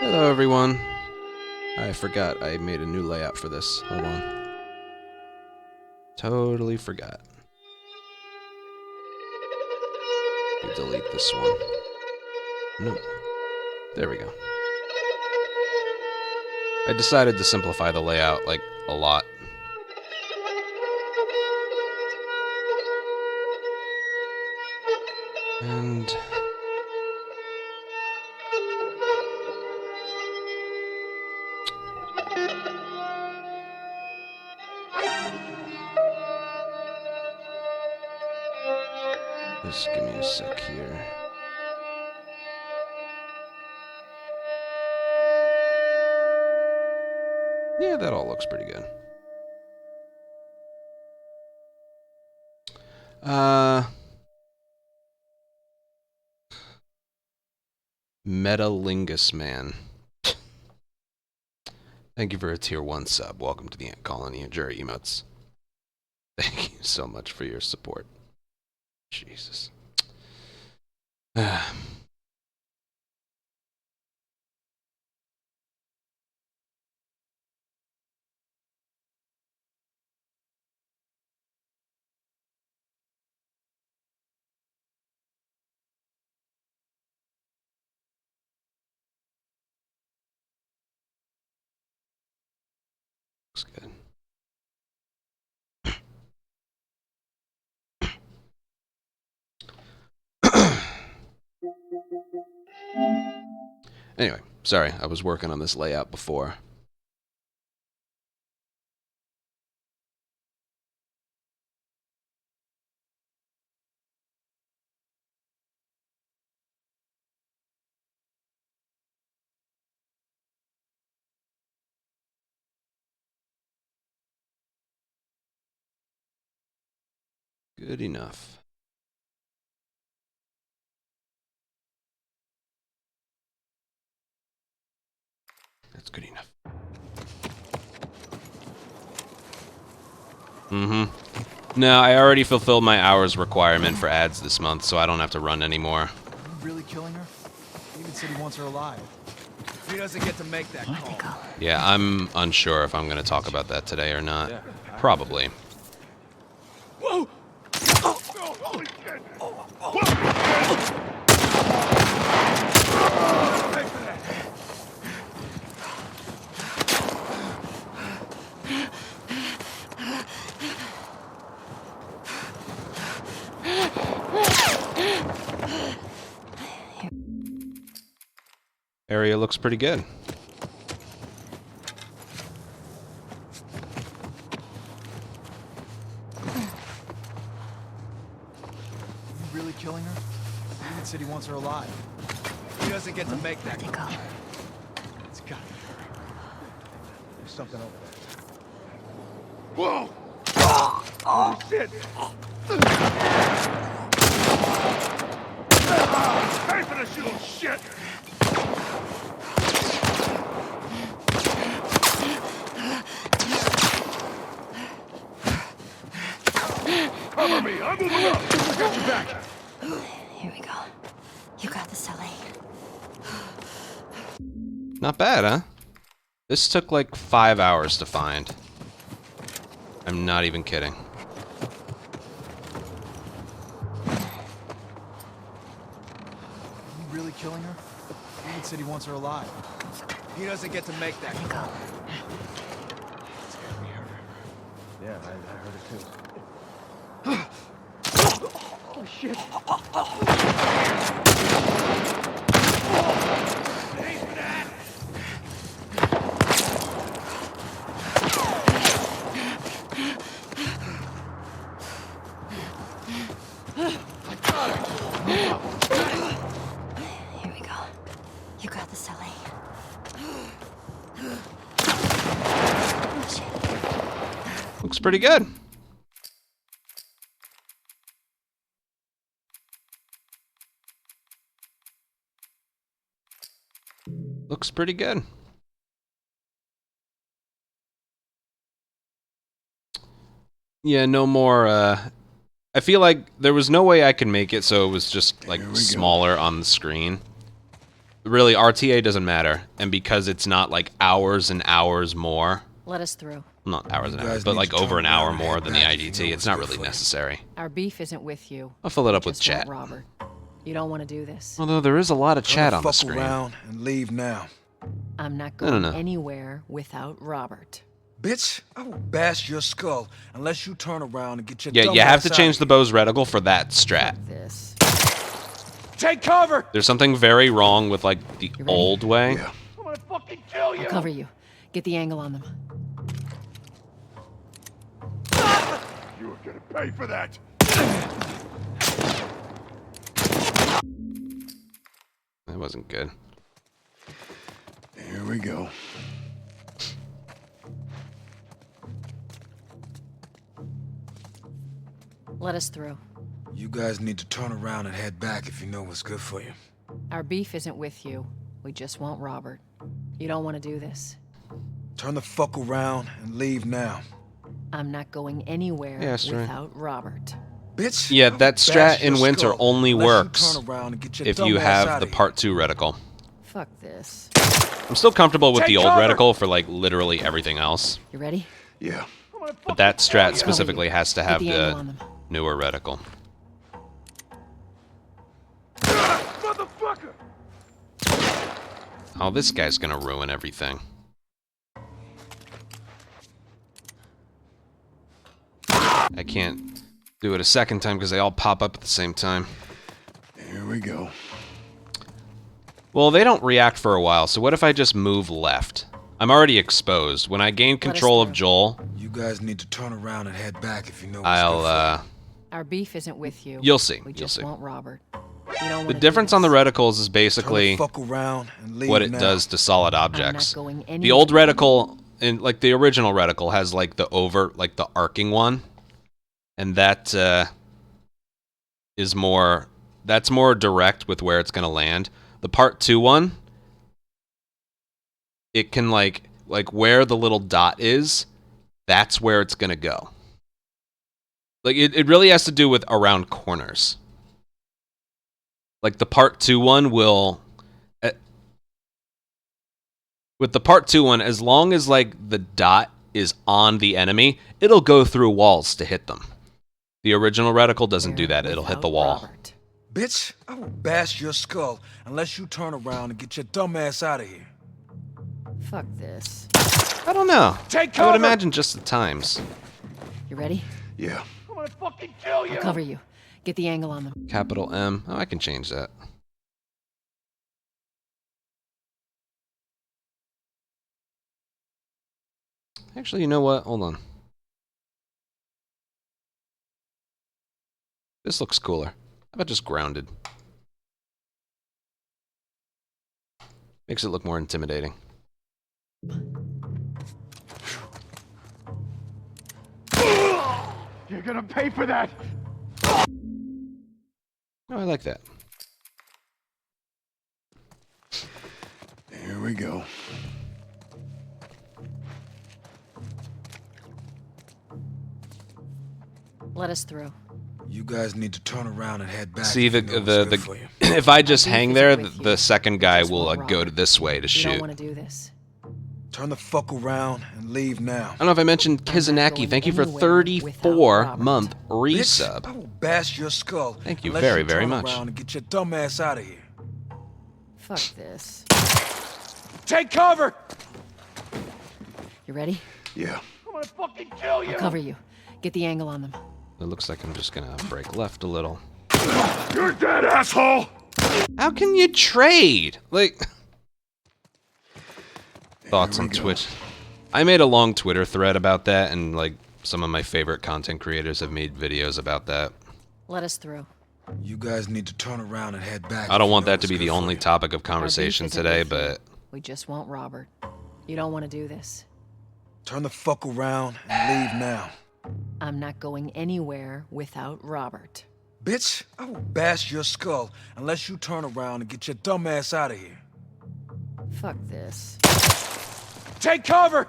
Hello everyone. I forgot I made a new layout for this. Hold on. Totally forgot. Delete this one. No. There we go. I decided to simplify the layout, like, a lot. And... just give me a sec here. Yeah, that all looks pretty good. Metalingus Man. Thank you for a tier 1 sub. Welcome to the Ant Colony and Jury Emotes. Thank you so much for your support. Jesus. Looks good. Anyway, sorry, I was working on this layout before. Good enough. That's good enough. No, I already fulfilled my hours requirement for ads this month, so I don't have to run anymore. Are you really killing her? David said he wants her alive. He doesn't get to make that call. Yeah, I'm unsure if I'm going to talk about that today or not. Probably. Whoa! Holy shit! Area looks pretty good. You really killing her? David said he wants her alive. He doesn't get to make that call. It's gotta be her. There's something over there. Whoa! Holy shit! Pay for this, you little shit! Cover me! I'm moving up! I got your back! Here we go. You got this, LA. Not bad, huh? This took like 5 hours to find. I'm not even kidding. You really killing her? David said he wants her alive. He doesn't get to make that call. It's gotta be her. Yeah, I heard it too. Oh shit! Here we go. You got this, LA. Looks pretty good. Looks pretty good. Yeah, no more, I feel like there was no way I could make it so it was just, like, smaller on the screen. really, RTA doesn't matter. And because it's not like hours and hours more, Let us through. not hours You and hours, guys but need like to turn over an around hour and more head than the back if you IDT, know it's what's not good really for you. necessary. Our beef isn't with you. I'll fill it We up with just want chat. Robert. You don't want to do this. Although there is a lot of Turn chat the on the fuck screen. around and leave now. I'm not No, no, going no. anywhere without Robert. Bitch, I will bash your skull unless you turn around and get your Yeah, dumb you have ass to out change of the here. bow's reticle for that strat. This. Take cover! There's something very wrong with like the You ready? old way. Yeah. I'm gonna fucking kill you! I'll cover you. Get the angle on them. You are gonna pay for that! That wasn't good. Here we go. Let us through. You guys need to turn around and head back if you know what's good for you. Our beef isn't with you. We just want Robert. You don't want to do this. Turn the fuck around and leave now. I'm not going anywhere Yeah, that's right. without Robert. Bitch, Yeah, I will that bash strat your in winter skull only unless works you turn around and get your if dumb you ass have out the of here. part 2 reticle. Fuck this. I'm still comfortable with Take the old cover! reticle for like literally everything else. You ready? Yeah. But that strat Cover specifically you. has to Get have the angle the on them. newer reticle. Motherfucker! Oh, this guy's gonna ruin everything. I can't do it a second time because they all pop up at the same time. Here we go. Well, they don't react for a while, so what if I just move left? I'm already exposed. When I gain Let us control of through. Joel, You guys need to turn around and head back if you know what's good for I'll, Our beef isn't with you. You'll see, We you'll just see. want Robert. You don't the wanna do difference on the this. reticles is you. Turn basically the fuck around and leave what it now. does to solid I'm objects. not going The anywhere. old reticle, and like the original reticle, has like the over, like the arcing one, and that is more. That's more direct with where it's gonna land. The part 2 one, it can like where the little dot is, that's where it's gonna go. Like it really has to do with around corners. Like the part 2 one will. With the part 2 one, as long as like the dot is on the enemy, it'll go through walls to hit them. The original reticle doesn't do that. It'll hit the Without wall. Robert. Bitch, I will bash your skull unless you turn around and get your dumb ass out of here. Fuck this. I don't know. Take I would cover! imagine just the times. You ready? Yeah. I'm gonna fucking kill you! I'll cover you. Get the angle on them. Capital M. Oh, I can change that. Actually, you know what? Hold on. This looks cooler. How about just grounded? Makes it look more intimidating. You're gonna pay for that! Oh, I like that. Here we go. Let us through. You guys need to turn around and head back. See, if you know what's good for you. if I just Beef hang isn't there, with the you. second We guy just will want go Robert. this way to You shoot. don't want to do this. Turn the fuck around and leave now. I don't know if I mentioned I'm not Kizanaki. going Thank you for anywhere 34 without month Bitch, resub. I will bash your skull. Thank you unless very, you very turn much. around and get your dumb ass out of here. Fuck this. Take cover! You ready? Yeah. I'm gonna fucking kill you! I'll cover you. Get the angle on them. It looks like I'm just gonna break left a little. You're dead, asshole! How can you trade? Like, thoughts we on go. Twitch? I made a long Twitter thread about that, and like some of my favorite content creators have made videos about that. Let us through. You guys need to turn around and head back. I don't if you want know that to what's be good the for only you. topic of Our beef conversation isn't today, with you. but We just want Robert. You don't want to do this. Turn the fuck around and leave now. I'm not going anywhere without Robert. Bitch, I will bash your skull unless you turn around and get your dumb ass out of here. Fuck this. Take cover!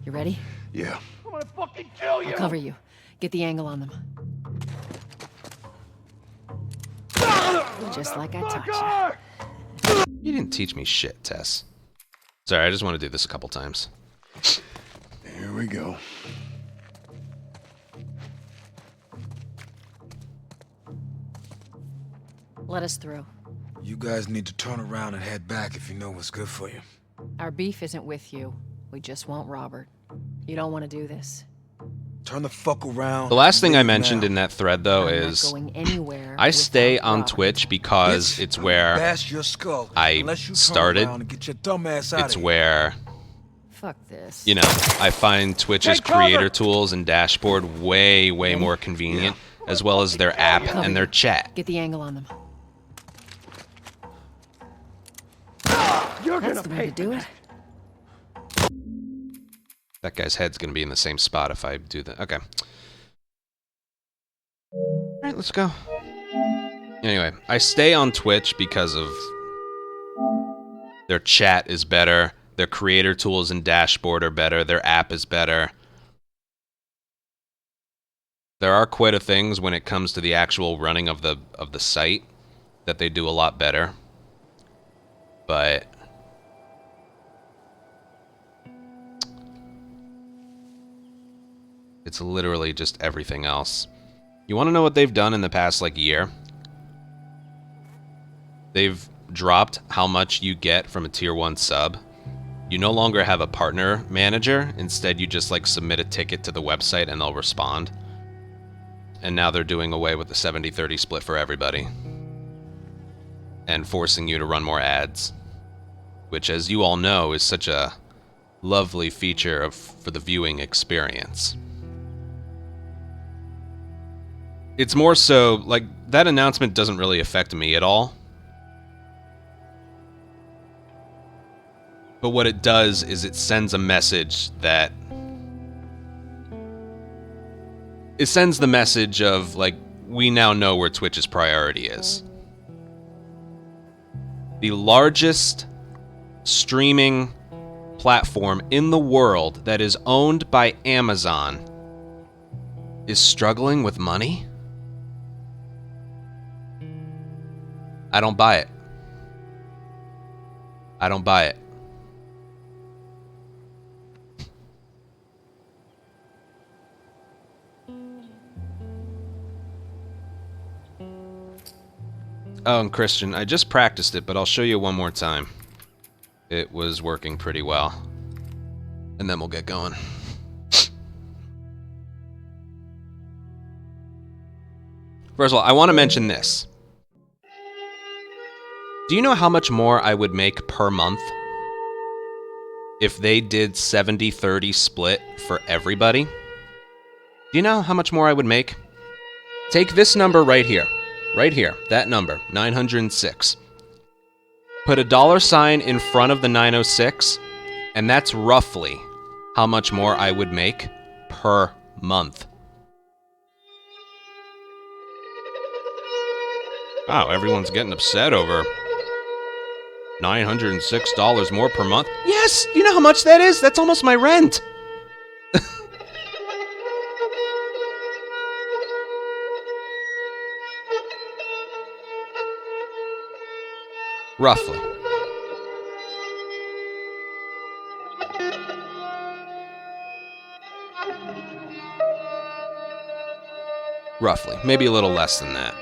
You ready? Yeah. I'm gonna fucking kill you! I'll cover you. Get the angle on them. Just like I taught you. You didn't teach me shit, Tess. Sorry, I just want to do this a couple times. Here we go. Let us through. You guys need to turn around and head back if you know what's good for you. Our beef isn't with you. We just want Robert. You don't want to do this. Turn the fuck around. The last and thing I leave mentioned now. in that thread, though, I'm is not going anywhere I stay without on Robert. Twitch because Bitch, it's where bash your skull I unless you turn started. around and get your dumb ass out It's of here. where, Fuck this. you know, I find Twitch's Take cover! creator tools and dashboard way more convenient, as well as their app and their chat. Get the angle on them. You're That's gonna the way pay to do it. That guy's head's gonna be in the same spot if I do that. Okay. Alright, let's go. Anyway, I stay on Twitch because of their chat is better, their creator tools and dashboard are better, their app is better. There are quite a things when it comes to the actual running of the site that they do a lot better. But it's literally just everything else. You want to know what they've done in the past, like, year? They've dropped how much you get from a tier 1 sub. You no longer have a partner manager. Instead, you just, like, submit a ticket to the website and they'll respond. And now they're doing away with the 70-30 split for everybody. And forcing you to run more ads. Which, as you all know, is such a lovely feature for the viewing experience. It's more so, like, that announcement doesn't really affect me at all. But what it does is it sends a message that... It sends the message of, like, we now know where Twitch's priority is. The largest streaming platform in the world that is owned by Amazon is struggling with money? I don't buy it. I don't buy it. Oh, and Christian, I just practiced it, but I'll show you one more time. It was working pretty well. And then we'll get going. First of all, I want to mention this. Do you know how much more I would make per month if they did 70-30 split for everybody? Do you know how much more I would make? Take this number right here. Right here. That number. 906. Put a $sign in front of the 906, and that's roughly how much more I would make per month. Wow, everyone's getting upset over $906 more per month. Yes! You know how much that is? That's almost my rent! Roughly. Roughly. Maybe a little less than that.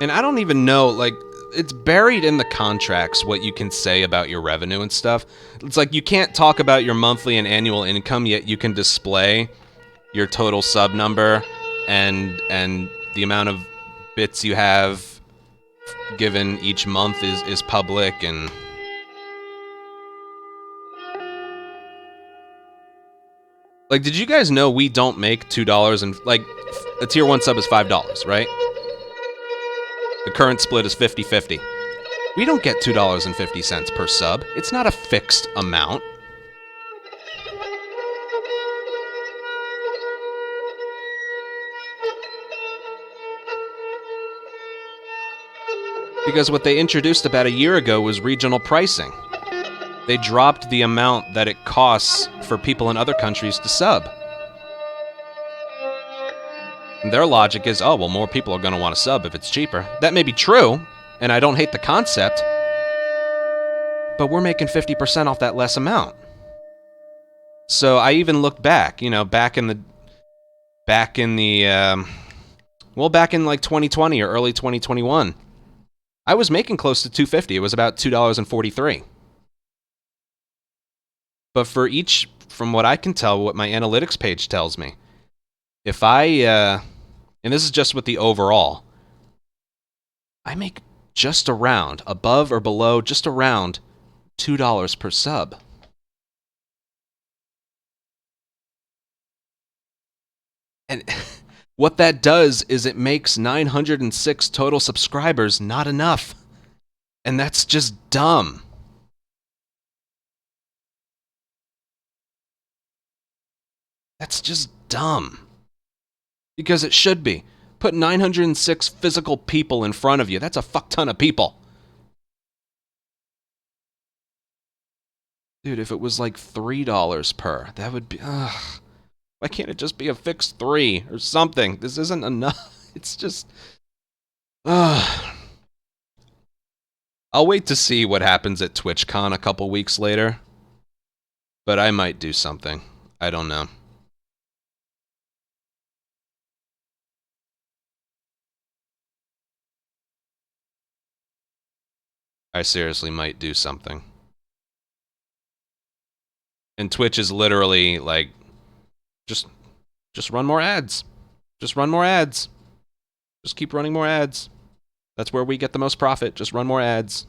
And I don't even know, like, it's buried in the contracts what you can say about your revenue and stuff. It's like you can't talk about your monthly and annual income, yet you can display your total sub number and the amount of bits you have given each month is public. And like, did you guys know we don't make $2 and, like, a tier 1 sub is $5, right? The current split is 50-50. We don't get $2.50 per sub. It's not a fixed amount. Because what they introduced about a year ago was regional pricing. They dropped the amount that it costs for people in other countries to sub. And their logic is, oh, well, more people are going to want to sub if it's cheaper. That may be true, and I don't hate the concept, but we're making 50% off that less amount. So I even looked back, you know, back in like 2020 or early 2021. I was making close to $2.50. It was about $2.43. But for each, from what I can tell, what my analytics page tells me, if I, and this is just with the overall, I make just around, above or below, just around $2 per sub. And what that does is it makes 906 total subscribers not enough. And that's just dumb. That's just dumb. Because it should be. Put 906 physical people in front of you. That's a fuck ton of people. Dude, if it was like $3 per, that would be... Ugh. Why can't it just be a fixed 3 or something? This isn't enough. It's just... Ugh. I'll wait to see what happens at TwitchCon a couple weeks later. But I might do something. I don't know. I seriously might do something. And Twitch is literally like, just run more ads. Just run more ads. Just keep running more ads. That's where we get the most profit. Just run more ads.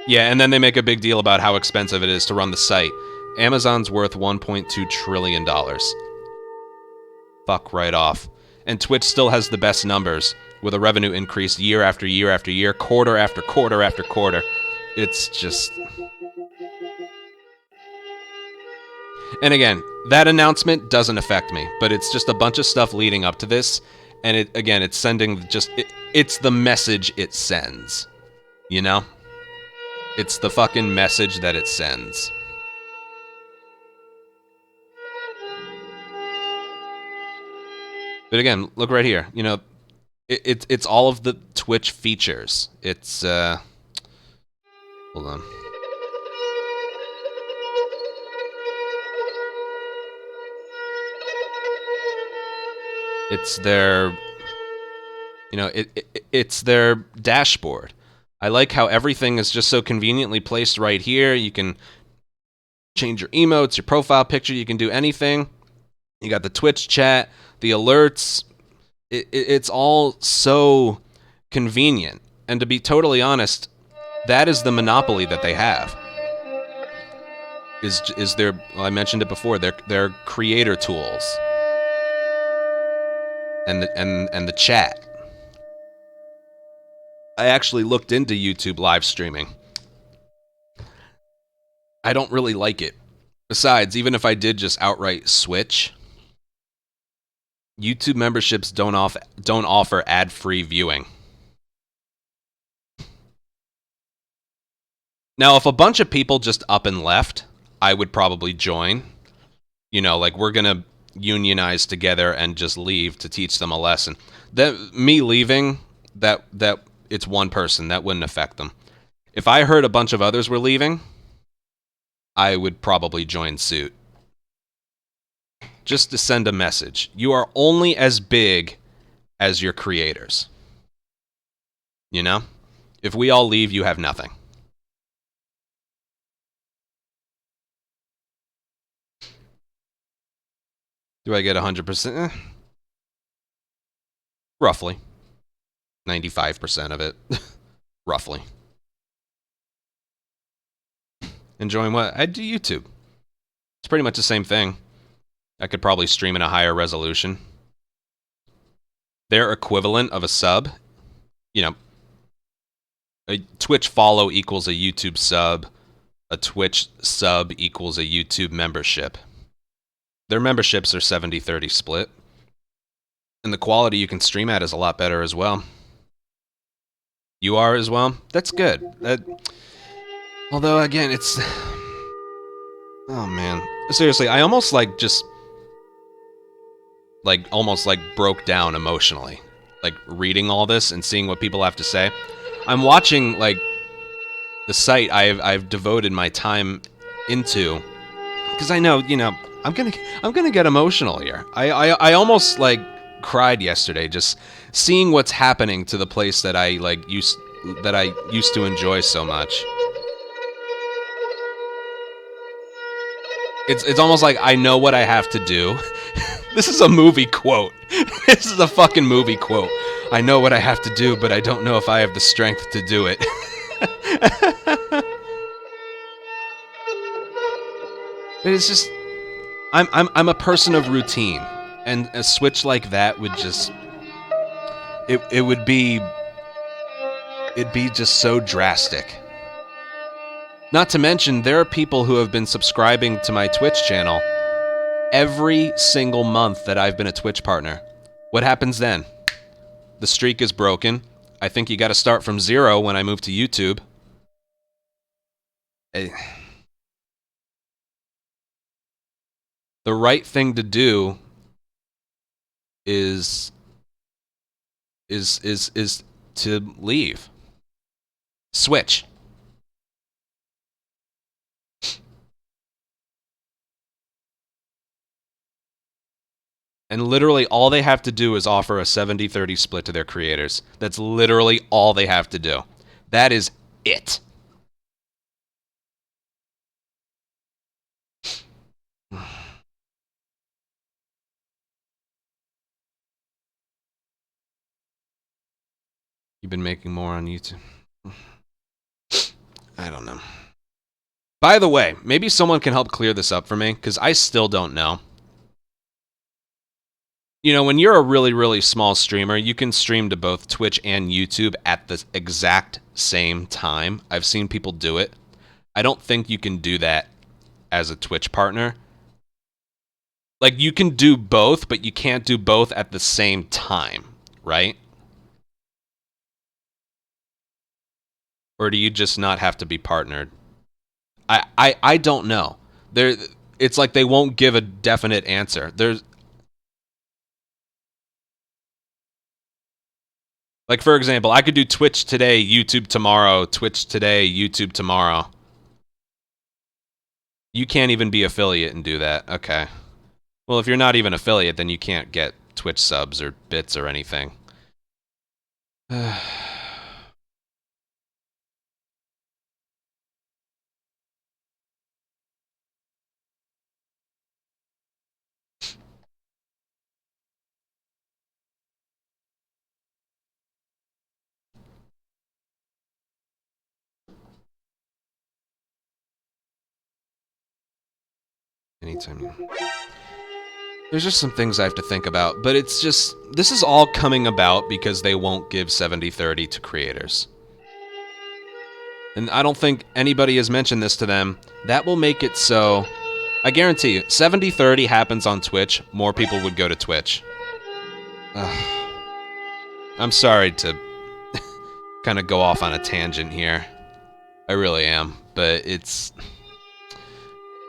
Yeah, and then they make a big deal about how expensive it is to run the site. Amazon's worth $1.2 trillion. Fuck right off. And Twitch still has the best numbers, with a revenue increase year after year after year, quarter after quarter after quarter. It's just... And again, that announcement doesn't affect me, but it's just a bunch of stuff leading up to this, and it's sending just... It's the message it sends. You know? It's the fucking message that it sends. But again, look right here. You know, it's all of the Twitch features. It's, hold on. It's their, you know, it's their dashboard. I like how everything is just so conveniently placed right here. You can change your emotes, your profile picture, you can do anything. You got the Twitch chat, the alerts. It's all so convenient. And to be totally honest, that is the monopoly that they have. Is their, well, I mentioned it before, their creator tools. And the chat. I actually looked into YouTube live streaming. I don't really like it. Besides, even if I did just outright switch, YouTube memberships don't offer ad-free viewing. Now, if a bunch of people just up and left, I would probably join. You know, like, we're gonna unionize together and just leave to teach them a lesson. Me leaving, that it's one person, that wouldn't affect them. If I heard a bunch of others were leaving, I would probably join suit. Just to send a message. You are only as big as your creators. You know? If we all leave, you have nothing. Do I get 100%? Roughly. 95% of it. Roughly. Enjoying what? I do YouTube. It's pretty much the same thing. I could probably stream in a higher resolution. Their equivalent of a sub, you know, a Twitch follow equals a YouTube sub. A Twitch sub equals a YouTube membership. Their memberships are 70-30 split. And the quality you can stream at is a lot better as well. You are as well? That's good. Although, again, it's... Oh, man. Seriously, I almost, like, just... Like, almost, like, broke down emotionally. Like, reading all this and seeing what people have to say. I'm watching, like, the site I've devoted my time into. Because I know, you know, I'm gonna get emotional here. I almost, like, cried yesterday just seeing what's happening to the place that I used to enjoy so much. It's almost like I know what I have to do. This is a movie quote. This is a fucking movie quote. I know what I have to do, but I don't know if I have the strength to do it. It's just I'm a person of routine, and a switch like that would just it'd be just so drastic. Not to mention, there are people who have been subscribing to my Twitch channel every single month that I've been a Twitch partner. What happens then? The streak is broken. I think you got to start from 0 when I move to YouTube. The right thing to do is to leave. Switch. And literally all they have to do is offer a 70-30 split to their creators. That's literally all they have to do. That is it. You've been making more on YouTube. I don't know. By the way, maybe someone can help clear this up for me, because I still don't know. You know, when you're a really, really small streamer, you can stream to both Twitch and YouTube at the exact same time. I've seen people do it. I don't think you can do that as a Twitch partner. Like, you can do both, but you can't do both at the same time, right? Or do you just not have to be partnered? I don't know. It's like they won't give a definite answer. Like, for example, I could do Twitch today, YouTube tomorrow, Twitch today, YouTube tomorrow. You can't even be affiliate and do that. Okay. Well, if you're not even affiliate, then you can't get Twitch subs or bits or anything. Anytime. There's just some things I have to think about, but it's just, this is all coming about because they won't give 70-30 to creators. And I don't think anybody has mentioned this to them. That will make it so, I guarantee you, 70-30 happens on Twitch, more people would go to Twitch. Ugh. I'm sorry to kind of go off on a tangent here. I really am, but it's...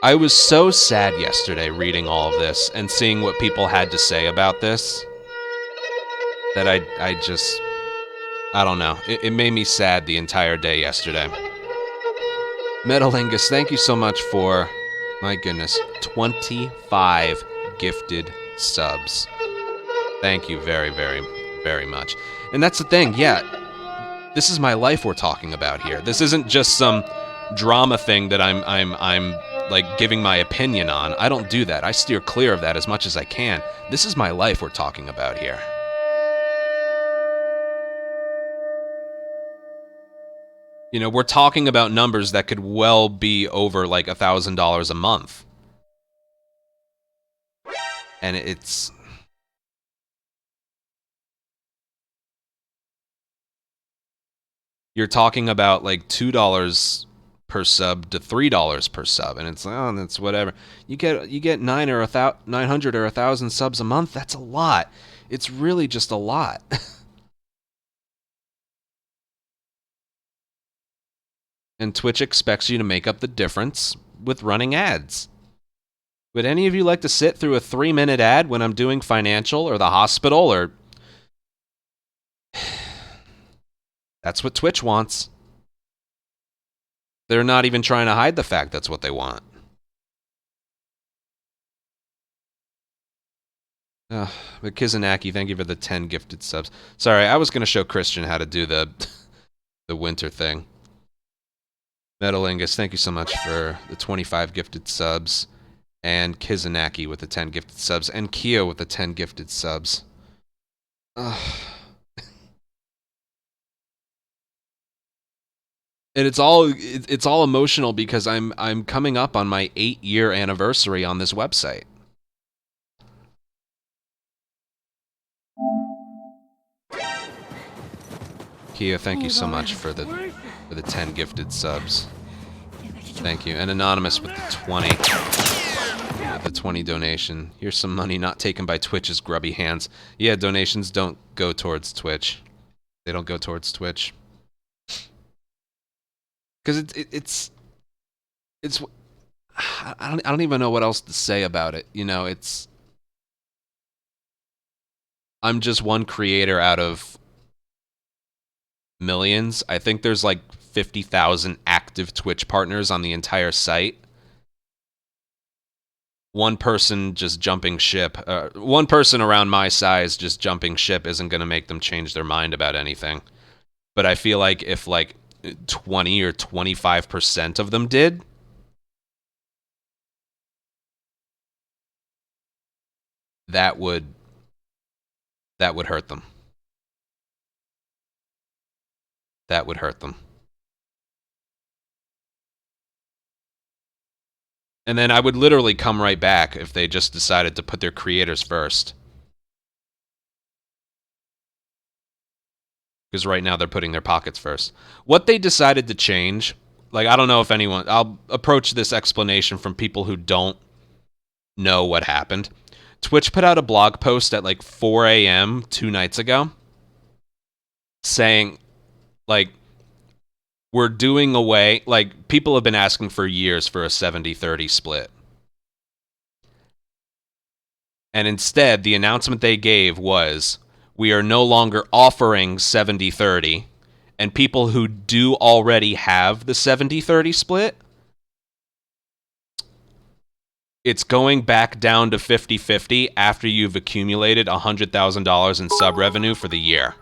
I was so sad yesterday reading all of this and seeing what people had to say about this that I just... I don't know. It made me sad the entire day yesterday. Metalingus, thank you so much for, my goodness, 25 gifted subs. Thank you very, very, very much. And that's the thing, yeah. This is my life we're talking about here. This isn't just some drama thing that I'm like giving my opinion on. I don't do that. I steer clear of that as much as I can. This is my life we're talking about here. You know, we're talking about numbers that could well be over like $1,000 a month. And it's... You're talking about like $2 per sub to $3 per sub, and it's like, oh, that's whatever. You get 900 or 1,000 subs a month. That's a lot. It's really just a lot. And Twitch expects you to make up the difference with running ads. Would any of you like to sit through a 3-minute ad when I'm doing financial or the hospital or... That's what Twitch wants. They're not even trying to hide the fact that's what they want. But Kizanaki, thank you for the 10 gifted subs. Sorry, I was going to show Christian how to do the winter thing. Metalingus, thank you so much for the 25 gifted subs. And Kizanaki with the 10 gifted subs. And Keo with the 10 gifted subs. Ugh. And it's all emotional because I'm coming up on my 8-year anniversary on this website. Kia, thank you so much for the 10 gifted subs. Thank you. And Anonymous with the 20. With the 20 donation. Here's some money not taken by Twitch's grubby hands. Yeah, donations don't go towards Twitch. They don't go towards Twitch. Because it's I don't even know what else to say about it. You know, I'm just one creator out of millions. I think there's like 50,000 active Twitch partners on the entire site. One person just jumping ship, one person around my size just jumping ship isn't going to make them change their mind about anything. But I feel like if like 20 or 25% of them did, that would hurt them. That would hurt them. And then I would literally come right back if they just decided to put their creators first. Because right now they're putting their pockets first. What they decided to change, like, I don't know if anyone... I'll approach this explanation from people who don't know what happened. Twitch put out a blog post at like 4 a.m. 2 nights ago saying, like, we're doing away... Like, people have been asking for years for a 70-30 split. And instead, the announcement they gave was... We are no longer offering 70-30, and people who do already have the 70-30 split, it's going back down to 50-50 after you've accumulated $100,000 in sub revenue for the year.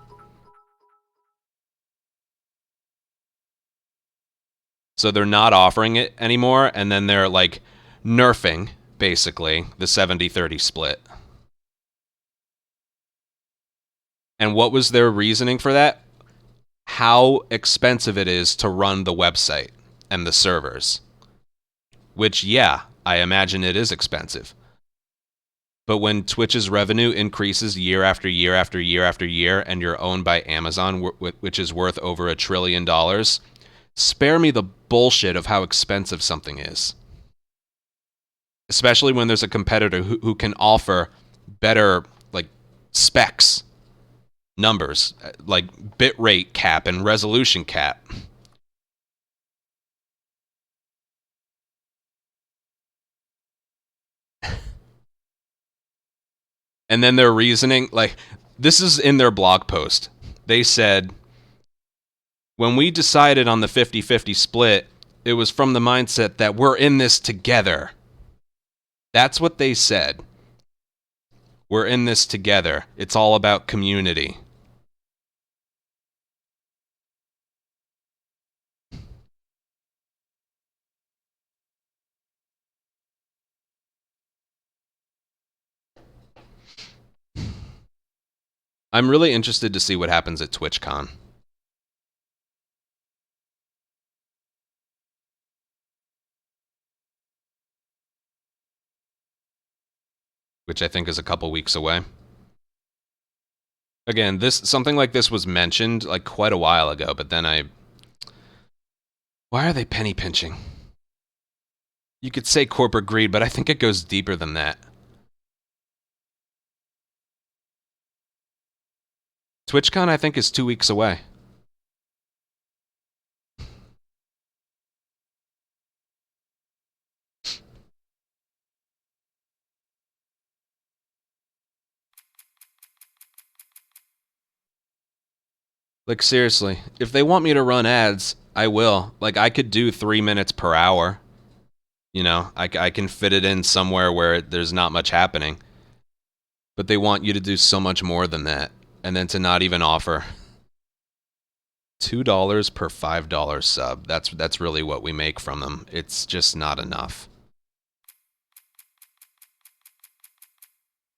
So they're not offering it anymore, and then they're like nerfing, basically, the 70-30 split. And what was their reasoning for that? How expensive it is to run the website and the servers. Which, yeah, I imagine it is expensive. But when Twitch's revenue increases year after year after year after year, and you're owned by Amazon, which is worth over $1 trillion, spare me the bullshit of how expensive something is. Especially when there's a competitor who can offer better, like, specs. Numbers, like bitrate cap and resolution cap. And then their reasoning, like, this is in their blog post. They said, when we decided on the 50-50 split, it was from the mindset that we're in this together. That's what they said. We're in this together. It's all about community. I'm really interested to see what happens at TwitchCon. Which I think is a couple weeks away. Again, something like this was mentioned like quite a while ago, but then Why are they penny pinching? You could say corporate greed, but I think it goes deeper than that. TwitchCon, I think, is 2 weeks away. Like, seriously, if they want me to run ads, I will. Like, I could do 3 minutes per hour. You know, I can fit it in somewhere where there's not much happening. But they want you to do so much more than that. And then to not even offer $2 per $5 sub. That's really what we make from them. It's just not enough.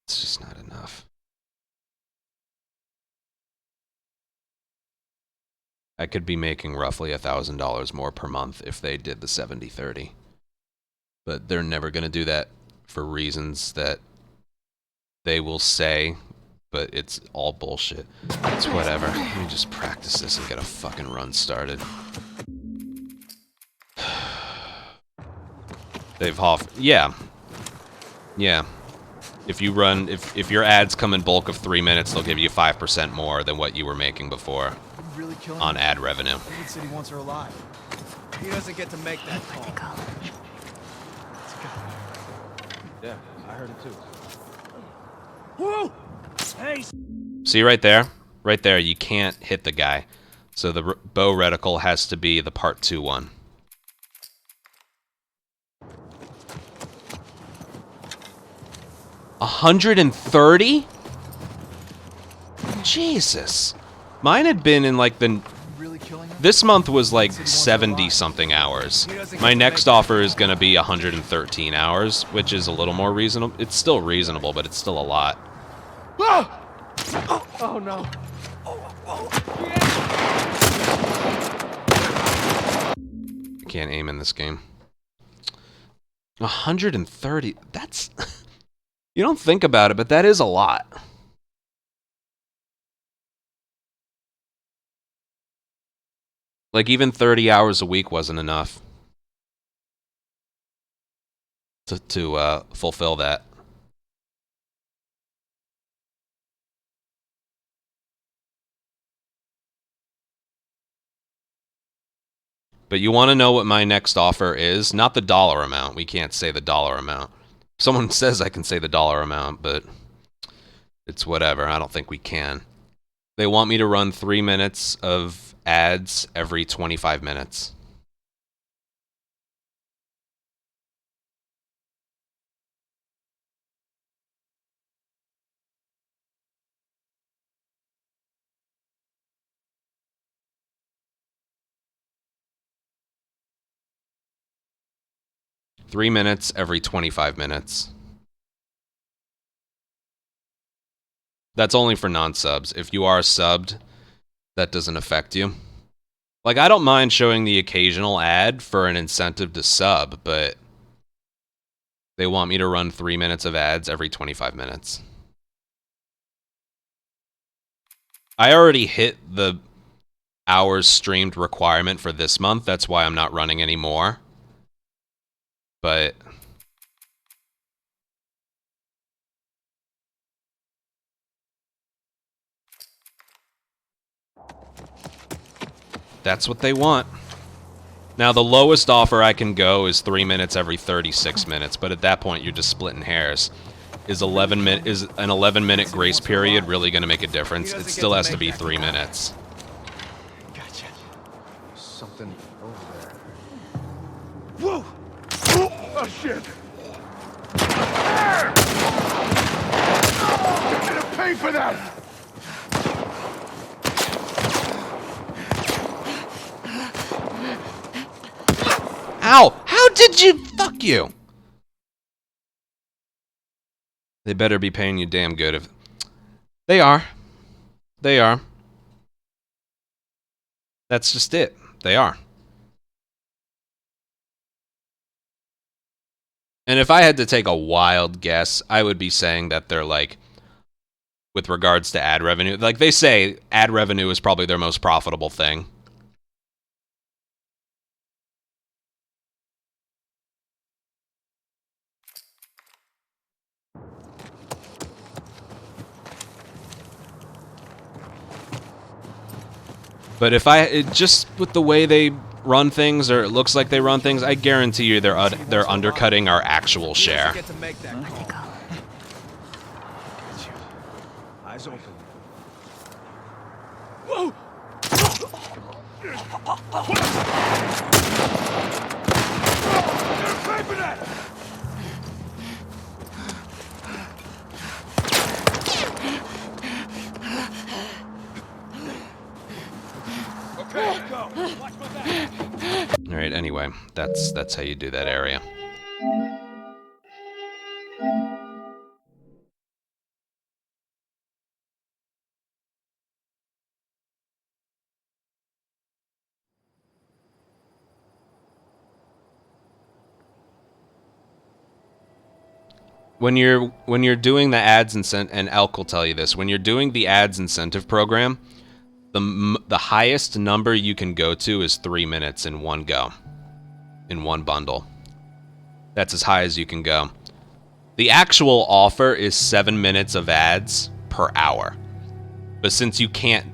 It's just not enough. I could be making roughly $1,000 more per month if they did the 70-30. But they're never going to do that for reasons that they will say, but it's all bullshit. It's whatever. Let me just practice this and get a fucking run started. They've yeah. Yeah. If you run, if your ads come in bulk of 3 minutes, they'll give you 5% more than what you were making before Really killing on her? ad revenue. David said he wants her alive. He doesn't get to make that call. Yeah, I heard it too. Whoa! Hey! See right there? Right there, you can't hit the guy. So the bow reticle has to be the part 2 one. $130? Jesus. Mine had been in like the... Really killing her? This month was like 70-something hours. My next offer is going to be 113 hours, which is a little more reasonable. It's still reasonable, but it's still a lot. Ah! Oh no. I can't aim in this game. 130. That's... You don't think about it, but that is a lot. Like, even 30 hours a week wasn't enough to fulfill that. But you want to know what my next offer is? Not the dollar amount. We can't say the dollar amount. Someone says I can say the dollar amount, but it's whatever. I don't think we can. They want me to run 3 minutes of ads every 25 minutes. Three minutes every 25 minutes. That's only for non-subs. If you are subbed, that doesn't affect you. Like, I don't mind showing the occasional ad for an incentive to sub, but they want me to run 3 minutes of ads every 25 minutes. I already hit the hours streamed requirement for this month. That's why I'm not running anymore. But that's what they want. Now, the lowest offer I can go is 3 minutes every 36 minutes, but at that point, you're just splitting hairs. Is an 11-minute grace period really going to make a difference? It still has to be 3 minutes. Gotcha. There's something over there. Whoa! Oh, shit! You're gonna pay for that! Ow! How did you... Fuck you! They better be paying you damn good if... They are. They are. That's just it. They are. And if I had to take a wild guess, I would be saying that they're like, with regards to ad revenue, like they say ad revenue is probably their most profitable thing. But if just with the way they run things, or it looks like they run things, I guarantee you they're undercutting our actual share. Get to make that call. Eyes open. Whoa! They're sniping at us! Okay, let's go. Watch my back. All right. Anyway, that's how you do that area. When you're doing the ads and Elk will tell you this, when you're doing the ads incentive program, the highest number you can go to is 3 minutes in one go, in one bundle. That's as high as you can go. The actual offer is 7 minutes of ads per hour, but since you can't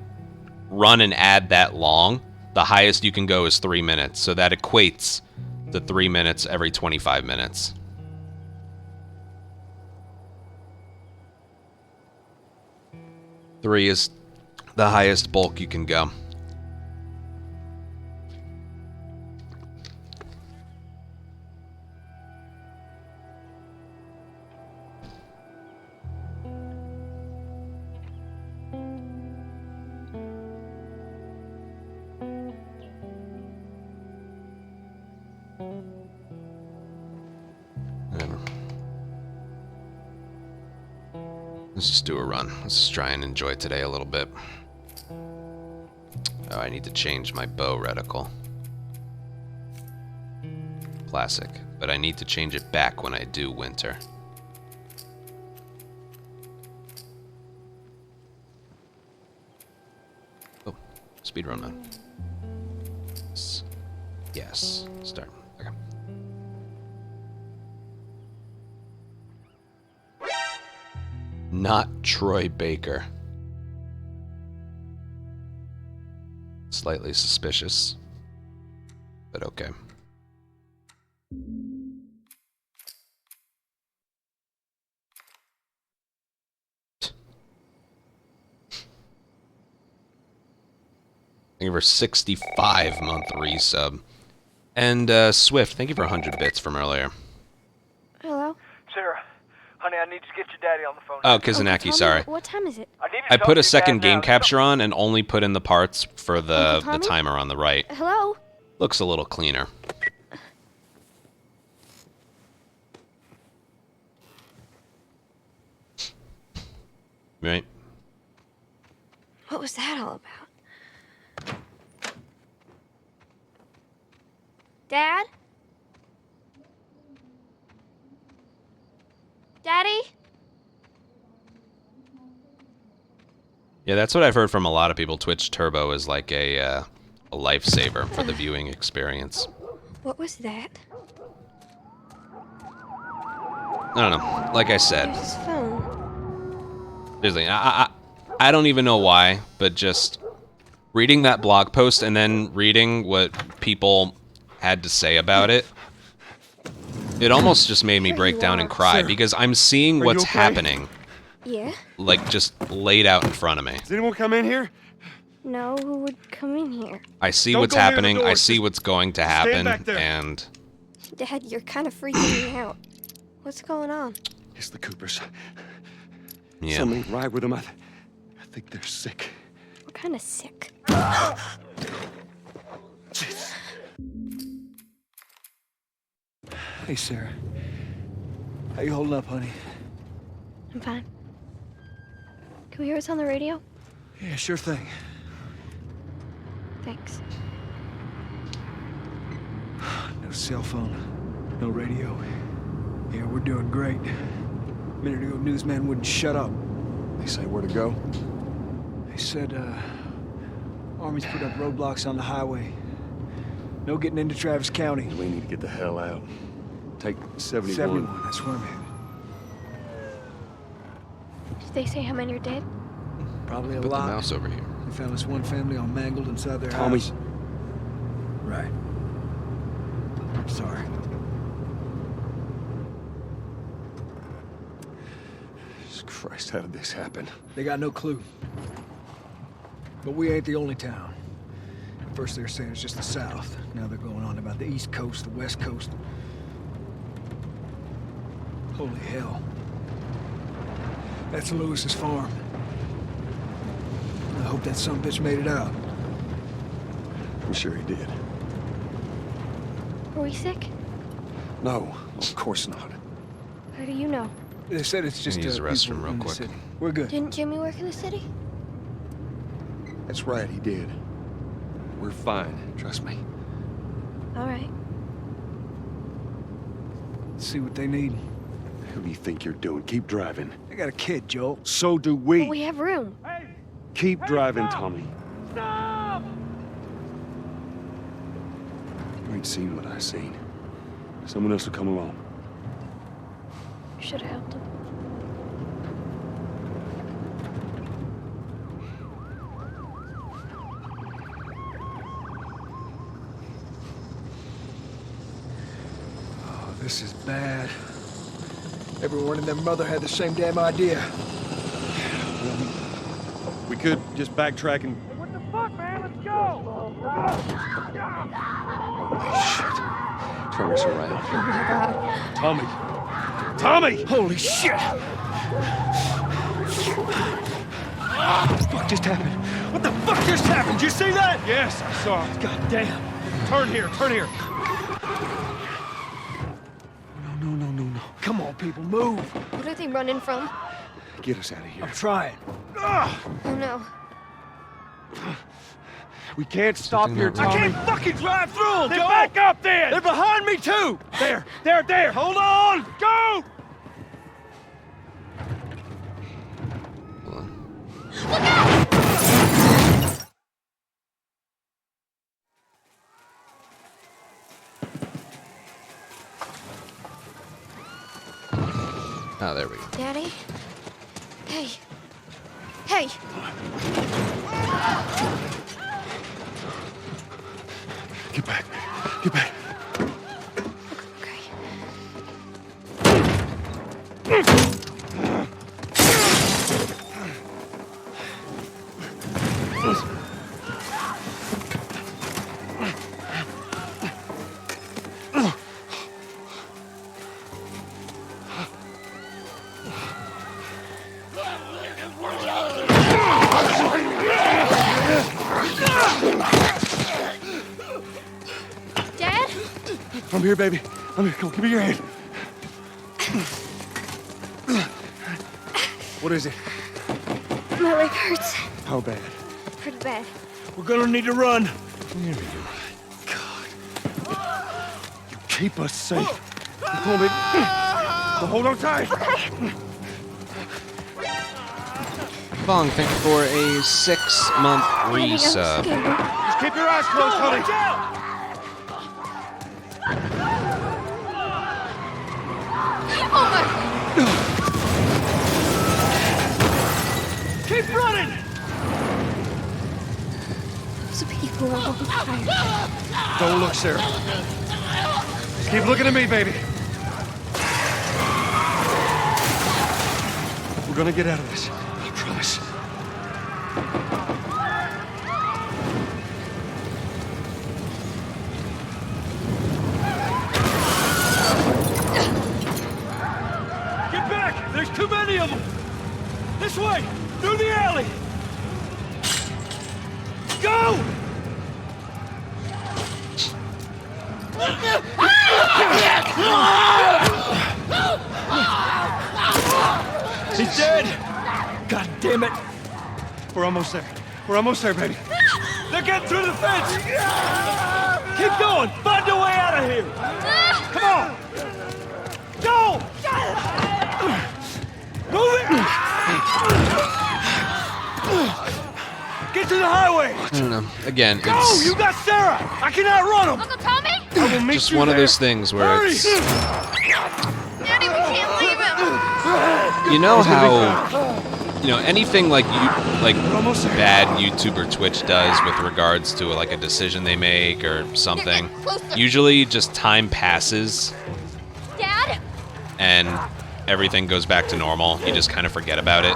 run an ad that long, the highest you can go is 3 minutes. So that equates to 3 minutes every 25 minutes. Three is the highest bulk you can go. Whatever. Let's just do a run. Let's just try and enjoy today a little bit. Oh, I need to change my bow reticle. Classic. But I need to change it back when I do winter. Oh, speedrun mode. Yes. Start. Okay. Not Troy Baker. Slightly suspicious, but okay. Thank you for 65-month resub. And Swift, thank you for 100 bits from earlier. Hello? Sarah, honey, I need to get your daddy on the phone. Oh, Kizanaki, sorry. What time is it? I put a second game capture on and only put in the parts for the timer on the right. Hello? Looks a little cleaner. Right? What was that all about? Dad? Daddy? Yeah, that's what I've heard from a lot of people. Twitch Turbo is like a lifesaver for the viewing experience. What was that? I don't know. Like I said, There's his phone. seriously, I don't even know why, but just reading that blog post and then reading what people had to say about it, it almost just made me break down and cry because I'm seeing what's happening. Yeah? Like, just laid out in front of me. Does anyone come in here? No, who would come in here? I see Don't what's go near the happening, door, I see just what's going to stand happen, back there. and... Dad, you're kind of freaking me out. What's going on? It's the Coopers. Yeah. Something right with them. I think they're sick. What kind of sick? Jeez. Hey, Sarah. How you holding up, honey? I'm fine. Can we hear what's on the radio? Yeah, sure thing. Thanks. No cell phone, no radio. Yeah, we're doing great. A minute ago, newsman wouldn't shut up. They say where to go? They said, Army's put up roadblocks on the highway. No getting into Travis County. We need to get the hell out. Take 71. 71, that's where I'm headed. Did they say how many are dead? Probably a Put the lot. mouse over here. They found this one family all mangled inside their Tommy. house. Right. Sorry. Jesus Christ, how did this happen? They got no clue. But we ain't the only town. At first they were saying it's just the South. Now they're going on about the East Coast, the West Coast. Holy hell. That's Lewis's farm. I hope that sumbitch made it out. I'm sure he did. Are we sick? No, of course not. How do you know? They said it's just use the restroom people real in the quick. city. We're good. Didn't Jimmy work in the city? That's right, he did. We're fine, trust me. All right. Let's see what they need. Who do you think you're doing? Keep driving. They got a kid, Joel. So do But we. we have room. Keep driving, Tommy. You ain't seen what I seen. Someone else will come along. Should have helped him. Oh, this is bad. Everyone and their mother had the same damn idea. We could just backtrack and... What the fuck, man? Let's go! Holy shit. Turn us around. Tommy! Tommy! Holy shit! What the fuck just happened? What the fuck just happened? Did you see that? Yes, I saw it. God damn. Turn here, turn here. No. Come on, people, move. What are they running from? Get us out of here. I'm trying. Oh no. We can't stop here, I Tommy. can't fucking drive through them, Then Joel! back up then! They're behind me, too! There! Hold on! Go! Oh, there we go. Daddy? Hey. Hey! Get back. Get back. Okay. Dad? I'm here, baby. I'm here. Come on, give me your hand. What is it? My leg hurts. How bad? Pretty bad. We're gonna need to run. God. You keep us safe. Come on, baby. So hold on tight. Bong, thank you for a 6-month resub. Just keep your eyes closed, honey. Keep running! Those people are on fire. Don't look, Sarah. Just keep looking at me, baby. We're gonna get out of this. I promise. Get back! There's too many of them! This way! Through the alley! Go! He's dead! God damn it! We're almost there. We're almost there, baby. They're getting through the fence! Keep going! Find a way out of here! Come on! Go! Move it! Get to the highway! I don't know. Again, Go! it's You got Sarah! I can outrun them! Uncle Tommy? I will meet just you one of there. those things where Hurry! it's... Daddy, we can't leave him. You know how you know, anything like bad YouTube or Twitch does with regards to like a decision they make or something, usually just time passes. Dad? And everything goes back to normal. You just kind of forget about it.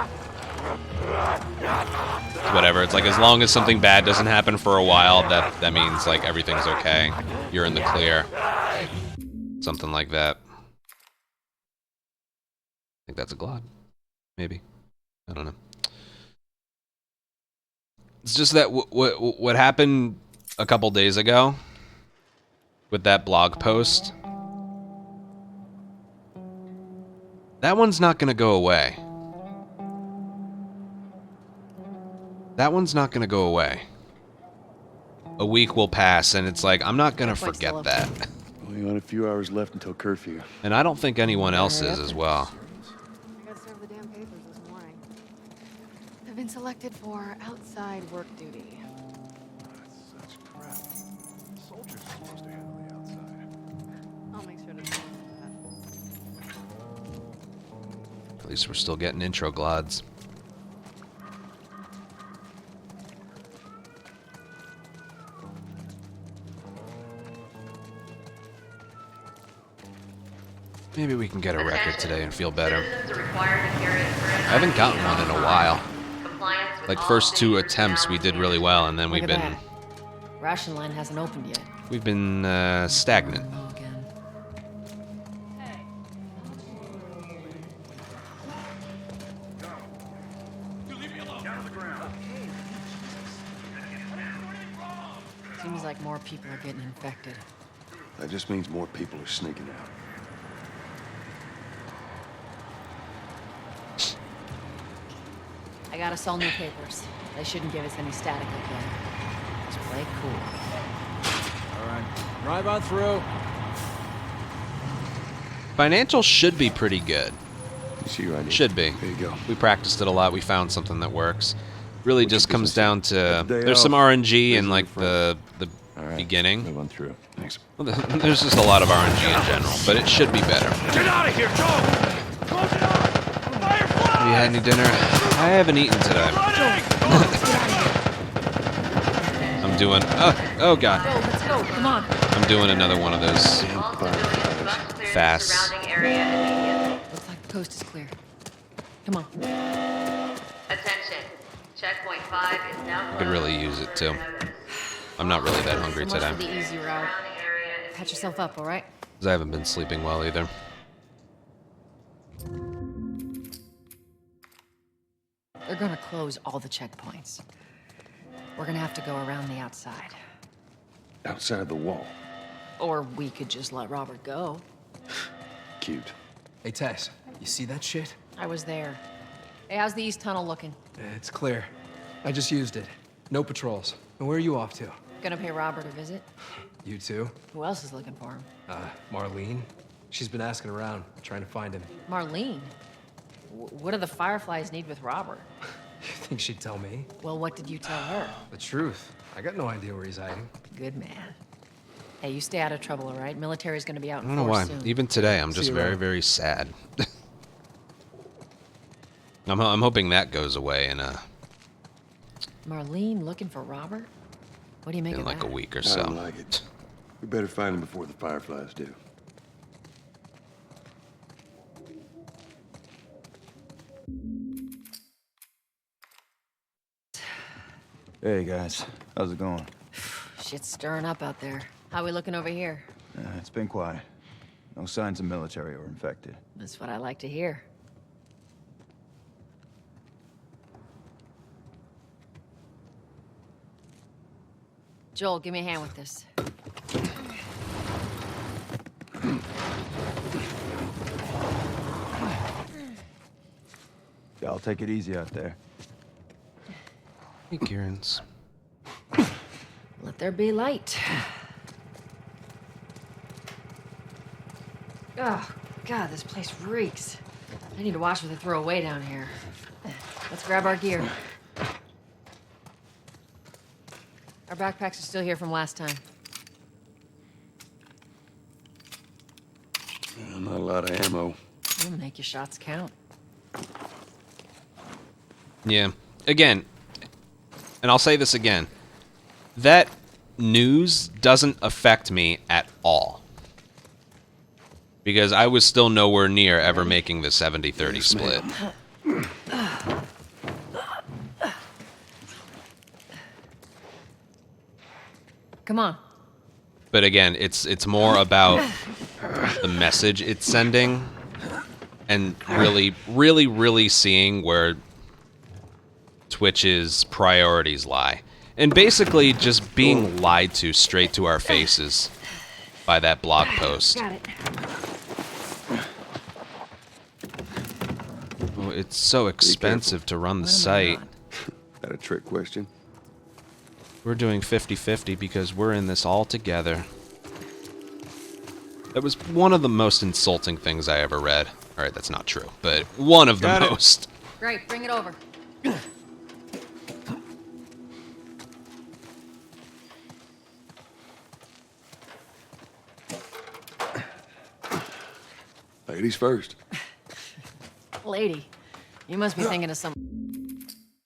Whatever. It's like as long as something bad doesn't happen for a while, that means like everything's okay. You're in the clear. Something like that. I think that's a glod. Maybe. I don't know. It's just that what happened a couple days ago with that blog post, that one's not going to go away. That one's not going to go away. A week will pass, and it's like, I'm not going to forget that. Only got a few hours left until curfew. And I don't think anyone else is as well. I got served the damn papers this morning. I've been selected for outside work duty. That's such crap. Soldiers are supposed to handle the outside. I'll make sure to tell them that. At least we're still getting intro glods. Maybe we can get a record today and feel better. I haven't gotten one in a while. Like first 2 attempts we did really well, and then Look we've at been that. Ration line hasn't opened yet. we've been stagnant. Oh, again. Seems like more people are getting infected. That just means more people are sneaking out. I got us all new papers. They shouldn't give us any static again. Just play cool. All right, drive on through. Financial should be pretty good. You see your ID? Should be. There you go. We practiced it a lot. We found something that works. Really What's your just comes business? down to Day there's some off. RNG in Busy like with the All right. beginning. Move on through. Thanks. Well, there's just a lot of RNG in general, but it should be better. Get out of here, Joe! Close it up! Firefly! Have you had any dinner? I haven't eaten today. I'm doing. Oh god. Go, let's go. Come on. I'm doing another one of those fasts. Looks like the coast is clear. Come on. Attention. Checkpoint 5 is now I could really use it too. I'm not really that hungry So much today. for the easy route. Patch yourself up, all right? 'Cause I haven't been sleeping well either. They're gonna close all the checkpoints. We're gonna have to go around the outside. Outside the wall. Or we could just let Robert go. Cute. Hey, Tess, you see that shit? I was there. Hey, how's the east tunnel looking? It's clear. I just used it. No patrols. And where are you off to? Gonna pay Robert a visit? You too? Who else is looking for him? Marlene? She's been asking around, trying to find him. Marlene? What do the Fireflies need with Robert? You think she'd tell me? Well, what did you tell her? The truth. I got no idea where he's hiding. Good man. Hey, you stay out of trouble, all right? Military's gonna be out I in don't know force why. soon. Even today, I'm See just you very, around. very sad. I'm hoping that goes away in Marlene looking for Robert? What do you make of like that? a week or I so. don't like it. We better find him before the Fireflies do. Hey guys, how's it going? Shit's stirring up out there. How we looking over here? It's been quiet. No signs of military or infected. That's what I like to hear. Joel, give me a hand with this. Y'all take it easy out there. Hey, Kieran's. Let there be light. Oh, God, this place reeks. I need to watch what they throw away down here. Let's grab our gear. Our backpacks are still here from last time. Not a lot of ammo. We'll make your shots count. Yeah. Again, and I'll say this again, that news doesn't affect me at all. Because I was still nowhere near ever making the 70-30 split. Come on. But again, it's more about the message it's sending and really seeing where Twitch's priorities lie. And basically just being lied to straight to our faces by that blog post. Got it. Oh, it's so expensive to run the site. That a trick question? We're doing 50-50 because we're in this all together. That was one of the most insulting things I ever read. Alright, that's not true, but one of the most. Great, bring it over. Ladies first. Lady, you must be thinking of some...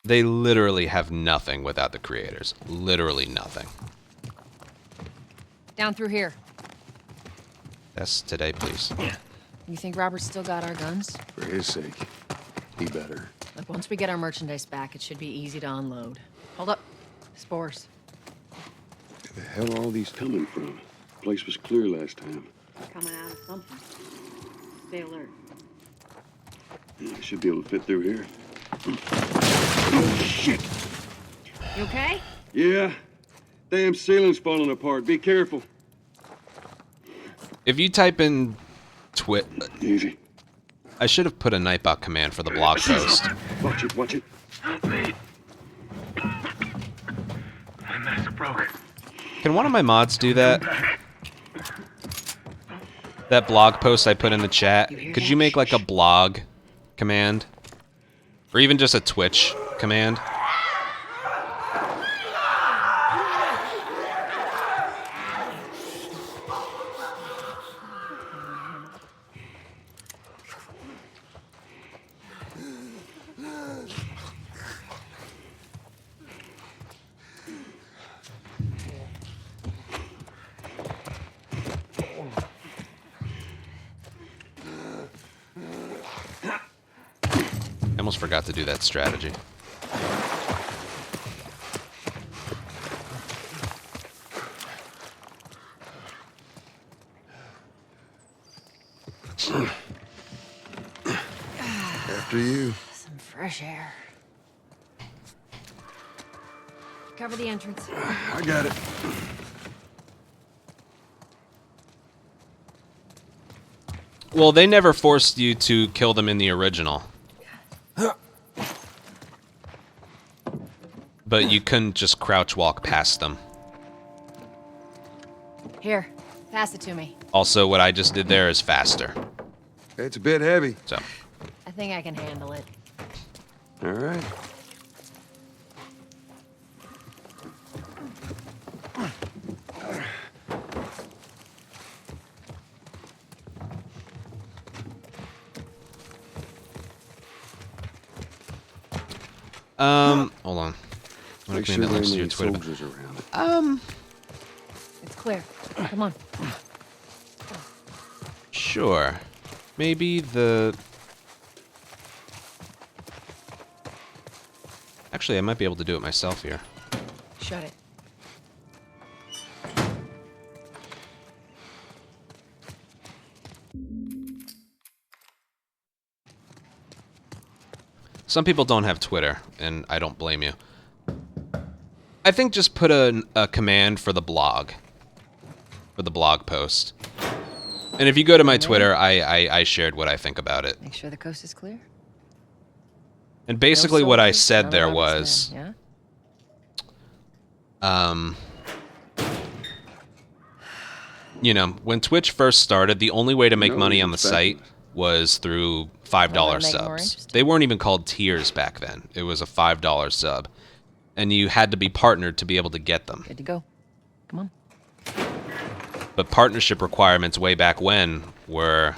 They literally have nothing without the creators. Literally nothing. Down through here. Yes, today, please. You think Robert's still got our guns? For his sake, he better. Look, once we get our merchandise back, it should be easy to unload. Hold up. Spores. Where the hell are all these coming from? The place was clear last time. Coming out of something. Stay alert. I should be able to fit through here. Oh, shit! You okay? Yeah. Damn ceiling's falling apart. Be careful. If you type in twit... Easy. I should have put a Nightbot command for the blog post. Watch it, watch it. Help me. My mask broke. Can one of my mods do that? That blog post I put in the chat, could you make like a blog command? Or even just a Twitch command? I almost forgot to do that strategy. After you. Some fresh air. Cover the entrance. I got it. Well, they never forced you to kill them in the original. But you couldn't just crouch walk past them. Here, pass it to me. Also, what I just did there is faster. It's a bit heavy. So, I think I can handle it. All right. hold on. I Make want to sure clean that there links ain't to your any Twitter. soldiers around. It's clear. Come on. Sure. Maybe the... Actually, I might be able to do it myself here. Shut it. Some people don't have Twitter, and I don't blame you. I think just put a command for the blog. For the blog post. And if you go to my Twitter, I shared what I think about it. Make sure the coast is clear. And basically what I soldiers, said none there of Robert's was... men, yeah? You know, when Twitch first started, the only way to make No, money it's on the site was through $5 make more subs. interesting. They weren't even called tiers back then. It was a $5 sub. And you had to be partnered to be able to get them. Good to go. Come on. But partnership requirements way back when were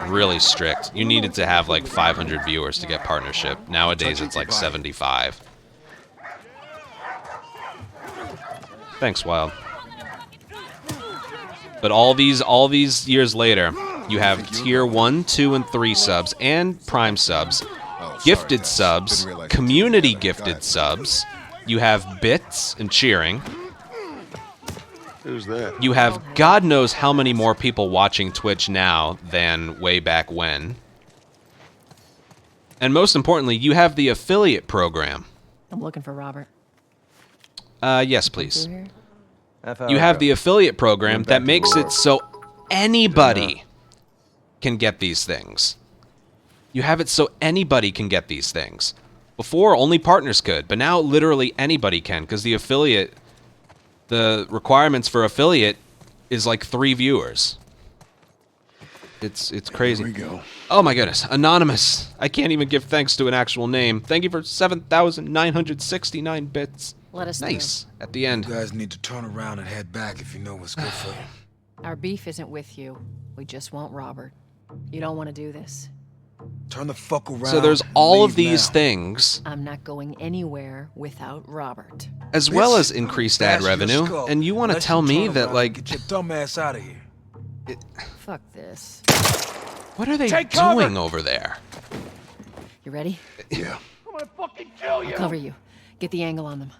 Really strict. You needed to have like 500 viewers to get partnership. Nowadays it's like 75. Thanks, Wild. But all these years later, you have tier 1, 2, and 3 subs and prime subs, gifted subs, community gifted subs. You have bits and cheering. Who's that? You have God knows how many more people watching Twitch now than way back when. And most importantly, you have the affiliate program. I'm looking for Robert. Yes, please. You have the affiliate program that makes it so anybody can get these things. You have it so anybody can get these things. Before, only partners could, but now literally anybody can, because the affiliate, the requirements for affiliate is like 3 viewers. It's crazy. Here we go. Oh my goodness, Anonymous. I can't even give thanks to an actual name. Thank you for 7,969 bits. Let us Nice. At the end. You guys need to turn around and head back if you know what's good for you. Our beef isn't with you. We just want Robert. You don't want to do this. Turn the fuck around. So there's and all of leave these now. things, I'm not going anywhere without Robert. as well Bitch, as increased ad bash your revenue, skull. and you want to Unless tell you me turn that, around like, and get your dumb ass out of here. Fuck this. what are they Take cover! doing over there? You ready? Yeah. I'm gonna fucking kill you! I'll cover you. Get the angle on them.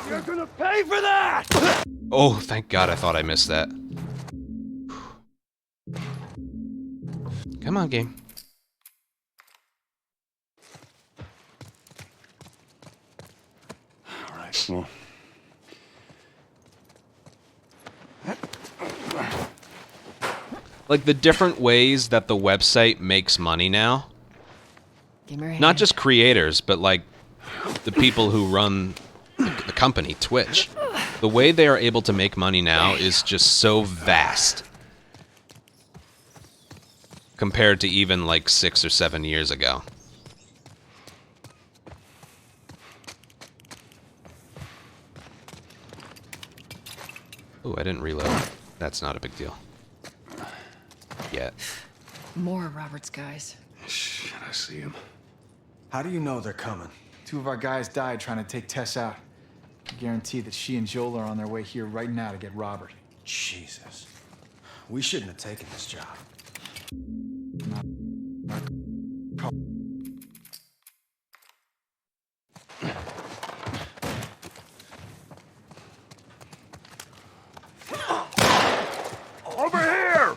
You're gonna pay for that! Oh, thank God, I thought I missed that. Come on, game. All right. Well, Like, the different ways that the website makes money now. Give me your hand. Not just creators, but, like, the people who run the company, Twitch. The way they are able to make money now is just so vast. Compared to even, like, 6 or 7 years ago. Ooh, I didn't reload. That's not a big deal. Yet. More of Robert's guys. shit, I see him. How do you know they're coming? 2 of our guys died trying to take Tess out. I guarantee that she and Joel are on their way here right now to get Robert. Jesus. We shouldn't have taken this job. Over here!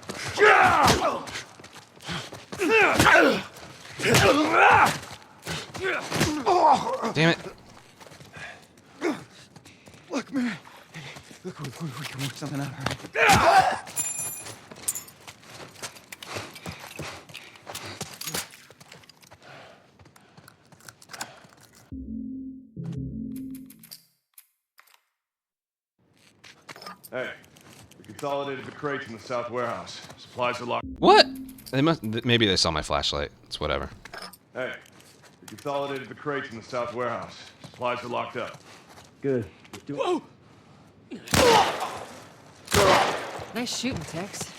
Damn it. Look, man. Look, we can work something out, all right? Hey, we consolidated the crates in the south warehouse. Supplies are locked. What? They must. Maybe they saw my flashlight. It's whatever. Hey, we consolidated the crates in the south warehouse. Supplies are locked up. Good. Whoa! Nice shooting, Tex.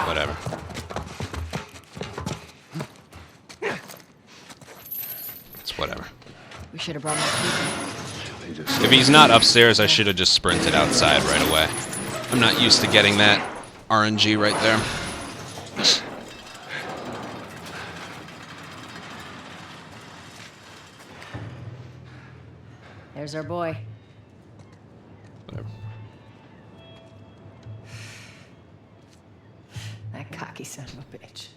Whatever. It's whatever. We should have brought more people. If he's not upstairs, I should have just sprinted outside right away. I'm not used to getting that RNG right there. There's our boy. Whatever. That cocky son of a bitch.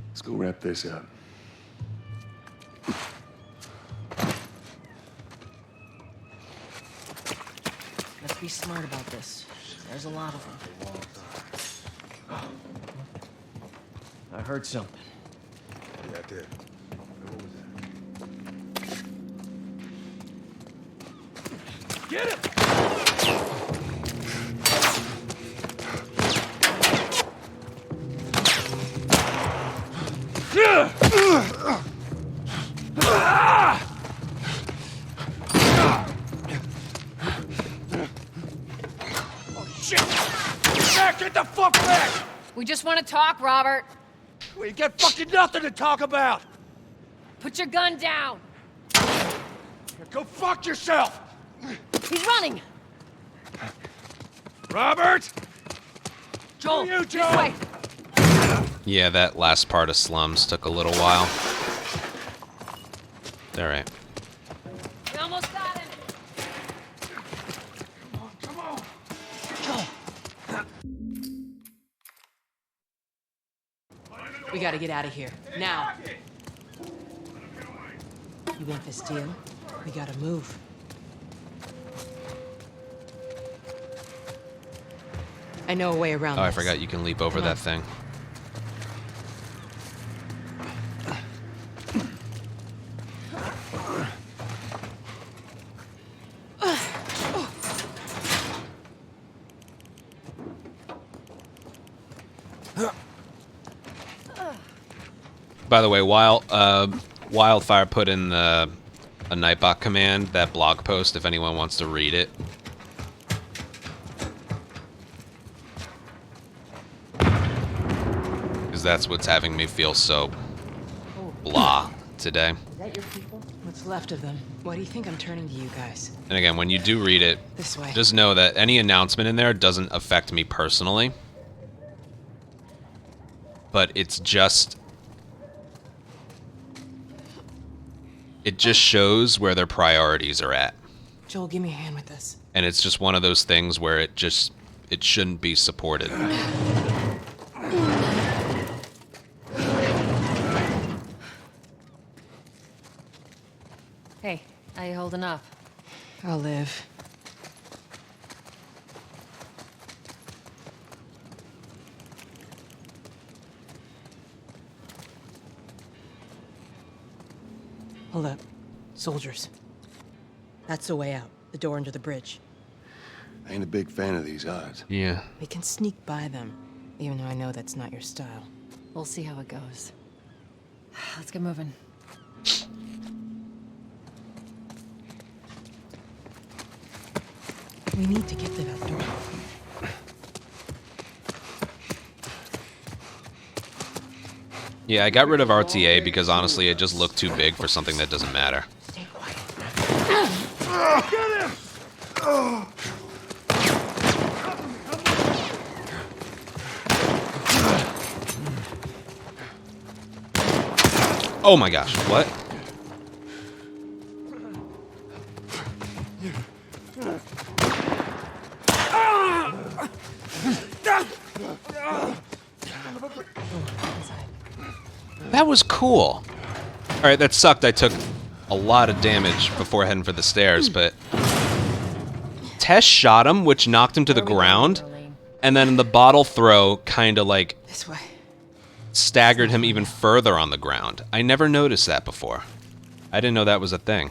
Let's go wrap this up. Let's be smart about this. There's a lot of them. I heard something. Yeah, I did. What was that? Get him! Oh shit! Get back! Get the fuck back! We just want to talk, Robert. We got fucking nothing to talk about! Put your gun down. Go fuck yourself! He's running. Robert! Joel, You, this Joel! way. Yeah, that last part of Slums took a little while. It's alright. We almost got him. Come on! We gotta get out of here. Now. You want this deal? We gotta move. I know a way around Oh, I this. forgot you can leap over that thing. By the way, while Wildfire put in a Nightbot command, that blog post, if anyone wants to read it. Because that's what's having me feel so blah today. Is that your people? What's left of them? Why do you think I'm turning to you guys? And again, when you do read it, This way. just know that any announcement in there doesn't affect me personally. But it's just... it just shows where their priorities are at. Joel, give me a hand with this. And it's just one of those things where it shouldn't be supported. Hey, how you holding up? I'll live. Hold up. Soldiers. That's the way out. The door under the bridge. I ain't a big fan of these odds. Yeah. We can sneak by them, even though I know that's not your style. We'll see how it goes. Let's get moving. We need to get to that door. Yeah, I got rid of RTA because honestly it just looked too big for something that doesn't matter. Stay quiet. Get him! Oh my gosh, what? That was cool. Alright, that sucked. I took a lot of damage before heading for the stairs, but... Tess shot him, which knocked him to the ground, and then the bottle throw kind of like... This way. staggered him even further on the ground. I never noticed that before. I didn't know that was a thing.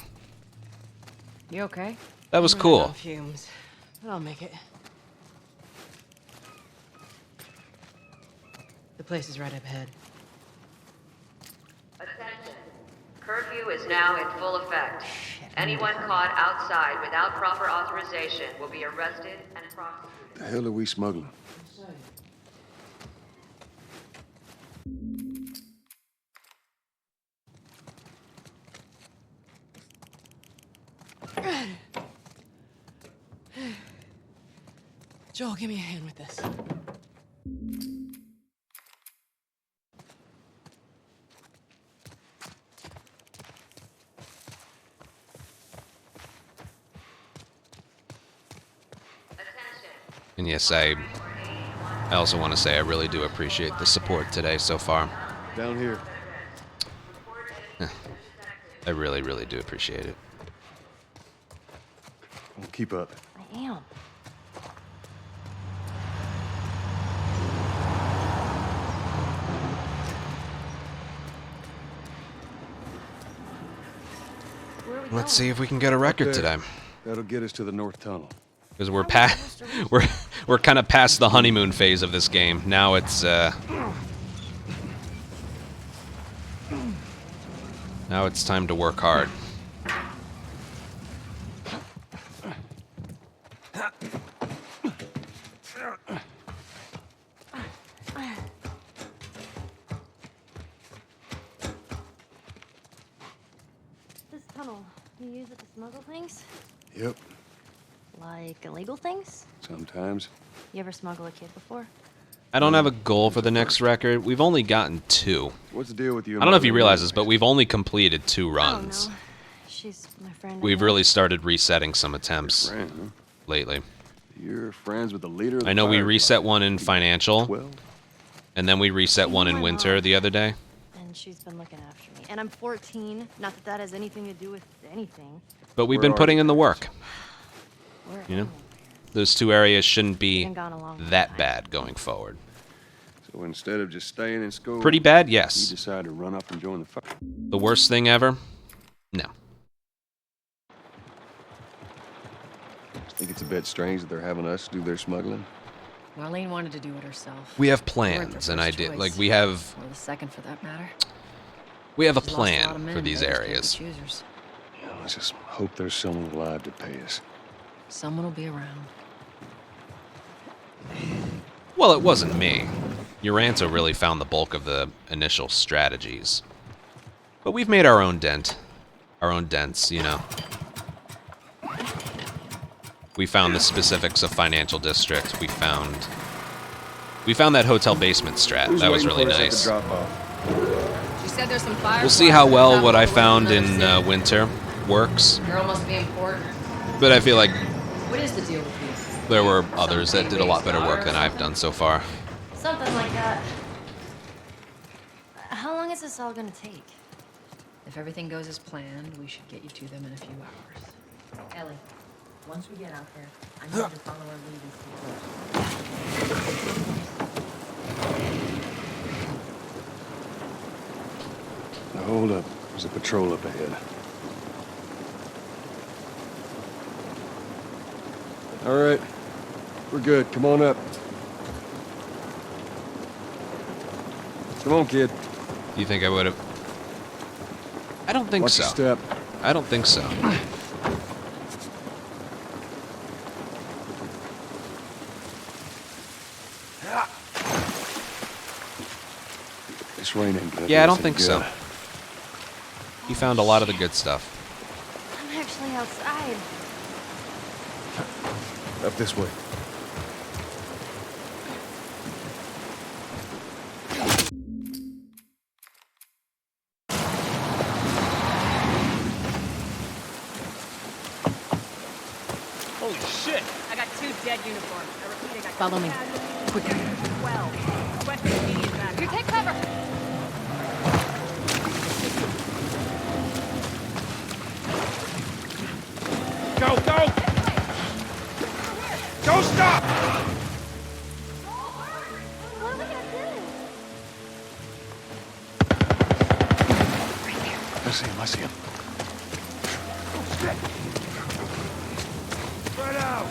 You okay? That was I'm running cool. on fumes, but I'll make it. The place is right up ahead. Attention. Curfew is now in full effect. Anyone caught outside without proper authorization will be arrested and prosecuted. The hell are we smuggling? Joel, give me a hand with this. And yes, I also want to say I really do appreciate the support today so far. Down here. I really, really do appreciate it. Keep up. I am. Let's see if we can get a record today. That'll get us to the north tunnel. Because we're past, we're kind of past the honeymoon phase of this game. Now it's now it's time to work hard. This tunnel, you use it to smuggle things? Yep, Like illegal things? sometimes. You ever smuggle a kid before? I don't have a goal for the next record. We've only gotten 2. What's the deal with you? I don't know if you realize this, but we've only completed 2 runs. Oh, no. She's my friend. We've really started resetting some attempts Friend, huh? lately. You're friends with the leader of the I know we Firefly. reset one in financial, 12? and then we reset one in winter the other day. And she's been looking after me. And I'm 14. Not that that has anything to do with anything. But we've Where been are putting you in the guys? work. We're You know, those 2 areas shouldn't be been gone a long that time. bad going forward. So instead of just staying in school, Pretty bad, you yes. decide to run up and join the fire. The worst thing ever? No. Think it's a bit strange that they're having us do their smuggling. Marlene wanted to do it herself. We have We weren't their plans, and first I did choice. like we have Or the second, for that matter. a She's lost a lot of plan men, for these they just can't be areas. choosers. Yeah, let's just hope there's someone alive to pay us. Someone will be around. Well, it wasn't me. Uranto really found the bulk of the initial strategies. But we've made our own dent. Our own dents, you know. We found the specifics of financial district. We found that hotel basement strat. Who's That was waiting really for us at nice. the drop-off? She said there's some fire. We'll see how well what I found in winter works. Girl must be important. But I feel like What is the deal with you? there were others that did a lot better work than I've done so far. Something like that. How long is this all gonna take? If everything goes as planned, we should get you to them in a few hours. Ellie, once we get out there, I need you to follow our lead and stay close. Now hold up. There's a patrol up ahead. All right. We're good. Come on up. Come on, kid. Do you think I would have? I don't think Watch so. your step. I don't think so. This rain ain't gonna Yeah, I do us don't any think so. good. He found a lot of the good stuff. I'm actually outside. Up this way. Holy shit! I got 2 dead uniforms. I repeat, I got Follow me. quicker. 12. Request immediate backup. You take cover. Go, go! Don't stop! What am I gonna do? I see him, I see him. Spread out!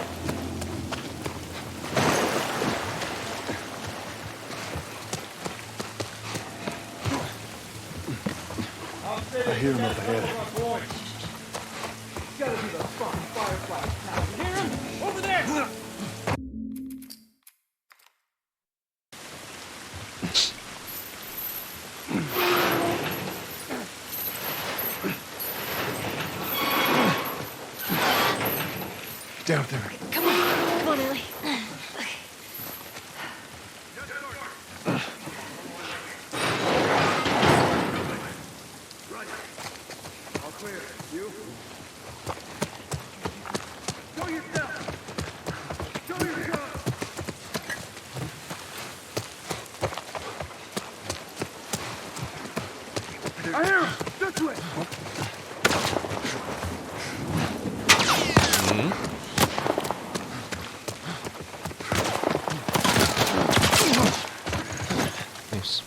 I hear him up ahead. Down there. Come on, Ellie. All clear. You? Show yourself! Show yourself! I hear him! This way! Nice.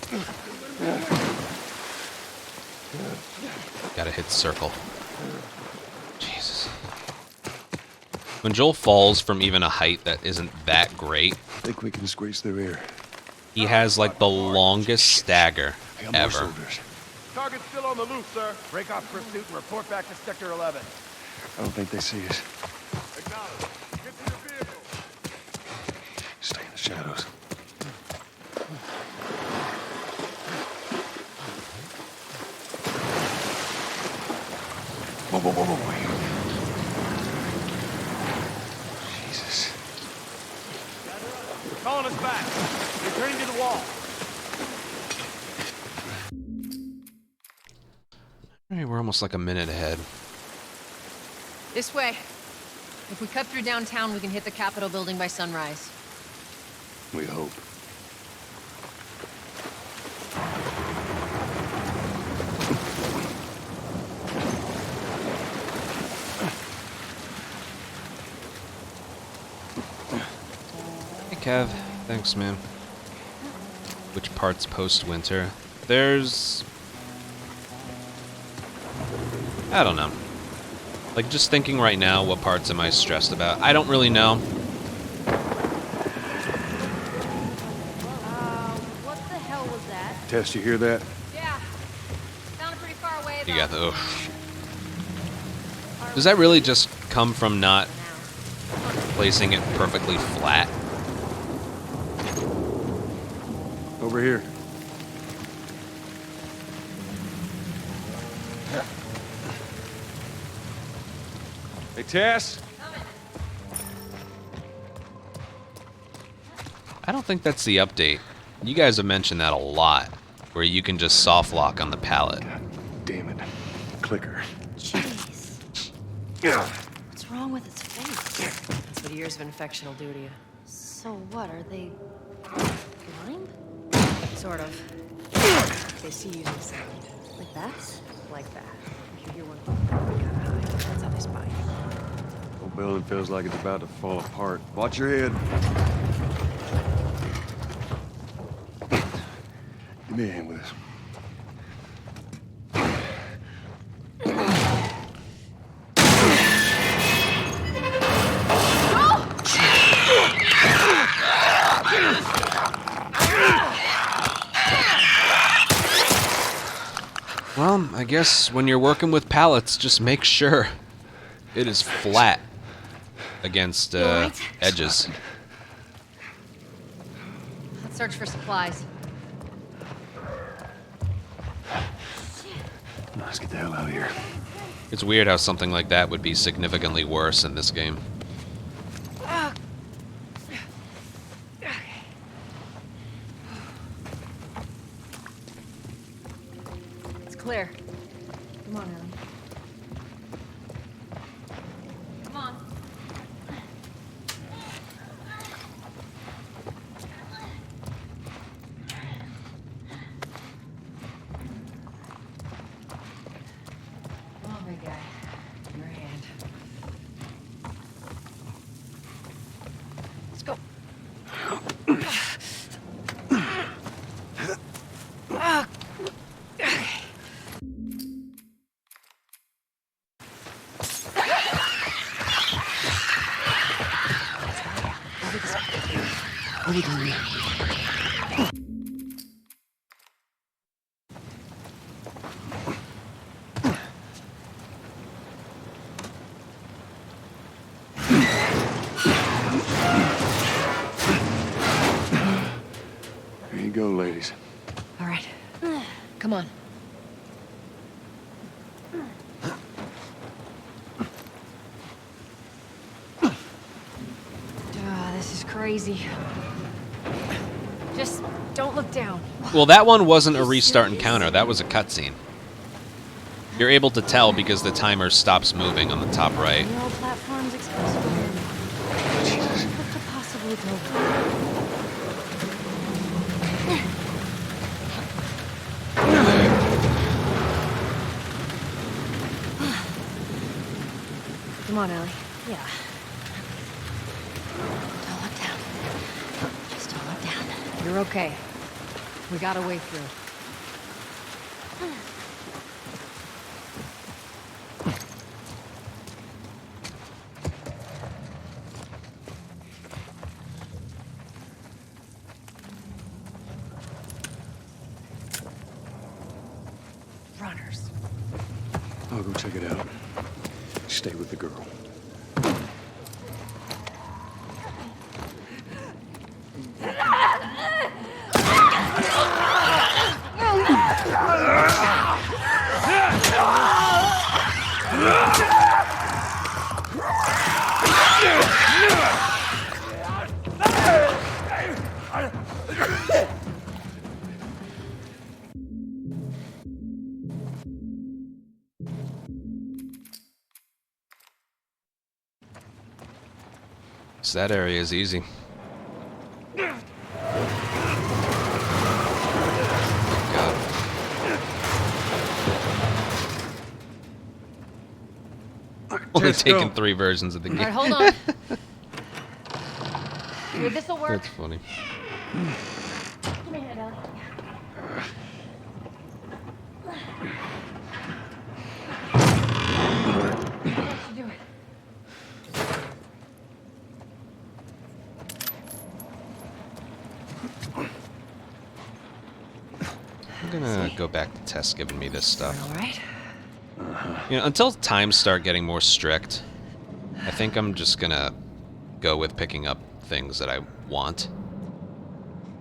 Gotta hit circle. When Joel falls from even a height that isn't that great, Think we can squeeze through here. he has like the longest stagger I got more ever. soldiers. Target's still on the loose, sir. Break off pursuit and report back to Sector 11. I don't think they see us. Acknowledge. Get to your vehicle. Stay in the shadows. Whoa, whoa, whoa, whoa, whoa. Jesus. Calling us back. Returning to the wall. Alright, we're almost like a minute ahead. This way. If we cut through downtown, we can hit the Capitol building by sunrise. We hope. Hey Kev, thanks man. Which part's post-winter? There's... I don't know. Like, just thinking right now, what parts am I stressed about? I don't really know. What the hell was that? Tess, you hear that? Yeah. Sounded pretty far away. You got the... Ugh. Does that really just come from not placing it perfectly flat? Over here. Hey, Tess? I don't think that's the update. You guys have mentioned that a lot, where you can just soft lock on the pallet. Damn it. Clicker. Jeez. Yeah. What's wrong with its face? That's what years of infection will do to you. So what, are they blind? Sort of. They see using sound. Like that? Like that. If you hear one, you gotta hide. That's how they spy. Whole building feels like it's about to fall apart. Watch your head. Give me a hand with this. Well, I guess when you're working with pallets, just make sure it is flat against edges. Let's search for supplies. Let's get the hell out of here. It's weird how something like that would be significantly worse in this game. It's clear. Come on, Ellie. Come on. Come on, big guy. Your hand. Let's go. Over there. There you go, ladies. All right. Come on. This is crazy. Just don't look down. Well, that one wasn't a restart encounter. That was a cutscene. You're able to tell because the timer stops moving on the top right. The old platform's exposed. What could possibly go wrong? Come on, Ellie. Yeah. Don't look down. Just don't look down. You're okay. We got a way through. runners. I'll go check it out. Stay with the girl. So that area is easy. God. Only taken 3 versions of the game. All right, hold on. Here, this'll work. That's funny. Give me a hand, Ellie. That should do it. I'm gonna go back to Tess giving me this stuff. All right. You know, until times start getting more strict, I think I'm just gonna go with picking up things that I want.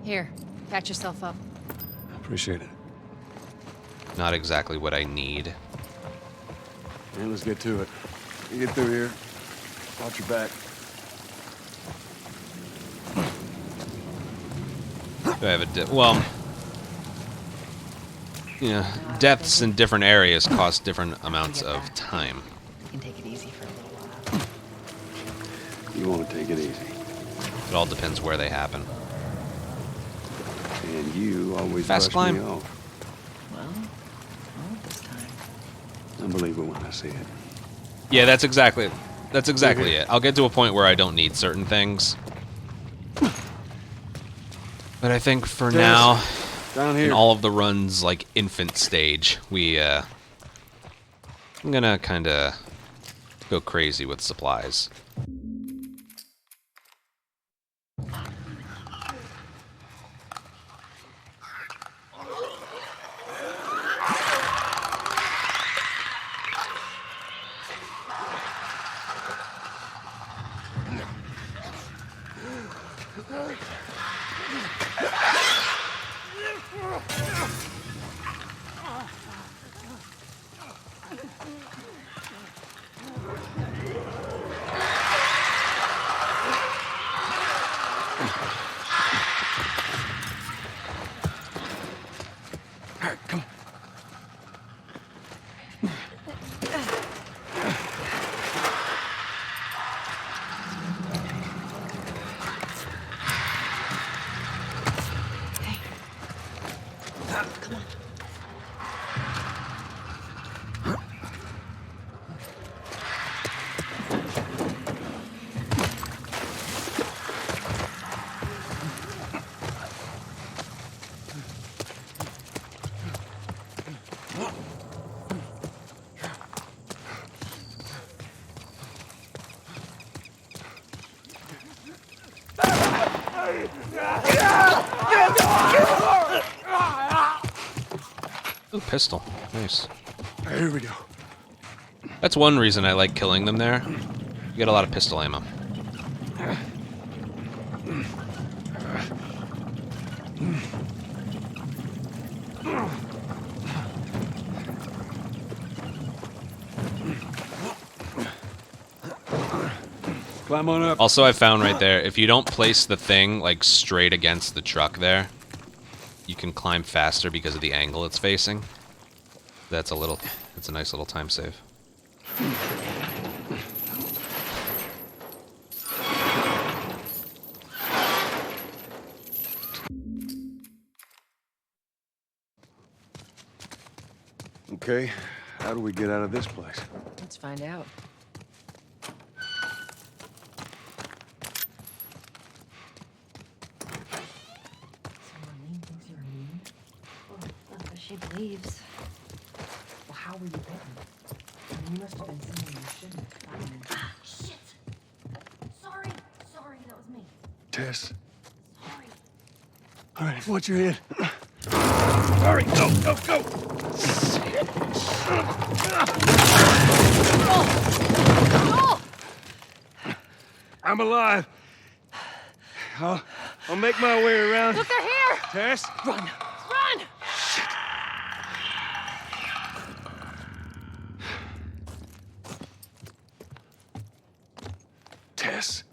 Here, patch yourself up. Appreciate it. Not exactly what I need. Man, let's get to it. You get through here. Watch your back. Do I have a well, you know, deaths in different areas cost different amounts of time. We can take it easy for a little while. You want to take it easy. It all depends where they happen. And you always Fast brush me climb. off. Well, not this time. I believe it when I see it. Yeah, that's exactly it. I'll get to a point where I don't need certain things. But I think for now, Down in here. all of the runs, like infant stage, I'm gonna kind of go crazy with supplies. Ooh, pistol. Nice. Here we go. That's one reason I like killing them there. You get a lot of pistol ammo. Climb on up. Also, I found right there, if you don't place the thing like straight against the truck there, you can climb faster because of the angle it's facing. That's a nice little time save. Okay, how do we get out of this place? Let's find out. She believes. Well, how were you bitten? I mean, you must have been somewhere you shouldn't have gotten. Ah, shit! Sorry, that was me. Tess. Sorry. All right, watch your head. All right, go. I'm alive. I'll make my way around. Look, they're here! Tess? Run! Run! Tess.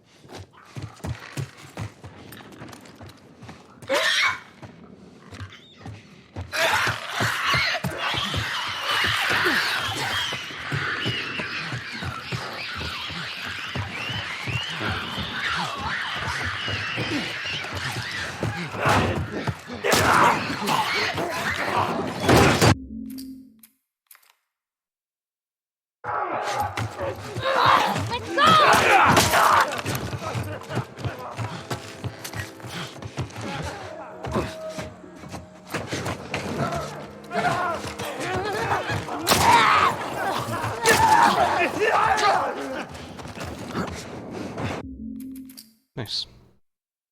Nice.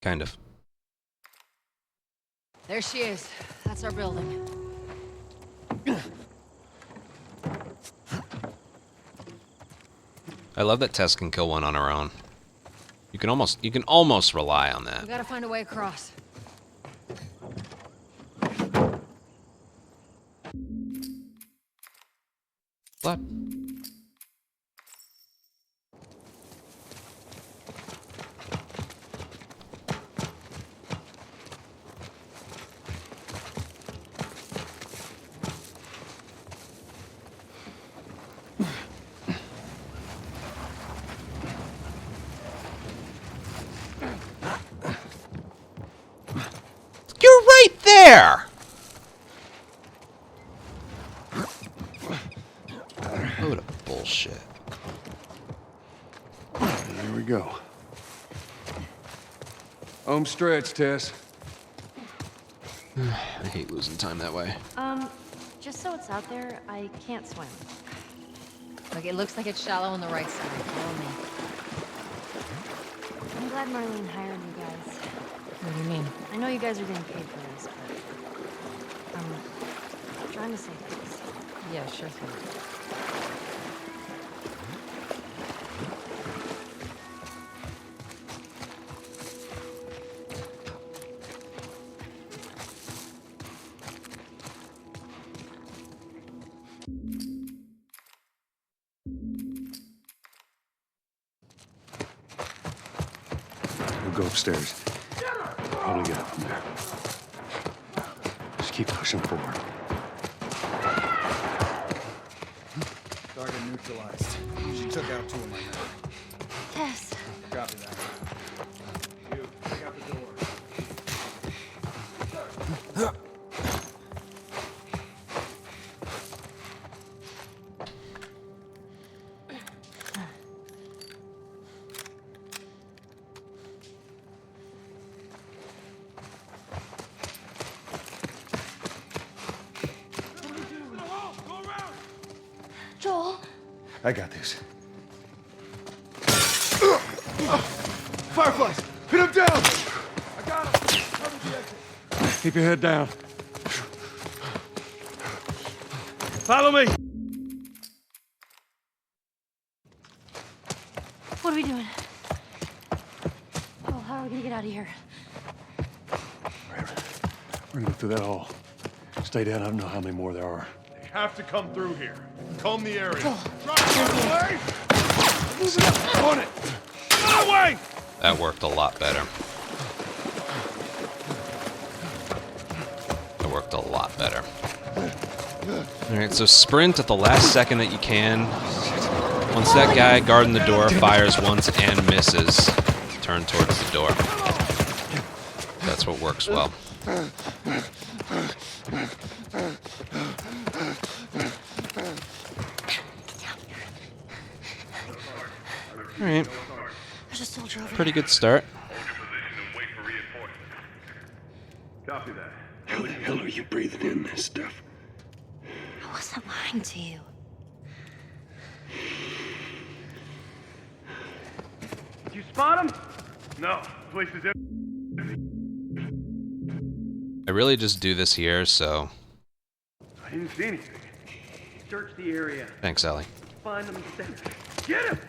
Kind of. There she is. That's our building. I love that Tess can kill one on her own. You can almost rely on We that. gotta find a way across. What? You're right there! Load of bullshit. Here we go. Home stretch, Tess. I hate losing time that way. Just so it's out there, I can't swim. Look, it looks like it's shallow on the right side. Follow me. I'm glad Marlene hired you guys. What do you mean? I know you guys are getting paid for this, but I'm trying to save face. Yeah, sure thing. We'll go upstairs. Probably get up from there. Just keep pushing forward. Target neutralized. She took out 2 of my men. Tess. Copy that. You, take out the door. Joel. I got this. Fireflies! Pin him down! I got him! Cover the exit. Keep your head down. Follow me! What are we doing? Oh, how are we gonna get out of here? We're gonna go through that hall. Stay down. I don't know how many more there are. They have to come through here. Comb the area. Joel. Away! On it! Get away! That worked a lot better. That worked a lot better. Alright, so sprint at the last second that you can. Once that guy guarding the door fires once and misses, turn towards the door. That's what works well. Alright. There's a soldier over Pretty there. good start. Copy that. How the hell are you breathing in this stuff? I wasn't lying to you. Did you spot him? No. Place is empty. I really just do this here, so I didn't see anything. Search the area. Thanks, Ellie. Find them and send them. Get him!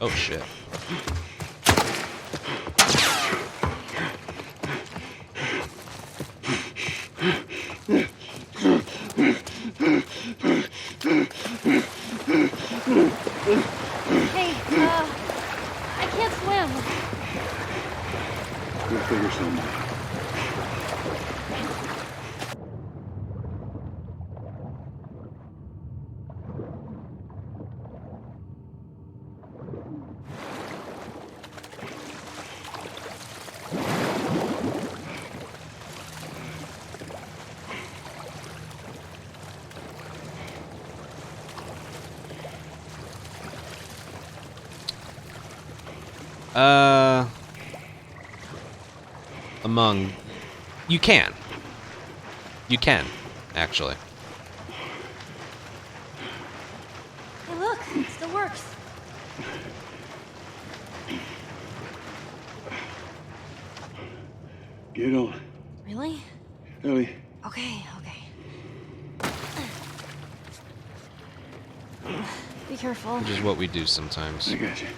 Oh shit. Hey, I can't swim. We'll figure something out. Among... You can. You can, actually. Hey, look, it still works. Get on. Really? Ellie. Okay. Be careful. Which is what we do sometimes. I got you.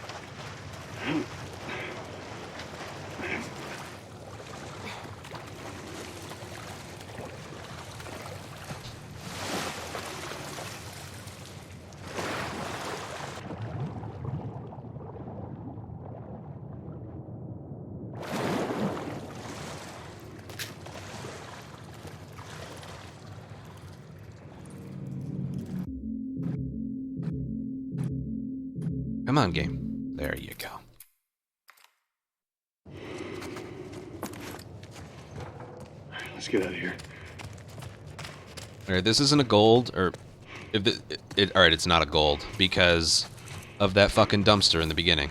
Come on, game. There you go. Let's get out of here. Alright, this isn't a gold, or... If alright, it's not a gold, because of that fucking dumpster in the beginning.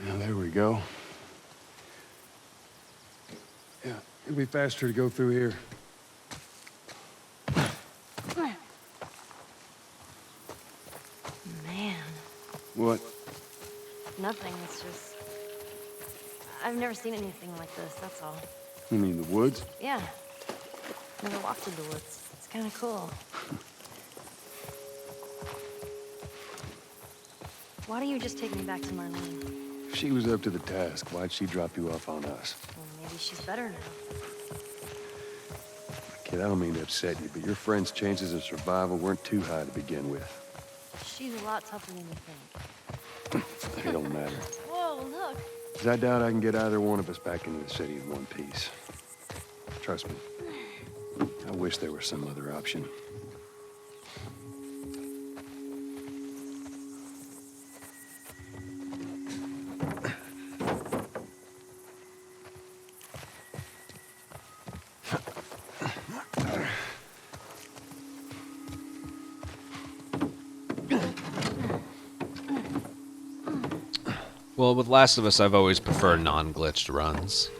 Now, there we go. Yeah, it'll be faster to go through here. Man, What? nothing. It's just... I've never seen anything like this, that's all. You mean the woods? Yeah. Never walked through the woods. It's kind of cool. Why don't you just take me back to Marlene? If she was up to the task, why'd she drop you off on us? Well, maybe she's better now. Kid, I don't mean to upset you, but your friend's chances of survival weren't too high to begin with. She's a lot tougher than you think. It don't matter. Whoa, look. 'Cause I doubt I can get either one of us back into the city in one piece. Trust me. I wish there was some other option. Well, with Last of Us, I've always preferred non-glitched runs.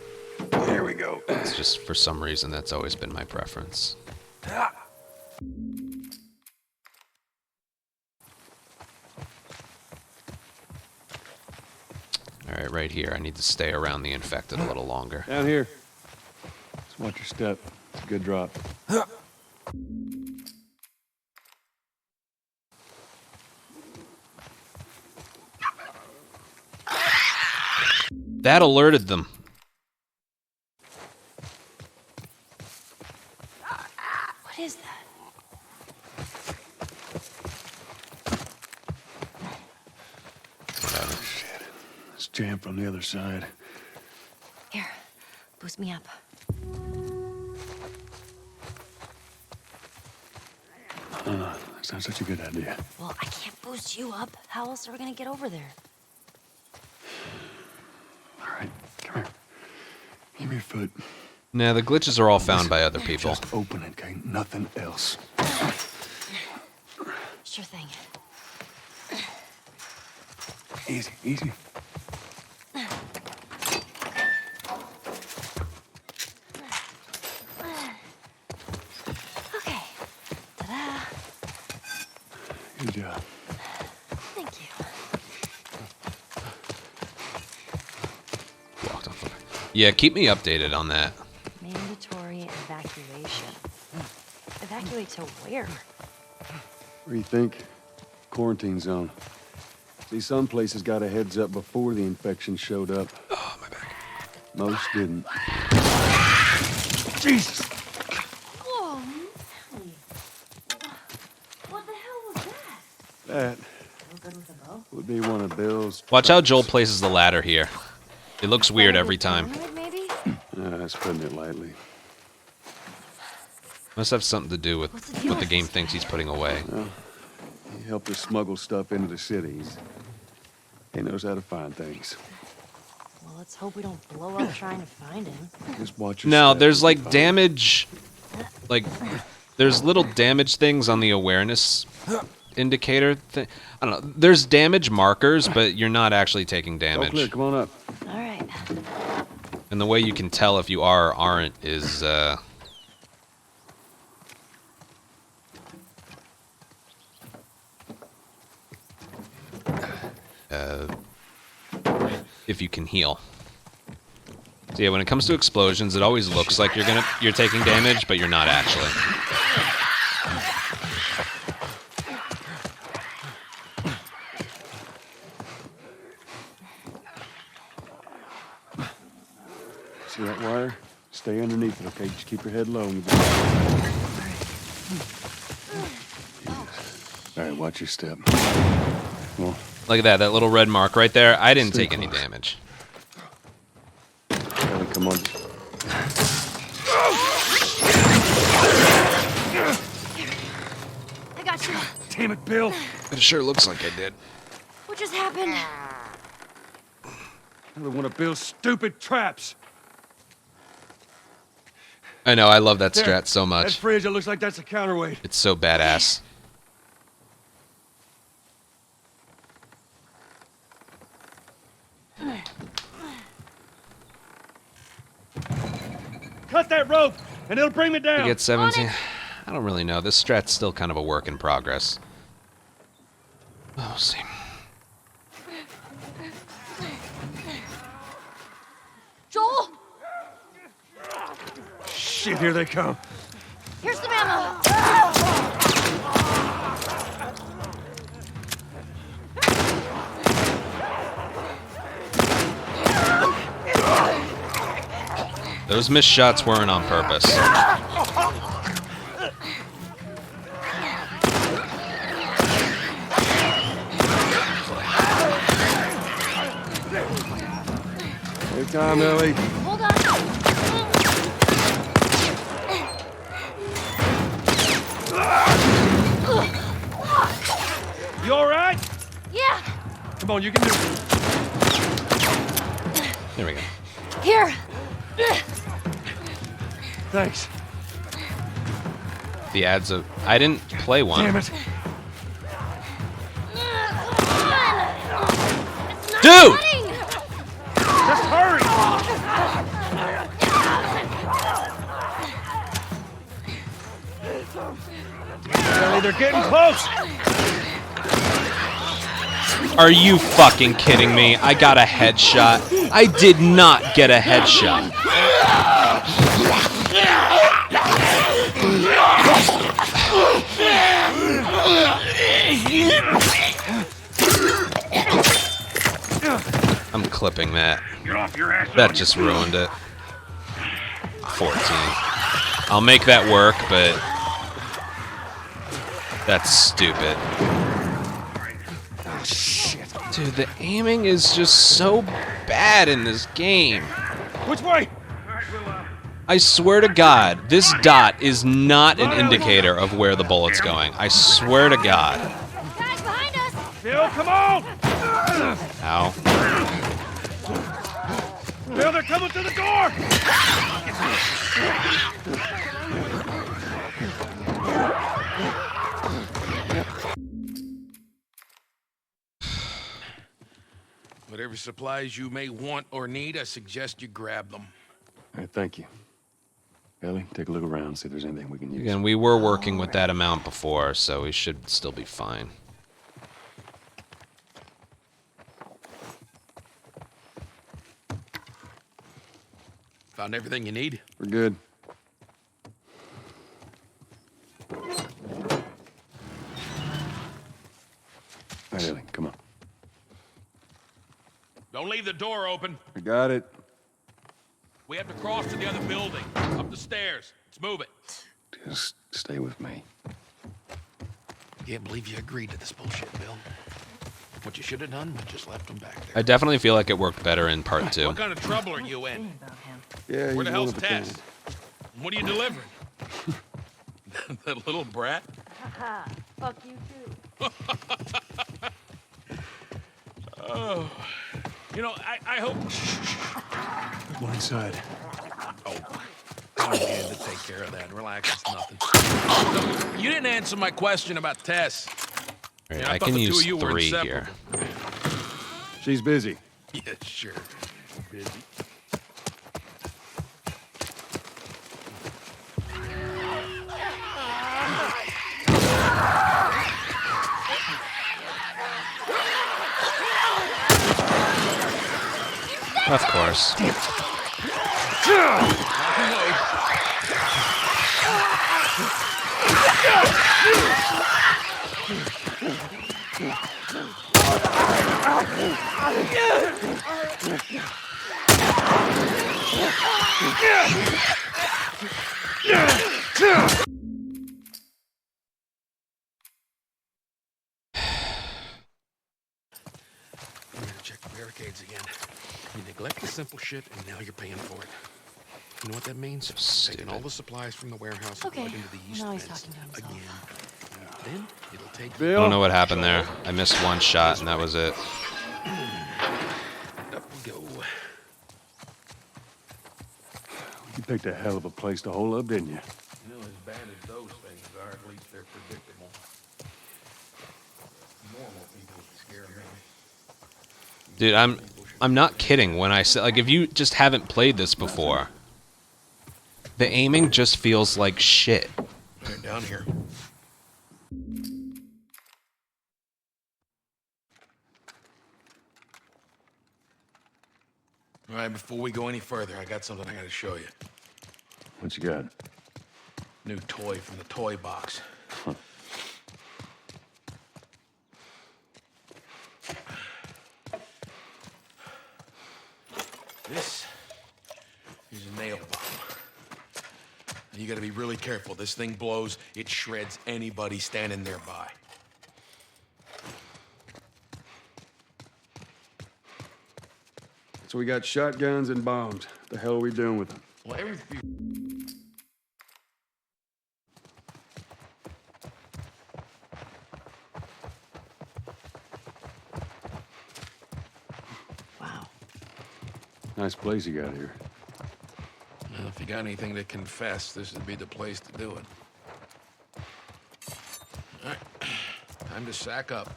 There we go. It's just, for some reason, that's always been my preference. Alright, right here. I need to stay around the infected a little longer. Down here. Just watch your step. It's a good drop. That alerted them. What is that? Shit. Let's jam from the other side. Here, boost me up. That's not such a good idea. Well, I can't boost you up. How else are we gonna get over there? All right, come here. Give me your foot. Nah, the glitches are all found by other people. Just open it, okay? Nothing else. Sure thing. Easy, easy. Okay. Ta-da. Good job. Thank you. Yeah, keep me updated on that. Mandatory evacuation. Evacuate to where? What do you think? Quarantine zone. See, some places got a heads up before the infection showed up. Oh, my back. Most didn't. Jesus! Whoa, Nelly. What the hell was that? That would be one of Bill's... Watch how Joel places the ladder here. It looks weird every time. Maybe? That's putting it lightly. Must have something to do with what the game thinks he's putting away. Well, he helped us smuggle stuff into the cities. He knows how to find things. Well, let's hope we don't blow up trying to find him. Just watch your No, step, there's you'll be like fine. damage, like there's little damage things on the awareness indicator thing. I don't know. There's damage markers, but you're not actually taking All damage. clear, come on up. All right. And the way you can tell if you are or aren't is if you can heal. So yeah, when it comes to explosions, it always looks like you're taking damage, but you're not actually. See that wire? Stay underneath it, okay? Just keep your head low. All right, watch your step. Well, Look at that, that little red mark right there. I didn't take any damage. Ellie, come on. I got you. Damn it, Bill. It sure looks like I did. What just happened? Another one of Bill's stupid traps. I know, I love that There, strat so That much. fridge, it looks like that's a counterweight. It's so badass. Cut that rope, and it'll bring me To down. get 17. I don't really know. This strat's still kind of a work in progress. Oh, we'll see. Joel! Shit, here they come. Here's some ammo! Those missed shots weren't on purpose. Take time, Ellie. Hold on. You all right? Yeah. Come on, you can do it. There we go. Here. Thanks. The ads of... I didn't play one. Damn it. Dude! Just hurry. Ellie, they're getting close. Are you fucking kidding me? I got a headshot. I did not get a headshot. I'm clipping that. Get off your ass. That just ruined it. 14. I'll make that work, but that's stupid. Dude, the aiming is just so bad in this game. Which way? I swear to God, this dot is not an indicator of where the bullet's going. I swear to God. Guys behind us! Bill, come on! Ow. Bill, they're coming through the door! Whatever supplies you may want or need, I suggest you grab them. All right, thank you. Ellie, take a look around, see if there's anything we can use. Again, we were working with that amount before, so we should still be fine. Found everything you need? We're good. All right, Ellie, come on. Don't leave the door open. I got it. We have to cross to the other building. Up the stairs. Let's move it. Just stay with me. Can't believe you agreed to this bullshit, Bill. What you should have done was just left him back there. I definitely feel like it worked better in part 2. What kind of trouble are you in? Yeah, Where the he's hell's one of a Tess? kind. What are you delivering? That little brat? Fuck you too. Oh. You know, I hope... Go inside. Oh, I'm here to take care of that. Relax, it's nothing. So, you didn't answer my question about Tess. All right, Yeah, I thought can the two use of you were 3 here. inseparable. She's busy. Yeah, sure. Busy. Of course. I'm gonna check the barricades again. You neglect the simple shit, and now you're paying for it. You know what that means? Taking all the supplies from the warehouse and right into the east Now he's fence talking to himself. again. Then it'll take... I don't know what happened there. I missed one shot, and that was it. Up we go. You picked a hell of a place to hole up, didn't you? You know, as bad as those things are, at least they're predictable. Normal people scare me. Dude, I'm not kidding when I say, like, if you just haven't played this before, the aiming just feels like shit. They're down here. All right, before we go any further, I got something I gotta show you. What you got? New toy from the toy box. This is a nail bomb. And you gotta be really careful. This thing blows, it shreds anybody standing nearby. So we got shotguns and bombs. What the hell are we doing with them? Well, every few... Wow. Nice place you got here. Well, if you got anything to confess, this would be the place to do it. All right, time to sack up.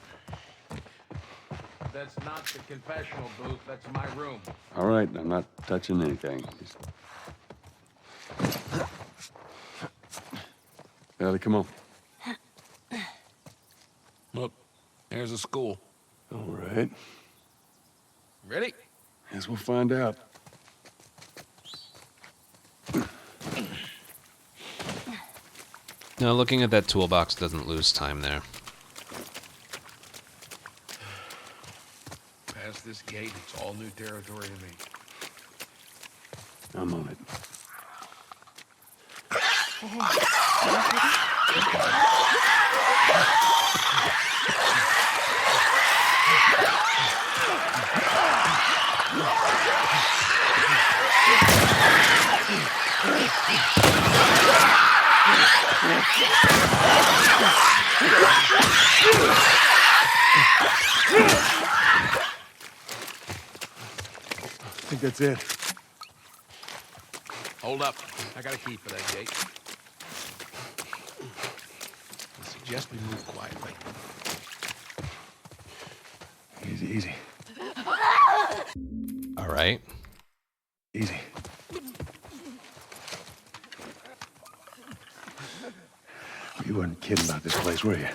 That's not the confessional booth, that's my room. All right, I'm not touching anything. Ellie, come on. Look, there's a school. All right. Ready? Guess we'll find out. No, looking at that toolbox doesn't lose time there. Past this gate, it's all new territory to me. I'm on it. I think that's it. Hold up. I got a key for that gate. I suggest we move quietly. Easy, easy. All right. Easy. You weren't kidding about this place, were you?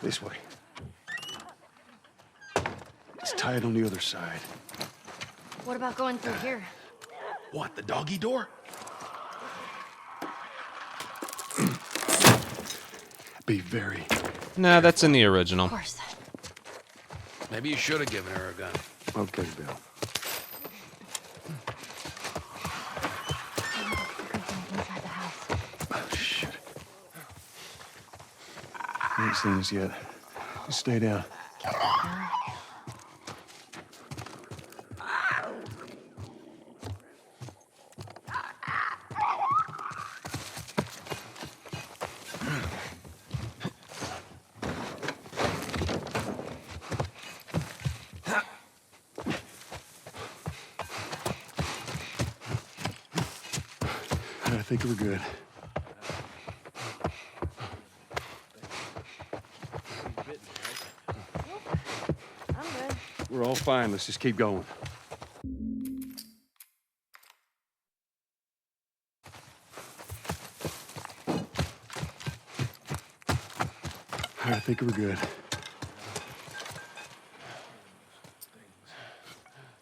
This way. Let's tie it on the other side. What about going through here? What, the doggy door? Be very... Nah, that's in the original. Of course. Maybe you should have given her a gun. Okay, Bill. Inside the house. Oh, shit. You ain't seen us yet. Just stay down. I think we're good. I'm good. We're all fine. Let's just keep going. I think we're good.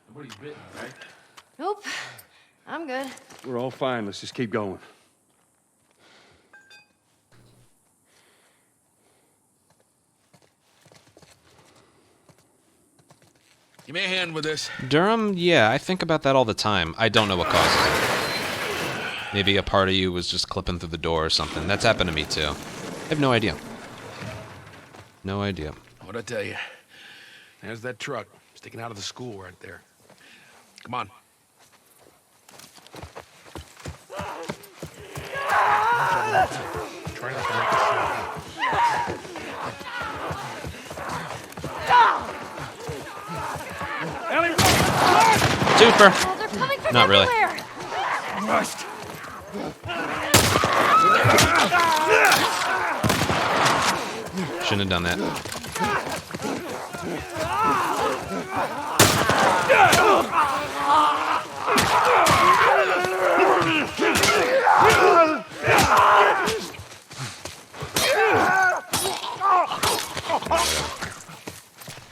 Nobody's bitten, right? Nope. I'm good. We're all fine. Let's just keep going. Give me a hand with this. Durham, yeah, I think about that all the time. I don't know what caused it. Maybe a part of you was just clipping through the door or something. That's happened to me too. I have no idea. No idea. What'd I tell you? There's that truck sticking out of the school right there. Come on. Try not to make a sound. Super. Oh, they're coming from Not really. everywhere. Shouldn't have done that.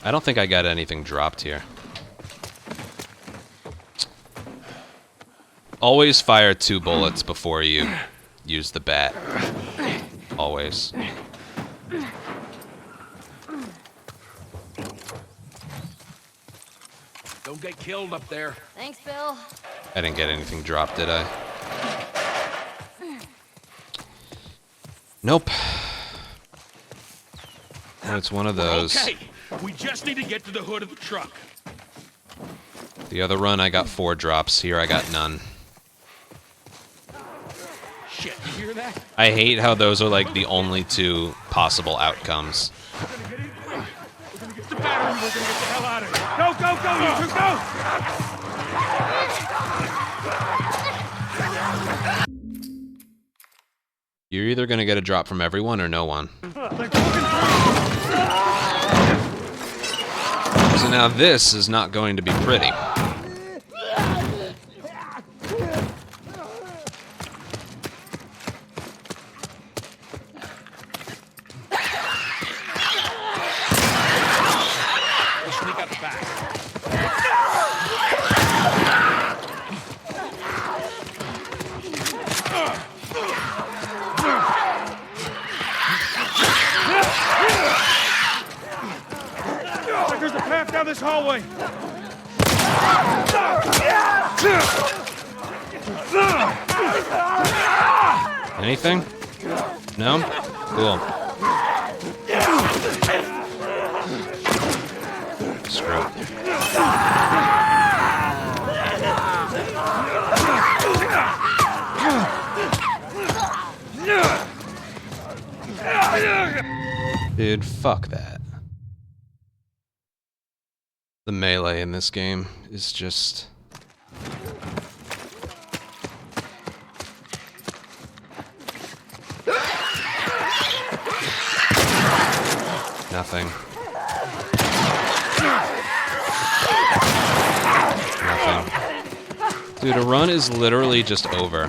I don't think I got anything dropped here. Always fire 2 bullets before you use the bat. Always. Don't get killed up there. Thanks, Bill. I didn't get anything dropped, did I? Nope. Well, it's one of those. Okay, we just need to get to the hood of the truck. The other run, I got 4 drops. Here, I got none. Shit, you hear that? I hate how those are like the only 2 possible outcomes. Get the battery, we're gonna get the hell out of here. Go, go, go, you two, go! You're either gonna get a drop from everyone or no one. So now this is not going to be pretty. Sneak out the back. There's a path down this hallway. Anything? No? Cool. Screw it. Dude, fuck that. The melee in this game is just... nothing. Nothing. Dude, a run is literally just over.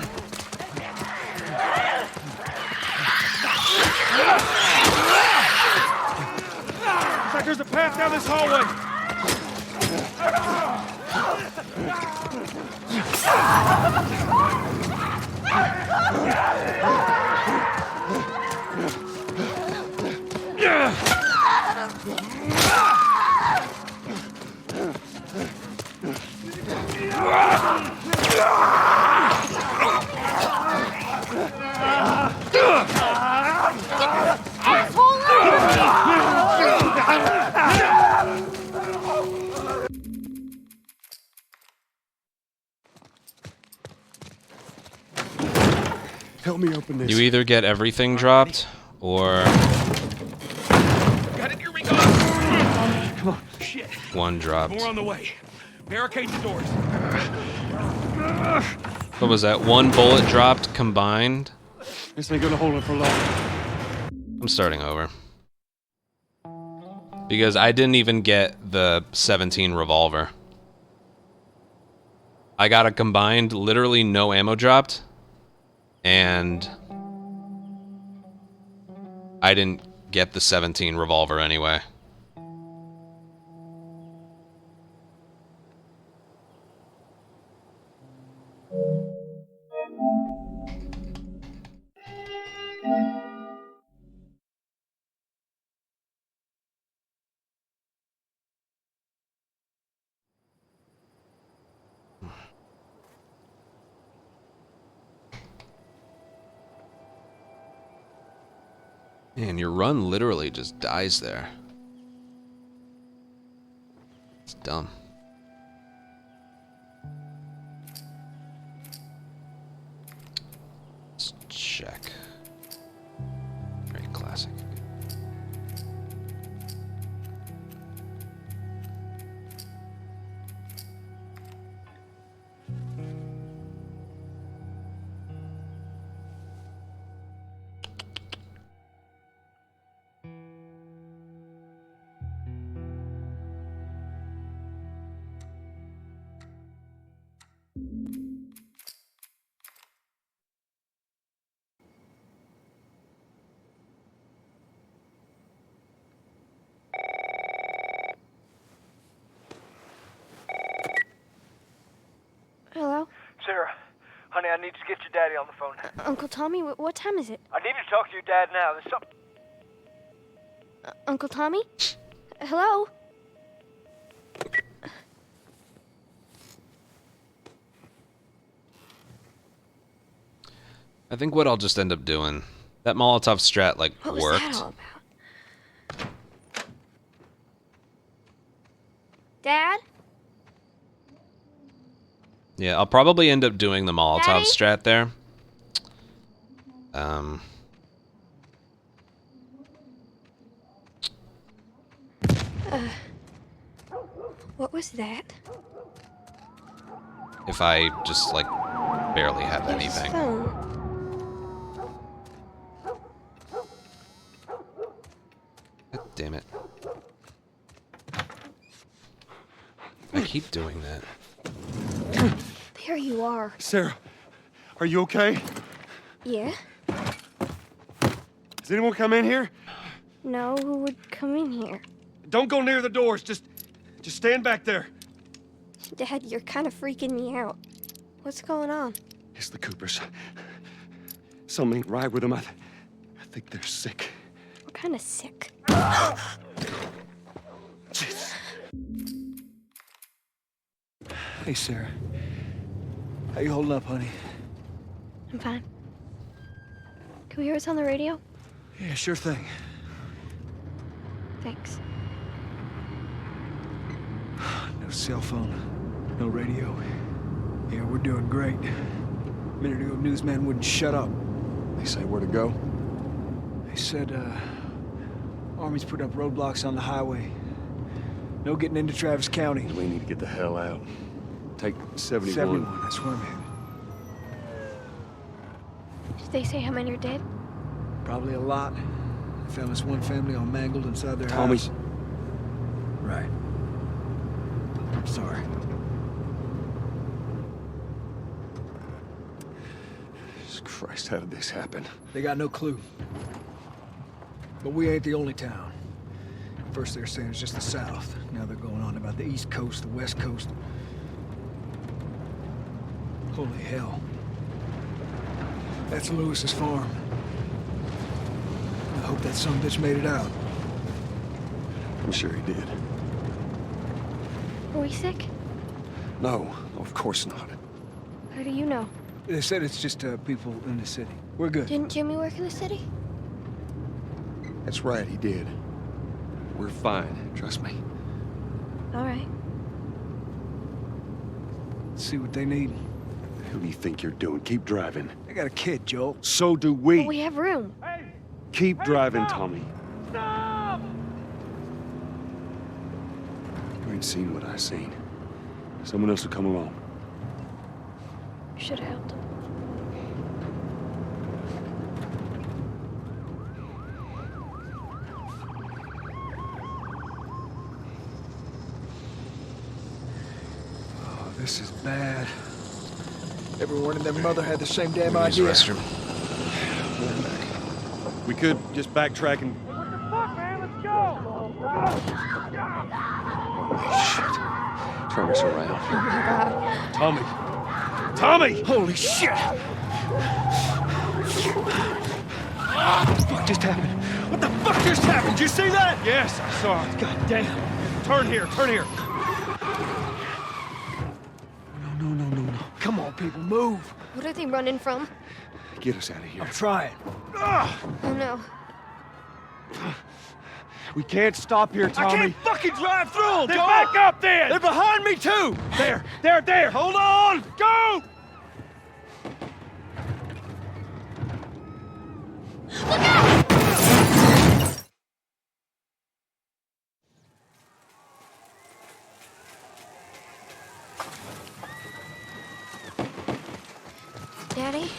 There's a path down this hallway. Help me open this. You either get everything dropped, or Got it, here we go. Come on. Shit. one dropped. More on the way. Barricade the doors. What was that? One bullet dropped combined? This ain't gonna hold him for long. I'm starting over. Because I didn't even get the 17 revolver. I got a combined, literally no ammo dropped. And I didn't get the 17 revolver anyway. Man, your run literally just dies there. It's dumb. Let's check. Very classic. Hello? Sarah, honey, I need to get your daddy on the phone. Uncle Tommy, what time is it? I need to talk to your dad now. There's something. Uncle Tommy? Hello? I think what I'll just end up doing, that Molotov strat, like, What was worked. that all about? Dad? Yeah, I'll probably end up doing the Molotov Daddy? strat there. What was that? If I just, like, barely have anything. Phone. God damn it. I keep doing that. There you are. Sarah, are you okay? Yeah? Has anyone come in here? No, who would come in here? Don't go near the doors. Just stand back there. Dad, you're kind of freaking me out. What's going on? It's the Coopers. Something ain't right with them. I think they're sick. What kind of sick? Jeez. Hey, Sarah. How you holding up, honey? I'm fine. Can we hear us on the radio? Yeah, sure thing. Thanks. No cell phone, no radio. Yeah, we're doing great. A minute ago, newsman wouldn't shut up. They say where to go? They said, Army's put up roadblocks on the highway. No getting into Travis County. We need to get the hell out. Take 71. 71, that's where I'm headed. Did they say how many are dead? Probably a lot. I found this one family all mangled inside their Tommy's. house. Right. I'm sorry. Jesus Christ, how did this happen? They got no clue. But we ain't the only town. First they were saying it's just the South. Now they're going on about the East Coast, the West Coast. Holy hell. That's Lewis's farm. I hope that sumbitch made it out. I'm sure he did. Are we sick? No, of course not. How do you know? They said it's just people in the city. We're good. Didn't Jimmy work in the city? That's right, he did. We're fine, trust me. All right. Let's see what they need. Who do you think you're doing? Keep driving. I got a kid, Joel. So do we. But we have room. Keep driving, Tommy. Stop! You ain't seen what I seen. Someone else will come along. Should have helped him. Oh, this is bad. Everyone and their mother had the same damn idea. Restroom. We could just backtrack and... What the fuck, man? Let's go! Shit. Turn us around. Oh my God. Tommy! Tommy! Holy shit! What the fuck just happened? What the fuck just happened? Did you see that? Yes, I saw it. God damn. Turn here, turn here. No. Come on, people, move. What are they running from? Get us out of here. I'm trying. Oh no. We can't stop here, Tommy. I can't fucking drive through them, Then Joel. back up then! They're behind me, too. There! Hold on! Go! Daddy?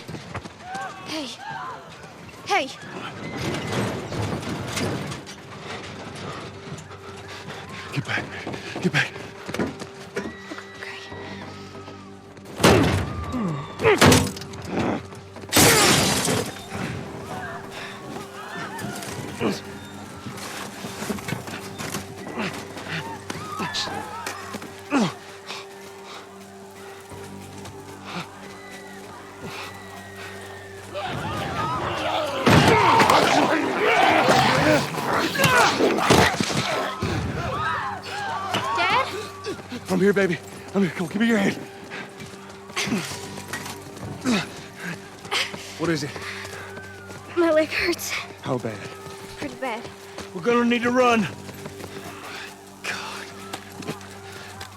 Hey. Hey! Get back. Get back. Okay. Dad? I'm here, baby. I'm here. Come on, give me your hand. What is it? My leg hurts. How bad? Pretty bad. We're gonna need to run.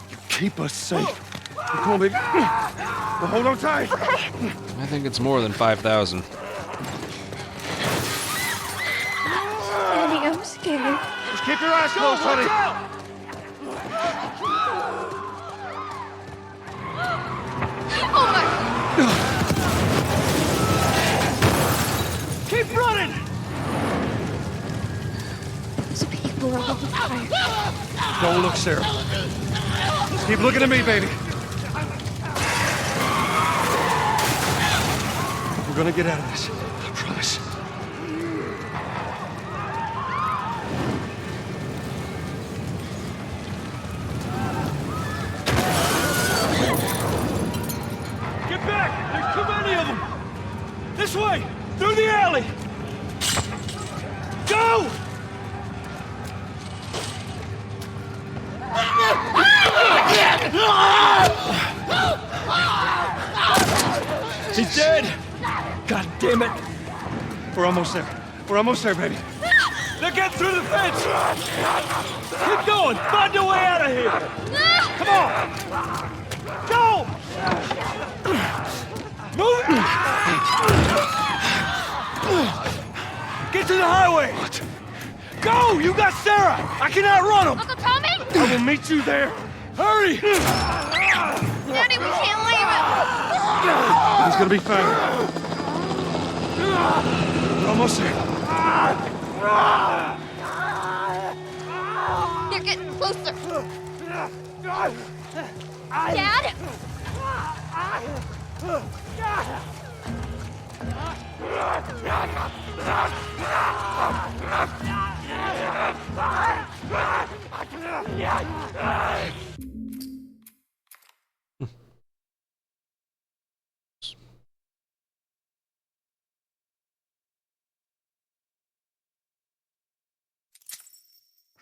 You keep us safe. Come on, baby. Now hold on tight. I think it's more than 5,000. Daddy, I'm scared. Just keep your eyes closed, honey. Oh my! Keep running! These people are on fire. Don't look, Sarah. Just keep looking at me, baby. We're gonna get out of this. I promise. Get back! There's too many of them! This way! Through the alley! Go! He's dead! God damn it! We're almost there. We're almost there, baby. They're getting through the fence! Keep going! Find your way out of here! Come on! Go! Move! Get to the highway! Go! You got Sarah! I can outrun them! Uncle Tommy? I will meet you there. Hurry! Daddy, we can't leave him! He's gonna be fine. We're almost there. They're getting closer. Dad?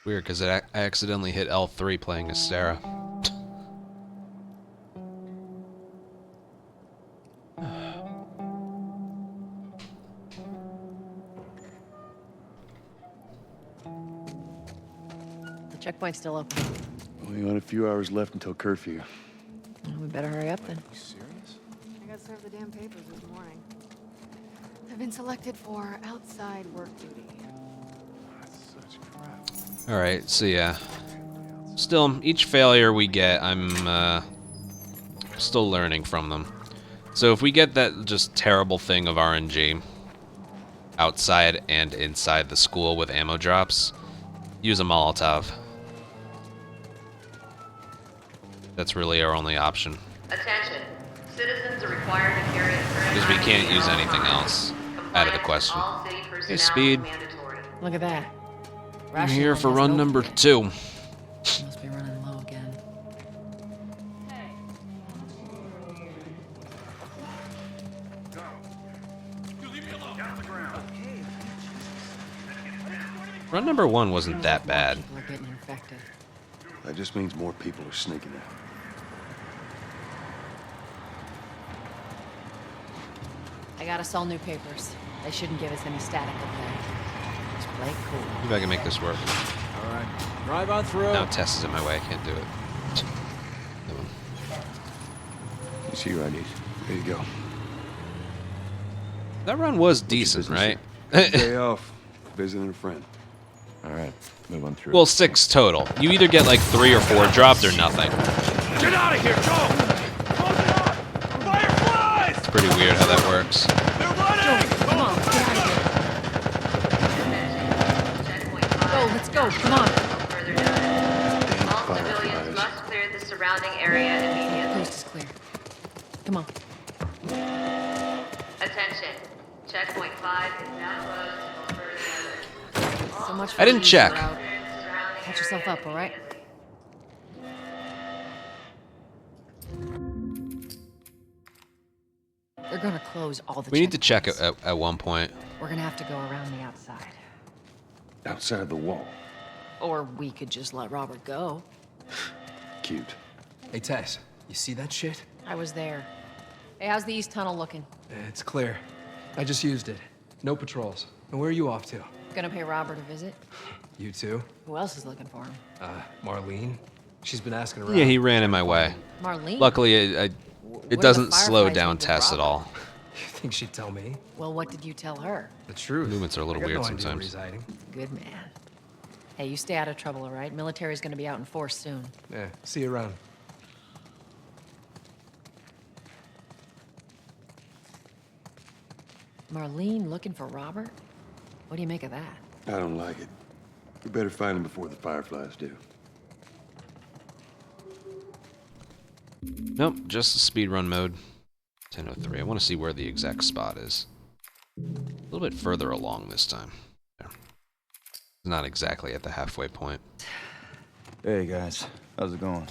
Weird, because I accidentally hit L3 playing as Sarah. The checkpoint's still open. Only got a few hours left until curfew. Well, we better hurry up then. You serious? I got served the damn papers this morning. I've been selected for outside work duty. That's such crap. Alright, so yeah. Still, each failure we get, I'm still learning from them. So if we get that just terrible thing of RNG outside and inside the school with ammo drops, use a Molotov. That's really our only option. Attention. Citizens are required to carry a current Because we can't use ID anything else out of the question. all city Hey, personnel Speed. is mandatory. Look at that. I'm here for run number 2. Must be running low again. Run number 1 wasn't that bad. People are getting infected. That just means more people are sneaking out. I got us all new papers. They shouldn't give us any static okay. Just play it cool. See if I can make this work. All right, drive on through. Now Tess is in my way, I can't do it. Come on. You see your IDs. There you go. That run was decent, right? Day off. Visiting a friend. All right, move on through. Well, 6 total. You either get like 3 or 4 dropped or nothing. Get out of here, Joe! Close it up! Fireflies! It's pretty weird how that works. They're running! Come on, get out of here. Go, let's go, come on. Further notice. All civilians must clear the surrounding area immediately. Coast is clear. Come on. Attention. Checkpoint 5 is now closed for further notice. So much for I didn't the check. route. Catch yourself up, all right? They're gonna close all the We need to check it checkpoints. at one point. We're gonna have to go around the outside. Outside the wall. Or we could just let Robert go. Cute. Hey, Tess, you see that shit? I was there. Hey, how's the east tunnel looking? It's clear. I just used it. No patrols. And where are you off to? Gonna pay Robert a visit? You too? Who else is looking for him? Marlene? She's been asking around. Yeah, he ran in my way. Marlene? Luckily, it What do doesn't the slow fireflies down want with Tess at Robert? all. You think she'd tell me? Well, what did you tell her? The truth. Movements are a little I got weird no idea where sometimes. he's hiding. Good man. Hey, you stay out of trouble, all right? Military's gonna be out in force soon. Yeah, see you around. Marlene looking for Robert? What do you make of that? I don't like it. We better find him before the Fireflies do. Nope, just the speedrun mode. 10:03. I want to see where the exact spot is. A little bit further along this time. There. Not exactly at the halfway point. Hey guys, how's it going?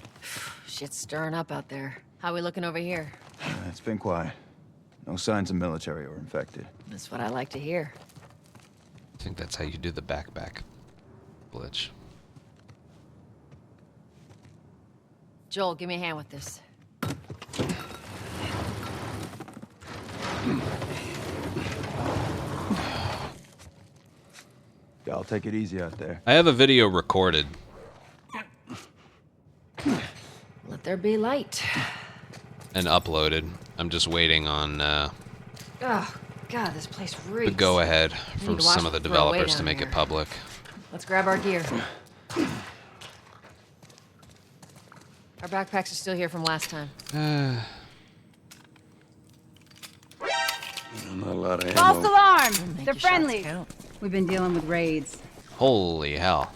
Shit's stirring up out there. How we looking over here? It's been quiet. No signs of military or infected. That's what I like to hear. I think that's how you do the backpack glitch. Joel, give me a hand with this. Y'all take it easy out there. I have a video recorded. Let there be light. And uploaded. I'm just waiting on Oh, God, this place reeks. the go-ahead We from need to watch some of the what we throw away developers to down make here. it public. Let's grab our gear. Our backpacks are still here from last time. Not a lot of False ammo. alarm! Make They're your shots friendly. count. We've been dealing with raids. Holy hell.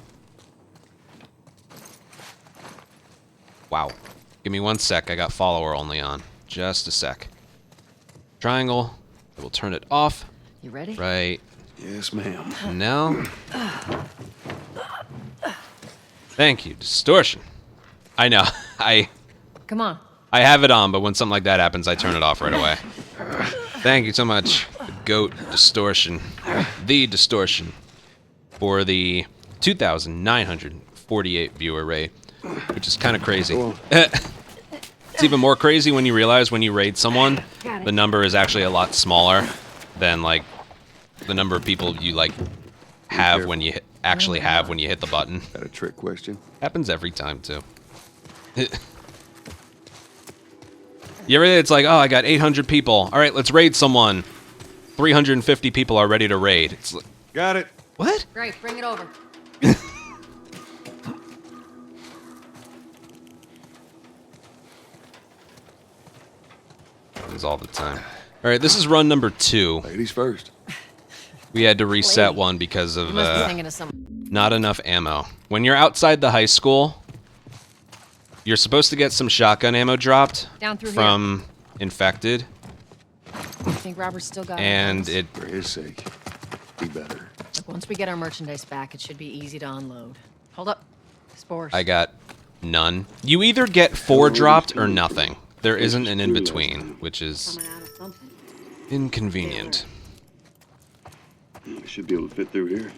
Wow. Give me 1 sec. I got follower only on. Just a sec. Triangle. We'll turn it off. You ready? Right Yes, ma'am. now. Thank you, distortion. I know. Come on. I have it on, but when something like that happens, I turn it off right away. Thank you so much, Goat Distortion. The Distortion. For the 2,948 viewer rate, which is kind of crazy. It's even more crazy when you realize when you raid someone, the number is actually a lot smaller than, like, the number of people you, like, have when you actually have when you hit the button. Got a trick question? Happens every time, too. You ever, it's like, oh, I got 800 people. All right, let's raid someone. 350 people are ready to raid. It's like, got it. What? Great, bring it over. Happens all the time. All right, this is run number 2. Ladies first. We had to reset one because of You must be thinking of some. not enough ammo. When you're outside the high school, you're supposed to get some shotgun ammo dropped Down through from infected, I think Robert's still got and it. it For his sake, be better. Look, once we get our merchandise back, it should be easy to unload. Hold up. Spores. I got none. You either get 4 dropped or nothing. There isn't an in-between, which is inconvenient. I should be able to fit through here.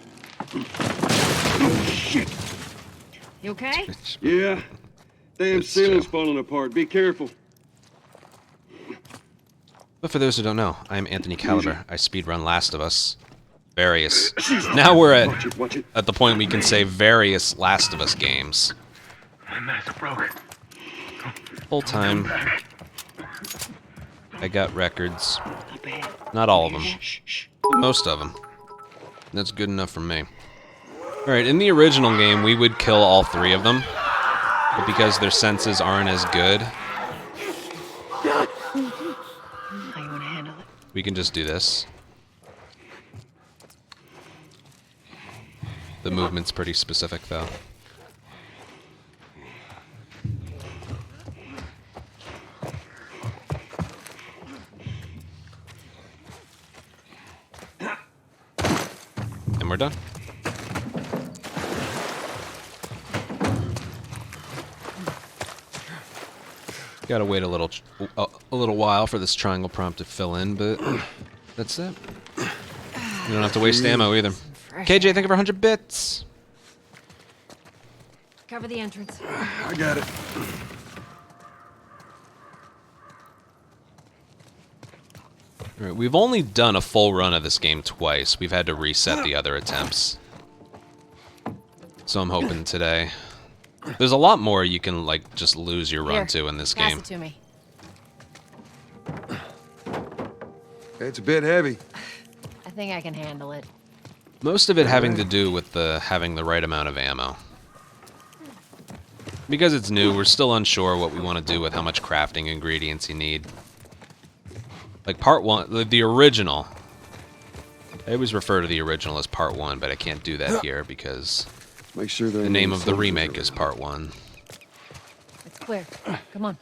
Oh, shit! You okay? Yeah. Damn It's ceiling's true. falling apart. Be careful. But for those who don't know, I'm AnthonyCaliber. I speedrun Last of Us. Various. Now we're at the point we can say various Last of Us games. My mask broke. Full time. I got records. Not all of them. Most of them. That's good enough for me. Alright, in the original game, we would kill all 3 of them. But because their senses aren't as good, How you want to handle it? we can just do this. The movement's pretty specific, though. And we're done. Gotta wait a little while for this triangle prompt to fill in, but that's it. You don't have to waste ammo either. KJ, thank you for 100 bits. Cover the entrance. I got it. All right, we've only done a full run of this game twice. We've had to reset the other attempts. So I'm hoping today. There's a lot more you can, like, just lose your run to in this Pass game. it to me. It's a bit heavy. I think I can handle it. Most of it having to do with having the right amount of ammo. Because it's new, we're still unsure what we want to do with how much crafting ingredients you need. Like part 1, the original. I always refer to the original as part 1, but I can't do that here because Make sure the name of the remake is part 1. It's clear. Come on.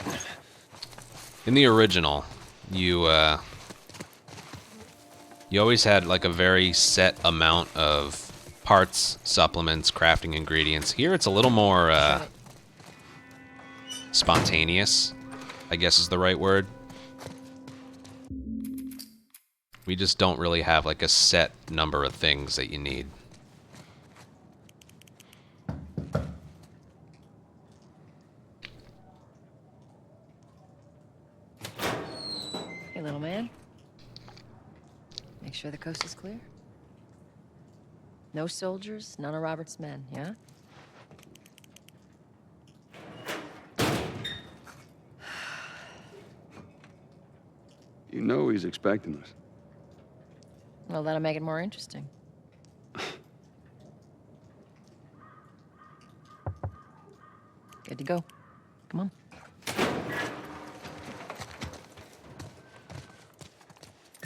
In the original, you always had like a very set amount of parts, supplements, crafting ingredients. Here it's a little more spontaneous, I guess is the right word. We just don't really have like a set number of things that you need. Hey, little man. Make sure the coast is clear. No soldiers, none of Robert's men, yeah? You know he's expecting us. Well, that'll make it more interesting. Good to go. Come on.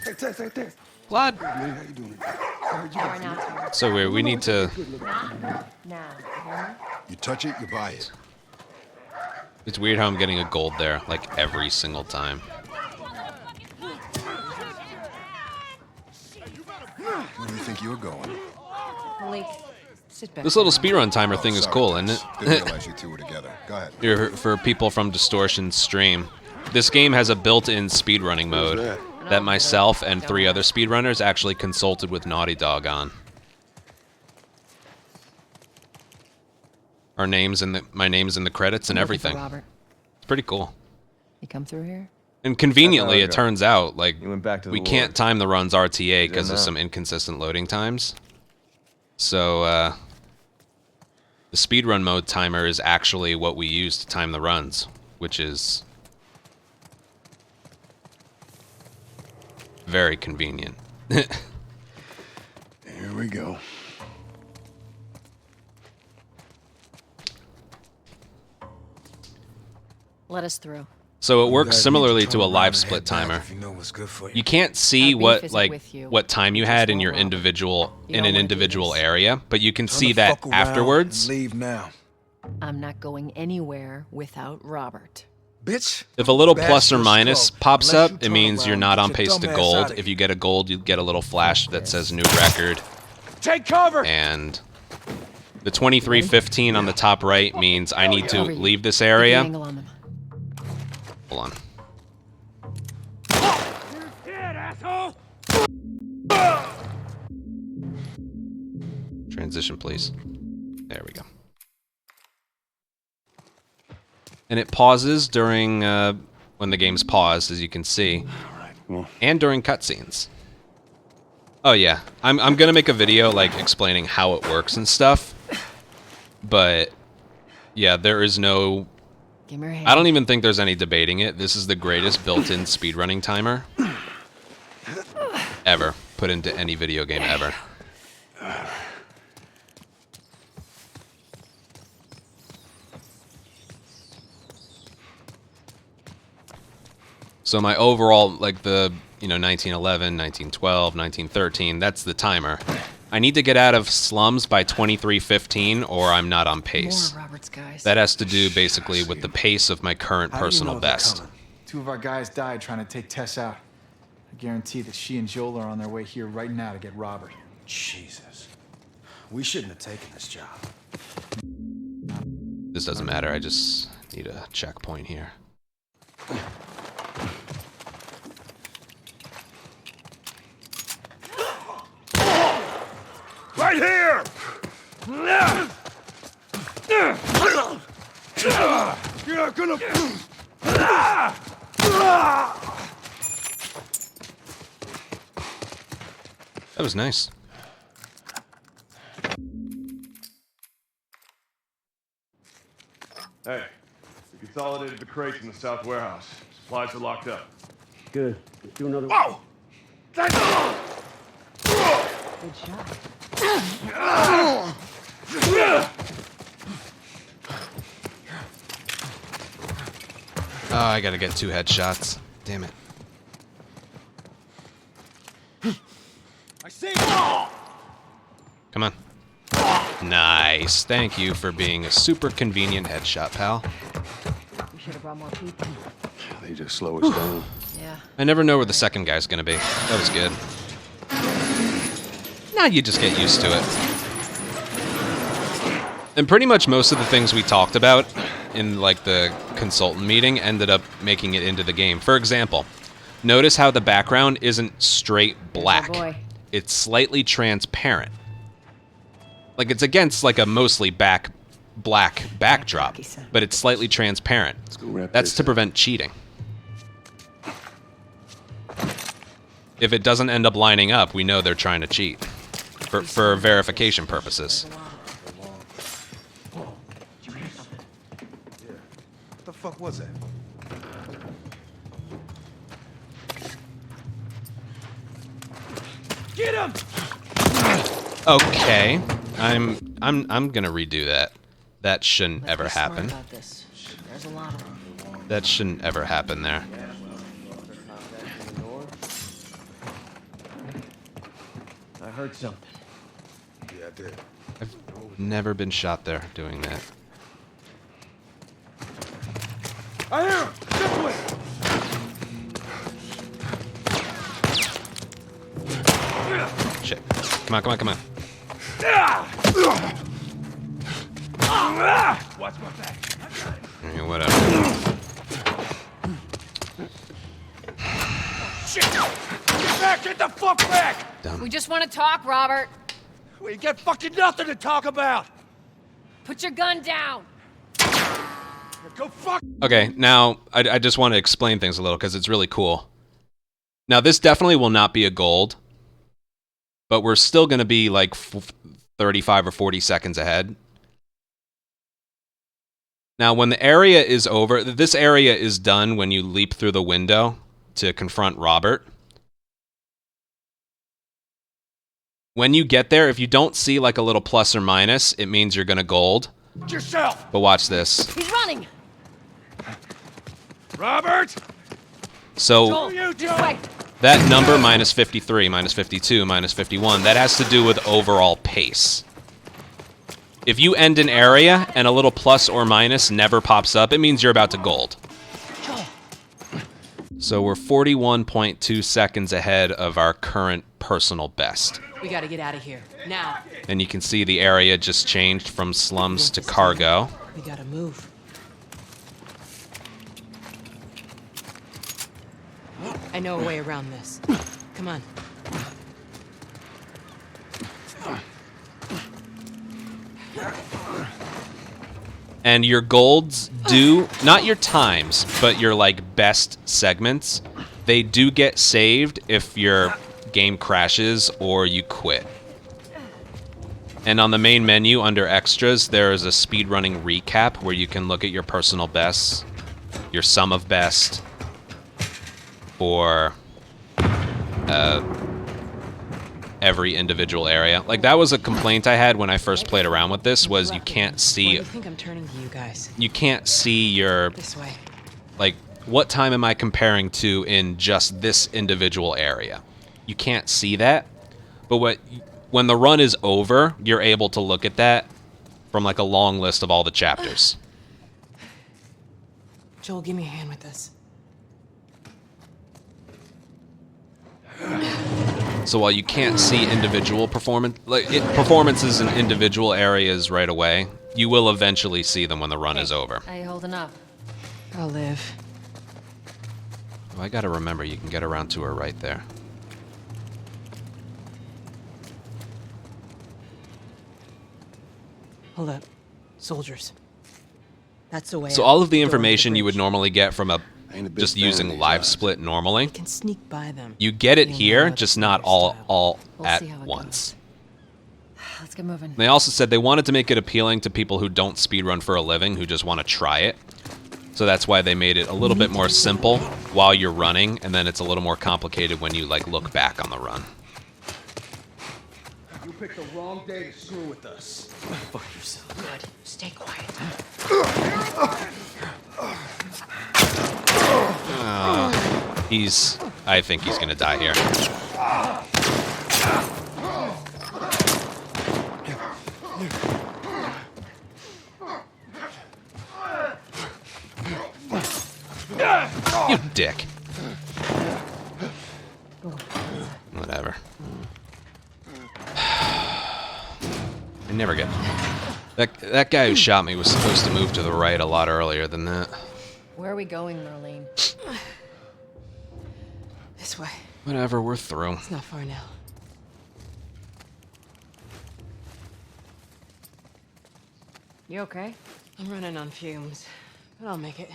Hey, Tess, hey, Tess. Blood. Man, how you doing? So weird. We need to. Now, You touch it, you buy it. It's weird how I'm getting a gold there, like every single time. Where do you think you're going? police. This little speedrun timer thing is cool, isn't it? Didn't realize you two were together. Go ahead. Here, for people from Distortion's stream, this game has a built-in speedrunning mode that myself and 3 other speedrunners actually consulted with Naughty Dog on. My name's in the credits and everything. It's pretty cool. You come through here? And conveniently, it turns out like You went back to the we can't time the runs RTA because of some inconsistent loading times. So the speedrun mode timer is actually what we use to time the runs, which is very convenient. Here we go. Let us through. So it works similarly to a live split timer. You can't see what what time you had in your individual an individual area, but you can see that afterwards. Leave now. I'm not going anywhere without Robert. Bitch. If a little plus or minus pops up, it means you're not on pace to gold. If you get a gold, you get a little flash that says new record. Take cover. And the 2315 on the top right means I need to leave this area. Hold on. Transition, please. There we go. And it pauses during when the game's paused, as you can see, and during cutscenes. Oh yeah, I'm gonna make a video like explaining how it works and stuff. But yeah, there is no. I don't even think there's any debating it. This is the greatest built-in speedrunning timer ever put into any video game ever. So my overall, like the, 1911, 1912, 1913, that's the timer. I need to get out of slums by 2315 or I'm not on pace. More Robert's guys. That has to do basically with the pace of my current personal best. 2 of our guys died trying to take Tess out. I guarantee that she and Joel are on their way here right now to get Robert. Jesus. We shouldn't have taken this job. This doesn't matter, I just need a checkpoint here. Right here! You're not gonna. That was nice. Hey, we consolidated the crates in the south warehouse. Supplies are locked up. Good. Let's do another. Whoa! Good shot. Oh, I gotta get 2 headshots. Damn it. I see. Come on. Nice. Thank you for being a super convenient headshot, pal. We should have brought more people. They just slow us down. Yeah. I never know where the second guy's gonna be. That was good. Now you just get used to it. And pretty much most of the things we talked about in like the consultant meeting ended up making it into the game. For example, notice how the background isn't straight black. It's slightly transparent. Like it's against like a mostly black backdrop, but it's slightly transparent. That's to prevent cheating. If it doesn't end up lining up, we know they're trying to cheat for verification purposes. What the fuck was that? Get him! Okay, I'm gonna redo that. That shouldn't ever happen. That shouldn't ever happen there. I heard something. Yeah, I did. I've never been shot there doing that. I hear him! This way! Shit. Come on, come on, come on. Watch my back. Yeah, whatever. Shit! Get back! Get the fuck back! Dumb. We just want to talk, Robert. We got fucking nothing to talk about. Put your gun down. Go fuck. Okay, now I just want to explain things a little because it's really cool. Now this definitely will not be a gold, but we're still going to be like 35 or 40 seconds ahead. Now when the area is over, this area is done when you leap through the window to confront Robert. When you get there, if you don't see like a little plus or minus, it means you're going to gold. Yourself. But watch this. He's running. Robert. So that number, minus 53, minus 52, minus 51, that has to do with overall pace. If you end an area and a little plus or minus never pops up, it means you're about to gold. So we're 41.2 seconds ahead of our current personal best. We gotta get out of here, now. And you can see the area just changed from slums to cargo. We gotta move. I know a way around this. Come on. And your golds do, not your times, but your like best segments, they do get saved if your game crashes or you quit. And on the main menu under extras, there is a speedrunning recap where you can look at your personal bests, your sum of best, for every individual area. Like that was a complaint I had when I first played around with this, was you can't see. I think I'm turning to you guys. You can't see your. This way. Like, what time am I comparing to in just this individual area? You can't see that, but when the run is over, you're able to look at that from like a long list of all the chapters. Joel, give me a hand with this. So while you can't see individual performances in individual areas right away, you will eventually see them when the run is over. How you holding up? I'll live. Oh, I gotta remember, you can get around to her right there. Hold up. Soldiers. That's the way So out. all of the Door into information you would bridge. normally get from a just using live split normally, We can sneak by them. you get it You'll here, know just it's not their all style. We'll at see how it once. Let's get moving. They also said they wanted to make it appealing to people who don't speedrun for a living, who just want to try it. So that's why they made it a little bit more simple while you're running, and then it's a little more complicated when you like look back on the run. You picked the wrong day to screw with us. Fuck yourself. Good. Stay quiet. I think he's gonna die here. You dick. Whatever. I never get. That guy who shot me was supposed to move to the right a lot earlier than that. Where are we going, Marlene? This way. Whatever, we're through. It's not far now. You okay? I'm running on fumes, but I'll make it.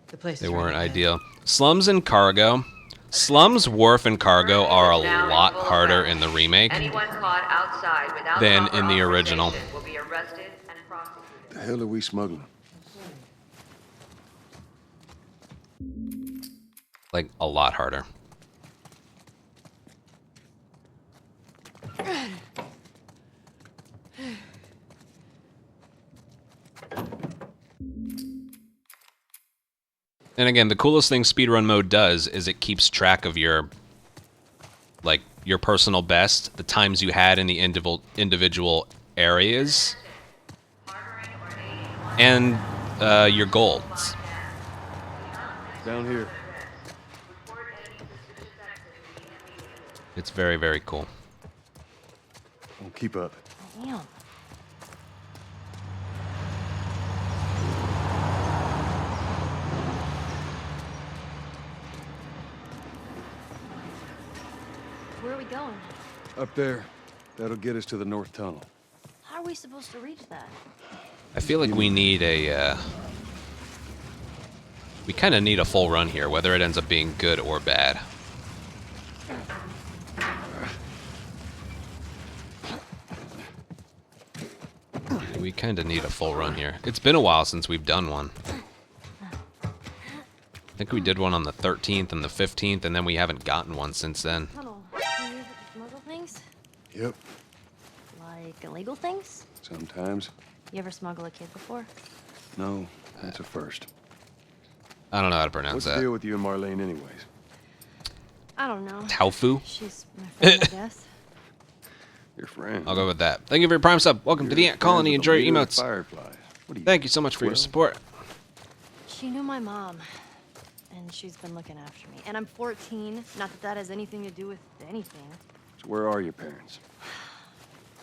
The place They is right weren't ahead. ideal. Slums and cargo. Slums, wharf, and cargo are a lot harder in the remake Anyone caught outside without than proper in the original. authorization will be arrested and prosecuted. The hell are we smuggling? Like, a lot harder. And again, the coolest thing speedrun mode does is it keeps track of your, like, your personal best, the times you had in the individual areas, and your golds. Down here. It's very, very cool. Well, keep up. Damn. Where are we going? Up there. That'll get us to the north tunnel. How are we supposed to reach that? I feel like we need a, we kind of need a full run here, whether it ends up being good or bad. We kind of need a full run here. It's been a while since we've done one. I think we did one on the 13th and the 15th, and then we haven't gotten one since then. Tunnel. Can you use it to smuggle things? Yep. Like illegal things? Sometimes. You ever smuggle a kid before? No, that's a first. I don't know how to pronounce What's that. the deal with you and Marlene anyways? I don't know. TLOU? She's my friend, I guess. Your friend. I'll go with that. Thank you for your prime sub. Welcome to the Ant Colony. Enjoy your emotes. Fireflies. What are you, Thank you so much for your support. She knew my mom, and she's been looking after me. And I'm 14. Not that that has anything to do with anything. So where are your parents?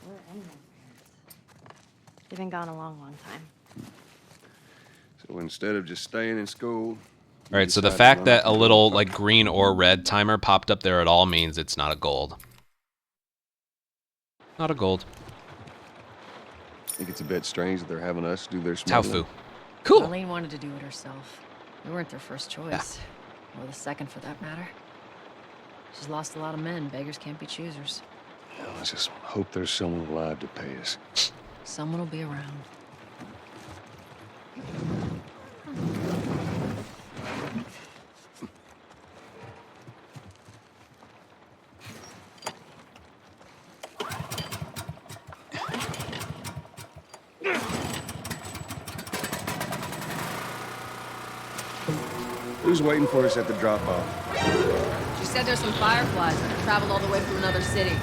Where are anyone's parents? They've been gone a long, long time. So instead of just staying in school... All right, so the fact that a little like green or red timer popped up there at all means it's not a gold. Not a gold. I think it's a bit strange that they're having us do their smuggling. TLOU. Cool. Marlene wanted to do it herself. We weren't their first choice. Or the second, for that matter. She's lost a lot of men. Beggars can't be choosers. Yeah, let's just hope there's someone alive to pay us. Someone will be around. Who's waiting for us at the drop-off? She said there's some fireflies that have traveled all the way from another city.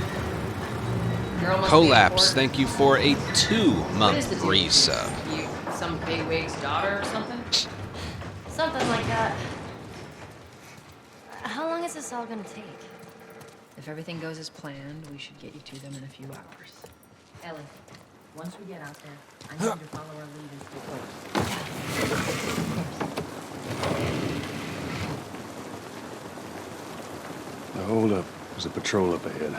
Collapse, thank you for a 2-month resub. You some bigwig's daughter or something? Something like that. How long is this all gonna take? If everything goes as planned, we should get you to them in a few hours. Ellie, once we get out there, I need you to follow our lead and stay close. Now hold up. There's a patrol up ahead.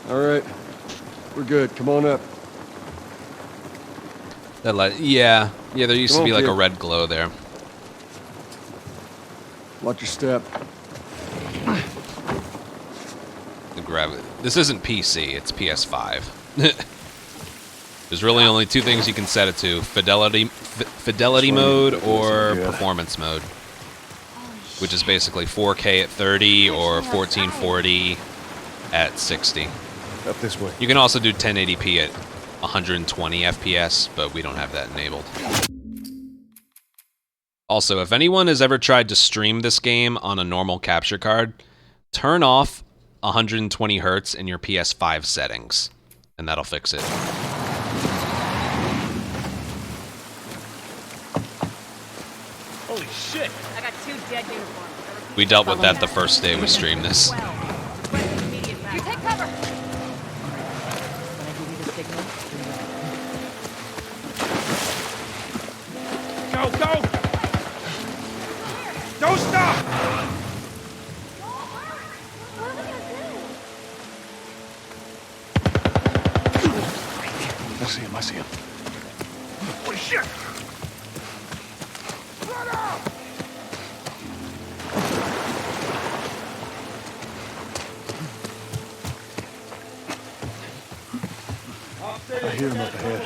All right. We're good. Come on up. That light, yeah, there used Come to be on, like kid. a red glow there. Watch your step. The gravity. This isn't PC. It's PS5. There's really only two things you can set it to: fidelity mode or performance mode, which is basically 4K at 30 or 1440 at 60. Up this way. You can also do 1080p at 120 FPS, but we don't have that enabled. Also, if anyone has ever tried to stream this game on a normal capture card, turn off 120 Hz in your PS5 settings, and that'll fix it. Holy shit! I got 2 dead uniforms. We dealt with that the first day we streamed this. You take cover! When I give you the signal, Go, go! Don't stop! I see him. I see him. Holy shit! Run out! I hear him up ahead.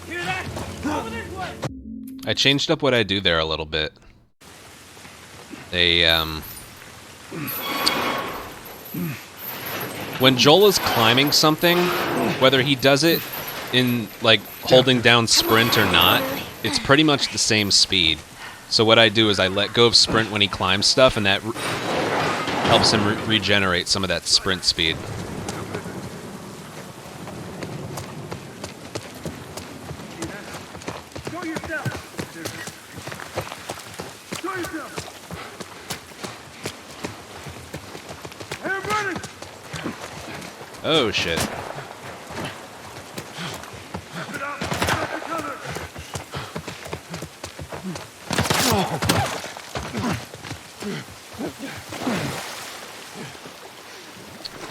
Hear that? Over this way! I changed up what I do there a little bit. When Joel is climbing something, whether he does it in, like, holding down sprint or not, it's pretty much the same speed. So what I do is I let go of sprint when he climbs stuff, and that helps him regenerate some of that sprint speed. Go yourself! Go Oh shit.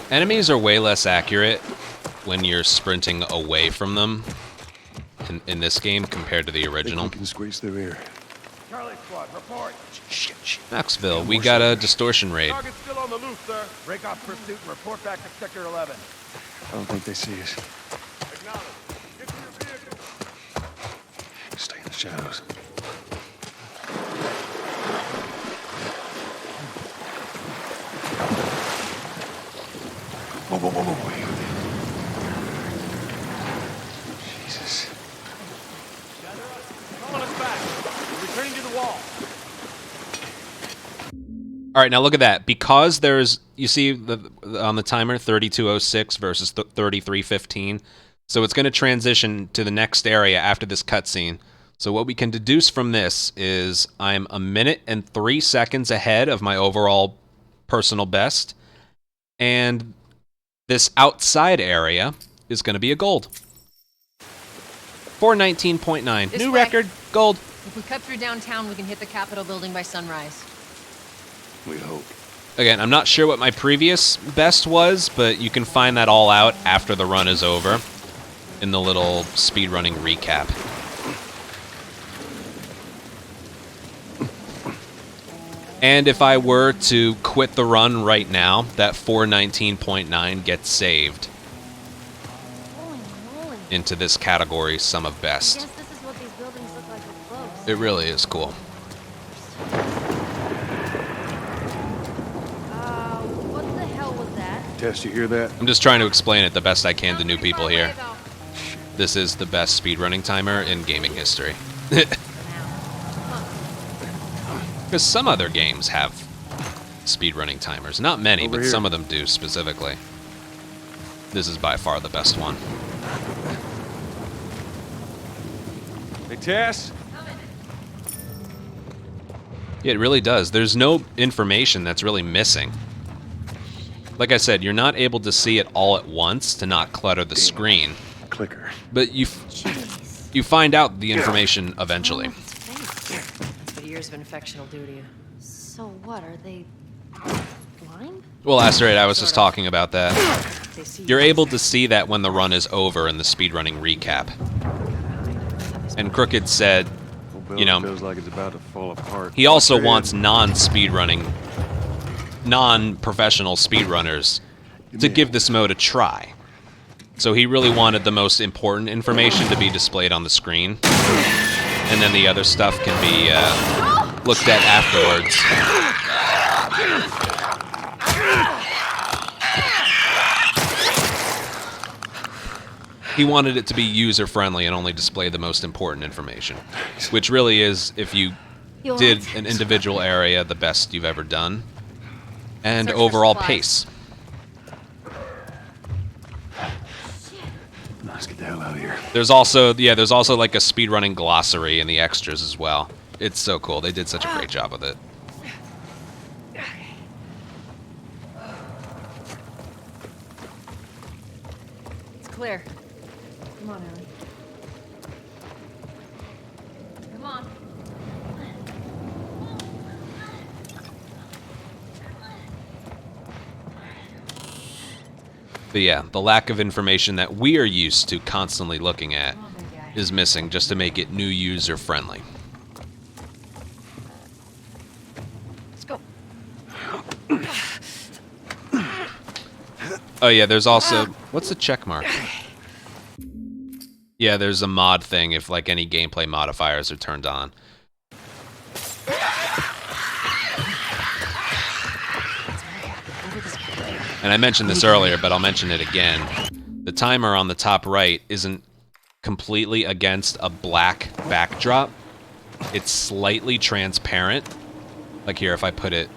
Enemies are way less accurate when you're sprinting away from them in this game compared to the original. We can squeeze through here. Charlie Squad, report. Shit. Knoxville, we got a distortion raid. Target's still on the loose, sir. Break off pursuit and report back to Sector 11. I don't think they see us. Acknowledge. Get to your vehicle. Stay in the shadows. Whoa. Jesus. Calling us back. We're returning to the wall. All right, now look at that. Because there's, you see on the timer, 3206 versus 3315. So it's going to transition to the next area after this cutscene. So what we can deduce from this is I'm 1 minute and 3 seconds ahead of my overall personal best. And this outside area is going to be a gold. 419.9. This New way. record, gold. If we cut through downtown, we can hit the Capitol building by sunrise. We hope. Again, I'm not sure what my previous best was, but you can find that all out after the run is over in the little speedrunning recap. And if I were to quit the run right now, that 419.9 gets saved into this category, Sum of I Best. guess this is what these buildings look like up close. It really is cool. What the hell was that? Tess, you hear that? I'm just trying to explain it the best I can to new people here. This is the best speedrunning timer in gaming history. Because some other games have speedrunning timers. Not many, Over but here. some of them do specifically. This is by far the best one. Hey, Tess? Yeah, it really does. There's no information that's really missing. Like I said, you're not able to see it all at once to not clutter the screen. Clicker. But you find out the information eventually. But years of infection will do to you. So what, are they blind? Well, Asteroid, I was just talking about that. You're able to see that when the run is over in the speedrunning recap. And Crooked said, you know, feels like it's about to fall apart. he also wants non-speedrunning, non-professional speedrunners to give this mode a try. So he really wanted the most important information to be displayed on the screen. And then the other stuff can be looked at afterwards. He wanted it to be user-friendly and only display the most important information. Which really is, if you did an individual area, the best you've ever done. And Search for overall supplies. pace. Let's get the hell out of here. There's also like a speedrunning glossary in the extras as well. It's so cool. They did such a great job with it. It's clear. Come on, Ellie. Come on. But yeah, the lack of information that we are used to constantly looking at is missing just to make it new user friendly. Let's go. Oh yeah, there's also, what's the check mark? Yeah, there's a mod thing if like any gameplay modifiers are turned on. And I mentioned this earlier, but I'll mention it again. The timer on the top right isn't completely against a black backdrop. It's slightly transparent. Like here, if I put it...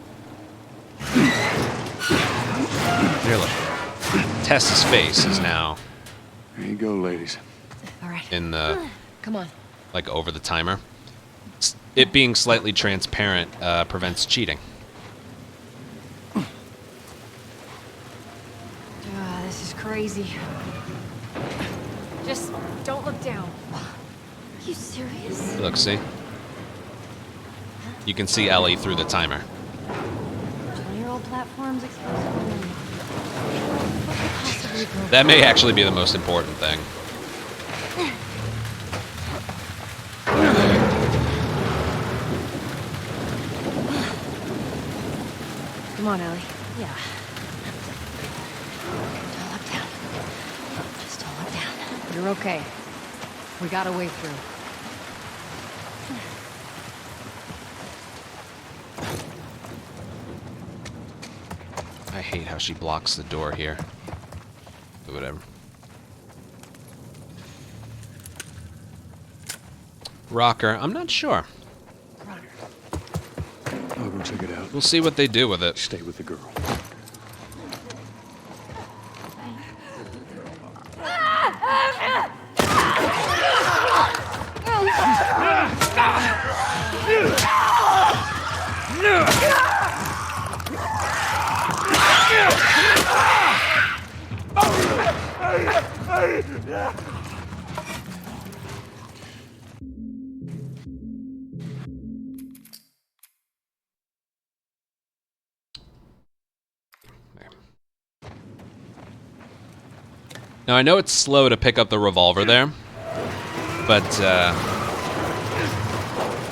Here, look. Tess's face is now... There you go, ladies. All right. In the... Come on. Like over the timer. it being slightly transparent prevents cheating. This is crazy. Just don't look down. Are you serious? Look, see? You can see Ellie through the timer. 20-year-old platforms exposed to women. What could possibly go That may wrong? actually be the most important thing. Come on, Ellie. Yeah. Don't look down. Just don't look down. You're okay. We got a way through. I hate how she blocks the door here. But whatever. Rocker, I'm not sure. I'll go check it out. We'll see what they do with it. Stay with the girl. Now, I know it's slow to pick up the revolver there, but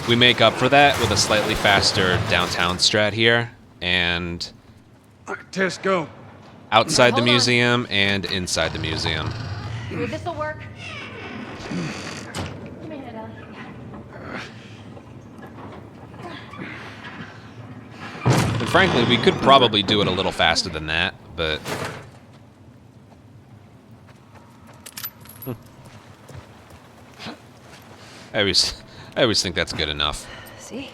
we make up for that with a slightly faster downtown strat here, and Tess, go. outside the museum and inside the museum. This'll work. Come here, Ellie. And frankly, we could probably do it a little faster than that, but... I always think that's good enough. See?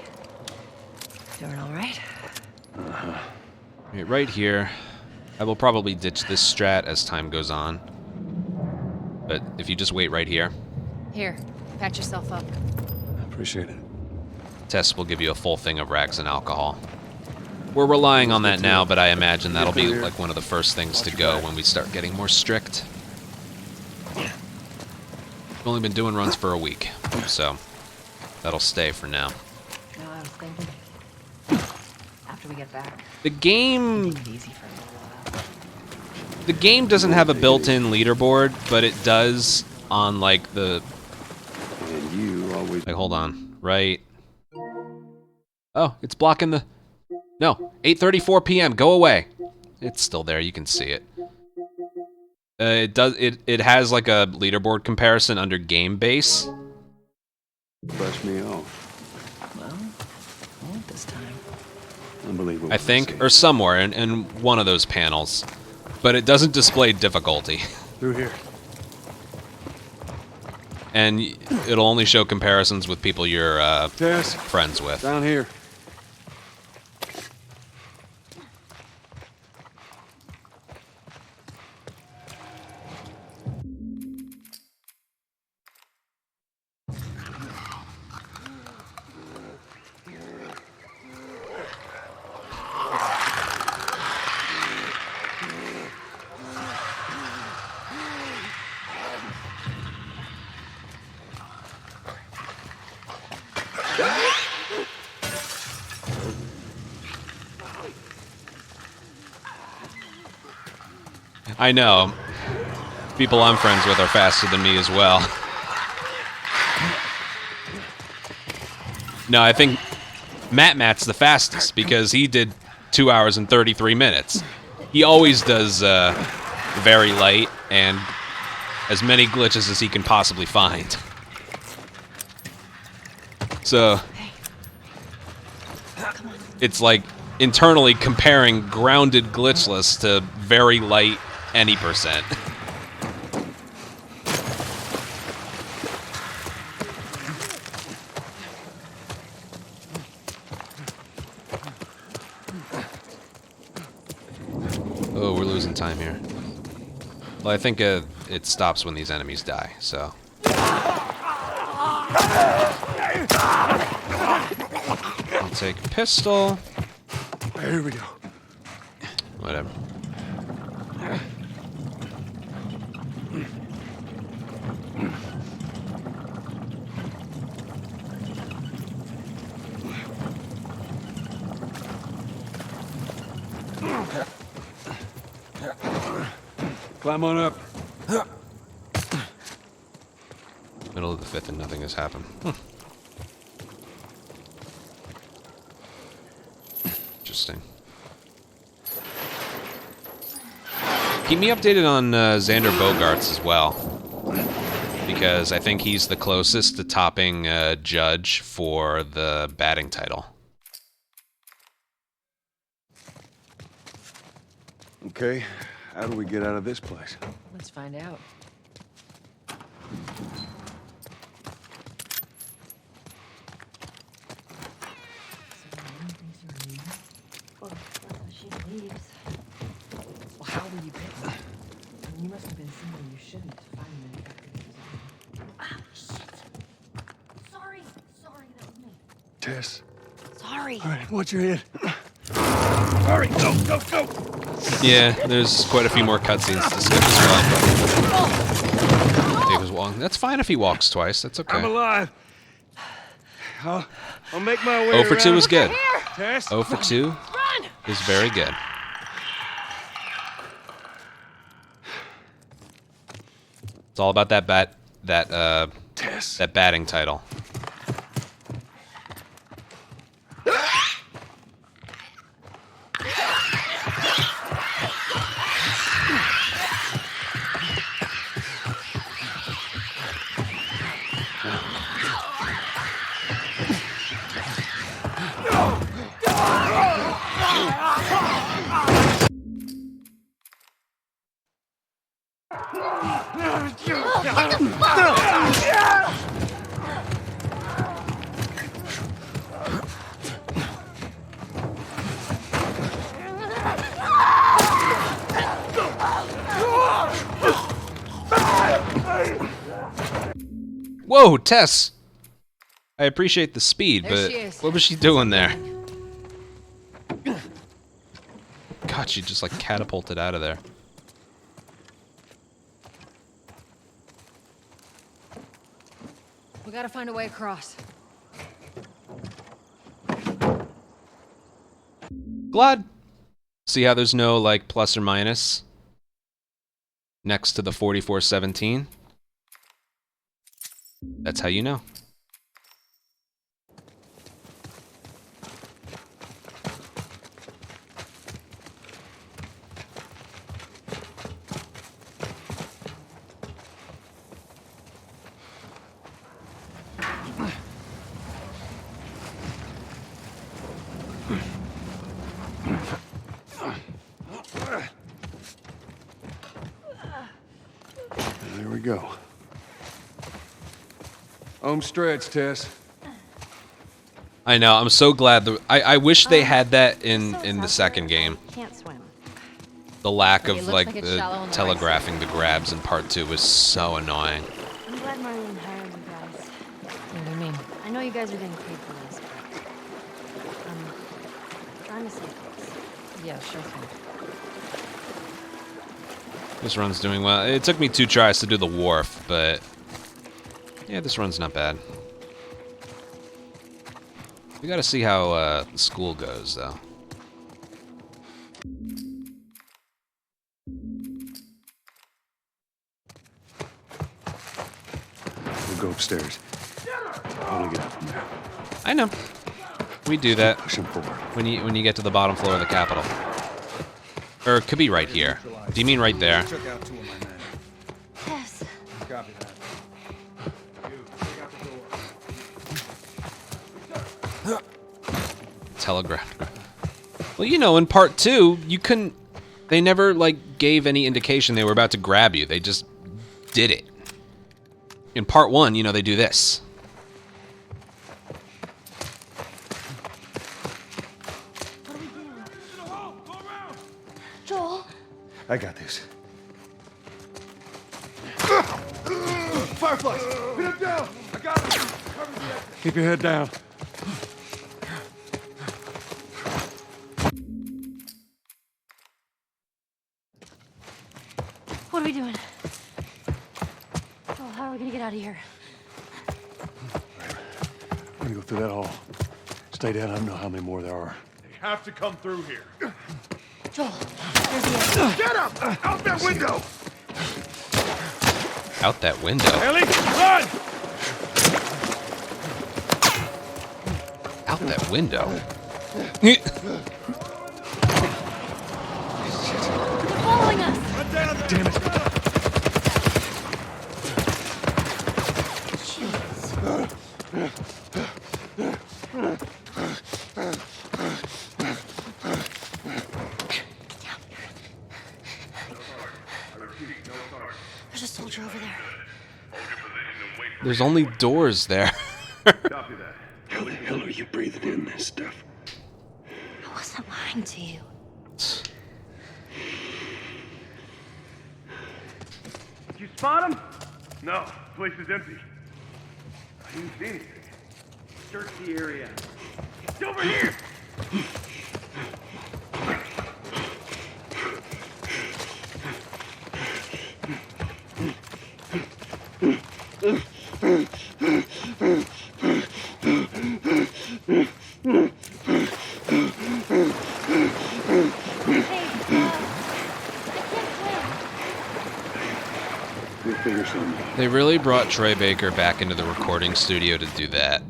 Doing all right? Right here. I will probably ditch this strat as time goes on. But if you just wait right here, Here, patch yourself up. Appreciate it. Tess will give you a full thing of rags and alcohol. We're relying on that now, but I imagine that'll be like one of the first things to go when we start getting more strict. We've only been doing runs for a week, so that'll stay for now. No, I was thinking. After we get back, The game... take it easy for a little while. The game doesn't have a built-in leaderboard, but it does on, like, the... And you always... Like, hold on. Right... Oh, it's blocking the... No, 8:34 p.m. Go away. It's still there. You can see it. It has like a leaderboard comparison under game base. Brush me off. Well, I won't this time. Unbelievable. I think, or somewhere in one of those panels, but it doesn't display difficulty. Through here. And it'll only show comparisons with people you're Tess, friends with. down here. I know. People I'm friends with are faster than me as well. No, I think Matt's the fastest because he did 2 hours and 33 minutes. He always does very light and as many glitches as he can possibly find. So it's like internally comparing grounded glitchless to very light any percent. Oh, we're losing time here. Well, I think it stops when these enemies die, so... take a pistol. Here we go. Whatever. Climb on up. Middle of the 5th and nothing has happened. Interesting. Keep me updated on Xander Bogarts as well, because I think he's the closest to topping Judge for the batting title. Okay, how do we get out of this place? Let's find out. Well, that's how she leaves. Well, how were you picked? I mean, you must have been somebody you shouldn't to find them. Ah, shit. Sorry, that was me. Tess. Sorry. All right, watch your head. Sorry, go. Yeah, there's quite a few more cutscenes to skip as well. Dave was walking. That's fine if he walks twice. That's okay. I'm alive. I'll make my way 0 for 2 around. is good. Tess. 0 for 2 is very good. It's all about that that batting title. Whoa, Tess! I appreciate the speed, There but she is. what was she doing there? God, she just like catapulted out of there. We gotta find a way across. Glad. See how there's no like plus or minus next to the 4417? That's how you know. There we go. Home stretch, Tess. I know. I'm so glad. I wish they had that in the second game. Can't swim. The lack Okay, of looks like like it's the shallow on the right telegraphing the grabs in part 2 was so annoying. I'm glad Marlene hired you guys. What do you mean? I know you guys are getting paid for this, but I'm trying to save face. Yeah, sure thing. This run's doing well. It took me 2 tries to do the wharf, but yeah, this run's not bad. We gotta see how the school goes, though. We'll go upstairs. Only get up from there. I know. We do that Pushing forward. when you get to the bottom floor of the Capitol. Or it could be right here. Do you mean right there? Took out 2 of my men. Yes. Copy that. You, take out the door. Telegraph. Well, you know, in part 2, you couldn't. They never like gave any indication they were about to grab you. They just did it. In part 1, you know, they do this. What are we doing? Joel. I got this. Fireflies! Pin him down! I got him! Cover the exit. Keep your head down. are we doing? Oh, how are we gonna get out of here? We're gonna go through that hall. Stay down. I don't know how many more there are. They have to come through here. Joel, there's the end. Get up! Out that window! Out that window. Ellie, run! Out that window. They're following us. Run down there. Damn it! There's a soldier over there. There's only doors there. Copy that. How the hell are you breathing in this stuff? I wasn't lying to you. Did you spot him? No, the place is empty. I didn't see anything. Search the area. It's over here! We'll figure something out. They really brought Troy Baker back into the recording studio to do that.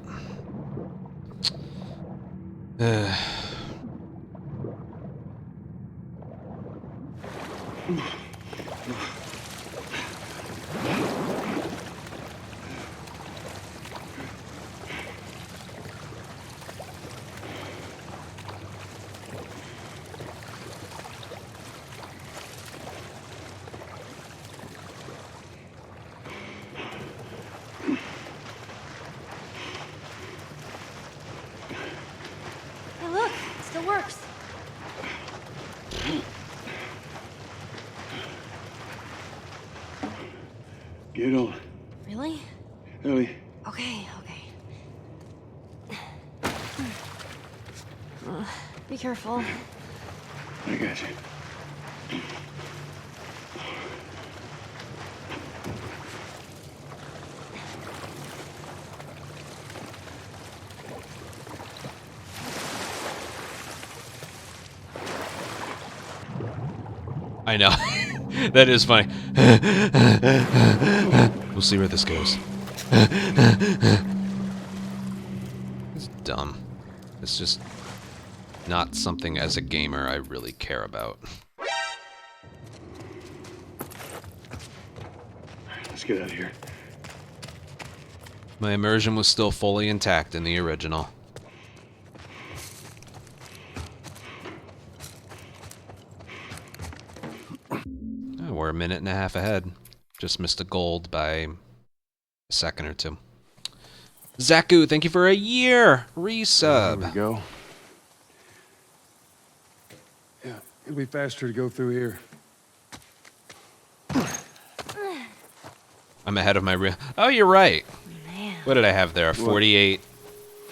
Hey, look, it still works. Get on. Really? Ellie. Okay. Be careful. I got you. I know. That is funny. We'll see where this goes. It's dumb. It's just not something as a gamer I really care about. Let's get out of here. My immersion was still fully intact in the original. Oh, we're a minute and a half ahead. Just missed a gold by a second or two. Zaku, thank you for a year! Resub. There we go. Yeah, it'll be faster to go through here. I'm ahead of my real. Oh, you're right. Man. What did I have there? A 48.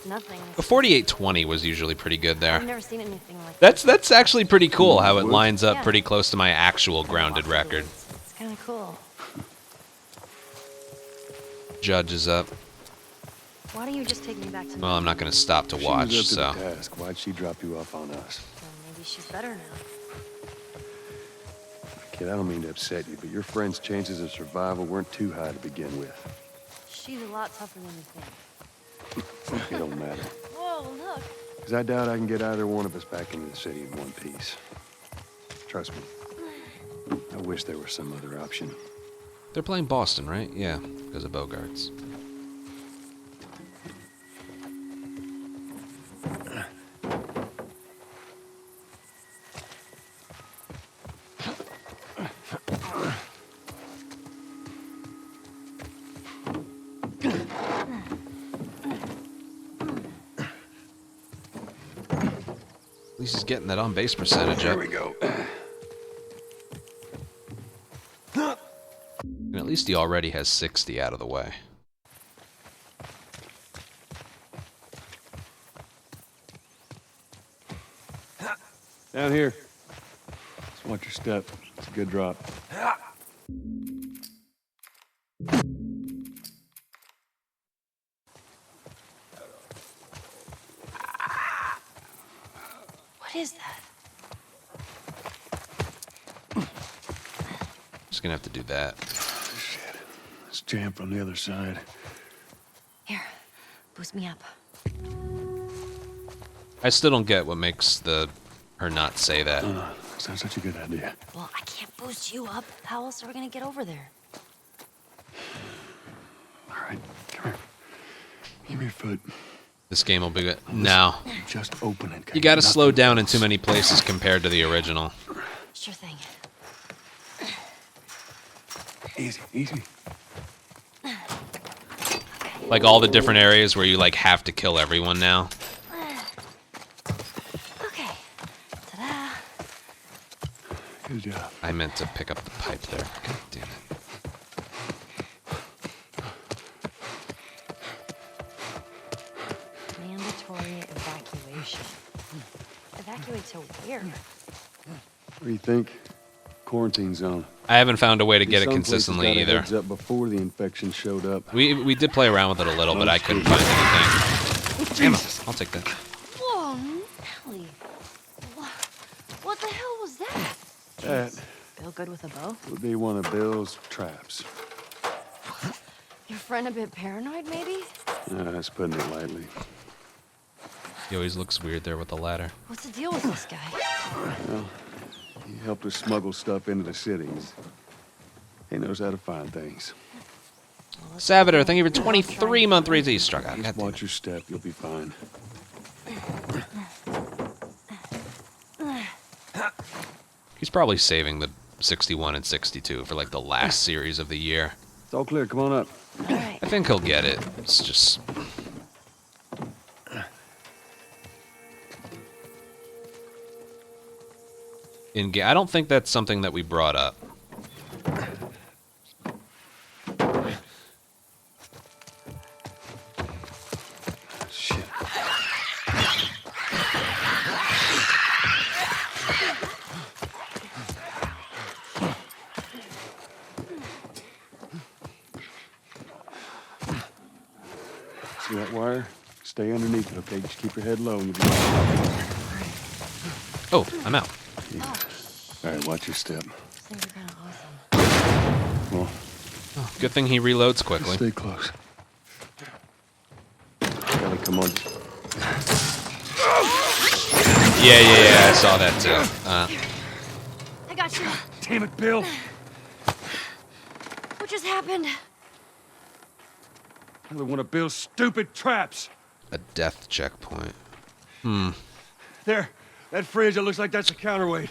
Nothing. A 48-20 was usually pretty good there. I've never seen anything like that. That's actually pretty cool how it lines up pretty close to my actual grounded record. It's kind of cool. Judge is up. Why don't you just take me back to Well, I'm not going to stop to watch, She was so. up to the task. Why'd she drop you off on us? Well, maybe she's better now. Kid, I don't mean to upset you, but your friend's chances of survival weren't too high to begin with. She's a lot tougher than you think. It don't matter. Whoa, look. Because I doubt I can get either one of us back into the city in one piece. Trust me. I wish there was some other option. They're playing Boston, right? Yeah, because of Bogarts. At least he's getting that on base percentage up. There we go. And at least he already has 60 out of the way. Down here. Just watch your step. It's a good drop. What is that? Just gonna have to do that. Shit. It's jammed from the other side. Here, boost me up. I still don't get what makes her not say that. Sounds such a good idea. Well, I can't boost you up. How else are we gonna get over there? All right, come here. Give me your foot. This game will be good. No. Just open it. You gotta slow down in too many places compared to the original. Sure thing. Easy, easy. Like all the different areas where you like have to kill everyone now. Okay. Ta-da. Good job. I meant to pick up the pipe there. God damn it. Mandatory evacuation. Evacuate to where? What do you think? Quarantine zone. I haven't found a way to get it Some places consistently got a either. heads up before the infection showed up. We did play around with it a little, but I couldn't find anything. Damn it. I'll take that. Whoa, Nelly. What the hell was that? That Feel good with a bow? would be one of Bill's traps. Your friend a bit paranoid, maybe? That's putting it lightly. He always looks weird there with the ladder. What's the deal with this guy? Well, he helped us smuggle stuff into the cities. He knows how to find things. Savater, thank you for 23-month raise. He struck out. Just watch your step, you'll be fine. He's probably saving the 61 and 62 for like the last series of the year. It's all clear, come on up. I think he'll get it. It's just... I don't think that's something that we brought up. Shit. See that wire? Stay underneath it, okay? Just keep your head low and you'll be fine. Oh, I'm out. Yeah. All right, watch your step. These things are kind of awesome. Well, Oh, good thing he reloads quickly. stay close. Gotta come on. Yeah, I saw that too. I got you. Damn it, Bill! What just happened? Another one of Bill's stupid traps. A death checkpoint. There, that fridge, it looks like that's a counterweight.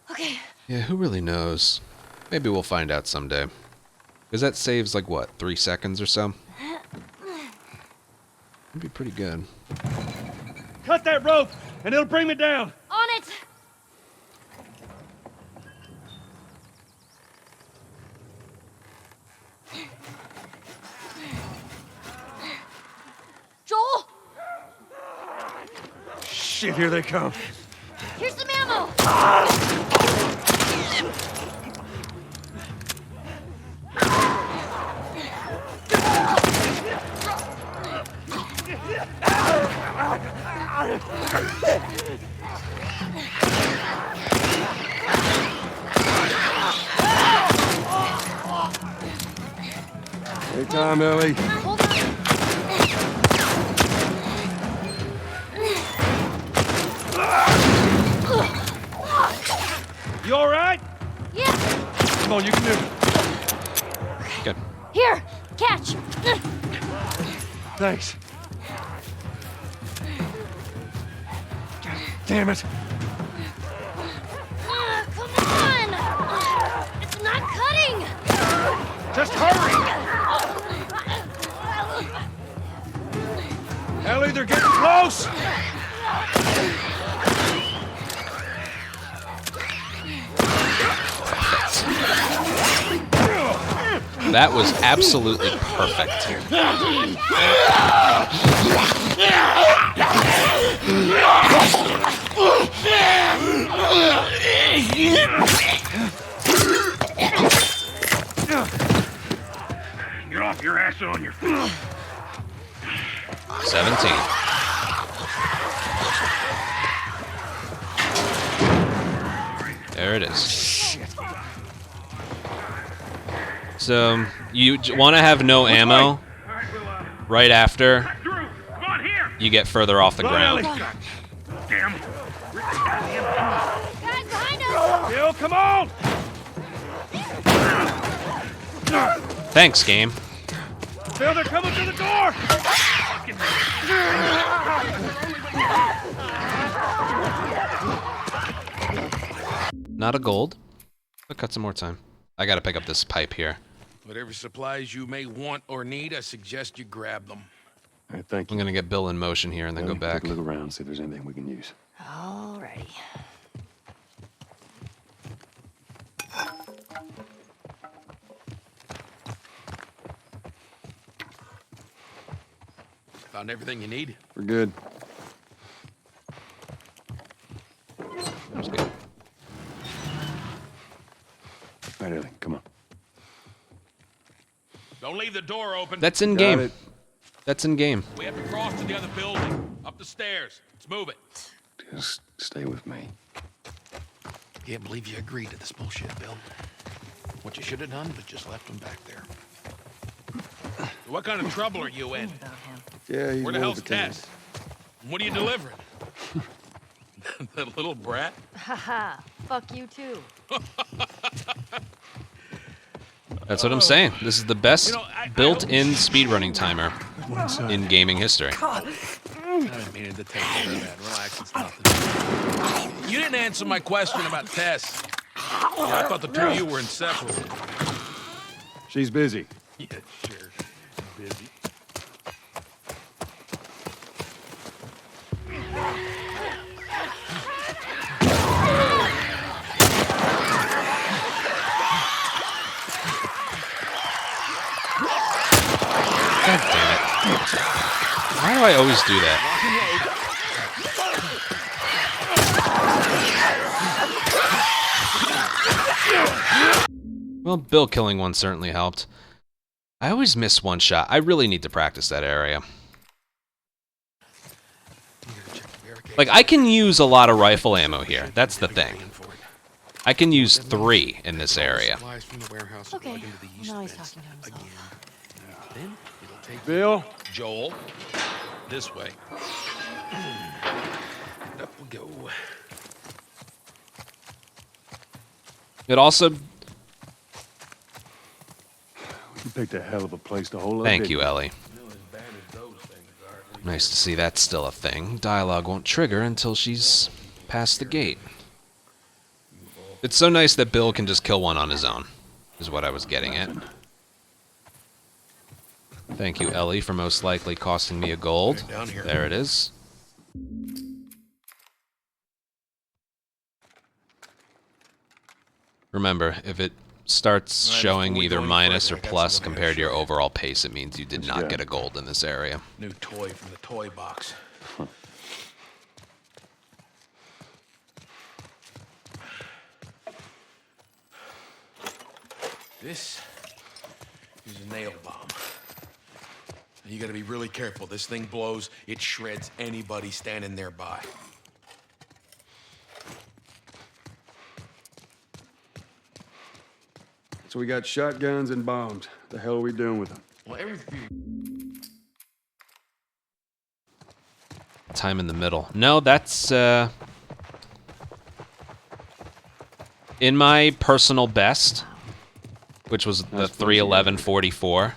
Okay. Yeah, who really knows? Maybe we'll find out someday. Because that saves, like, what, 3 seconds or so? That'd be pretty good. Cut that rope, and it'll bring me down. On it! Joel! Shit, here they come. Here's some ammo! Take time, Ellie. Hold on. You all right? Yeah. Come on, you can do it. Good. Here, catch. Thanks. Damn it. Come on! It's not cutting! Just hurry! Ellie, they're getting close! That was absolutely perfect. Get off your ass on your feet. 17. There it is. So you want to have no ammo right after you get further off the ground. Damn. Guys, behind us! Bill, come on! Thanks, game. Bill, they're coming to the door! Not a gold. But cut some more time. I gotta pick up this pipe here. Whatever supplies you may want or need, I suggest you grab them. All right, thank you. I'm gonna get Bill in motion here and then go back. Take a look around, see if there's anything we can use. Alrighty. Found everything you need? We're good. That's good. All right, Ellie, come on. Don't leave the door open. That's in game. That's in game. We have to cross to the other building. Up the stairs. Let's move it. Just stay with me. Can't believe you agreed to this bullshit, Bill. What you should have done was just left him back there. What kind of trouble are you in? Yeah, he's Where the more hell's of a tenant. Tess? What are you delivering? That little brat? Haha, fuck you too. That's what I'm saying. This is the best built-in speedrunning timer in gaming history. I didn't mean to take care of that. Relax, it's nothing. You didn't answer my question about Tess. Yeah, I thought the two of you were inseparable. She's busy. Yeah, sure. Busy. God damn it. Why do I always do that? Well, Bill killing one certainly helped. I always miss one shot. I really need to practice that area. Like, I can use a lot of rifle ammo here. That's the thing. I can use 3 in this area. Okay, now he's talking to himself. Then it'll take Bill? Joel this way. And up we go. You It also... picked a hell of a place to hold up. Thank you, Ellie. Nice to see that's still a thing. Dialogue won't trigger until she's past the gate. It's so nice that Bill can just kill one on his own, is what I was getting at. Thank you, Ellie, for most likely costing me a gold. There it is. Remember, if it starts showing either minus or plus compared to your overall pace, it means you did not get a gold in this area. New toy from the toy box. This is a nail bomb. You gotta be really careful. This thing blows, it shreds anybody standing nearby. So we got shotguns and bombs. The hell are we doing with them? Well, everything. Time in the middle. No, that's in my personal best, which was the 3:11:44.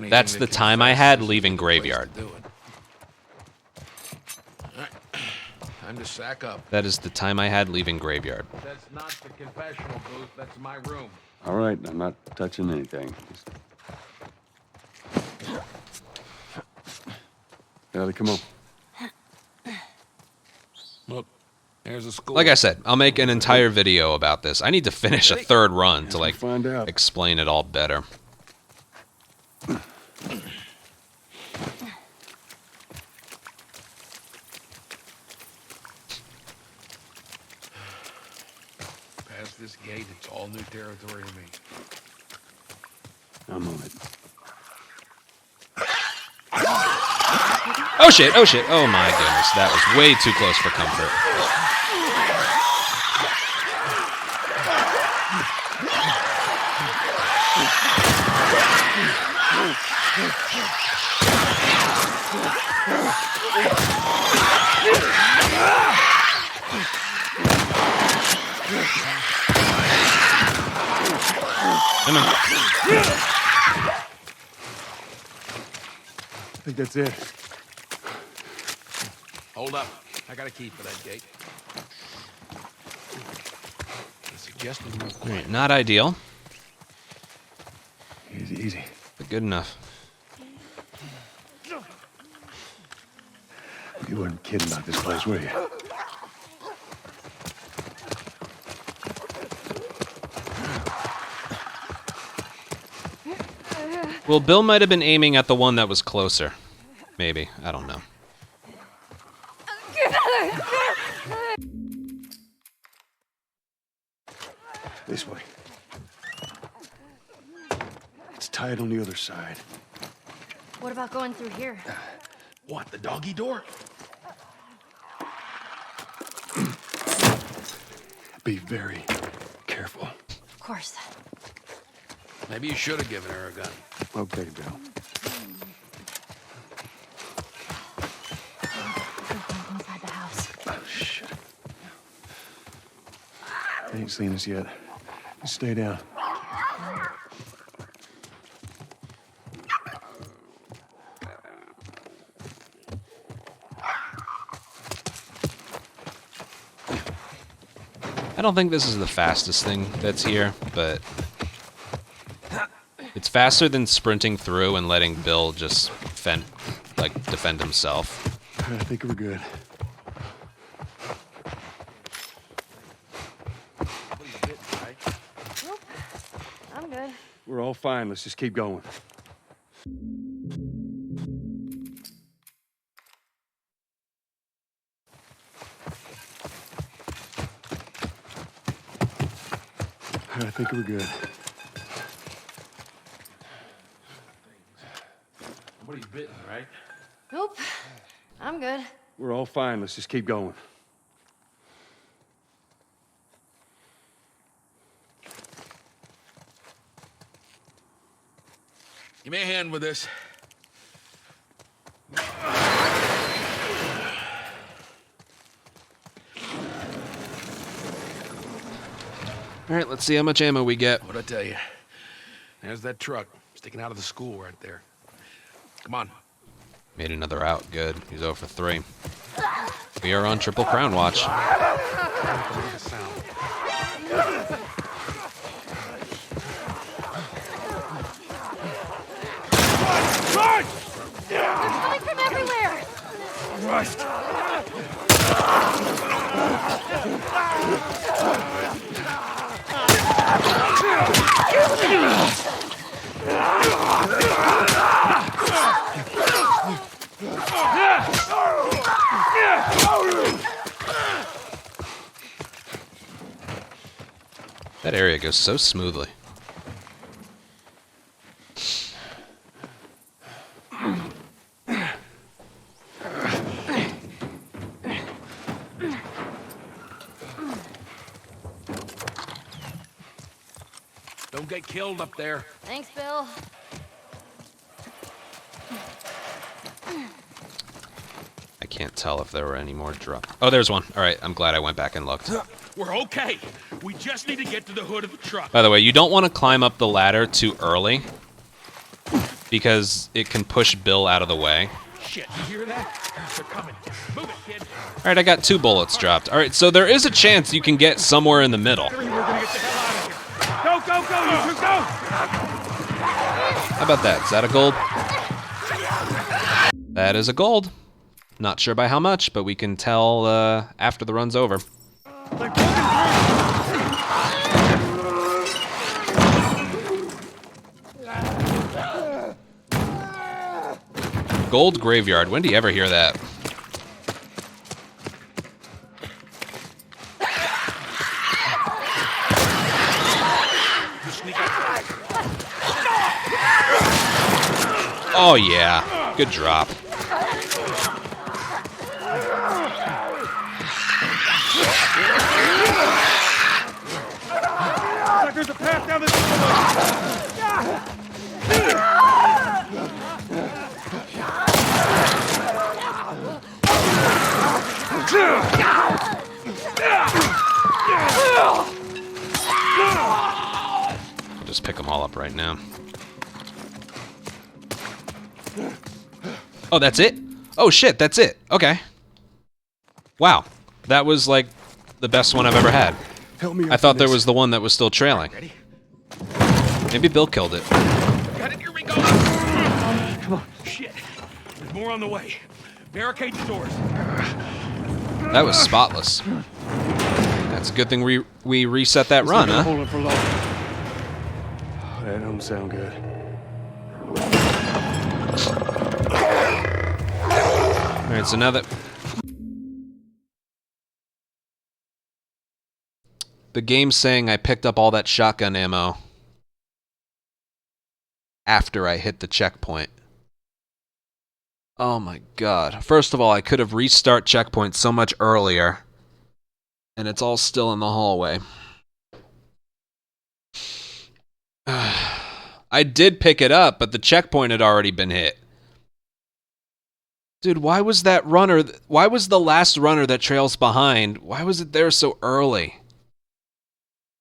That's the time I had leaving Graveyard. Time to sack up. That is the time I had leaving Graveyard. That's not the confessional booth, that's my room. All right, I'm not touching anything. Ellie, come on. Look, there's a school. Like I said, I'll make an entire video about this. I need to finish a 3rd run to, like, explain it all better. Past this gate, it's all new territory to me. I'm on it. Oh shit, oh shit, oh my goodness. That was way too close for comfort. Come on. I think that's it. Hold up. I got a key for that gate. I suggest we move quick. Alright, not ideal, Easy, easy. but good enough. You weren't kidding about this place, were you? Well, Bill might have been aiming at the one that was closer. Maybe. I don't know. This way. It's tied on the other side. What about going through here? What, the doggy door? Be very careful. Of course. Maybe you should have given her a gun. Okay, Bill. Inside the house. Oh, shit. They ain't seen us yet. Just stay down. I don't think this is the fastest thing that's here, but it's faster than sprinting through and letting Bill just defend himself. I think we're good. Nope. I'm good. We're all fine. Let's just keep going. I think we're good. Nobody's bitten, right? Nope. I'm good. We're all fine. Let's just keep going. Give me a hand with this. Alright, let's see how much ammo we get. What'd I tell you? There's that truck sticking out of the school right there. Come on. Made another out. Good. He's 0 for 3. We are on Triple Crown watch. Run! They're coming from everywhere! Christ! That area goes so smoothly. Don't get killed up there. Thanks, Bill. I can't tell if there were any more drops. Oh, there's one. Alright, I'm glad I went back and looked. We're okay. We just need to get to the hood of the truck. By the way, you don't want to climb up the ladder too early, because it can push Bill out of the way. Shit, you hear that? They're coming. Move it, kid. Alright, I got 2 bullets dropped. Alright, so there is a chance you can get somewhere in the middle. We're gonna get the hell out of here. Go, go, go, you two, go! How about that? Is that a gold? That is a gold. Not sure by how much, but we can tell after the run's over. Gold graveyard. When do you ever hear that? Oh yeah, good drop. There's a path down this Just pick them all up right now. Oh, that's it? Oh shit, that's it. Okay. Wow. That was like the best one I've ever had. Help me. I thought there was the one that was still trailing. Maybe Bill killed it. Got it, here we go! Come on. Shit. There's more on the way. Barricade the doors. That was spotless. That's a good thing we reset that run, huh? Hold it for long. Oh, that don't sound good. Alright, so now that... The game's saying I picked up all that shotgun ammo after I hit the checkpoint. Oh my god. First of all, I could have restart checkpoint so much earlier. And it's all still in the hallway. I did pick it up, but the checkpoint had already been hit. Dude, why was that runner... Why was the last runner that trails behind... Why was it there so early?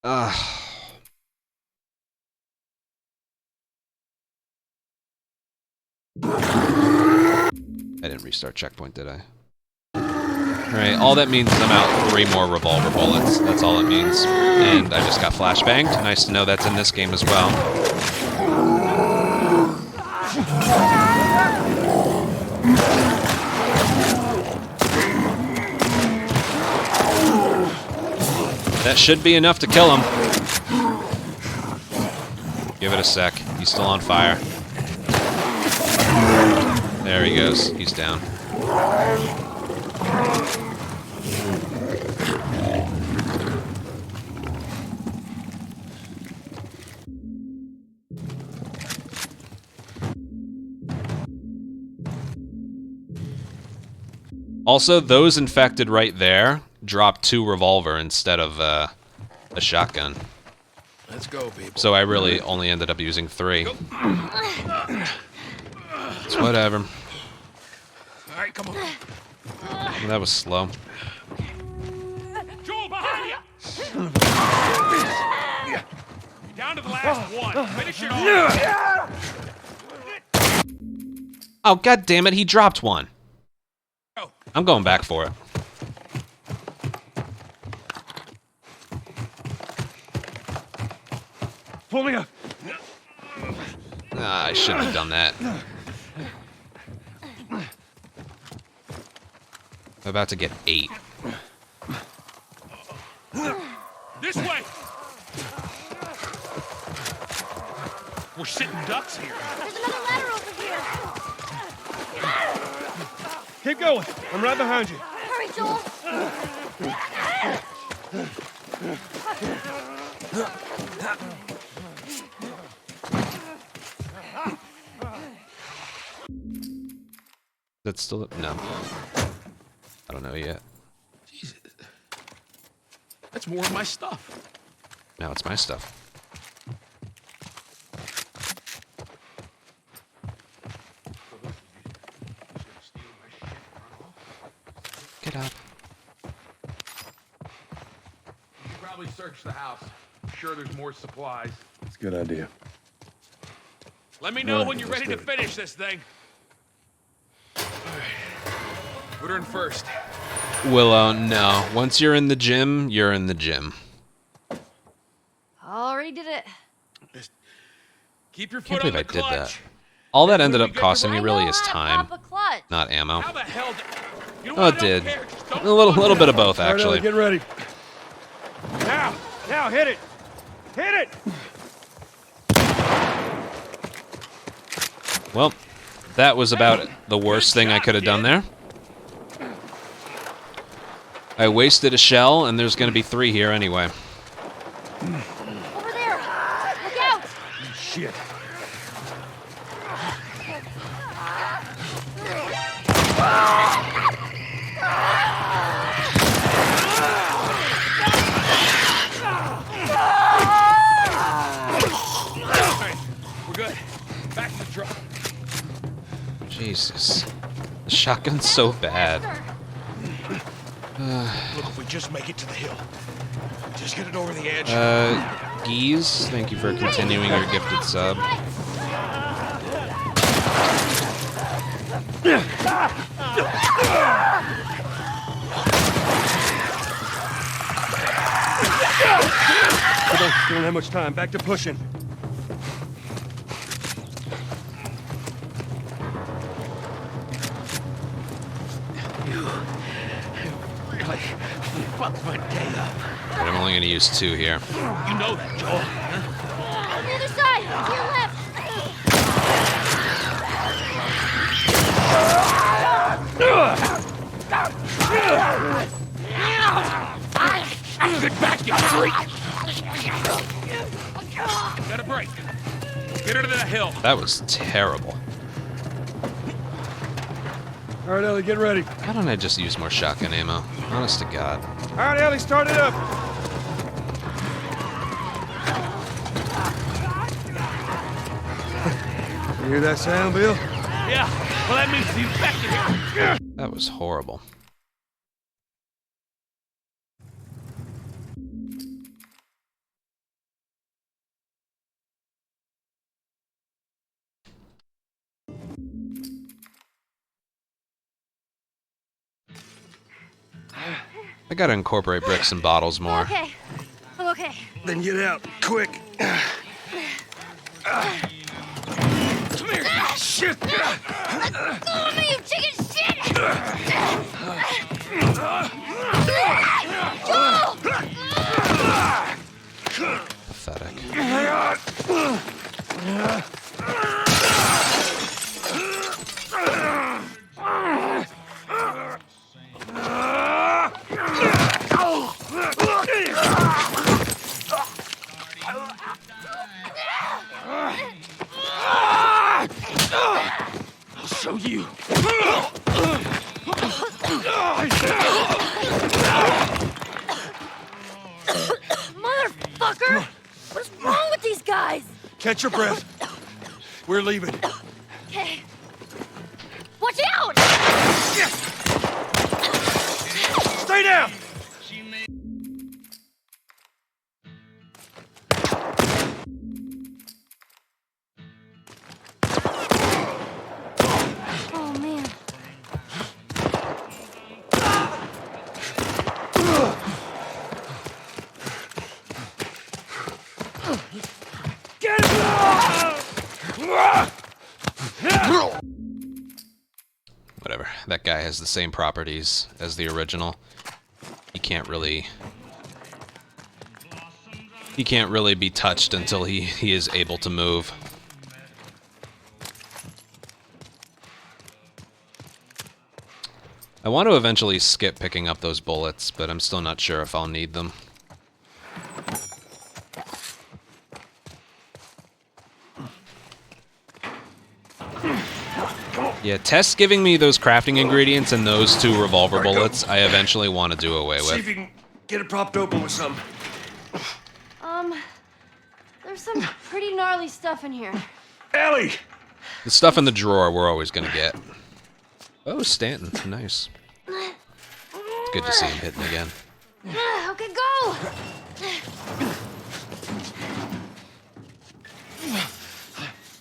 Ugh. I didn't restart checkpoint, did I? Alright, all that means is I'm out 3 more revolver bullets. That's all it means. And I just got flashbanged. Nice to know that's in this game as well. That should be enough to kill him. Give it a sec. He's still on fire. There he goes. He's down. Also, those infected right there dropped 2 revolver instead of a shotgun. Let's go, people. So I really only ended up using 3. It's whatever. All right, come on. Well, that was slow. Joel, behind you! Down to the last one. Finish it off. Oh, god damn it, he dropped one. I'm going back for it. Pull me up. Ah, I shouldn't have done that. I'm about to get 8. This way! We're sitting ducks here. There's another ladder over here. Keep going. I'm right behind you. Hurry, Joel. That's still... No. I don't know yet. Jesus. That's more of my stuff. Now it's my stuff. Get up. You should probably search the house. I'm sure there's more supplies. That's a good idea. Let me know when you're ready to finish this thing. Put her in first. Willow, no. Once you're in the gym, you're in the gym. Already did it. Just keep your Can't foot on believe the I did clutch. that. All that ended up costing me really is I time, pop a clutch. not ammo. How the hell you know Oh, what, it I don't did. care. Just don't A little bit of both, All right, actually. Ellie, get ready. Now, hit it. Hit it. Well, that was about the worst thing I could have done there. I wasted a shell, and there's going to be 3 here anyway. Over there. Look out. Shit. We're good. Back to the truck. Jesus. The shotgun's so bad. Look, if we just make it to the hill, just get it over the edge. Geese, thank you for continuing your gifted sub. We don't have much time. Back to pushing. Really fucked my day up. Right, I'm only going to use 2 here. You know that, Joel. On the other side, to your left. Get back, you freak! Got a break. Get her to the hill. That was terrible. All right, Ellie, get ready. Why don't I just use more shotgun ammo? Honest to God. All right, Ellie, start it up. You hear that sound, Bill? Yeah, well that means he's back in here. That was horrible. I gotta incorporate bricks and bottles more. Okay. I'm okay. Then get out, quick. Come here. Shit! Let go of me, you chicken shit! Joel! Pathetic. I'll show you. Motherfucker! What's wrong with these guys? Catch your breath. We're leaving. Okay. Watch out! Stay down! Oh, man. Get him! Whatever. That guy has the same properties as the original. He can't really be touched until he is able to move. I want to eventually skip picking up those bullets, but I'm still not sure if I'll need them. Yeah, Tess giving me those crafting ingredients and those 2 revolver bullets, I eventually want to do away See if with. you can get it propped open with something. There's some pretty gnarly stuff in here. Ellie! The stuff in the drawer we're always going to get. Oh, Stanton. Nice. It's good to see him hitting again. Okay, go!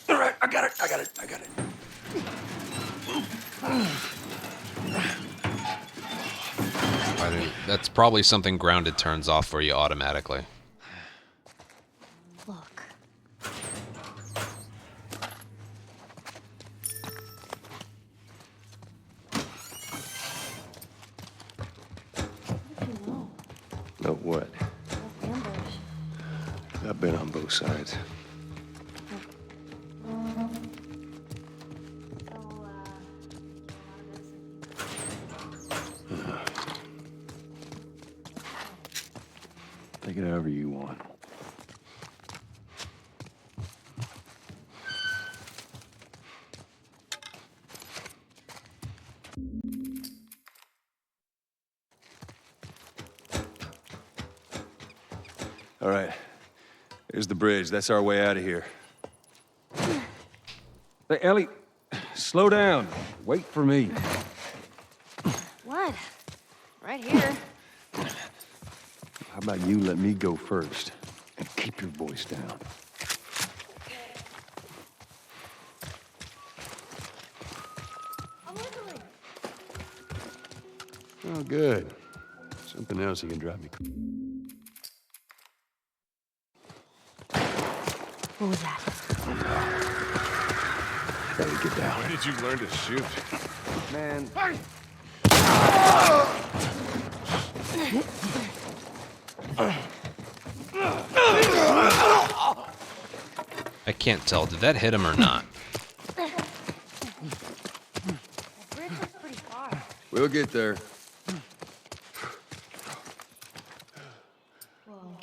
All right, I got it. That's probably something grounded turns off for you automatically. Look. Know what? Ambush. I've been on both sides. Take it however you want. All right. Here's the bridge. That's our way out of here. Hey, Ellie, slow down. Wait for me. What? Right here. How about you let me go first and keep your voice down? I'm listening. Oh, good. Something else you can drive me. What was that? Gotta get down. When did you learn to shoot? Man. I can't tell. Did that hit him or not? The bridge looks pretty far. We'll get there. Whoa.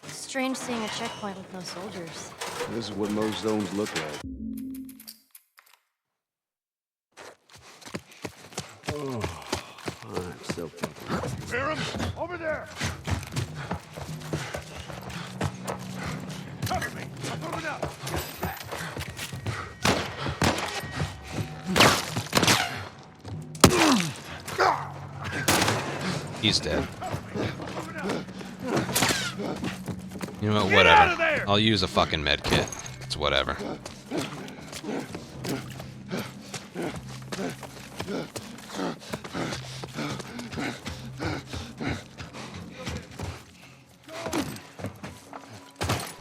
It's strange seeing a checkpoint with no soldiers. This is what most zones look like. Oh, I'm so fucking. Hear him? Over there! Cover me! I'm moving up! He's dead. You know what? Whatever. I'll use a fucking med kit. It's whatever.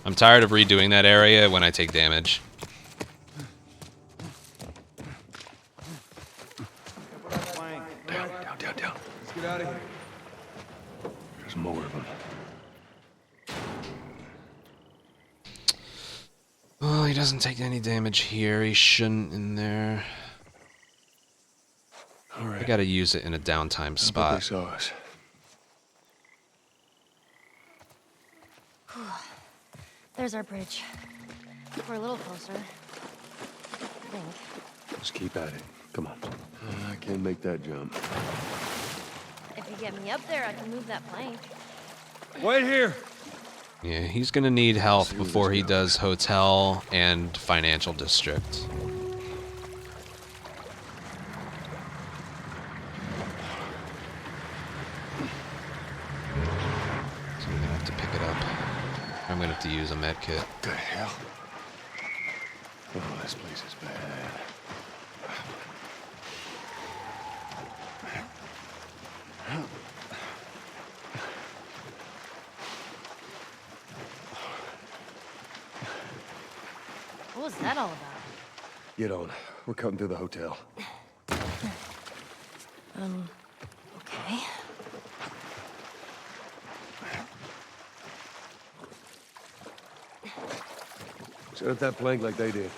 I'm tired of redoing that area when I take damage. Down. Let's get out of here. There's more of them. Oh, he doesn't take any damage here. He shouldn't in there. All right. I gotta use it in a downtime They spot. saw us. There's our bridge. We're a little closer. I think. Just keep at it. Come on. I can't make that jump. If you get me up there, I can move that plank. Wait here. Yeah, he's gonna need health before he does hotel and financial district. So I'm gonna have to pick it up. I'm gonna have to use a med kit. What the hell? Oh, this place is bad. What was that all about? Get on. We're cutting through the hotel. Okay. Set up that plank like they did.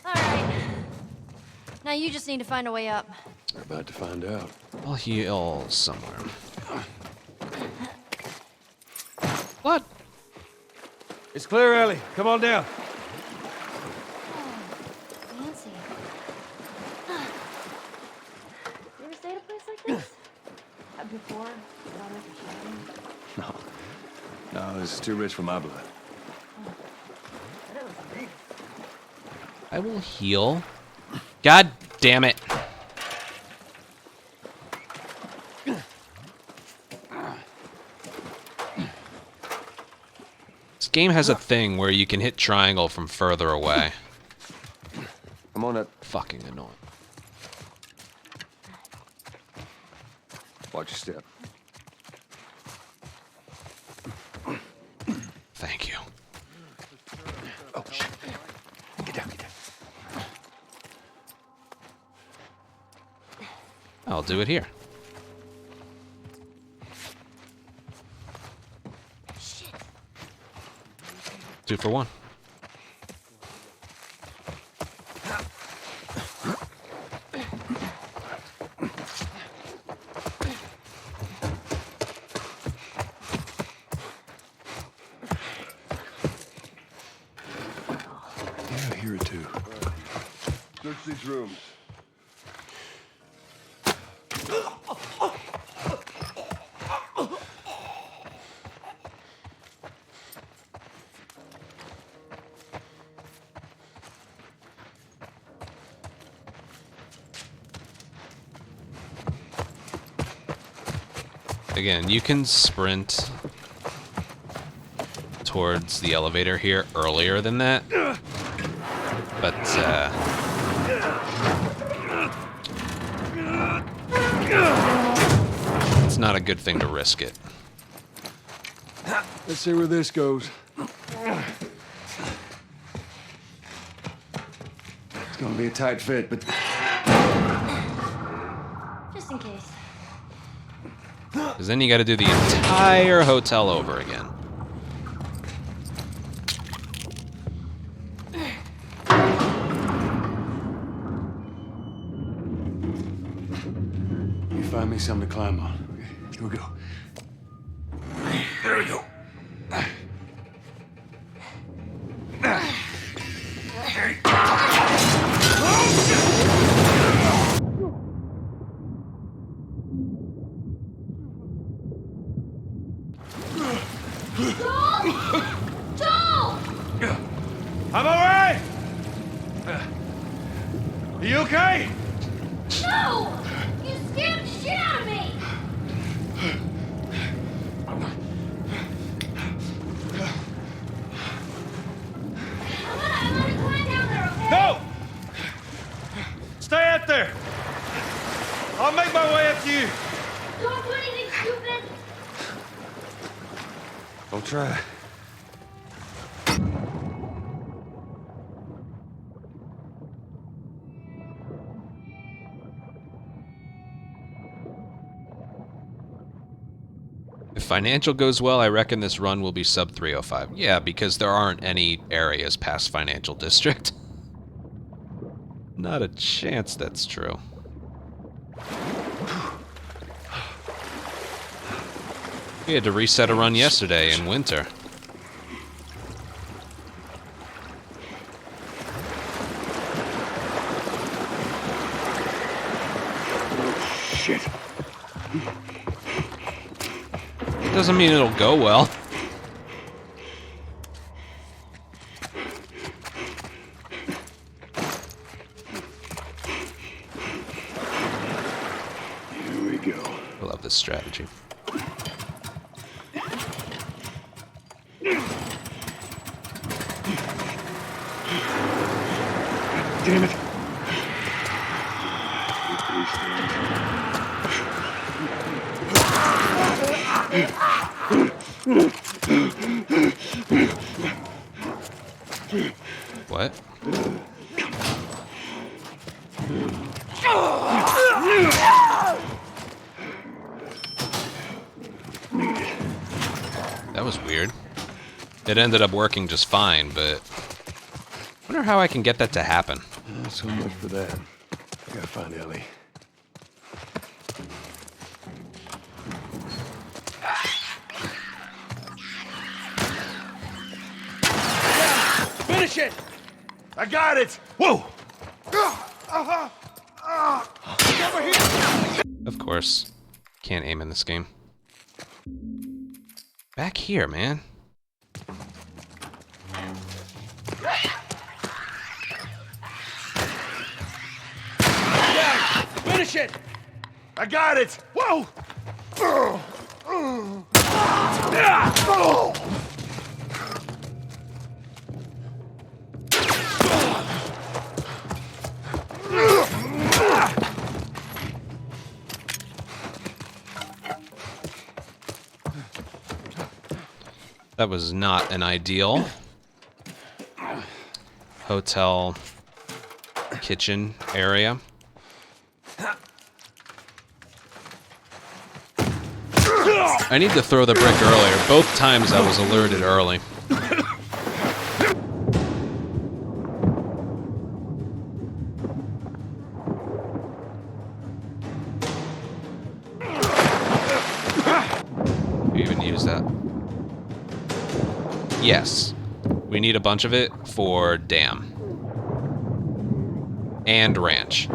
All right. Now you just need to find a way up. We're about to find out. I'll heal somewhere. What? It's clear, Ellie. Come on down. Fancy. You ever stay at a place like this? Before? No, this is too rich for my blood. I will heal. God damn it. This game has a thing where you can hit triangle from further away. I'm on it. Fucking annoying. Watch your step. Thank you. Oh, shit. Get down. I'll do it here. Shit. 2 for 1. Yeah, here too. Search these rooms. Again, you can sprint towards the elevator here earlier than that. But, it's not a good thing to risk it. Let's see where this goes. It's gonna be a tight fit, but Just in case. Because then you gotta do the entire hotel over again. you find me something to climb on. Okay, here we go. There we go. I'm all right! Are you okay? No! You scared the shit out of me! I'm gonna climb down there, okay? No! Stay out there! I'll make my way up to you. Don't do anything stupid! I'll try. If financial goes well, I reckon this run will be sub 305. Yeah, because there aren't any areas past financial district. Not a chance that's true. We had to reset a run yesterday in winter. Shit. Doesn't mean it'll go well. Here we go. I love this strategy. Damn it. What? That was weird. It ended up working just fine, but I wonder how I can get that to happen. Not so much for that. Gotta find Ellie. Finish it! I got it! Whoa! Of course. Can't aim in this game. Back here, man. Finish it! I got it! Whoa! That was not an ideal hotel kitchen area. I need to throw the brick earlier. Both times I was alerted early. You even use that. Yes. We need a bunch of it for dam. And ranch.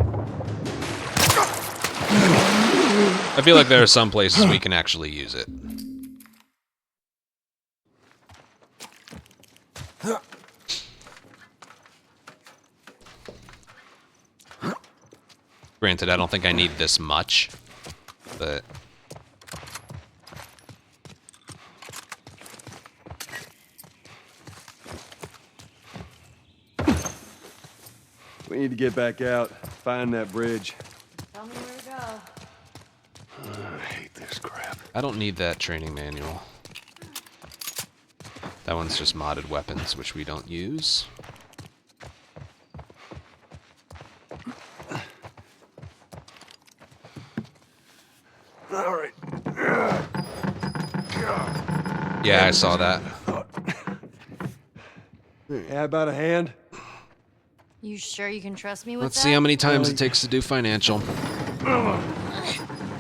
I feel like there are some places we can actually use it. Granted, I don't think I need this much, but We need to get back out, find that bridge. Tell me where to go. I hate this crap. I don't need that training manual. That one's just modded weapons, which we don't use. All right. Yeah, I saw that. How about a hand? You sure you can trust me with Let's that? see how many times it takes to do financial.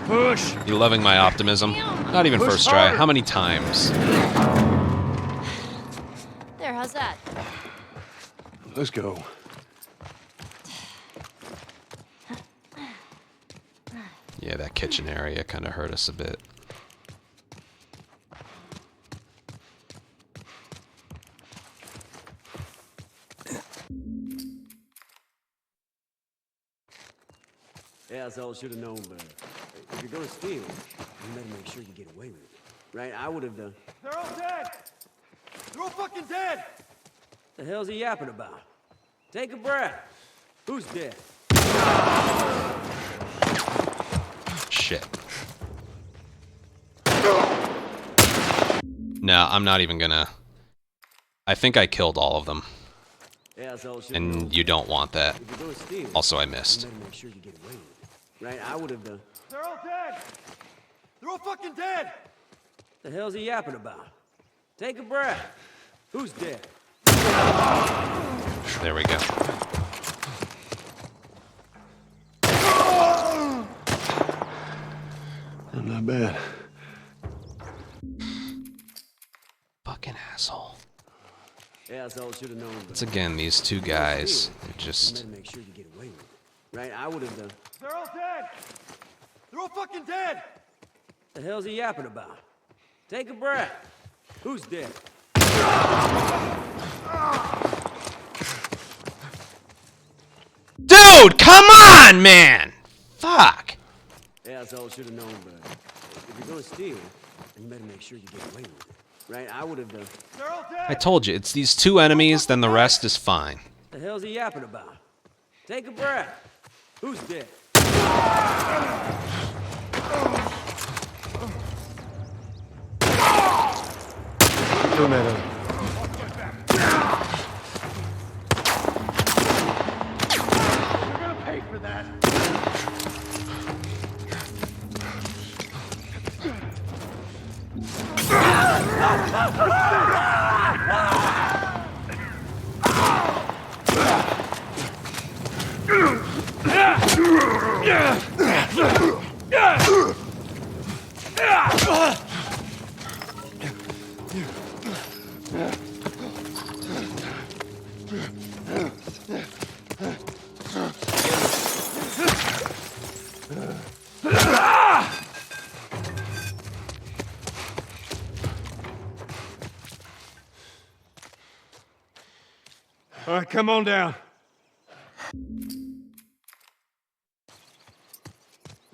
Push. You loving my optimism? Not even Push first try. harder. How many times? There, how's that? Let's go. Yeah, that kitchen area kind of hurt us a bit. Yeah, that's all I should have known, but if you're gonna steal, you better make sure you get away with it. Right? I would have done. They're all dead! They're all fucking dead! The hell's he yapping about? Take a breath. Who's dead? Shit. No, I'm not even gonna... I think I killed all of them. Yeah, that's all I should have known. And you don't want that. If you're gonna steal, Also, I missed. you better make sure you get away with it. Right? I would have done. They're all dead! They're all fucking dead! The hell's he yapping about? Take a breath. Who's dead? There we go. Not bad. Fucking asshole. Yeah, that's all I should have known. It's again these two guys. They're You just... better make sure you get away with it. Right? I would have done. They're all dead! They're all fucking dead! The hell's he yapping about? Take a breath. Who's dead? Dude, come on, man! Fuck! Yeah, that's all I should have known, but if you're gonna steal, you better make sure you get away with it. Right? I would have done. They're all dead! I told you, it's these two enemies, then the rest is fine. The hell's he yapping about? Take a breath. Who's dead? Turn that up. You're gonna pay for that! All right, come on down.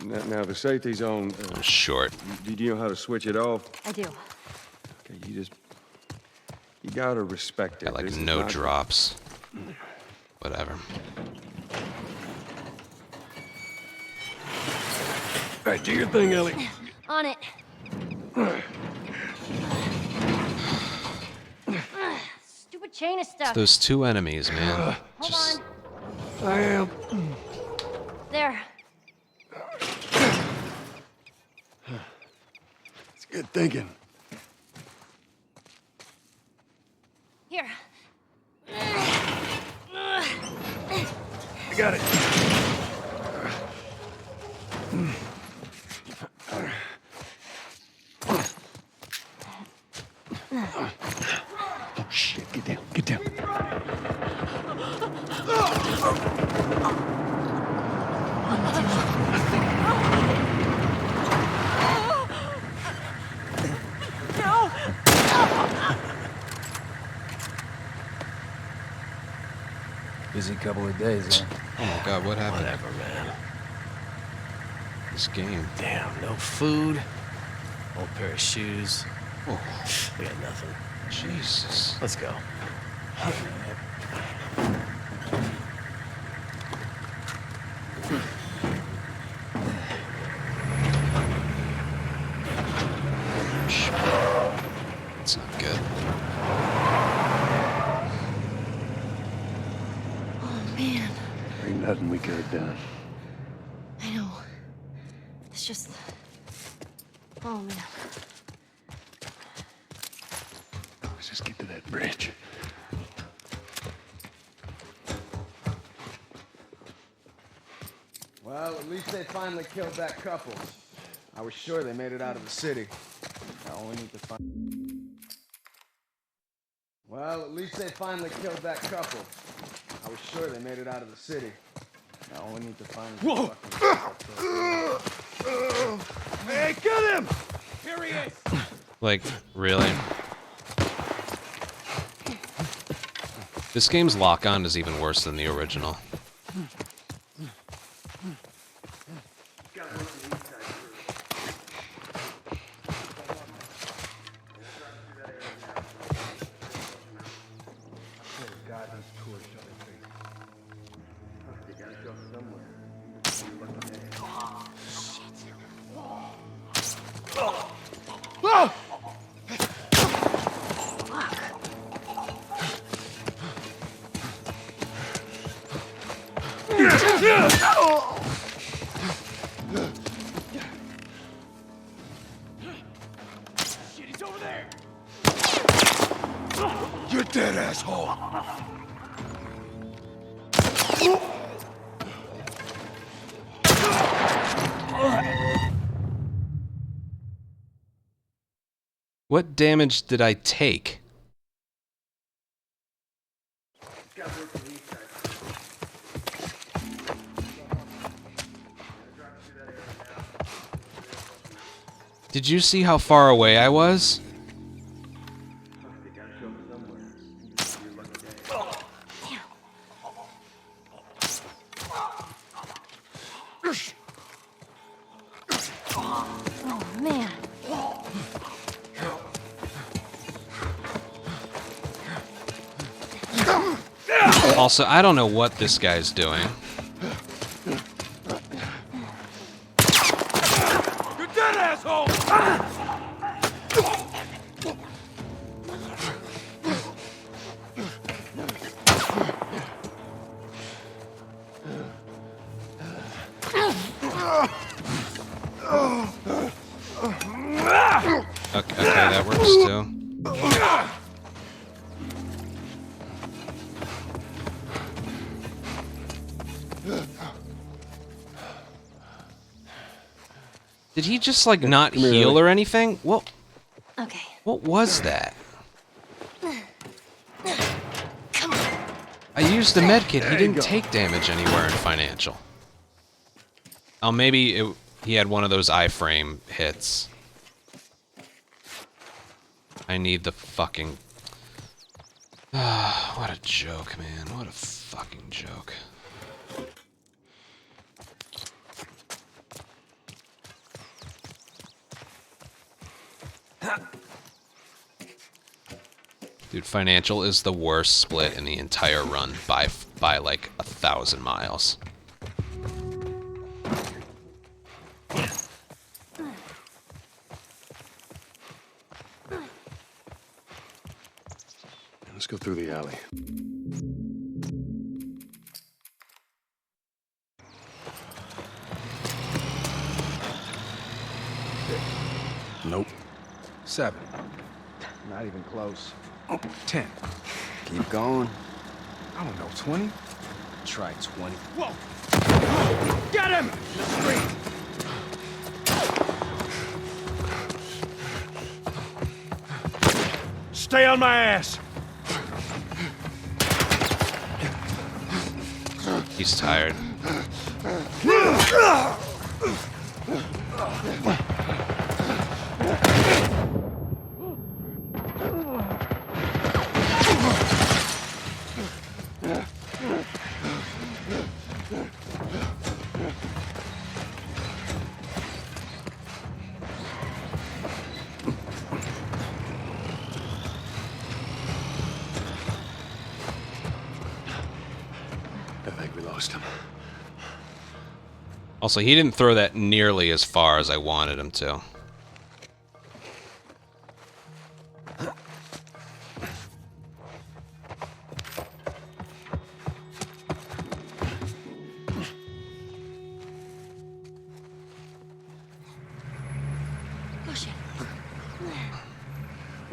Now the safety's on. I'm short. Do you know how to switch it off? I do. Okay, you gotta respect it. Got like This is no not- drops. Whatever. All right, do your thing, Ellie. On it. Stupid chain is stuck. Those two enemies, man. Hold Just... on. I am. There. It's good thinking. Here. I got it. Oh shit! Get down! Get down! Busy couple of days, huh? Oh my god, what happened? Whatever, man. This game. Damn, no food. Old pair of shoes. Oh, We got nothing. Jesus. Let's go. It's not good. Oh, man. Ain't nothing we could have done. I know. It's just... Oh, man. Let's just get to that bridge. Well, at least they finally killed that couple. I was sure they made it out of the city. Now we need to find... Well, at least they finally killed that couple. I was sure they made it out of the city. Now we need to find... Whoa! Hey, get him! Here he is! Like, really? This game's lock-on is even worse than the original. Shit, he's over there! You're dead, asshole! What damage did I take? Did you see how far away I was? Oh, man. Also, I don't know what this guy's doing. You're dead, asshole! Okay, that works too. Did he just like not heal or anything? What? Okay. What was that? Come on. I used the medkit. He didn't take damage anywhere in financial. Oh, maybe he had one of those iframe hits. I need the fucking... what a joke, man. What a fucking joke. Dude, financial is the worst split in the entire run by like 1,000 miles. Let's go through the alley. Nope. 7. Not even close. 10. Keep going. I don't know, 20? Try 20. Whoa! Get him! Stay on my ass! He's tired. I think we lost him. Also, he didn't throw that nearly as far as I wanted him to.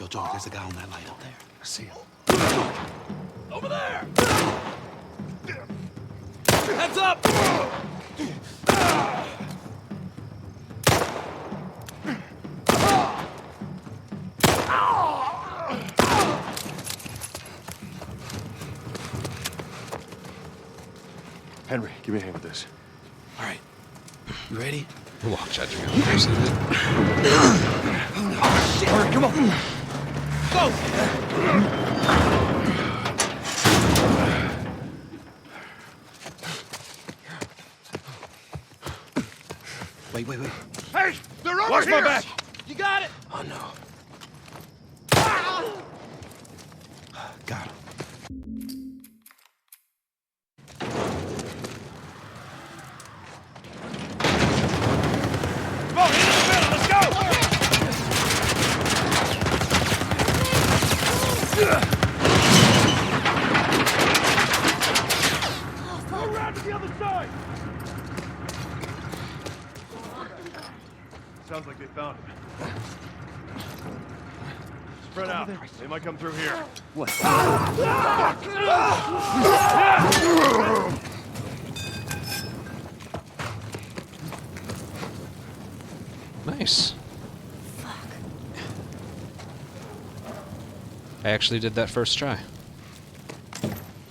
Yo, Joe, there's a guy on that light up there. I see him. Over there! Heads up! Henry, give me a hand with this. All right. You ready? Walk judging me on the first of it. Shit! All right, come on! Go! Wait. Hey! They're over Watch here! my back! You got it! Oh, no. Got him. Come on, into the middle, let's go! Go around to the other side! Sounds like they found him. Spread out. They might come through here. What? Nice. I actually did that first try. All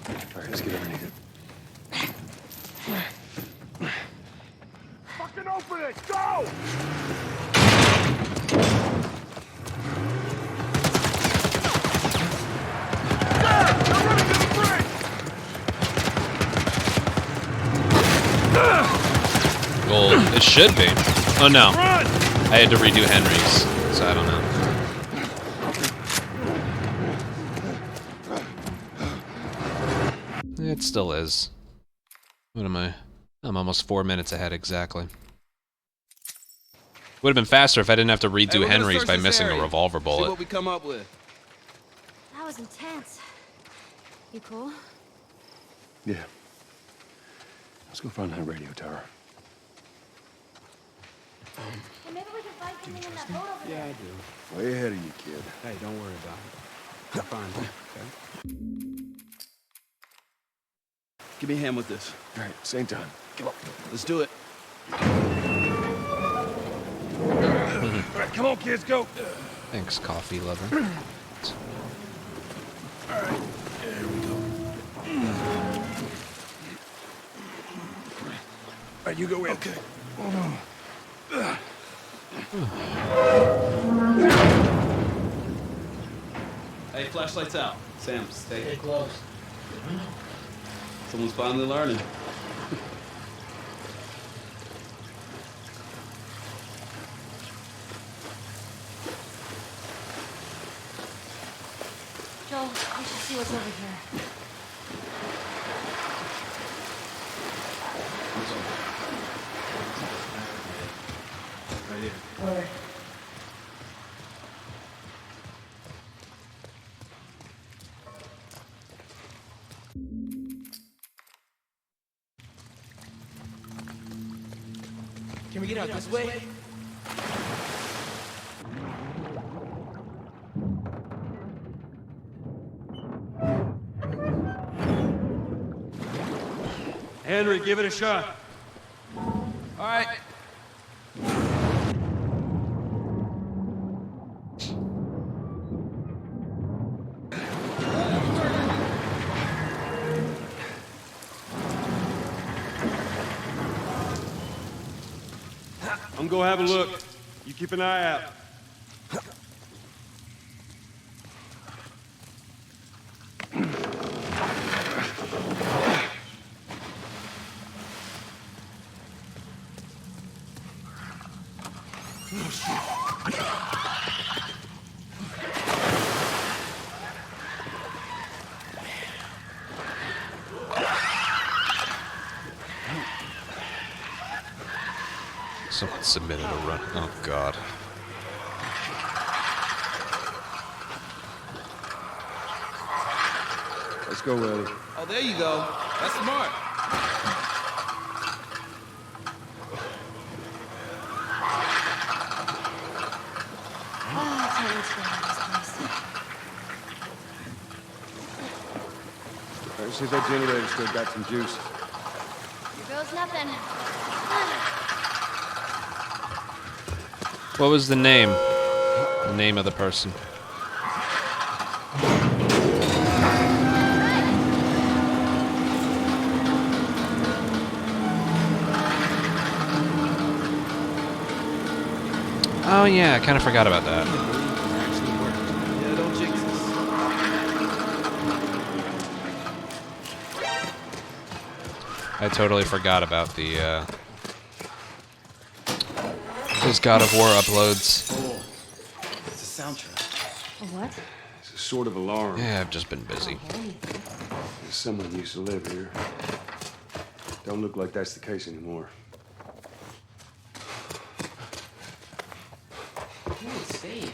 right, let's get underneath it. Fucking open it! Go! Well, it should be. Oh no. I had to redo Henry's, so I don't know. It still is. What am I? I'm almost 4 minutes ahead exactly. Would have been faster if I didn't have to redo Henry's by missing a revolver See bullet. what we come up with. That was intense. You cool? Yeah. Let's go find that radio tower. Hey, maybe we can find something in that boat over there. Yeah, I do. Way ahead of you, kid. Hey, don't worry about it. I'll find it, okay? Give me a hand with this. All right, same time. Come on. Let's do it. All right, come on, kids, go. Thanks, coffee lover. All right, there we go. All right, you go in. Okay. Hey, flashlights out. Sam, stay close. Someone's finally learning. Joel, we should see what's over here. Right here. All right. Can we get out this way? Henry, give it a shot. All right. I'm gonna have a look. You keep an eye out. Someone submitted a run. Oh god. Let's go, Willie. Oh, there you go. That's smart. Ah, can't wait to get out of this place. Better see if that generator still got some juice. Here goes nothing. What was the name? The name of the person. Oh yeah, I kind of forgot about that. Yeah, don't jinx us. I totally forgot about the those God of War uploads. It's a soundtrack. A what? It's a sort of alarm. Yeah, I've just been busy. Someone used to live here. Don't look like that's the case anymore. You can't stay here.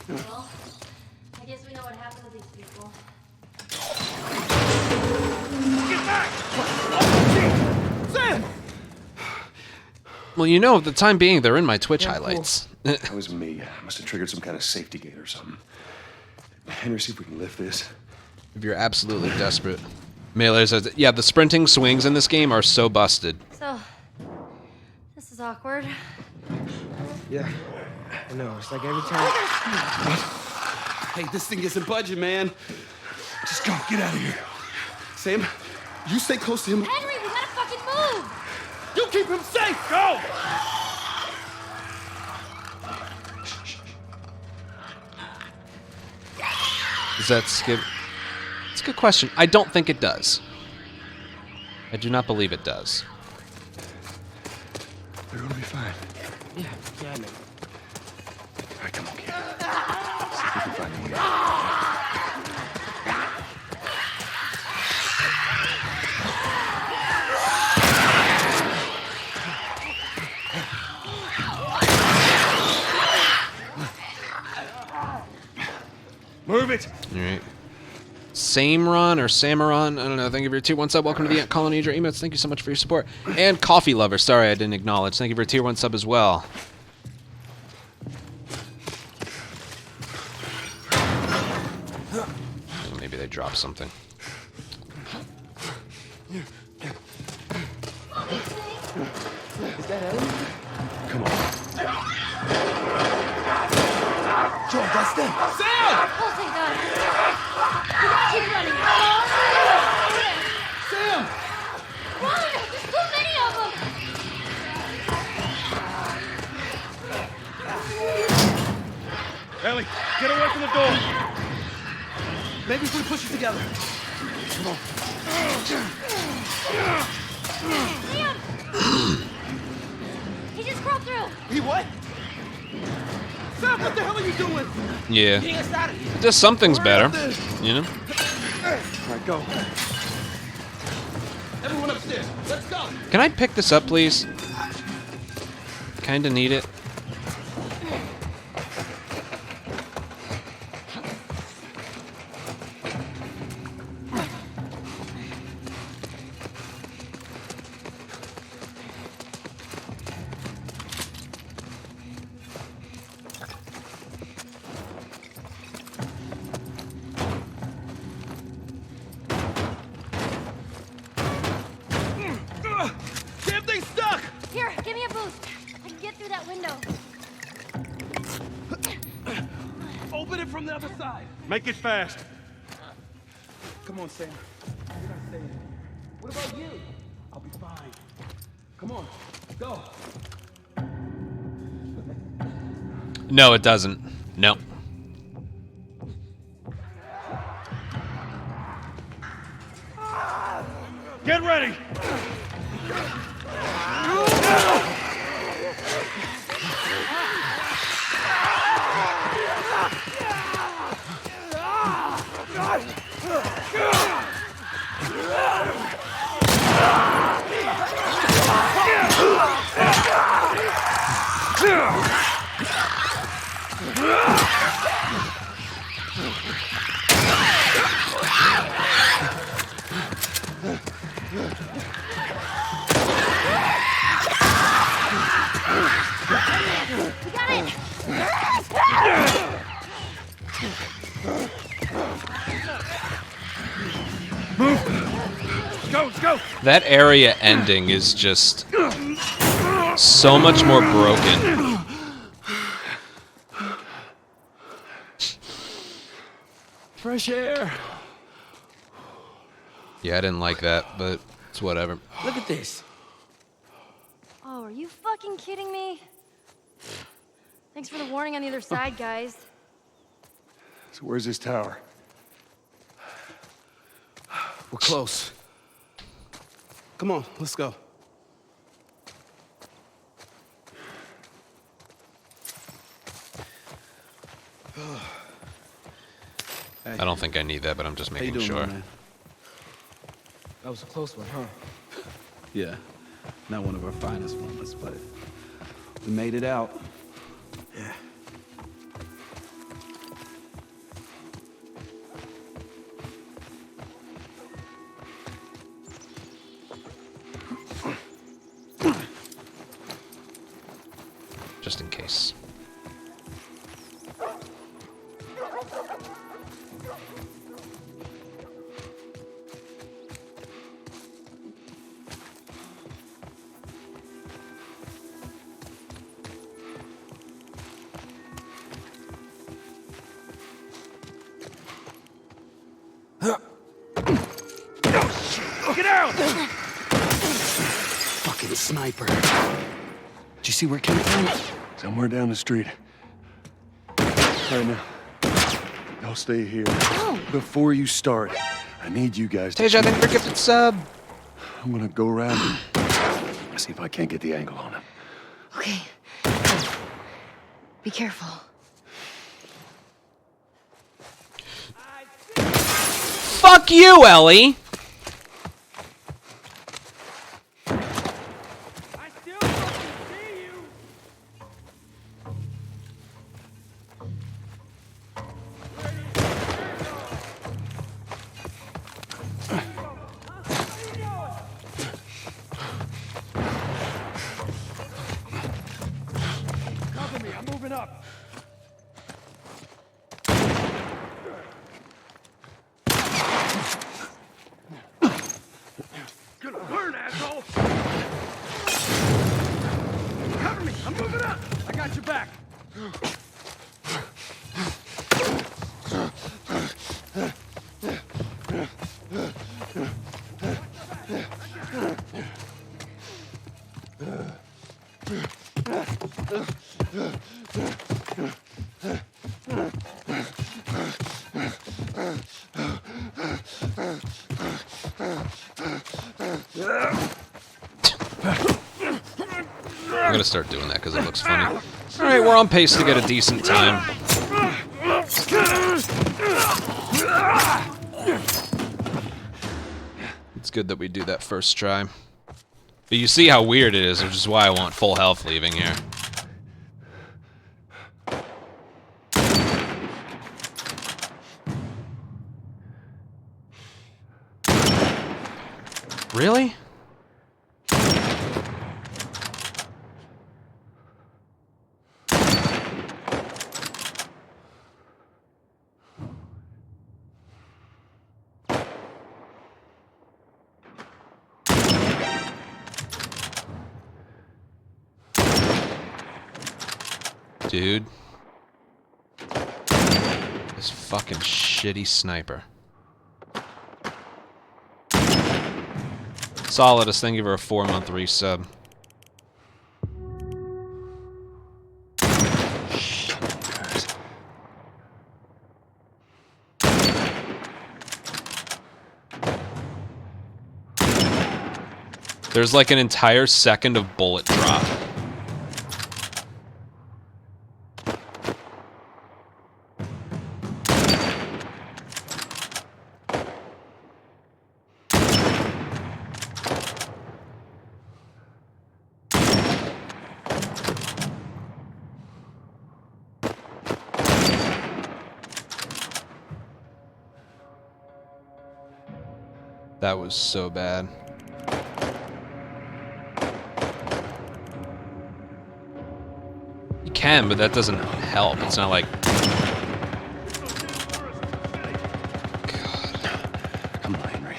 Well, I guess we know what happened to these people. Well, you know, for the time being, they're in my Twitch highlights. That was me. I must have triggered some kind of safety gate or something. Henry, see if we can lift this. If you're absolutely desperate. Melee says, yeah, the sprinting swings in this game are so busted. So, this is awkward. Yeah, I know. It's like every time. Hey, this thing isn't budging, man. Just go. Get out of here. Sam, you stay close to him. Henry, we gotta fucking move! You keep him safe. Go. Does that skip? It's a good question. I don't think it does. I do not believe it does. They're gonna be fine. Yeah, I know. All right, come on, kid. See if we can find a way. Move it! Alright. Samron or Samaron, I don't know. Thank you for your tier 1 sub. Welcome to the Ant Colony. Your emails. Thank you so much for your support. And Coffee Lover. Sorry I didn't acknowledge. Thank you for your tier 1 sub as well. Maybe they dropped something. Is that Ellie? Come on. Joel, that's them. Sam! Oh, thank God. We gotta keep running. Sam! Run! There's too many of them! Ellie, get away from the door. Maybe if we push it together. Come on. Liam! He just crawled through. He what? Sam, what the hell are you doing? Yeah. Getting us out of here. Just something's better. You know? All right, go. Everyone upstairs. Let's go. Can I pick this up, please? Kinda need it. Damn thing's stuck. Here, give me a boost. I can get through that window. Open it from the other side. Make it fast. Come on, Sam. You're not staying here. What about you? I'll be fine. Come on, go. No, it doesn't. No. Get ready. That area ending is just so much more broken. Fresh air. Yeah, I didn't like that, but it's whatever. Look at this. Oh, are you fucking kidding me? Thanks for the warning on the other side, guys. So where's this tower? We're close. Come on, let's go. I don't think I need that, but I'm just making sure. Man? That was a close one, huh? Yeah, not one of our finest moments, but we made it out. Yeah. Just in case. Get out! Fucking sniper. Did you see where it came from? Somewhere down the street. Right now. Y'all stay here. Before you start, I need you guys to... Tej, I think we're gifted sub. I'm gonna go around and see if I can't get the angle on him. Okay. Be careful. Fuck you, Ellie! Cover me, I'm moving up. Gonna burn, asshole! Cover me! I'm moving up! I got your back. I'm gonna start doing that because it looks funny. Alright, we're on pace to get a decent time. It's good that we do that first try. But you see how weird it is, which is why I want full health leaving here. Really? Dude. This fucking shitty sniper. Solidus, thank you for a 4-month resub. There's like an entire second of bullet drop. That was so bad. You can, but that doesn't help. It's not like... Come on, Henry.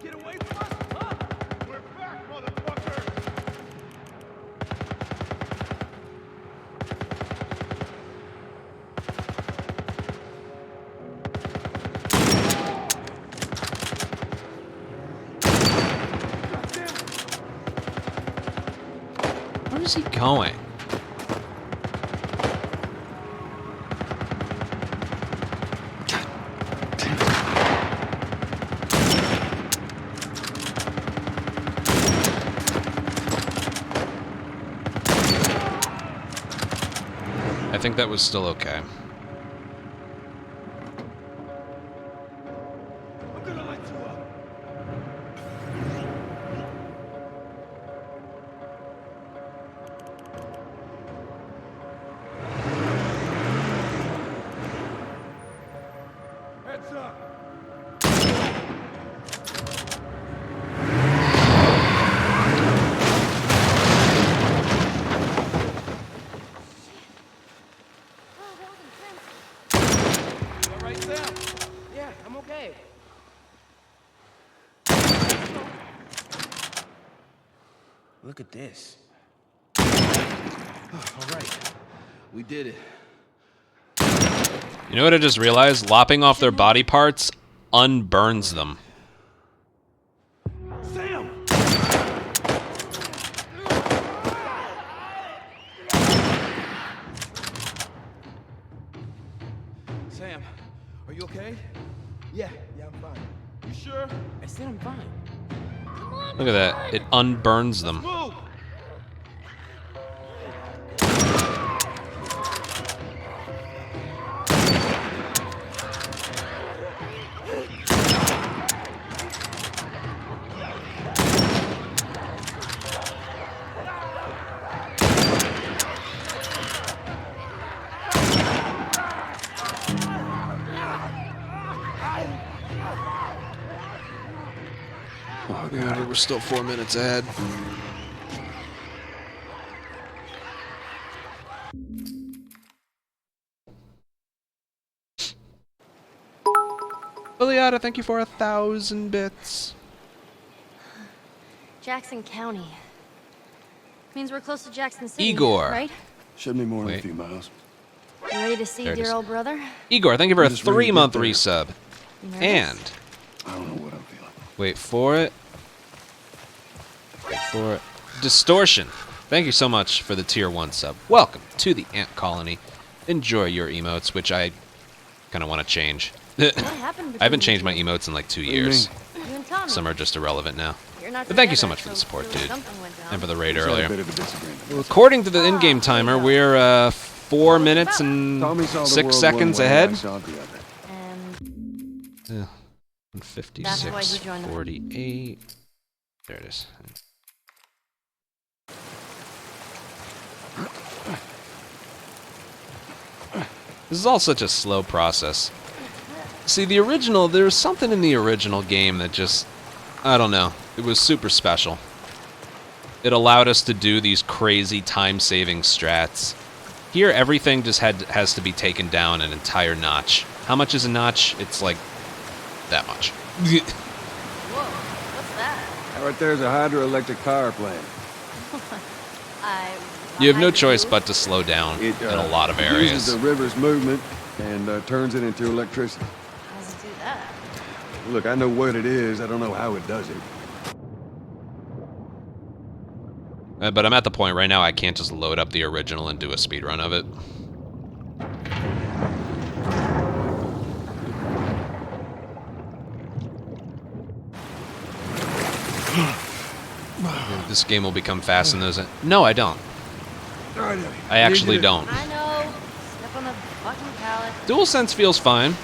Get away from us! Huh? We're back, motherfucker! Where is he going? I think that was still okay. I'm gonna light you up. Heads up. All right, Sam? Yeah, I'm okay. Look at this. All right, we did it. You know what I just realized? Lopping off their body parts unburns them. Sam! Sam, are you okay? Yeah, I'm fine. You sure? I said I'm fine. Look at that. It unburns them. Move! Oh god, we're still 4 minutes ahead. Liliata, thank you for 1,000 bits. Jackson County. Means we're close to Jackson City, Igor. right? Shouldn't be more than Wait. a few miles. You ready to see There it dear is. old brother? Igor, thank you for a I'm just ready to get 3-month there. resub. You nervous? And, I don't know what I'm feeling. wait for it. Wait for it. Distortion. Thank you so much for the tier 1 sub. Welcome to the Ant Colony. Enjoy your emotes, which I kind of want to change. What happened I haven't between changed my you emotes in like 2 do you years. You and Tommy. Some are just irrelevant now. You're not But thank you so together, much for the support, clearly dude. something went down. And for the raid Just had a earlier. bit of a disagreement. According to the in-game timer, we're 4 minutes and Tommy saw the 6 world seconds one way, I ahead. saw the other. And Yeah. That's why 56, you joined the- 48. There it is. This is all such a slow process. See, the original, there's something in the original game that just, I don't know, it was super special. It allowed us to do these crazy time-saving strats. Here, everything just has to be taken down an entire notch. How much is a notch? It's like that much. whoa, what's that? Right there's a hydroelectric power plant. You have no choice but to slow down It in a lot of uses areas. the river's movement and turns it into electricity. How does it do that? Look, I know what it is. I don't know how it does it. But I'm at the point right now I can't just load up the original and do a speedrun of it. This game will become fast in those. No, I don't. I actually don't. I know. Step on the fucking pallet. DualSense feels fine.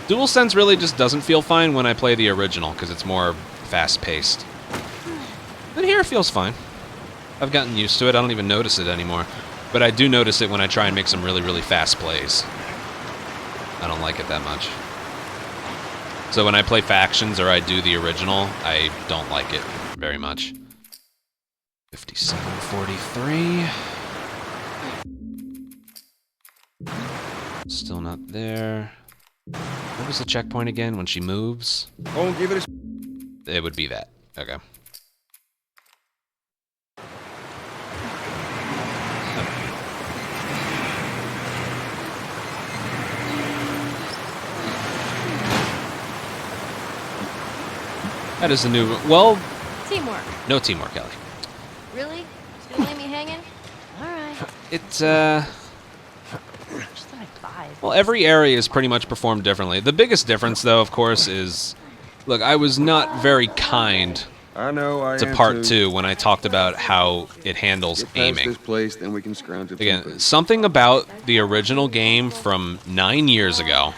DualSense really just doesn't feel fine when I play the original because it's more fast-paced. But here it feels fine. I've gotten used to it. I don't even notice it anymore. But I do notice it when I try and make some really, really fast plays. I don't like it that much. So when I play factions or I do the original, I don't like it very much. 5743. Still not there. What was the checkpoint again when she moves? Oh, give it a... It would be that. Okay. That is a new... Well... Teamwork. No teamwork, Ellie. Really? Just gonna leave me hanging? Alright. It's, Just thought I'd buy. Well, every area is pretty much performed differently. The biggest difference, though, of course, is... Look, I was not very kind to Part 2 when I talked about how it handles aiming. This place, then we can scrounge up Again, something about the original game from 9 years ago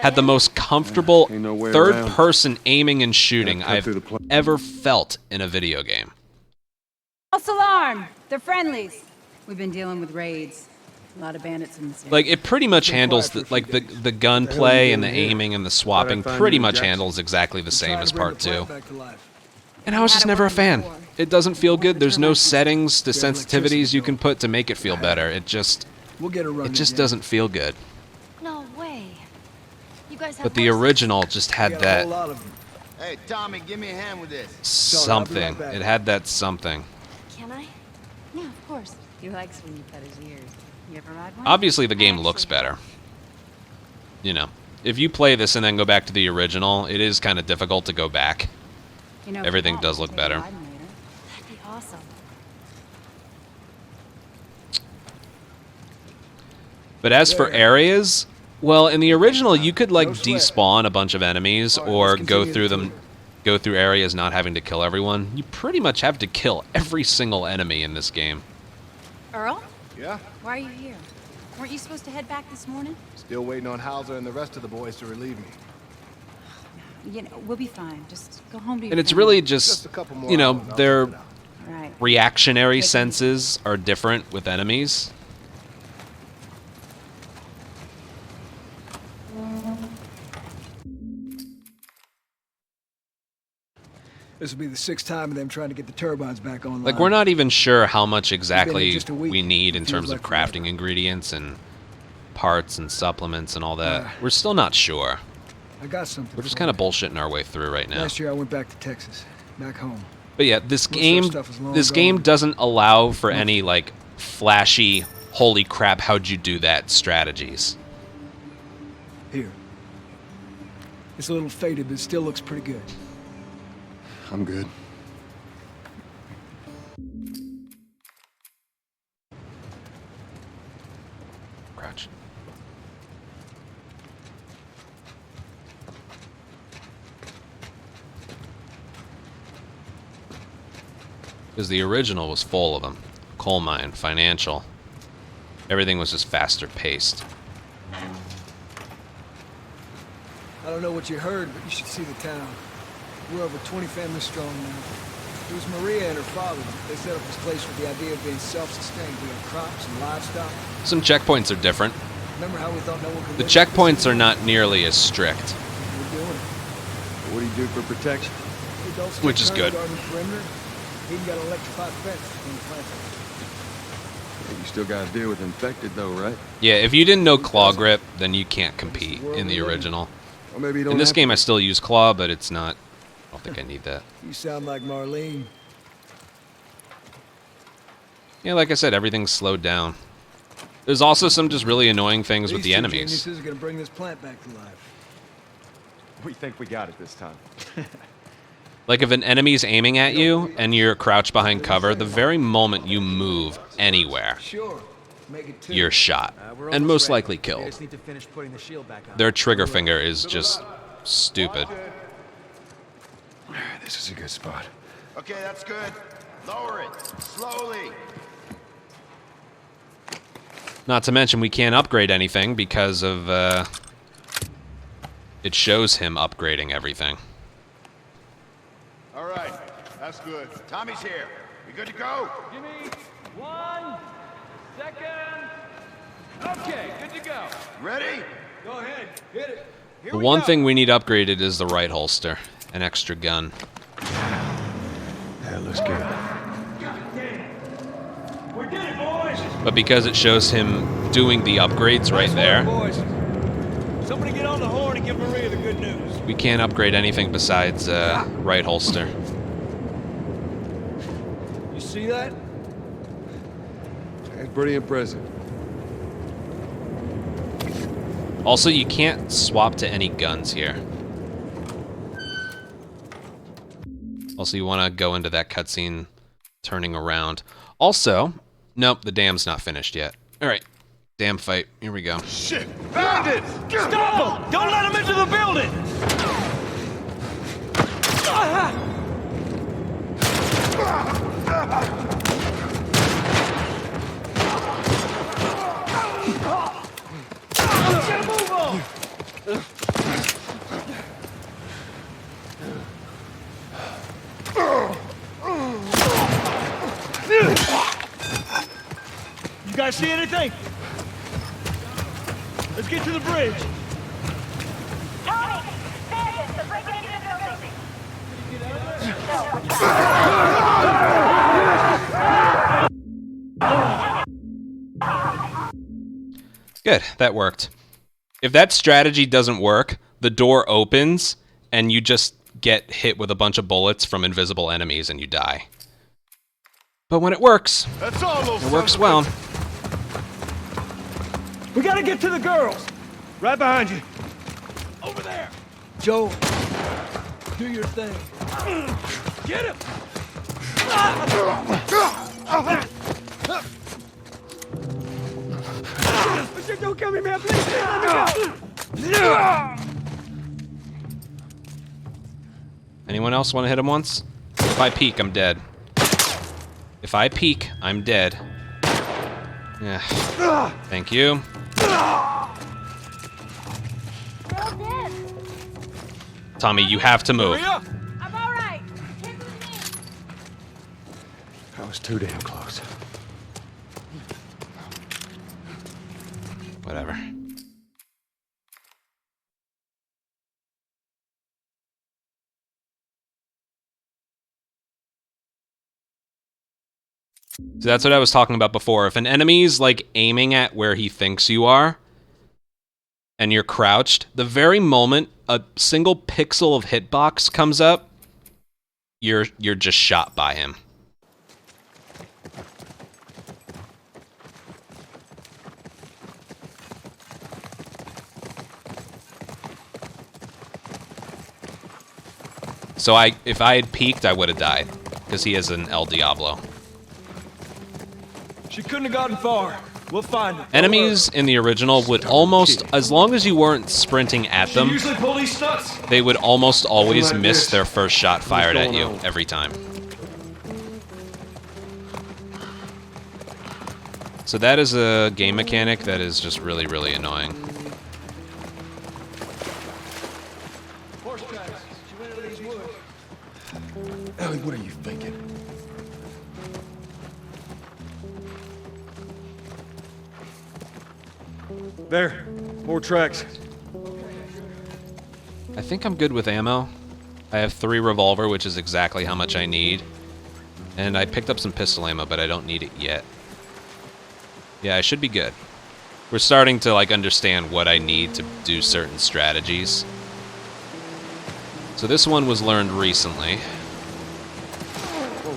had the most comfortable third-person aiming and shooting I've ever felt in a video game. False alarm! They're friendlies. We've been dealing with raids. A lot of bandits in this area. Like, it pretty much handles the gunplay and the aiming and the swapping pretty much handles exactly the same as Part 2. And I was just never a fan. It doesn't feel good. There's no settings to sensitivities you can put to make it feel better. It just doesn't feel good. No way. You guys have But the original just had that Hey, Tommy, give me a hand with this. something. It had that something. Can I? Yeah, of course. He likes when you cut his ears. You ever ride one? Obviously, the game looks better. You know, if you play this and then go back to the original, it is kind of difficult to go back. You know, Everything does look better. That'd be awesome. But as for areas, well, in the original, you could like despawn a bunch of enemies or go through areas not having to kill everyone. You pretty much have to kill every single enemy in this game. Earl? Yeah? Why are you here? Weren't you supposed to head back this morning? Still waiting on Hauser and the rest of the boys to relieve me. You know, we'll be fine. Just go home to your And it's family. really just, you know, their Right. reactionary senses are different with enemies. This will be the 6th time of them trying to get the turbines back online. Like, we're not even sure how much exactly just a week. we need in Feels terms of like crafting ingredients and parts and supplements and all that. We're still not sure. I got something. We're just kind of bullshitting our way through right now. Last year I went back to Texas, back home. But yeah, this Most of game that stuff is long game gone. doesn't allow for any like flashy, holy crap, how'd you do that strategies. Here. It's a little faded, but it still looks pretty good. I'm good. Crouch. Because the original was full of them. Coal mine, financial. Everything was just faster paced. I don't know what you heard, but you should see the town. We're over 20 families strong now. It was Maria and her father. They set up this place with the idea of being self-sustained. We have crops and livestock. Some checkpoints are different. Remember how we thought no one could The live checkpoints are not nearly as strict, We're doing it. What do you do for protection? Adults which is take good. turns guarding the perimeter. Even got an electrified fence between the plants. You still got to deal with infected, though, right? Yeah, if you didn't know claw grip, then you can't compete in the original. Or maybe you don't In this have game, to. I still use claw, but it's not. I don't think I need that. You sound like Marlene. Yeah, like I said, everything's slowed down. There's also some just really annoying things with These the two enemies. geniuses are gonna bring this plant back to life. We think we got it this time. Like if an enemy's aiming at you and you're crouched behind cover, the very moment you move anywhere, Sure. Make it two. you're shot We're and almost most ready. likely We killed. just need to finish putting the shield back on. Their trigger finger is just stupid. This is a good spot. Okay, that's good. Lower it. Slowly. Not to mention we can't upgrade anything because of it shows him upgrading everything. All right, that's good. Tommy's here. We good to go? Give me 1 second. Okay, good to go. Ready? Go ahead, hit it. Here The we one go. thing we need upgraded is the right holster. An extra gun. That looks good. We did it, boys! But because it shows him doing the upgrades right there, Boys, somebody get on the horn and give Maria the good news. we can't upgrade anything besides right holster. You see that? That's pretty impressive. Also, you can't swap to any guns here. Also, you want to go into that cutscene turning around. Also, nope, the dam's not finished yet. All right, dam fight. Here we go. Shit! Bandits! Stop them! Don't let them into the building! Get a move on! You guys see anything? Let's get to the bridge. Tony! Bandits! They're breaking into the building! Good, that worked. If that strategy doesn't work, the door opens and you just get hit with a bunch of bullets from invisible enemies and you die. But when it works, That's all it works well. We gotta get to the girls. Right behind you. Over there. Joe, do your thing. Get him. Don't kill me, man. Please, let me go. Anyone else want to hit him once? If I peek, I'm dead. If I peek, I'm dead. Yeah. Thank you. Tommy, you have to move. I'm alright! That was too damn close. Whatever. So that's what I was talking about before. If an enemy's like aiming at where he thinks you are, and you're crouched, the very moment a single pixel of hitbox comes up, you're just shot by him. So if I had peeked, I would have died, because he has an El Diablo. She couldn't have gotten far. We'll find her. Enemies in the original would almost, as long as you weren't sprinting at them, Usually pull these stunts. they would almost always like miss this. their first shot fired at going you on? every time. So that is a game mechanic that is just really, really annoying. Horse tracks. She went into these woods. Ellie, what are you thinking? There. More tracks. I think I'm good with ammo. I have 3 revolver, which is exactly how much I need. And I picked up some pistol ammo, but I don't need it yet. Yeah, I should be good. We're starting to like understand what I need to do certain strategies. So this one was learned recently.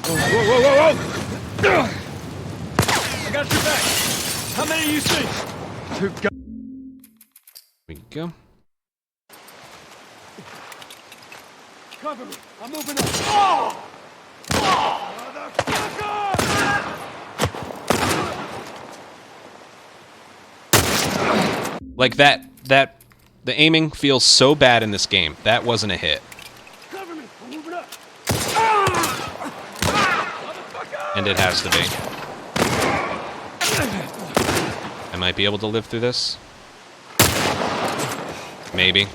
Whoa. I got your back. How many do you see? 2 guys. We go. Cover me. I'm moving up. Oh! Motherfucker! Like that, the aiming feels so bad in this game. That wasn't a hit. Cover me. I'm moving up. And it has to be. I might be able to live through this. Maybe.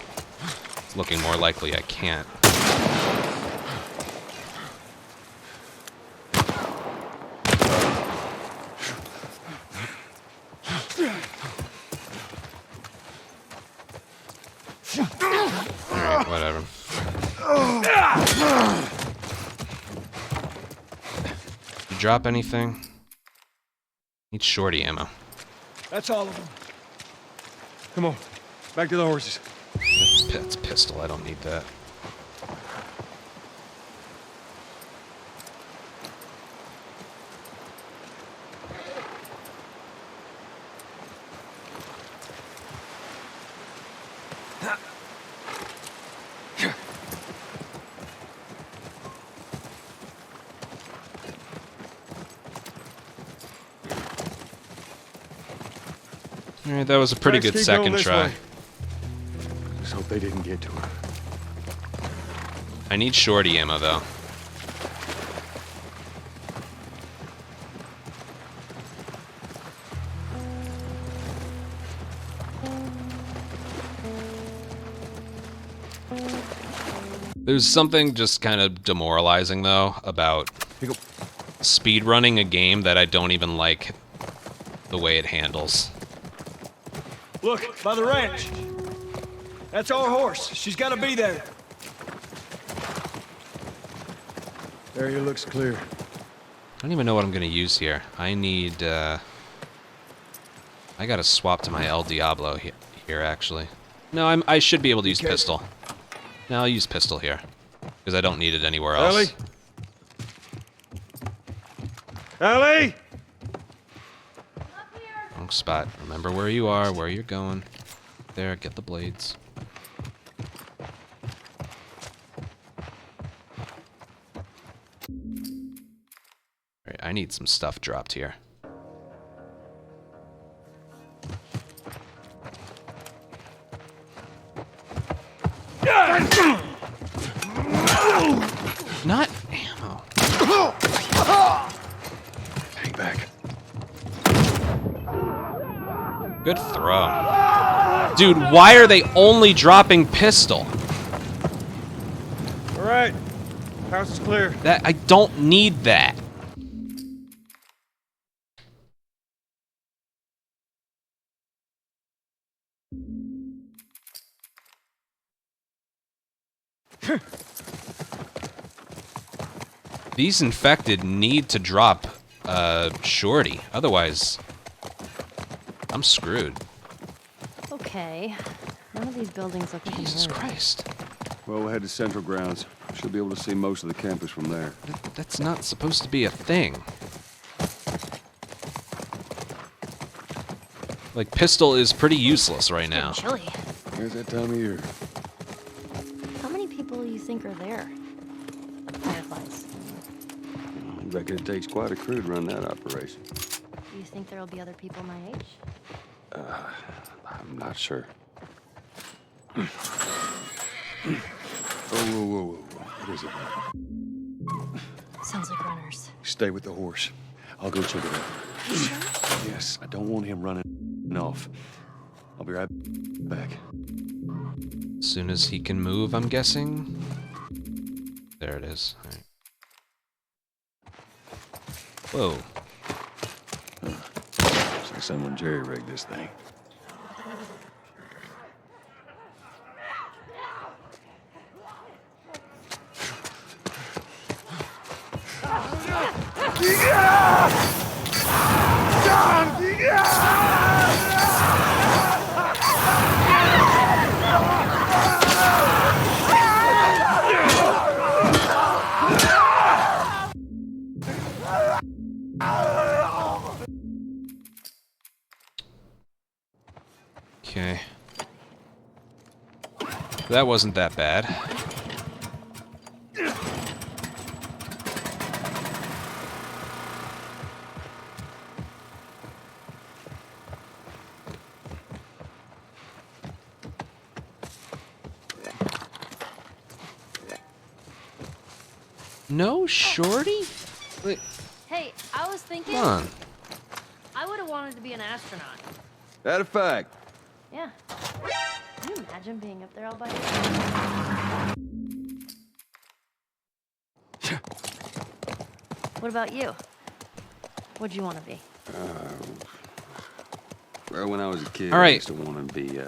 It's looking more likely I can't. Alright, whatever. You drop anything? Need shorty ammo. That's all of them. Come on, back to the horses. That's pistol. I don't need that. Alright, that was a pretty good second try. Just hope they didn't get to her. I need shorty ammo, though. There's something just kind of demoralizing, though, about speedrunning a game that I don't even like the way it handles. Look, by the ranch. That's our horse. She's got to be there. Area looks clear. I don't even know what I'm going to use here. I need, I got to swap to my El Diablo here, actually. No, I should be able to use pistol. No, I'll use pistol here, because I don't need it anywhere else. Ellie? Ellie? Wrong spot. Remember where you are, where you're going. There, get the blades. Alright, I need some stuff dropped here. Not ammo. Hang back. Good throw. Dude, why are they only dropping pistol? All right. House is clear. That I don't need that. These infected need to drop shorty, otherwise I'm screwed. Okay. None of these buildings look familiar. Jesus Christ. Well, we'll head to Central Grounds. Should be able to see most of the campus from there. That's not supposed to be a thing. Like, pistol is pretty useless right now. Chilly. Here's that time of year. How many people do you think are there? Fireflies. I reckon it takes quite a crew to run that operation. Do you think there'll be other people my age? I'm not sure. Whoa, whoa, whoa, whoa. What is it? Sounds like runners. Stay with the horse. I'll go check it out. You sure? Yes, I don't want him running off. I'll be right back. As soon as he can move, I'm guessing. There it is. All right. Whoa. Looks like someone jerry-rigged this thing. Okay. That wasn't that bad. No shorty? Wait. Hey, I was thinking. Come on. I would have wanted to be an astronaut. That a fact. Yeah. Can you imagine being up there all by yourself? What about you? What'd you want to be? Well, when I was a kid, All right. I used to want to be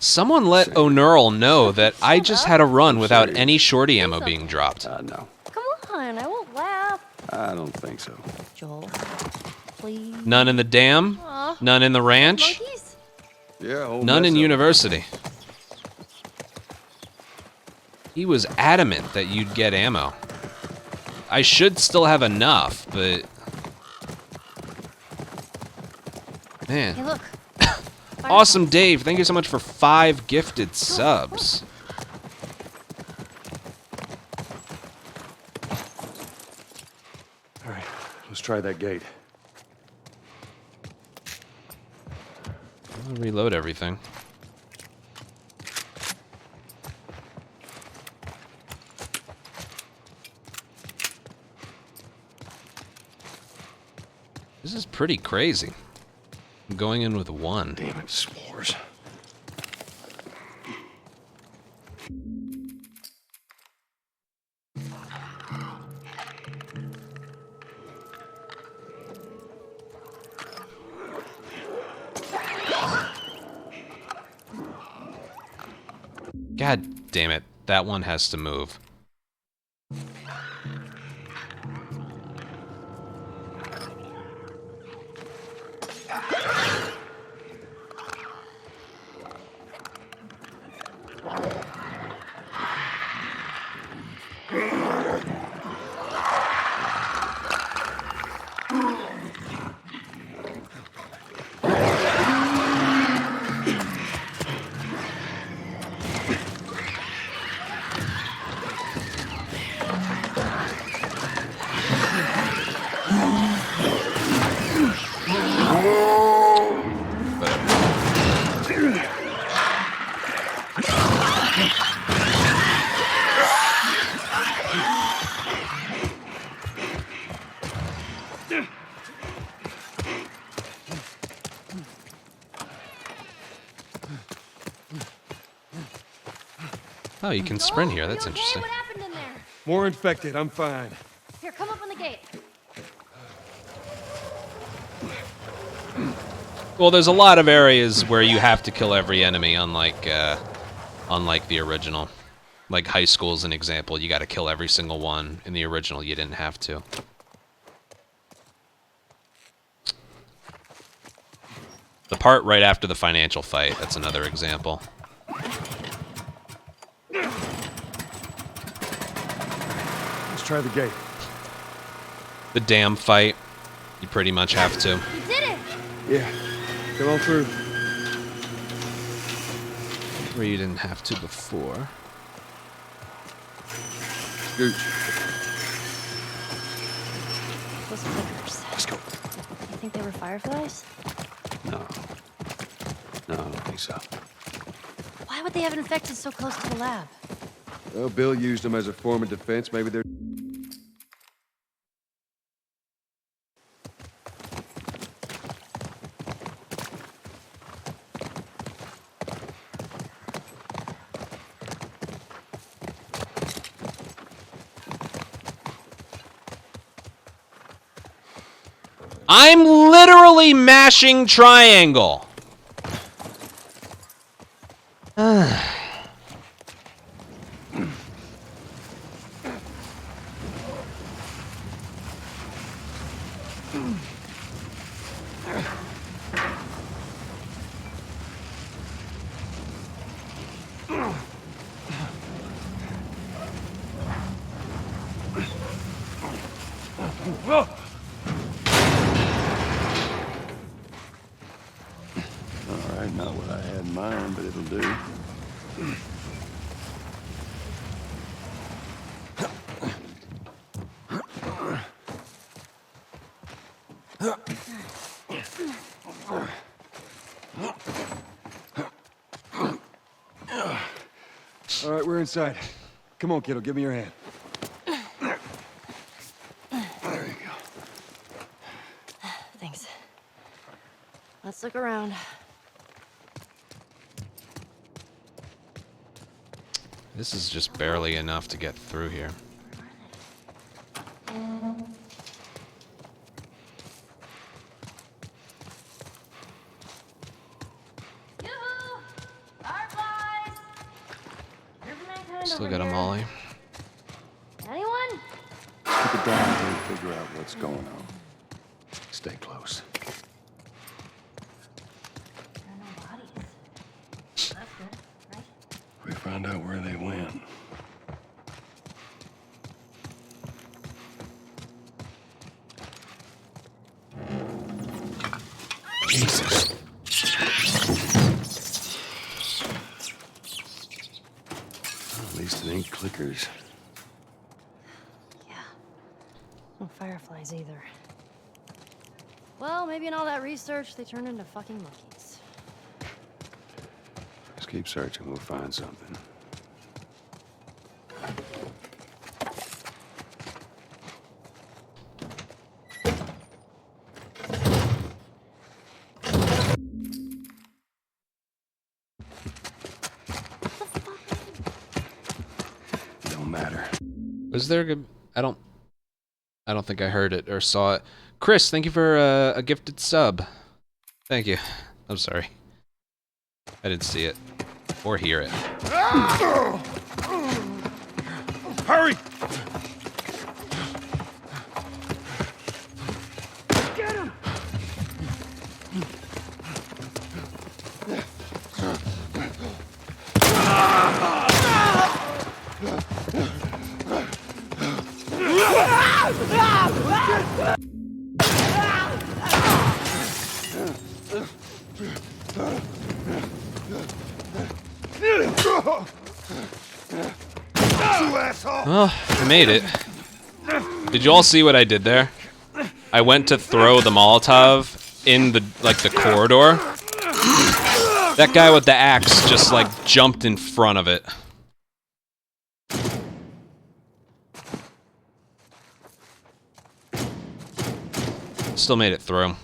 Someone let O'Neill know that I just had a run without any shorty ammo being dropped. No. Come on, I won't laugh. I don't think so. Joel, please. None in the dam, Aw. none in the ranch, Monkeys? Yeah, none in university. He was adamant that you'd get ammo. I should still have enough, but... Man. Hey, look. Awesome, Dave. Thank you so much for 5 gifted subs. All right, let's try that gate. I'll reload everything. This is pretty crazy. I'm going in with 1. Damn it, s'mores. God damn it. That one has to move. Oh, you can sprint here. That's interesting. What happened in there? More infected. I'm fine. Here, come up on the gate. Well, there's a lot of areas where you have to kill every enemy, unlike the original. Like high school is an example. You got to kill every single one. In the original, you didn't have to. The part right after the financial fight, that's another example. Let's try the gate. The dam fight, you pretty much have to. You did it! Yeah. Come on through. Where you didn't have to before. Scooch. Those flickers. Let's go. You think they were fireflies? No. No, I don't think so. Why would they have infected so close to the lab? Well, Bill used them as a form of defense. Maybe they're... I'm literally mashing triangle. All right, not what I had in mind, but it'll do. All right, we're inside. Come on, kiddo, give me your hand. There you go. Thanks. Let's look around. This is just barely enough to get through here. Yoo-hoo! Fireflies! Still got a molly. Anyone? Keep it down until you figure out what's going on. Stay close. There are no bodies. That's good, right? We found out where they went. Jesus. At least it ain't clickers. Yeah. No fireflies either. Well, maybe in all that research, they turned into fucking monkeys. Just keep searching, we'll find something. Don't matter. Was there I don't think I heard it or saw it. Chris, thank you for a gifted sub. Thank you. I'm sorry. I didn't see it or hear it. Hurry! Get him! Well, I made it. Did you all see what I did there? I went to throw the Molotov in the corridor. That guy with the axe just jumped in front of it. Still made it through.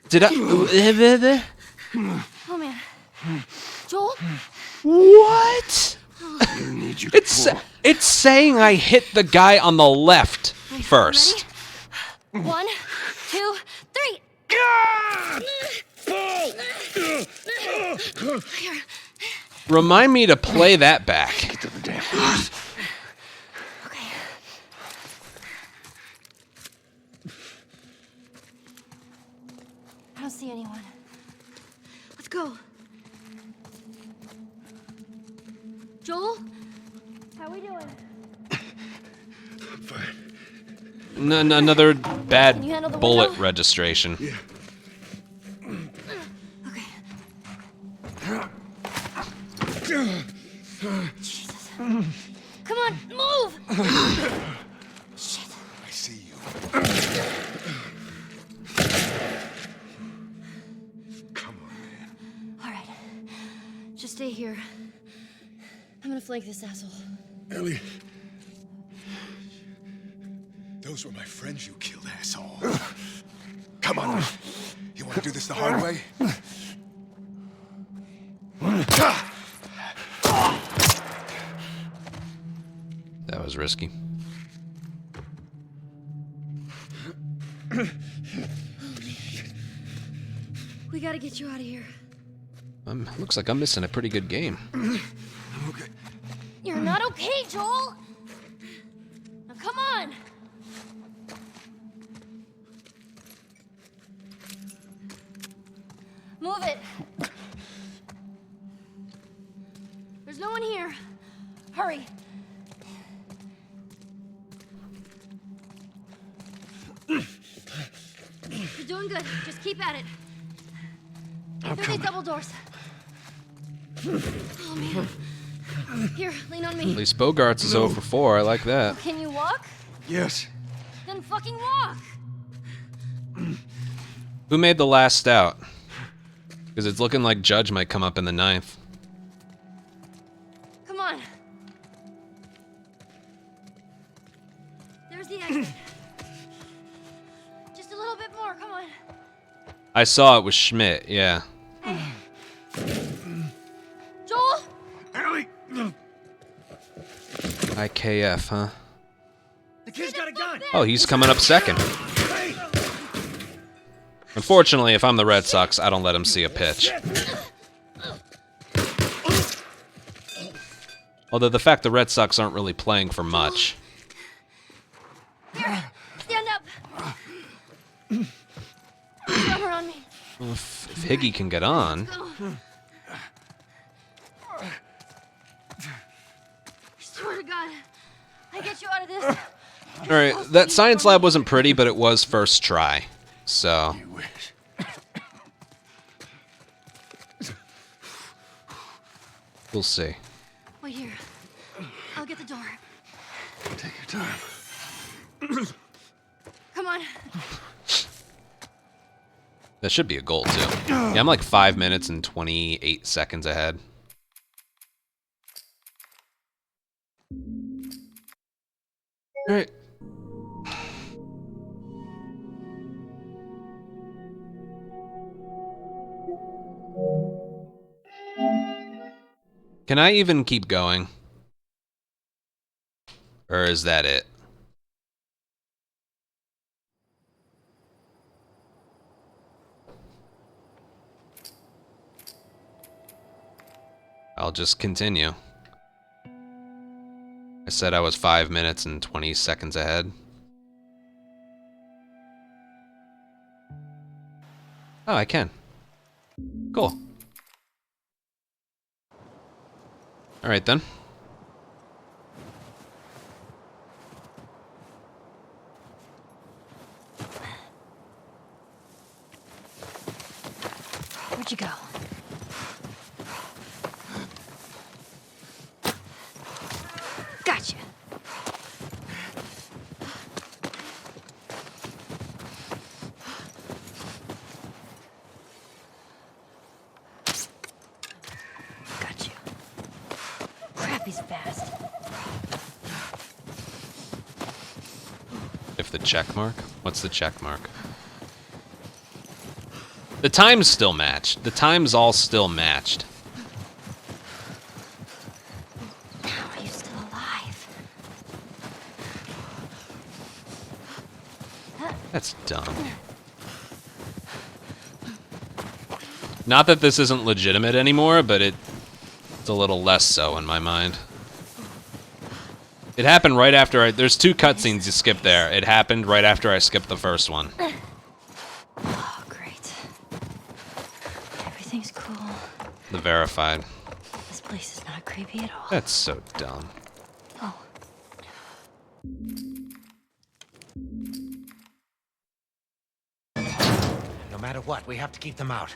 Did I? Oh man. Joel? What? It's saying I hit the guy on the left first. Ready? 1, 2, 3. Here. Remind me to play that back. Get to the damn house. Okay. I don't see anyone. Let's go. Joel? How we doing? Fine. Another Can you bad handle the bullet window? registration. Yeah. Jesus. Come on, move! Shit. I see you. Come on, man. All right. Just stay here. I'm gonna flank this asshole. Ellie. Those were my friends you killed, asshole. Come on. You want to do this the hard way? That was risky. We gotta get you out of here. Looks like I'm missing a pretty good game. I'm okay. You're not okay, Joel! Now come on! Move it! There's no one here. Hurry! You're doing good. Just keep at it. Through these double doors. Oh, man. Here, lean on At me. least Bogarts is 0 for 4. I like that. Can you walk? Yes. Then fucking walk! Who made the last stout? Because it's looking like Judge might come up in the 9th. Come on. There's the exit. Just a little bit more, come on. I saw it was Schmidt, yeah. Hey. Joel? Ellie! IKF, huh? The kid's got a gun! Oh, he's coming up second. Hey! Unfortunately, if I'm the Red Sox, I don't let him see a pitch. Although the fact the Red Sox aren't really playing for much. Here, stand up. Rubber on me. Well, if Higgy can get on. Swear to God, I get you out of this. Alright, that science lab wasn't pretty, but it was first try. So. We'll see. Wait here. I'll get the door. Take your time. Come on. That should be a goal, too. Yeah, I'm like 5 minutes and 28 seconds ahead. Alright. Can I even keep going? Or is that it? I'll just continue. I said I was 5 minutes and 20 seconds ahead. Oh, I can. Cool. Alright then. Where'd you go? Gotcha. Got you. Crap, he's fast. If the check mark? What's the check mark? The time's still matched. The time's all still matched. How are you still alive? That's dumb. Not that this isn't legitimate anymore, but it's a little less so in my mind. It happened right after there's 2 cutscenes you skip there. It happened right after I skipped the first one. Oh, great. Everything's cool. The verified. This place is not creepy at all. That's so dumb. Oh. No matter what, we have to keep them out.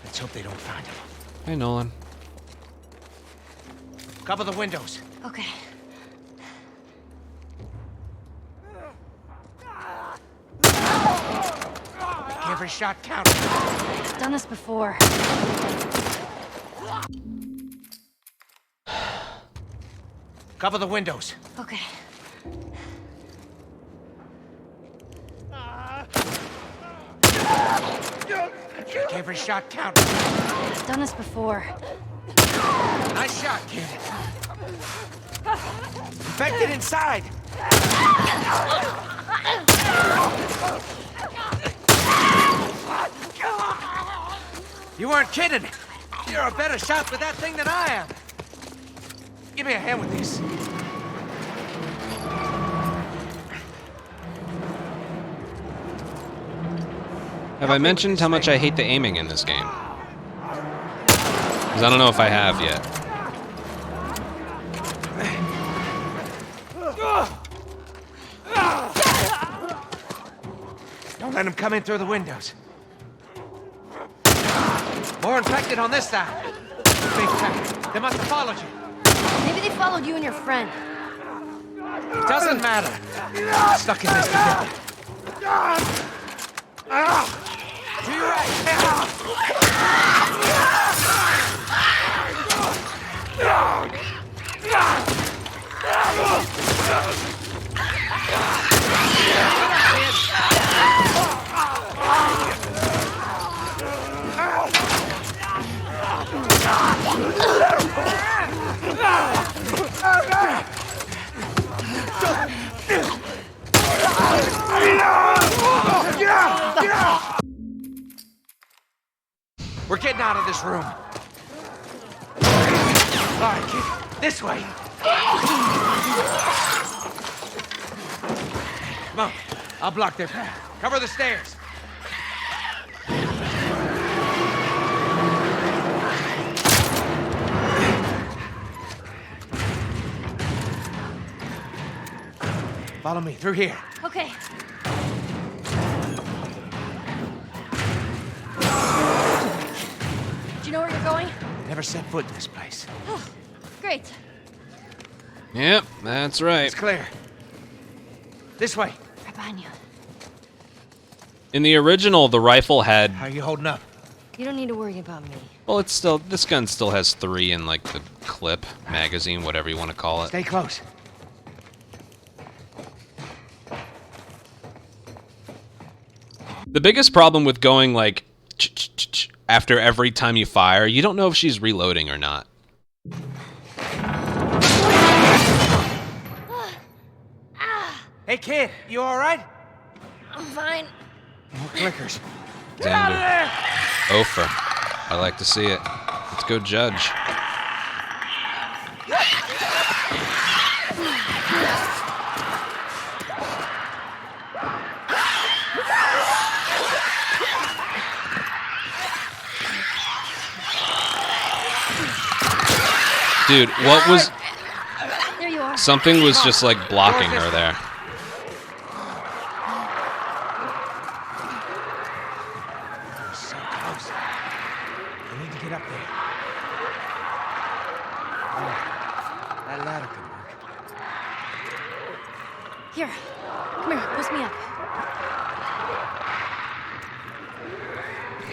Let's hope they don't find him. Hey, Nolan. Cover the windows. Okay. Make every shot count. I've done this before. Cover the windows. Okay. Make every shot count. I've done this before. Nice shot, kid. Infected inside. You weren't kidding. You're a better shot with that thing than I am. Give me a hand with this. Have I mentioned how much I hate the aiming in this game? Because I don't know if I have yet. Don't let him come in through the windows. More infected on this side. Big time. They must have followed you. Maybe they followed you and your friend. It doesn't matter. I'm stuck in this together. To your right. out of this room. All right, kid. This way. Come on. I'll block their path. Cover the stairs. Follow me through here. Okay. Do you know where you're going? Never set foot in this place. Oh, great. Yep, that's right. It's clear. This way. Right behind you. In the original, the rifle had... How are you holding up? You don't need to worry about me. Well, it's still... This gun still has 3 in, like, the clip, magazine, whatever you want to call it. Stay close. The biggest problem with going, like, after every time you fire, you don't know if she's reloading or not. Hey, kid. You all right? I'm fine. More clickers. Get out of there! Ofer. I like to see it. Let's go judge. Dude, what was... There you are. Something was just, like, blocking her there. So close. We need to get up there. Oh, that ladder could work. Here. Come here. Post me up.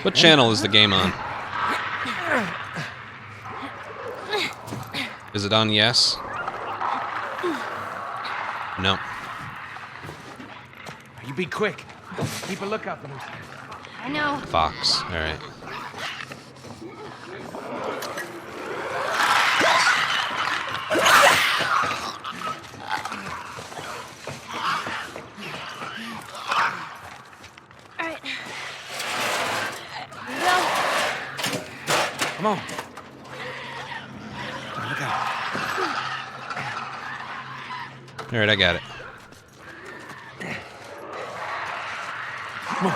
What channel is the game on? Is it on yes? No. You be quick. Keep a lookout for them. I know. Fox. All right. All right. Go. Come on. Look out. All right, I got it. Come on.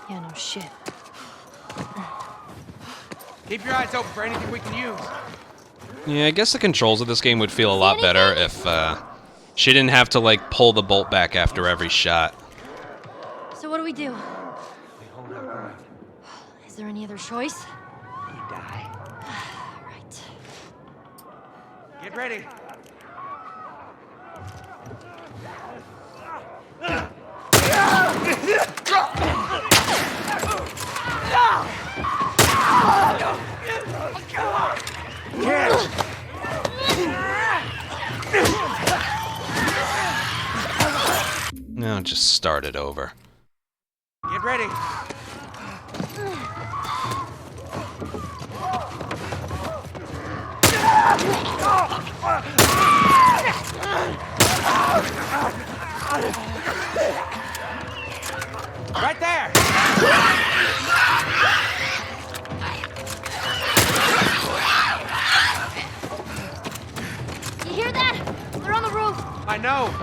Yeah, no shit. Keep your eyes open for anything we can use. Yeah, I guess the controls of this game would feel a lot better if she didn't have to, like, pull the bolt back after every shot. So what do we do? We hold our ground. Is there any other choice? You die. Right. Get ready. No, just start it over. Get ready. Right there. You hear that? They're on the roof. I know.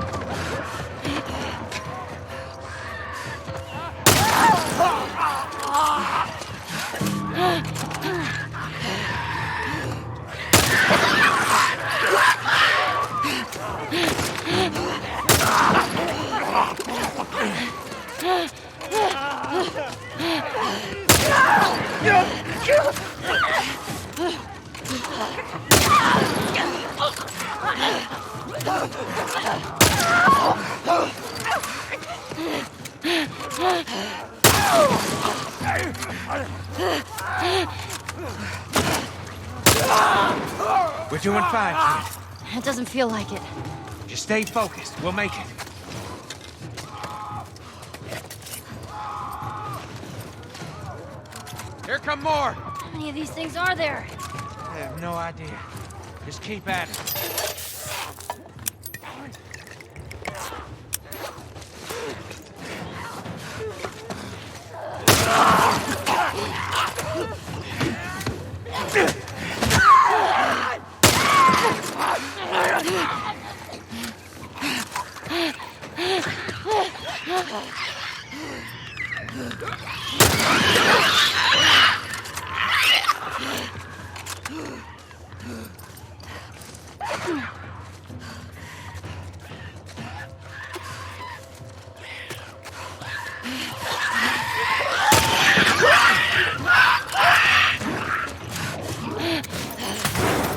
We're doing fine, kid. It doesn't feel like it. Just stay focused. We'll make it. Here come more. many of these things are there? I have no idea. Just keep at it.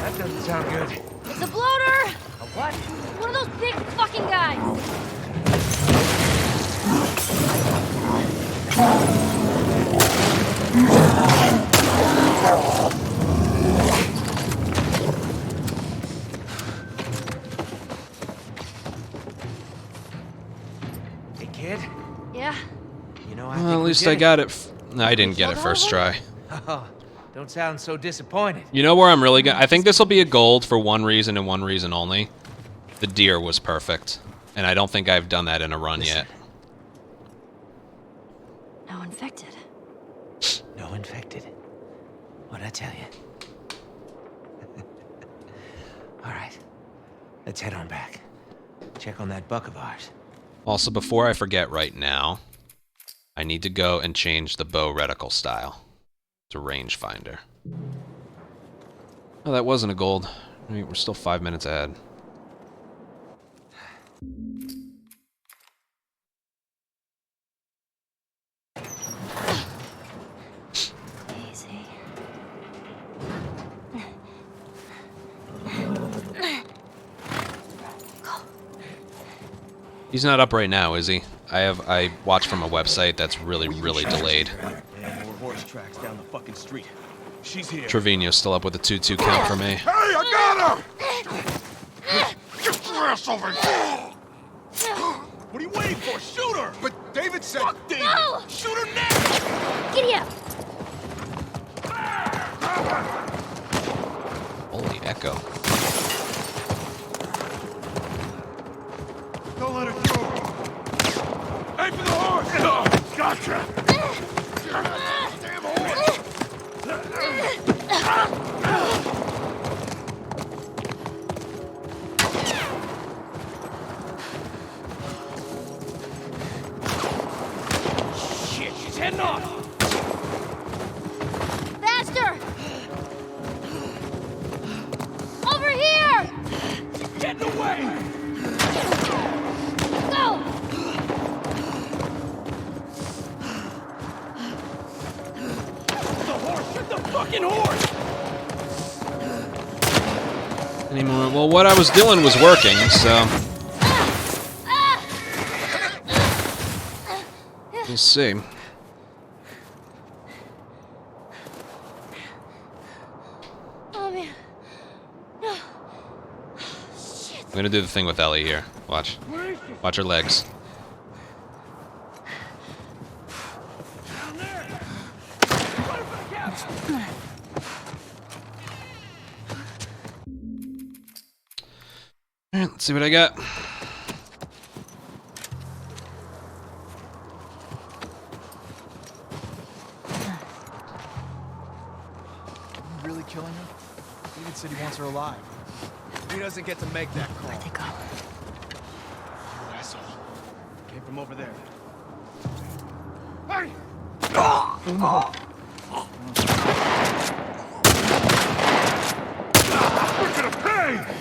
That doesn't sound good. It's a bloater! A what? One of those big fucking guys! Hey, kid. Yeah? You know, I Well, think at we least did I it. got it. No, I didn't get it first try. Oh, don't sound so disappointed. You know where I'm really gonna... I think this will be a gold for one reason and one reason only. The deer was perfect. And I don't think I've done that in a run yet. No infected. No infected. What'd I tell you? All right. Let's head on back. Check on that buck of ours. Also, before I forget right now, I need to go and change the bow reticle style to rangefinder. Oh, that wasn't a gold. I mean, we're still 5 minutes ahead. Easy. He's not up right now, is he? I watched from a website that's really delayed. And more horse tracks down the fucking street. She's here. Trevino's still up with a 2-2 count for me. Hey, I got her! Get your ass over here! What are you waiting for? Shoot her! But David said... Fuck David! No! Shoot her now! Giddy up! Holy echo. Don't let her go! Aim for the horse! Gotcha! Damn horse! Shit, she's heading off! Faster! Over here! Get away! Go! The horse! Shoot the fucking horse! Anymore. Well, what I was doing was working, so we'll see. Oh man. No. Shit. I'm gonna do the thing with Ellie here. Watch. Watch her legs. Alright, let's see what I got. You really killing her? David said he wants her alive. He doesn't get to make that call. Where'd they go? You asshole. Came from over there. Hey! We're gonna pay!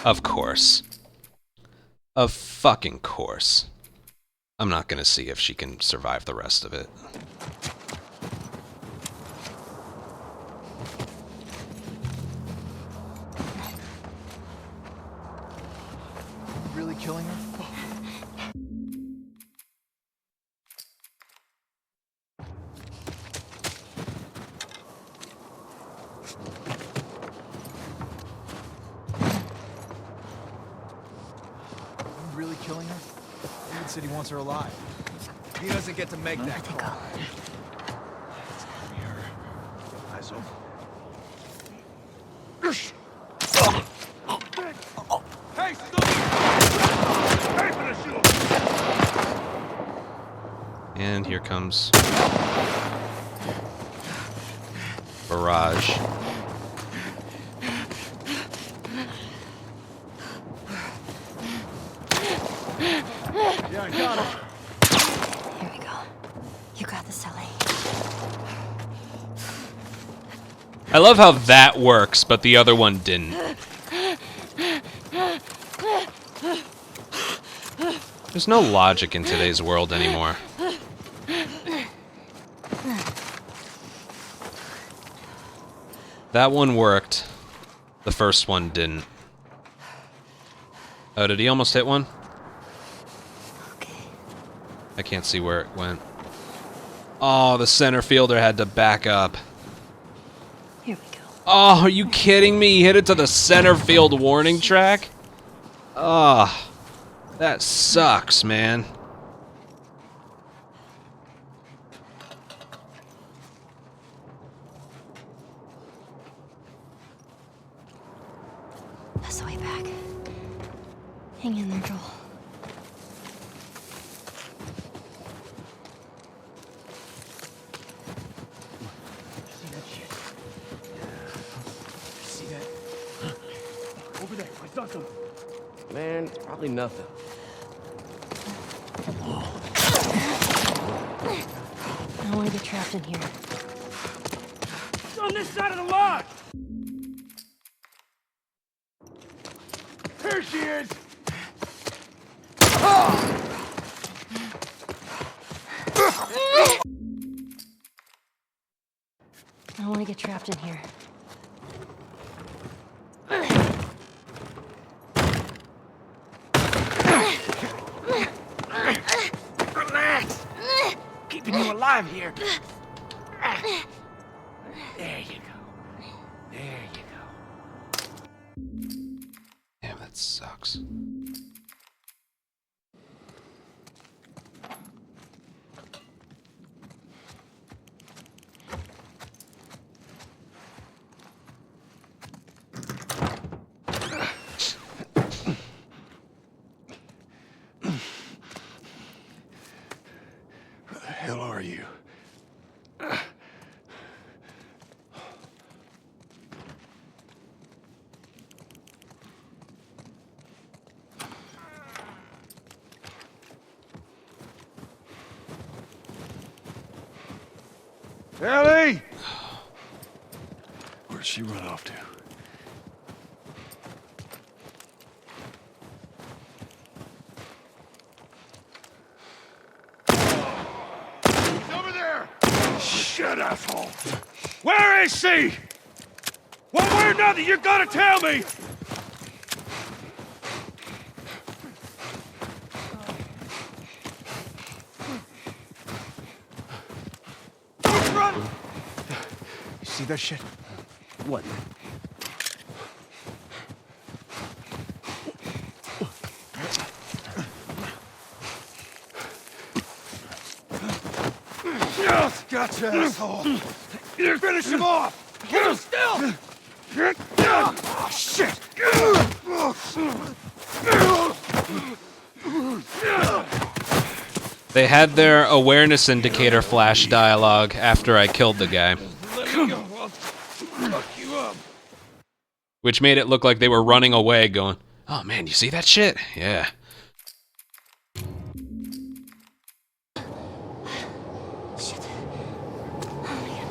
Of course. Of fucking course. I'm not gonna see if she can survive the rest of it. You really killing her? You really killing her? David said he wants her alive. He doesn't get to make that call. Eyes open. Hey, stop! Hey, for the shoot! And here comes barrage. Yeah, I got it. Here we go. You got this, Ellie. I love how that works, but the other one didn't. There's no logic in today's world anymore. That one worked. The first one didn't. Oh, did he almost hit one? I can't see where it went. Oh, the center fielder had to back up. Here we go. Oh, are you kidding me? He hit it to the center field warning track? Oh, that sucks, man. That's the way back. Hang in there, Joel. See that? Over there. I saw something. Man, it's probably nothing. I don't want to get trapped in here. It's on this side of the lodge! Here she is! I don't want to get trapped in here. Relax! Keeping you alive here. There you go. There you go. Damn, that sucks. Where the hell are you? Ellie! Where'd she run off to? He's over there! Shit, asshole! Where is she? One way or another, you gotta tell me! Run! You see that shit? What? Yes, gotcha, asshole. Finish him off! Get him still! Oh, shit! They had their awareness indicator flash dialogue after I killed the guy, Let me go. I'll fuck you up. which made it look like they were running away going, oh man, you see that shit? Yeah. Shit. Oh, man.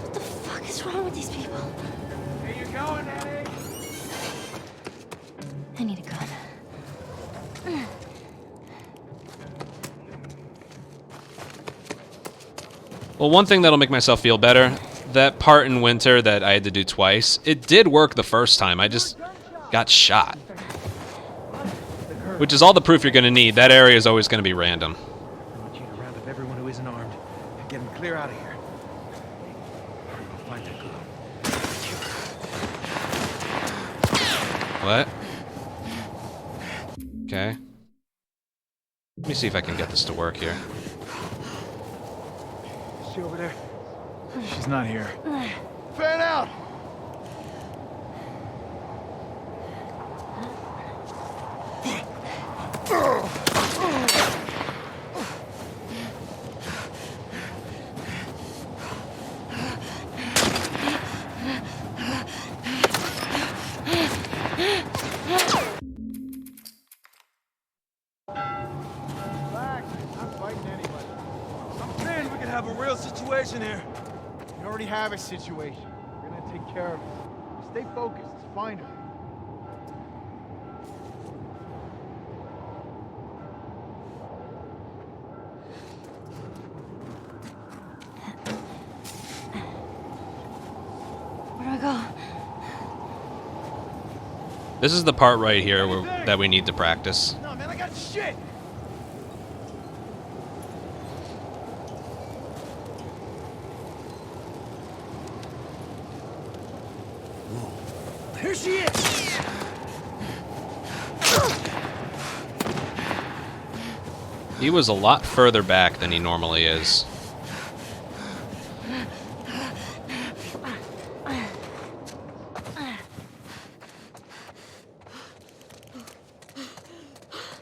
What the fuck is wrong with these people? Where you going, Eddie? I need a gun. Well, one thing that'll make myself feel better, that part in Winter that I had to do twice, it did work the first time. I just got shot. Which is all the proof you're going to need. That area is always going to be random. I want you to round up everyone who isn't armed and get them clear out of here. I'll find that glove. What? Okay. Let me see if I can get this to work here. Is she over there? She's not here. Fan out! Relax, I'm not fighting anybody. I'm saying we could have a real situation here. We already have a situation. We're gonna take care of it. Stay focused. Find her. Where do I go? This is the part right here that we need to practice. No, man, I got shit. Here she is! He was a lot further back than he normally is.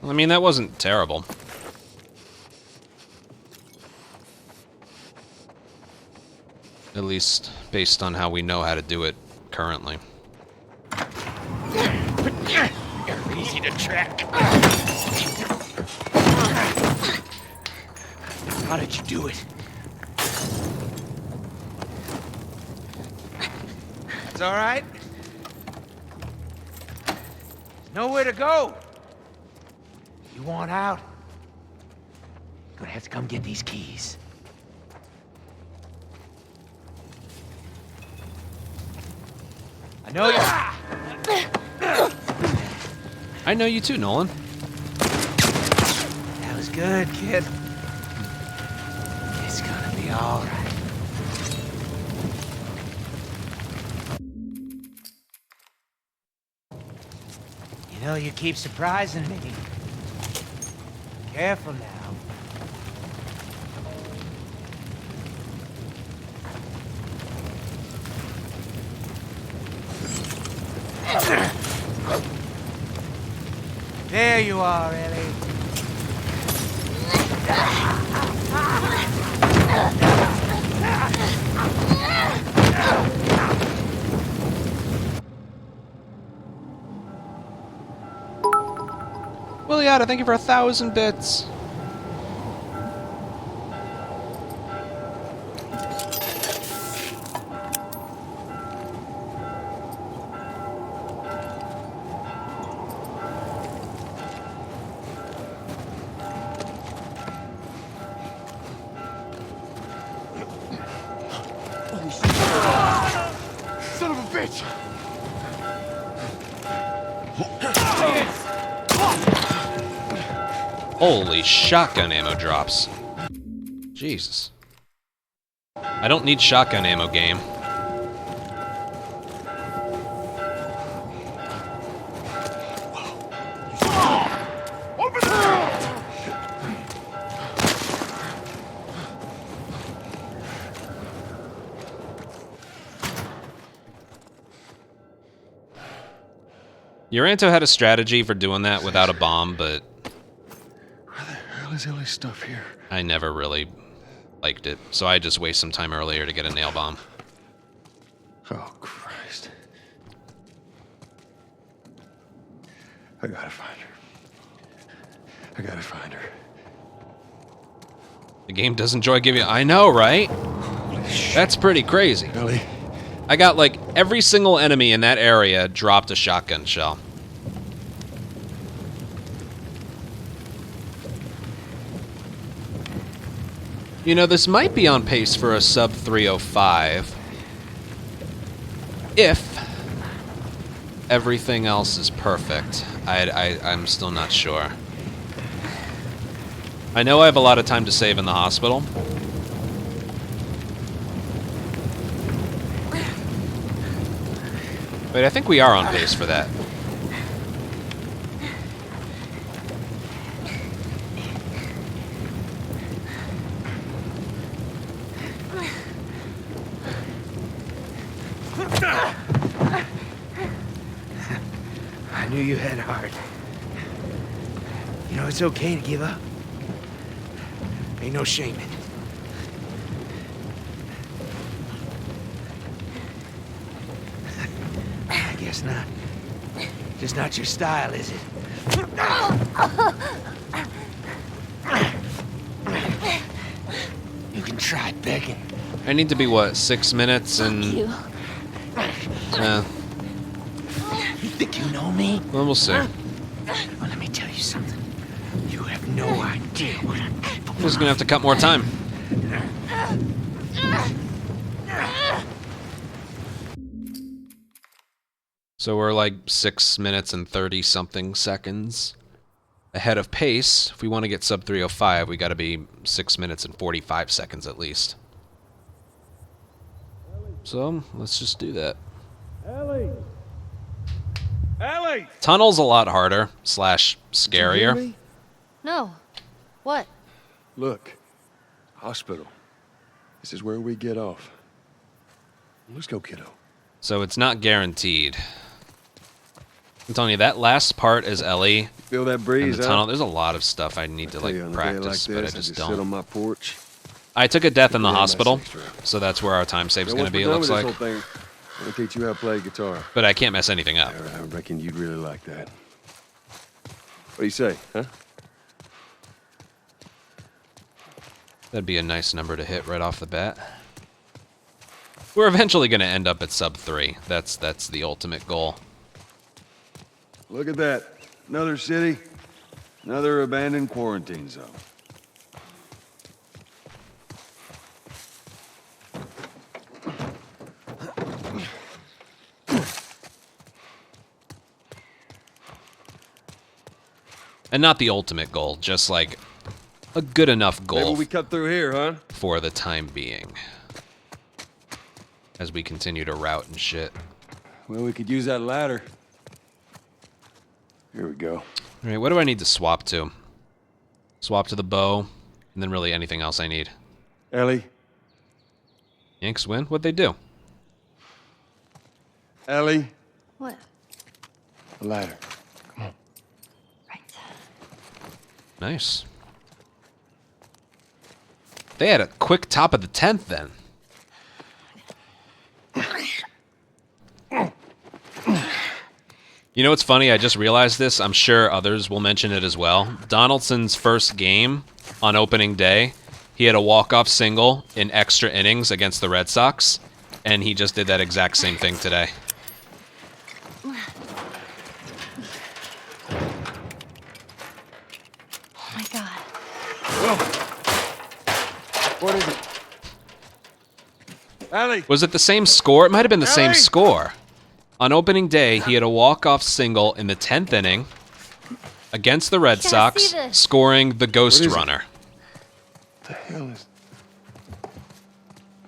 I mean, that wasn't terrible. At least based on how we know how to do it currently. You're easy to track. How did you do it? That's all right. There's nowhere to go. You want out? You're gonna have to come get these keys. I know you. I know you too, Nolan. That was good, kid. It's gonna be all right. You know, you keep surprising me. Careful now. There you are, Ellie. Williata, thank you for 1,000 bits. Son of a bitch! Holy shotgun ammo drops. Jesus. I don't need shotgun ammo, game. Over there! Uranto had a strategy for doing that without a bomb, but Where the hell is Ellie's stuff here? I never really liked it, so I just wasted some time earlier to get a nail bomb. Oh, Christ. I gotta find her. I gotta find her. The game does enjoy giving you... I know, right? That's pretty crazy. Ellie. I got, like, every single enemy in that area dropped a shotgun shell. You know, this might be on pace for a sub 305. If everything else is perfect. I'm still not sure. I know I have a lot of time to save in the hospital. But I think we are on pace for that. I knew you had heart. You know, it's okay to give up. Ain't no shame in it. I guess not. Just not your style, is it? You can try begging. I need to be, what, 6 minutes and... You. Yeah. You think you know me? Well, we'll see. Well, let me tell you something. You have no idea what I'm capable I'm just gonna have to cut more time. So we're like 6 minutes and 30-something seconds ahead of pace. If we want to get sub 305, we got to be 6 minutes and 45 seconds at least. So let's just do that. Ellie! Ellie! Tunnel's a lot harder / scarier. Me? No. What? Look, hospital. This is where we get off. Let's go, kiddo. So it's not guaranteed. I'm telling you, that last part is Ellie. Feel that And breeze, the tunnel. There's a lot of stuff I need to like practice, but I just don't. Sit on my porch. I took a death in the hospital, so that's where our time save's going to be, it looks like. I'm gonna teach you how to play guitar. But I can't mess anything up. I reckon you'd really like that. What do you say, huh? That'd be a nice number to hit right off the bat. We're eventually going to end up at sub 3. That's the ultimate goal. Look at that. Another city. Another abandoned quarantine zone. And not the ultimate goal, just like a good enough goal. Maybe we cut through here, huh? For the time being. As we continue to route and shit. Well, we could use that ladder. Here we go. Alright, what do I need to swap to? Swap to the bow, and then really anything else I need. Ellie? Yanks win? What'd they do? Ellie? What? The ladder. Nice. They had a quick top of the 10th then. You know what's funny? I just realized this. I'm sure others will mention it as well. Donaldson's first game on opening day, he had a walk-off single in extra innings against the Red Sox, and he just did that exact same thing today. Oh my god. What is it? Ellie! Was it the same score? It might have been the same score. On opening day, he had a walk-off single in the 10th inning against the Red Sox, scoring the ghost runner. What the hell is...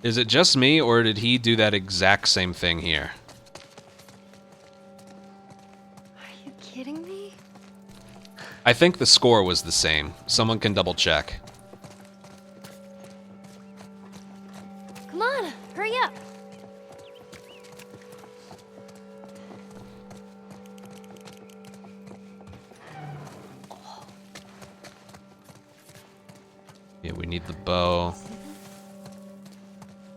Is it just me, or did he do that exact same thing here? Are you kidding me? I think the score was the same. Someone can double check. Come on, hurry up. Yeah, we need the bow.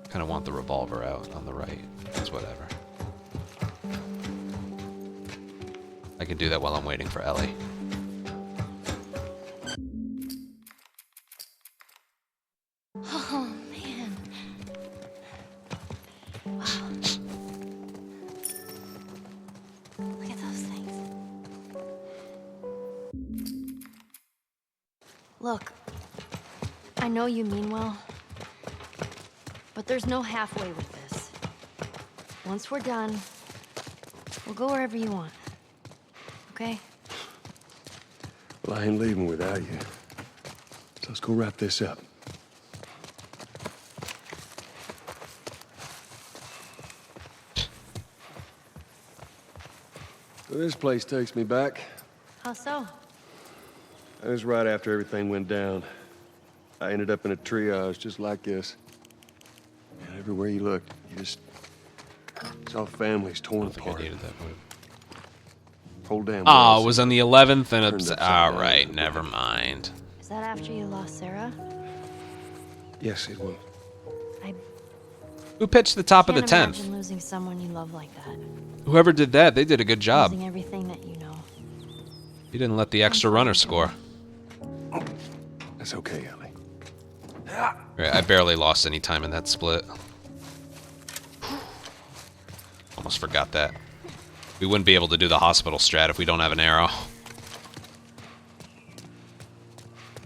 Kind of want the revolver out on the right. It's whatever. I can do that while I'm waiting for Ellie. Oh, man. Wow. Look at those things. Look, I know you mean well, but there's no halfway with this. Once we're done, we'll go wherever you want. Okay? Well, I ain't leaving without you. So let's go wrap this up. So this place takes me back. How so? That was right after everything went down. I ended up in a triage just like this. And everywhere you looked, you just Saw families torn apart. Needed that move. Whole damn Oh, world it was on the 11th and turned it's upside all down. right. Never mind. Is that after you lost Sarah? Yes, it was. Who pitched the top of the Can't 10th? imagine losing someone you love like that. Whoever did that, they did a good job. Losing everything that you know. You didn't let the extra runner score. That's okay, Ellie. Right, I barely lost any time in that split. Almost forgot that. We wouldn't be able to do the hospital strat if we don't have an arrow.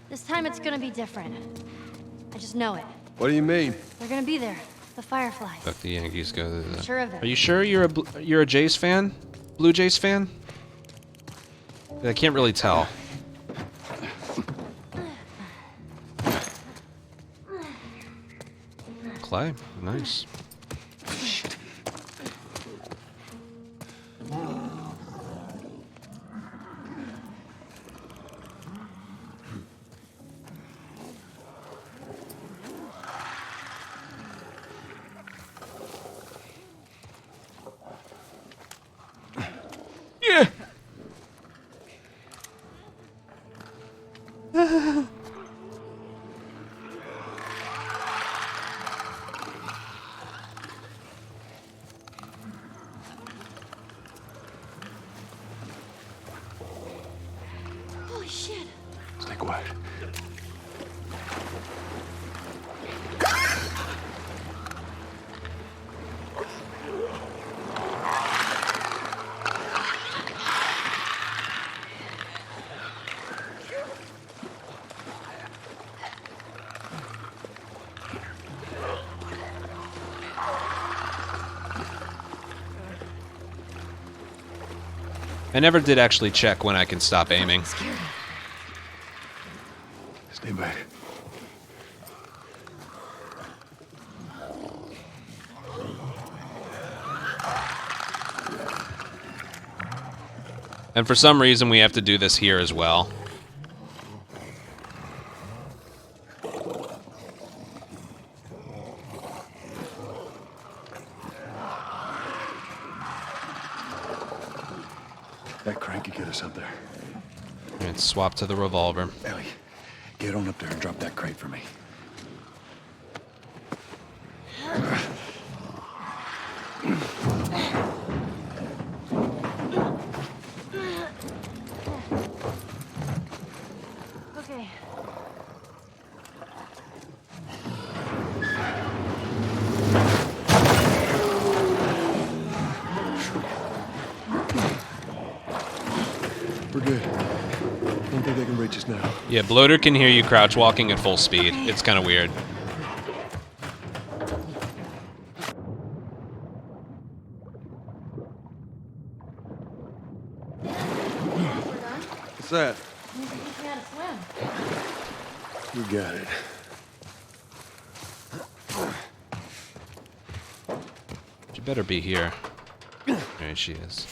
This time it's gonna be different. I just know it. What do you mean? They're gonna be there. The Fireflies. Fuck the Yankees go. Sure of it. Are you sure you're a Jays fan? Blue Jays fan? I can't really tell. Clay, nice. Yeah. Holy shit. Stay quiet. I never did actually check when I can stop aiming. Stay back. And for some reason, we have to do this here as well. That crank could get us up there. And swap to the revolver. Ellie, get on up there and drop that crate for me. Okay. We're good. Don't think they can reach us now. Yeah, Bloater can hear you crouch walking at full speed. It's kind of weird. What's that? Teach me how to swim. We got it. She better be here. There she is.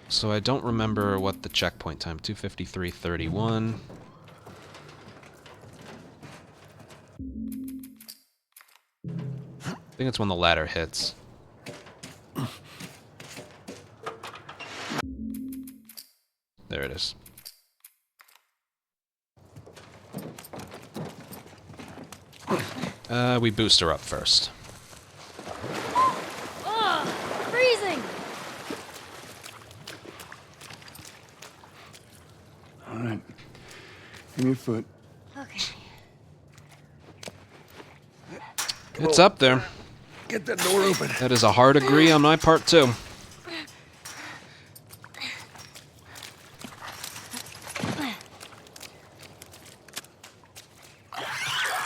So I don't remember what the checkpoint time. 2:53:31. I think it's when the ladder hits. There it is. We boost her up first. Ugh, freezing. All right. Give me your foot. Okay. It's up there. Get that door open. That is a hard agree on my part, too.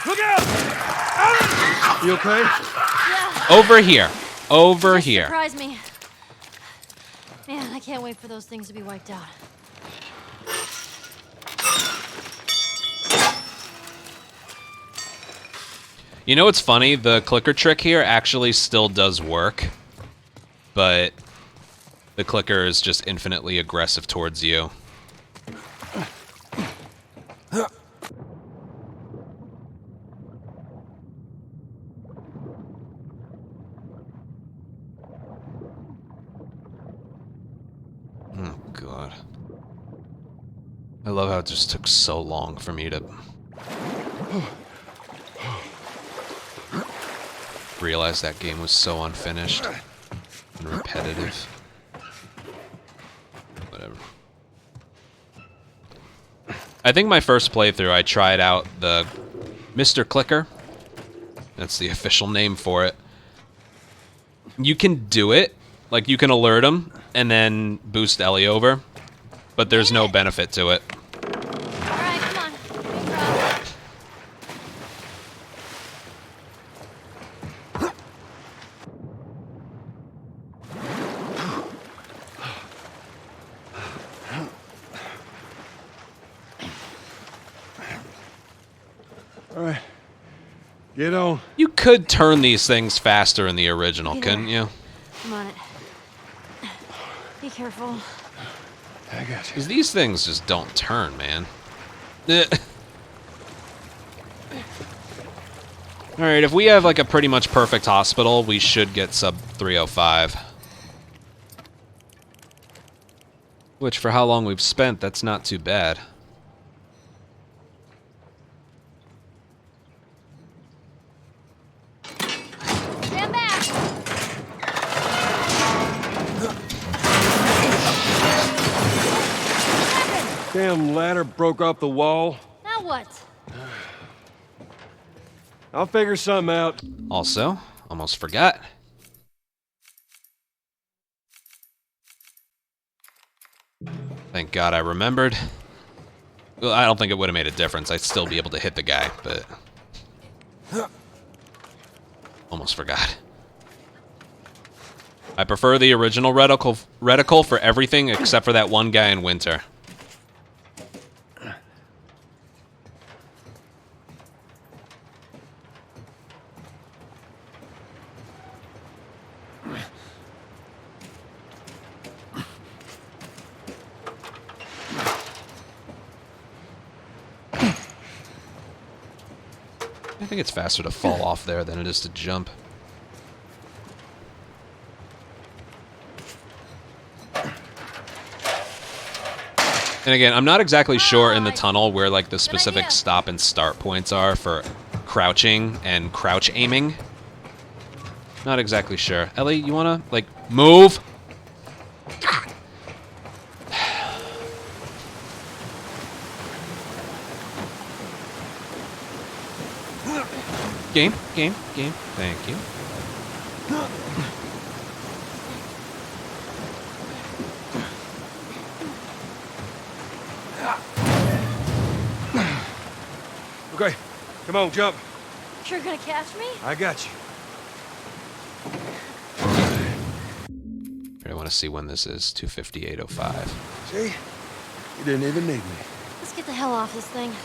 Look out! You okay? Yeah. Over here. Over Just here. Surprise me. Man, I can't wait for those things to be wiped out. You know what's funny? The clicker trick here actually still does work, but the clicker is just infinitely aggressive towards you. I love how it just took so long for me to realize that game was so unfinished and repetitive. Whatever. I think my first playthrough I tried out the Mr. Clicker. That's the official name for it. You can do it, like you can alert him and then boost Ellie over, but there's no benefit to it. Alright, come on. All right. Get on. You could turn these things faster in the original, couldn't you? I'm on it. Be careful. I got you. Because these things just don't turn, man. Alright, if we have like a pretty much perfect hospital, we should get sub 305. Which, for how long we've spent, that's not too bad. Stand back! Damn ladder broke off the wall. Now what? I'll figure something out. Also, almost forgot. Thank God I remembered. Well, I don't think it would have made a difference. I'd still be able to hit the guy, but... Almost forgot. I prefer the original reticle for everything except for that one guy in winter. I think it's faster to fall off there than it is to jump. And again, I'm not exactly sure in the tunnel where like the specific stop and start points are for crouching and crouch aiming. Not exactly sure. Ellie, you wanna like move? Game. Thank you. Okay, come on, jump. You're gonna catch me? I got you. I want to see when this is. 2:58:05. See? You didn't even need me. Let's get the hell off this thing.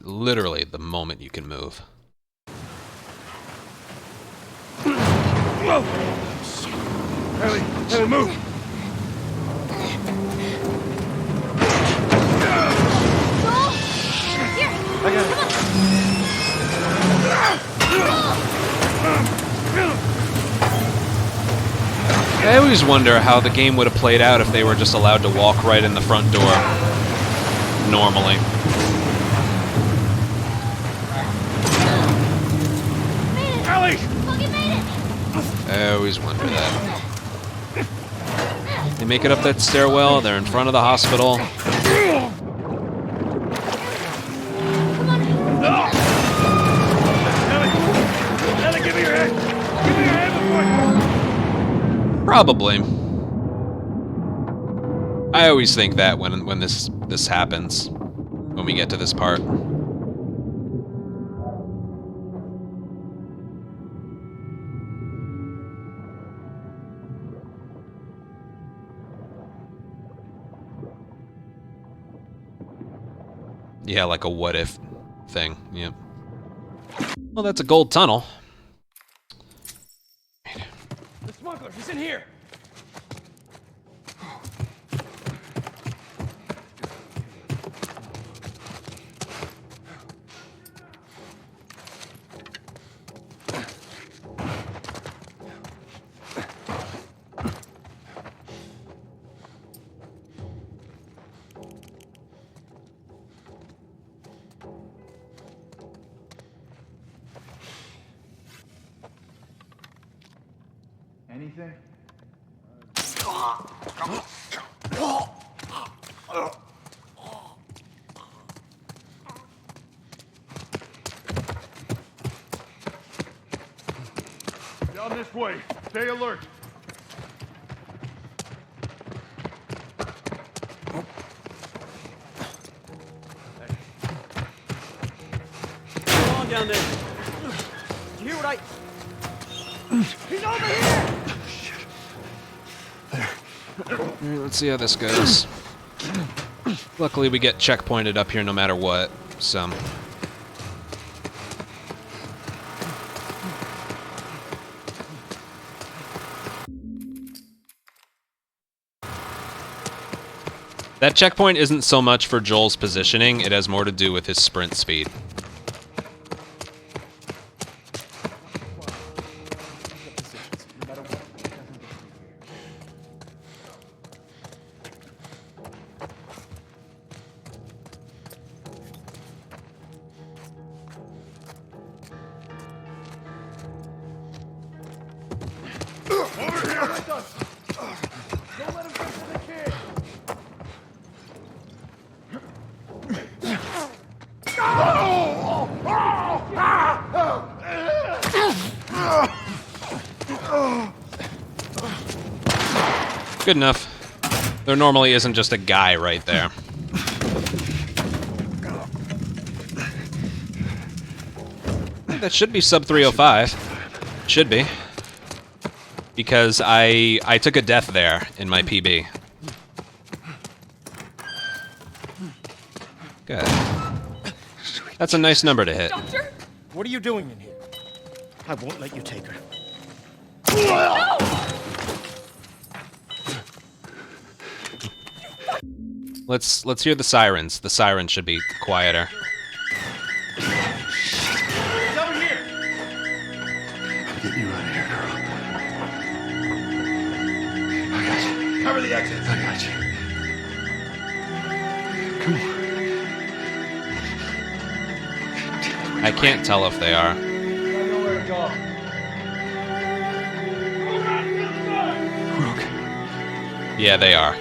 Literally the moment you can move. Whoa! Ellie, move! Joel? Here! I got I always wonder how the game would have played out if they were just allowed to walk right in the front door. Normally. Ellie! Fucking made it! I always wonder that. They make it up that stairwell, they're in front of the hospital. Ellie, give me your hand! Give me your hand before... Probably. I always think that when this happens, when we get to this part. Yeah, like a what if thing. Yep. Well, that's a gold tunnel. The smuggler, he's in here! anything? Down this way. Stay alert. Come on down there. Did you hear what I... He's over here! Alright, let's see how this goes. Luckily, we get checkpointed up here no matter what, so... That checkpoint isn't so much for Joel's positioning, it has more to do with his sprint speed. Good enough. There normally isn't just a guy right there. That should be sub 305. Should be. Because I took a death there in my PB. Good. That's a nice number to hit. Doctor? What are you doing in here? I won't let you take her. No! Let's hear the sirens. The sirens should be quieter. He's over here! I'm getting you out of here, girl. I got you. Cover the exit. I got you. Come on. I can't tell if they are. I know where to go. Rook. Yeah, they are.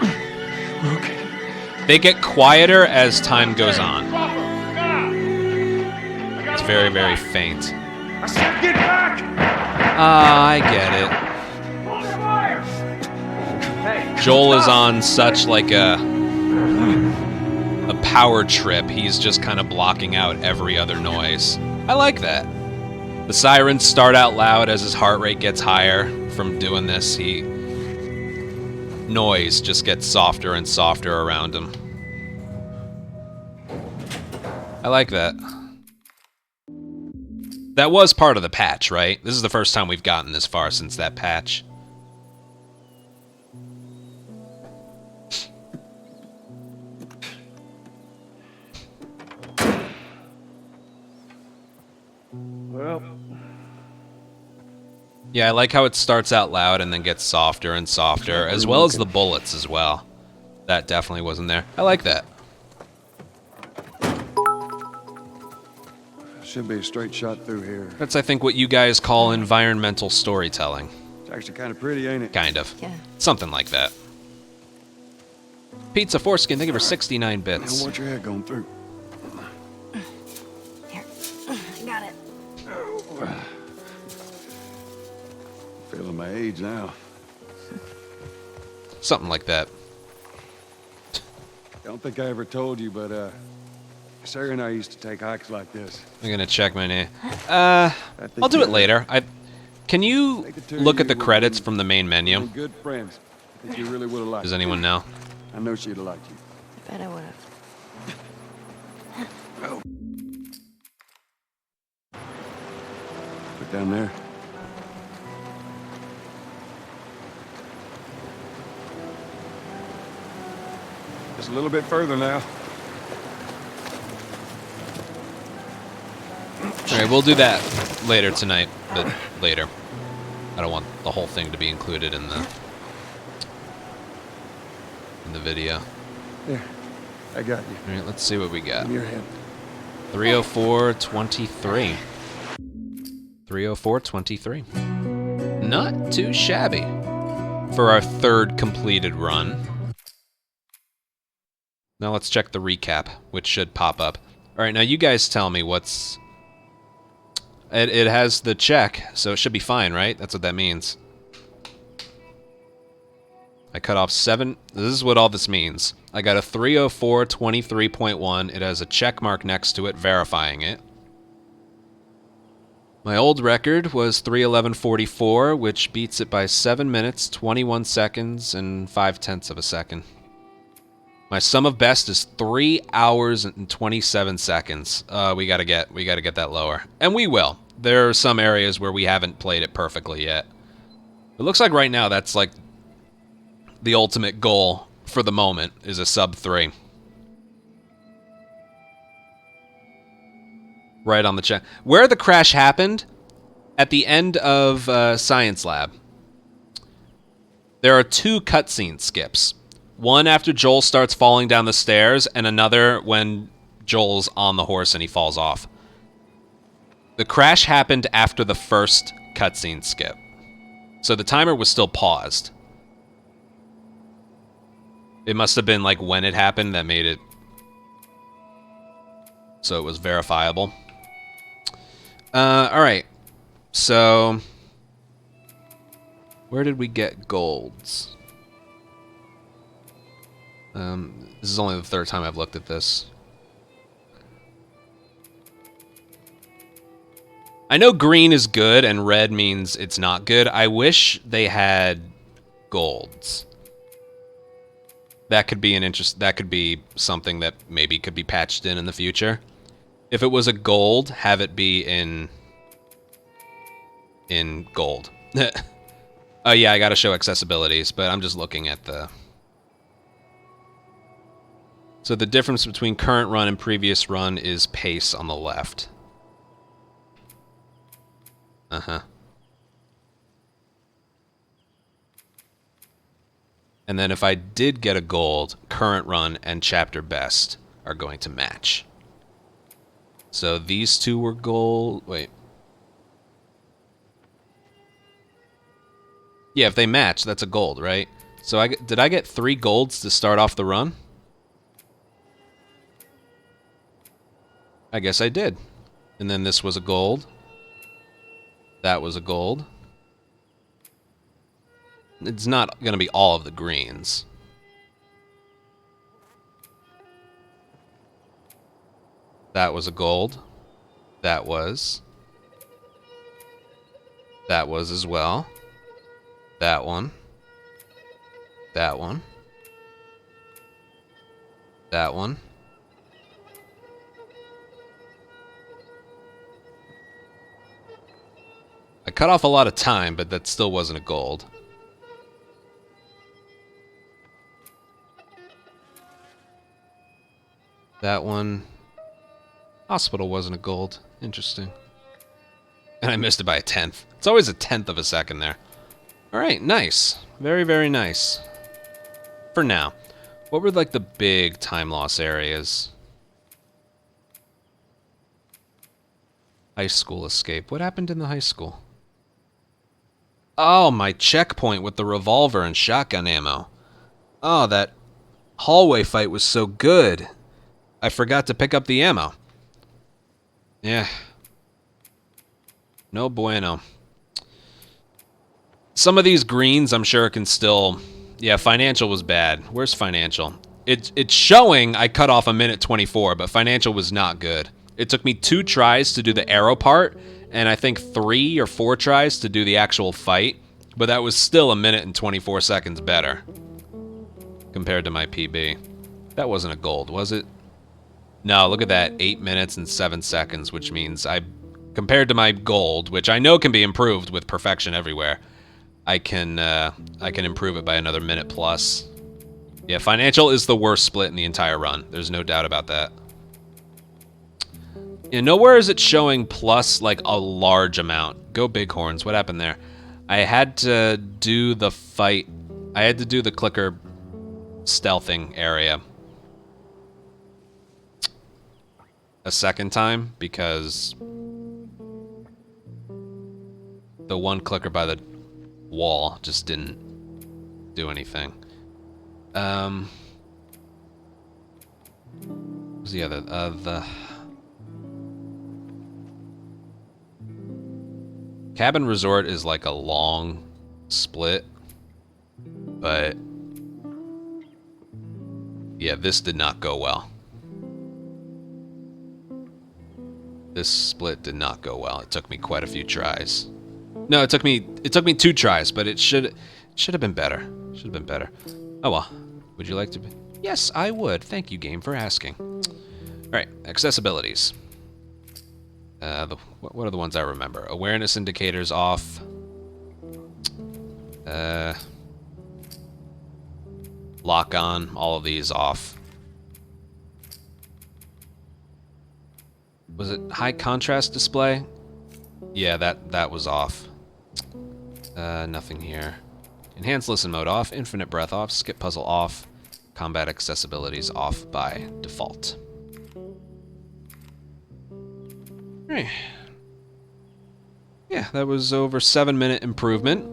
Rook. They get quieter as time goes on. It's very, very faint. I said get back! I get it. Joel is on such like a power trip. He's just kind of blocking out every other noise. I like that. The sirens start out loud as his heart rate gets higher from doing this. Noise just gets softer and softer around him. I like that. That was part of the patch, right? This is the first time we've gotten this far since that patch. Well. Yeah, I like how it starts out loud and then gets softer and softer, as well as the bullets as well. That definitely wasn't there. I like that. Should be a straight shot through here. That's, I think, what you guys call environmental storytelling. It's actually kind of pretty, ain't it? Kind of. Yeah. Something like that. Pizza Foreskin, thank you for 69 I bits. don't want your head going through. Here. I got it. Feeling my age now. Something like that. Don't think I ever told you, but Sarah and I used to take hikes like this. I'm gonna check my name. I'll do it later. Can you look at the credits from the main menu? Good friends. I think you really would have liked. Does anyone know? I know she'd have liked you. I bet I would have. Look down there. Just a little bit further now. Alright, we'll do that later tonight, but later. I don't want the whole thing to be included in the video. There. I got you. Alright, let's see what we got. In your hand. 304.23. 304.23. Not too shabby. for our third completed run. Now let's check the recap, which should pop up. Alright, now you guys tell me what's... It has the check, so it should be fine, right? That's what that means. I cut off 7. This is what all this means. I got a 304.23.1. It has a check mark next to it, verifying it. My old record was 3:11:44, which beats it by 7 minutes, 21 seconds, and 5/10 of a second. My sum of best is 3 hours and 27 seconds. We gotta get that lower, and we will. There are some areas where we haven't played it perfectly yet. It looks like right now that's like the ultimate goal for the moment is a sub 3. Right on the check. Where the crash happened, at the end of Science Lab, there are 2 cutscene skips. One after Joel starts falling down the stairs, and another when Joel's on the horse and he falls off. The crash happened after the first cutscene skip. So the timer was still paused. It must have been like when it happened that made it so it was verifiable. Alright. So where did we get golds? This is only the 3rd time I've looked at this. I know green is good and red means it's not good. I wish they had golds. That could be that could be something that maybe could be patched in the future. If it was a gold, have it be in gold. Oh yeah, I gotta show accessibilities, but I'm just looking at the... So the difference between current run and previous run is pace on the left. Uh-huh. And then if I did get a gold, current run and chapter best are going to match. So these 2 were gold. Wait. Yeah, if they match, that's a gold, right? So did I get 3 golds to start off the run? I guess I did. And then this was a gold. That was a gold. It's not going to be all of the greens. That was a gold. That was. That was as well. That one. That one. That one. I cut off a lot of time, but that still wasn't a gold. That one. Hospital wasn't a gold. Interesting. And I missed it by a 10th. It's always a 10th of a second there. Alright, nice. Very, very nice. For now. What were like the big time loss areas? High school escape. What happened in the high school? Oh, my checkpoint with the revolver and shotgun ammo. Oh, that hallway fight was so good. I forgot to pick up the ammo. Yeah. No bueno. Some of these greens I'm sure can still... Yeah, financial was bad. Where's financial? It's showing I cut off 1:24, but financial was not good. It took me 2 tries to do the arrow part, and I think 3 or 4 tries to do the actual fight, but that was still 1:24 seconds better compared to my PB. That wasn't a gold, was it? No, look at that, 8 minutes and 7 seconds, which means compared to my gold, which I know can be improved with perfection everywhere, I can improve it by another minute plus. Yeah, financial is the worst split in the entire run. There's no doubt about that. Yeah, nowhere is it showing plus like a large amount. Go Bighorns, what happened there? I had to do the fight. I had to do the clicker stealthing area a second time because the one clicker by the wall just didn't do anything. What's the other? The Cabin Resort is like a long split, but yeah, this did not go well. This split did not go well. It took me quite a few tries. No, it took me 2 tries, but it should have been better. Should have been better. Oh well. Would you like to be? Yes, I would. Thank you, game, for asking. All right, accessibilities. What are the ones I remember? Awareness indicators off. Lock on. All of these off. Was it high contrast display? Yeah, that was off. Nothing here. Enhanced listen mode off. Infinite breath off. Skip puzzle off. Combat accessibilities off by default. Alright. Yeah, that was over 7-minute improvement,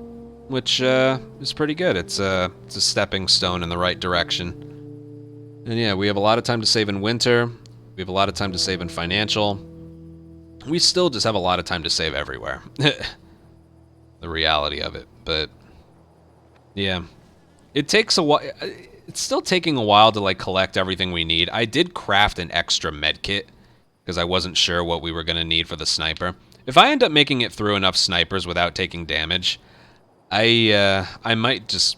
which is pretty good. It's a stepping stone in the right direction. And yeah, we have a lot of time to save in winter. We have a lot of time to save in financial. We still just have a lot of time to save everywhere. The reality of it. But yeah, it takes a while. It's still taking a while to like collect everything we need. I did craft an extra med kit because I wasn't sure what we were going to need for the sniper. If I end up making it through enough snipers without taking damage, I might just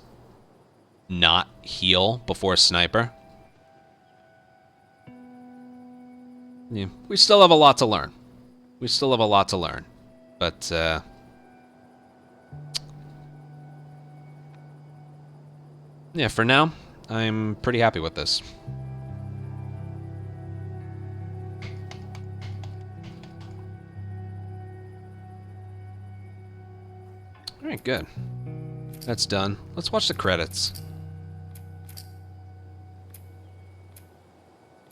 not heal before sniper. Yeah, we still have a lot to learn. We still have a lot to learn. But yeah, for now, I'm pretty happy with this. Alright, good. That's done. Let's watch the credits.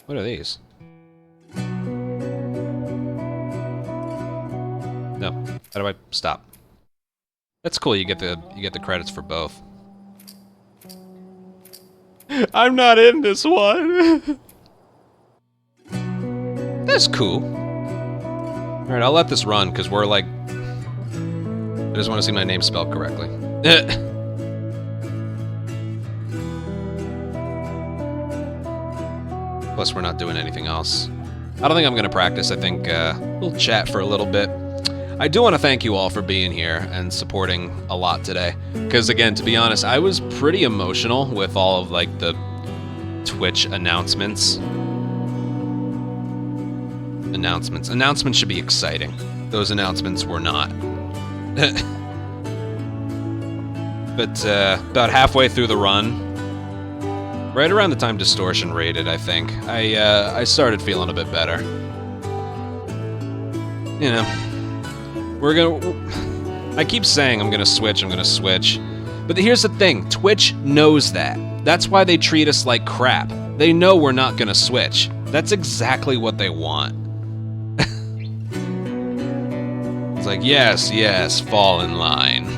What are these? No. How do I stop? That's cool, you get the credits for both. I'm not in this one. That's cool. Alright, I'll let this run, because we're like... I just want to see my name spelled correctly. Plus, we're not doing anything else. I don't think I'm going to practice. I think we'll chat for a little bit. I do want to thank you all for being here and supporting a lot today. Because, again, to be honest, I was pretty emotional with all of, like, the Twitch announcements. Announcements should be exciting. Those announcements were not. But about halfway through the run, right around the time Distortion raided, I think, I started feeling a bit better. You know, I keep saying I'm gonna switch, but here's the thing, Twitch knows that. That's why they treat us like crap. They know we're not gonna switch. That's exactly what they want. It's like, yes, fall in line.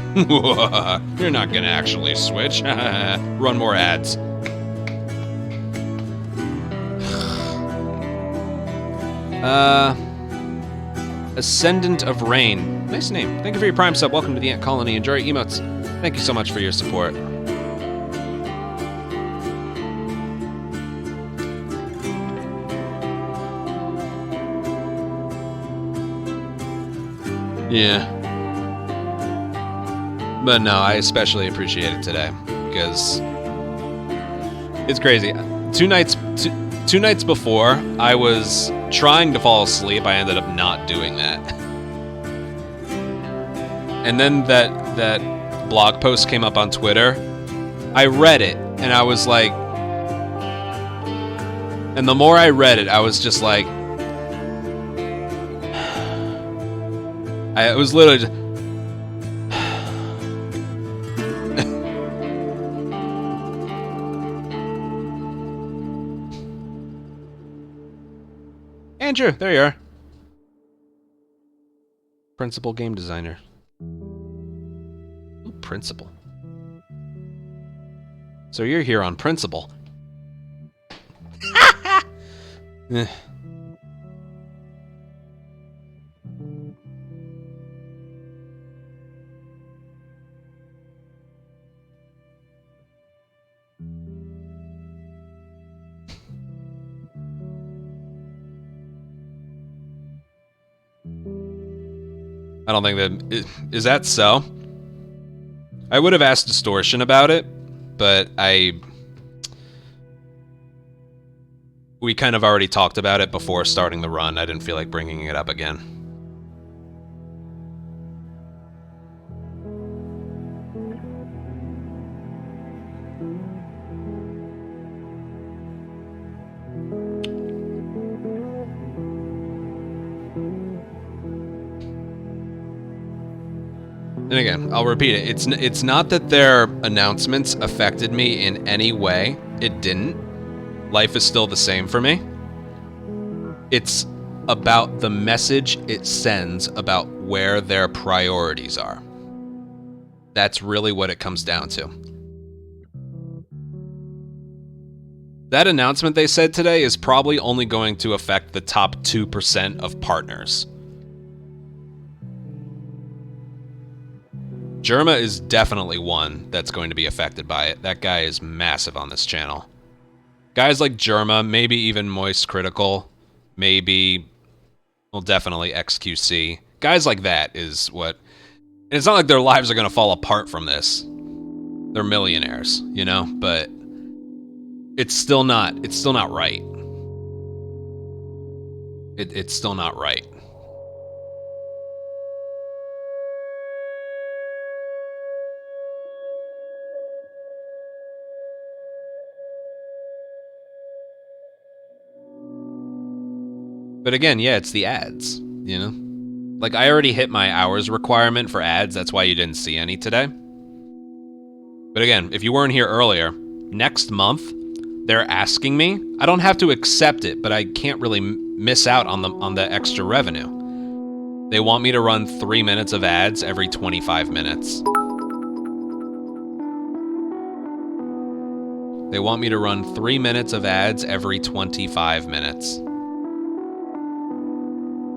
You're not gonna actually switch. Run more ads. Ascendant of Rain. Nice name. Thank you for your Prime sub. Welcome to the Ant Colony. Enjoy your emotes. Thank you so much for your support. Yeah. But no, I especially appreciate it today because it's crazy. Two nights before, I was trying to fall asleep. I ended up not doing that. And then that blog post came up on Twitter. I read it and I was like, and the more I read it, I was just like, it was literally just, Andrew, there you are. Principal game designer. Ooh, principal. So you're here on principle. Eh. I don't think that... Is that so? I would have asked Distortion about it, but we kind of already talked about it before starting the run. I didn't feel like bringing it up again. And again, I'll repeat it. It's not that their announcements affected me in any way. It didn't. Life is still the same for me. It's about the message it sends about where their priorities are. That's really what it comes down to. That announcement they said today is probably only going to affect the top 2% of partners. Germa is definitely one that's going to be affected by it. That guy is massive on this channel. Guys like Germa, maybe even Moist Critical, maybe, well, definitely XQC. Guys like that is what... And it's not like their lives are going to fall apart from this. They're millionaires, you know? But it's still not right. It's still not right. But again, yeah, it's the ads, you know? Like, I already hit my hours requirement for ads, that's why you didn't see any today. But again, if you weren't here earlier, next month, they're asking me. I don't have to accept it, but I can't really miss out on the extra revenue. They want me to run 3 minutes of ads every 25 minutes. They want me to run 3 minutes of ads every 25 minutes.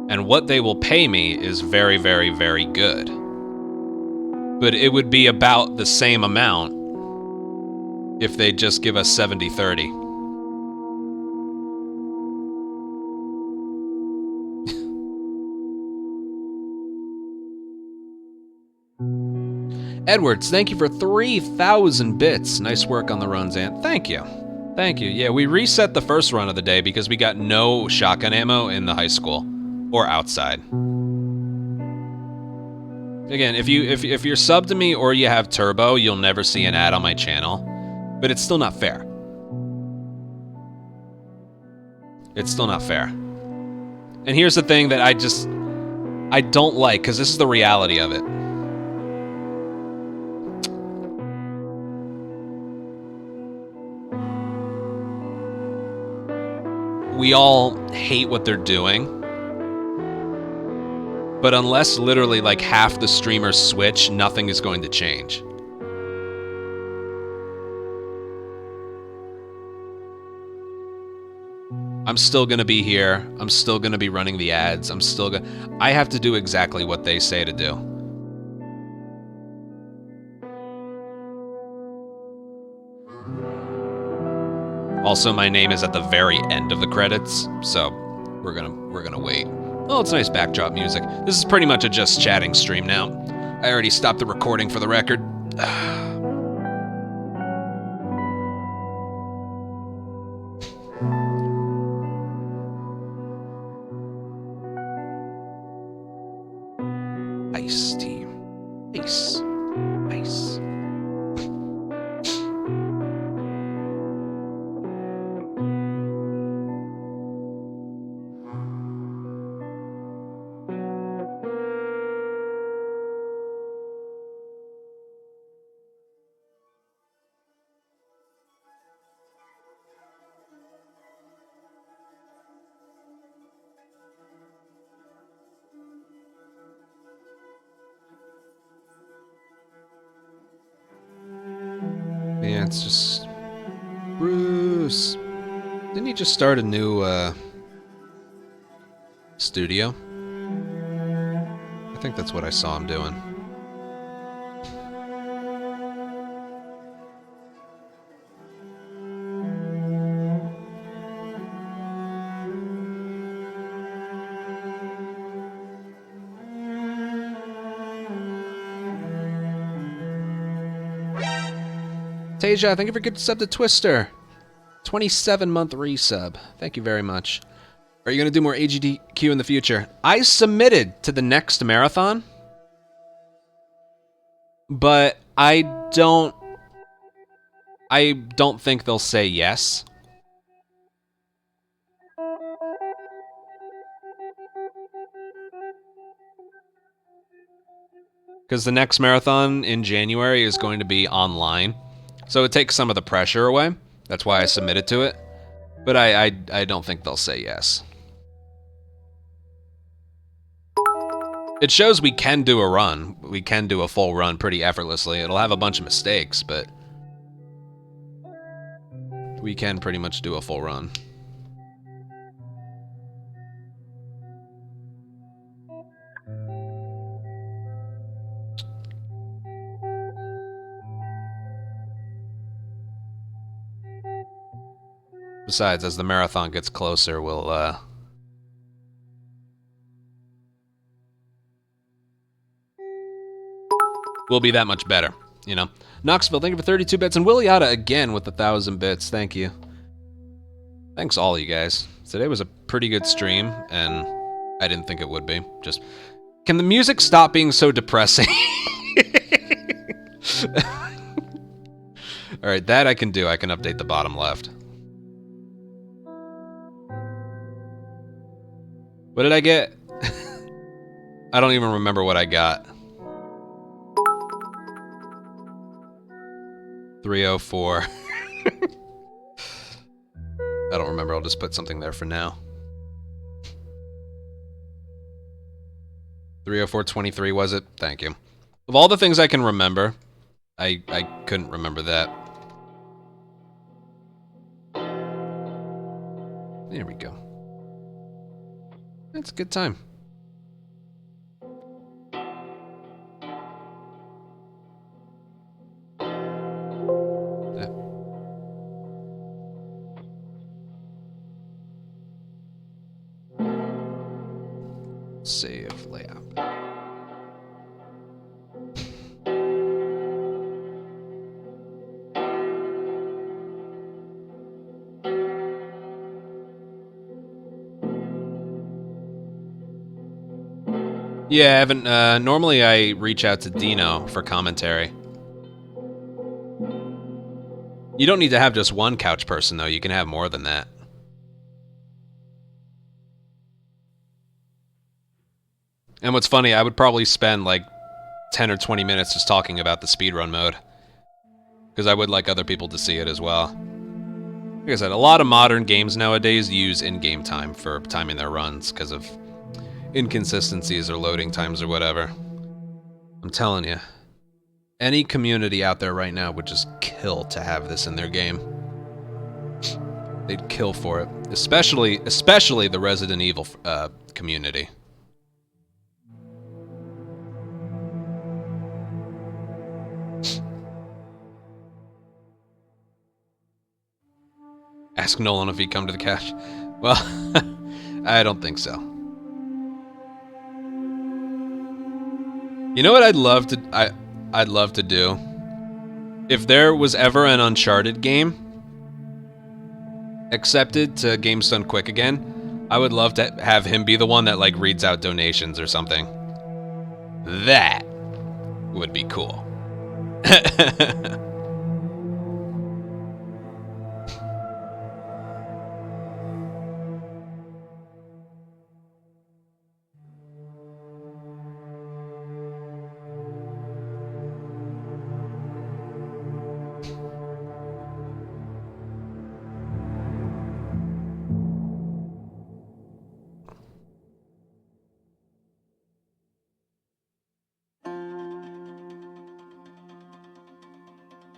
And what they will pay me is very, very, very good. But it would be about the same amount if they just give us 70-30. Edwards, thank you for 3,000 bits. Nice work on the runs, Ant. Thank you. Thank you. Yeah, we reset the first run of the day because we got no shotgun ammo in the high school. Or outside. Again, if you're subbed to me or you have turbo, you'll never see an ad on my channel. But it's still not fair. It's still not fair. And here's the thing that I don't like, because this is the reality of it. We all hate what they're doing. But unless literally like half the streamers switch, nothing is going to change. I'm still going to be here. I'm still going to be running the ads. I have to do exactly what they say to do. Also, my name is at the very end of the credits, so we're gonna wait. Oh, it's nice backdrop music. This is pretty much a just chatting stream now. I already stopped the recording for the record. Ice team. Ice. Ice. Yeah, it's just... Didn't he just start a new studio? I think that's what I saw him doing. Tasia, thank you for good sub to Twister. 27-month resub. Thank you very much. Are you going to do more AGDQ in the future? I submitted to the next marathon, but I don't think they'll say yes. Because the next marathon in January is going to be online. So it takes some of the pressure away. That's why I submitted to it. But I don't think they'll say yes. It shows we can do a run. We can do a full run pretty effortlessly. It'll have a bunch of mistakes, but we can pretty much do a full run. Besides, as the marathon gets closer, we'll be that much better, you know? Knoxville, thank you for 32 bits, and Williata again with 1,000 bits. Thank you. Thanks all you guys. Today was a pretty good stream, and I didn't think it would be. Just, can the music stop being so depressing? Alright, that I can do. I can update the bottom left. What did I get? I don't even remember what I got. 304. I don't remember. I'll just put something there for now. 304.23 was it? Thank you. Of all the things I can remember, I couldn't remember that. There we go. That's a good time. Save layout. Yeah, Evan, normally I reach out to Dino for commentary. You don't need to have just one couch person, though. You can have more than that. And what's funny, I would probably spend like 10 or 20 minutes just talking about the speedrun mode. Because I would like other people to see it as well. Like I said, a lot of modern games nowadays use in-game time for timing their runs because of inconsistencies or loading times or whatever. I'm telling you, any community out there right now would just kill to have this in their game. They'd kill for it. Especially the Resident Evil community. Ask Nolan if he'd come to the couch. Well, I don't think so. You know what I'd love to do? If there was ever an Uncharted game accepted to Games Done Quick again, I would love to have him be the one that like reads out donations or something. That would be cool.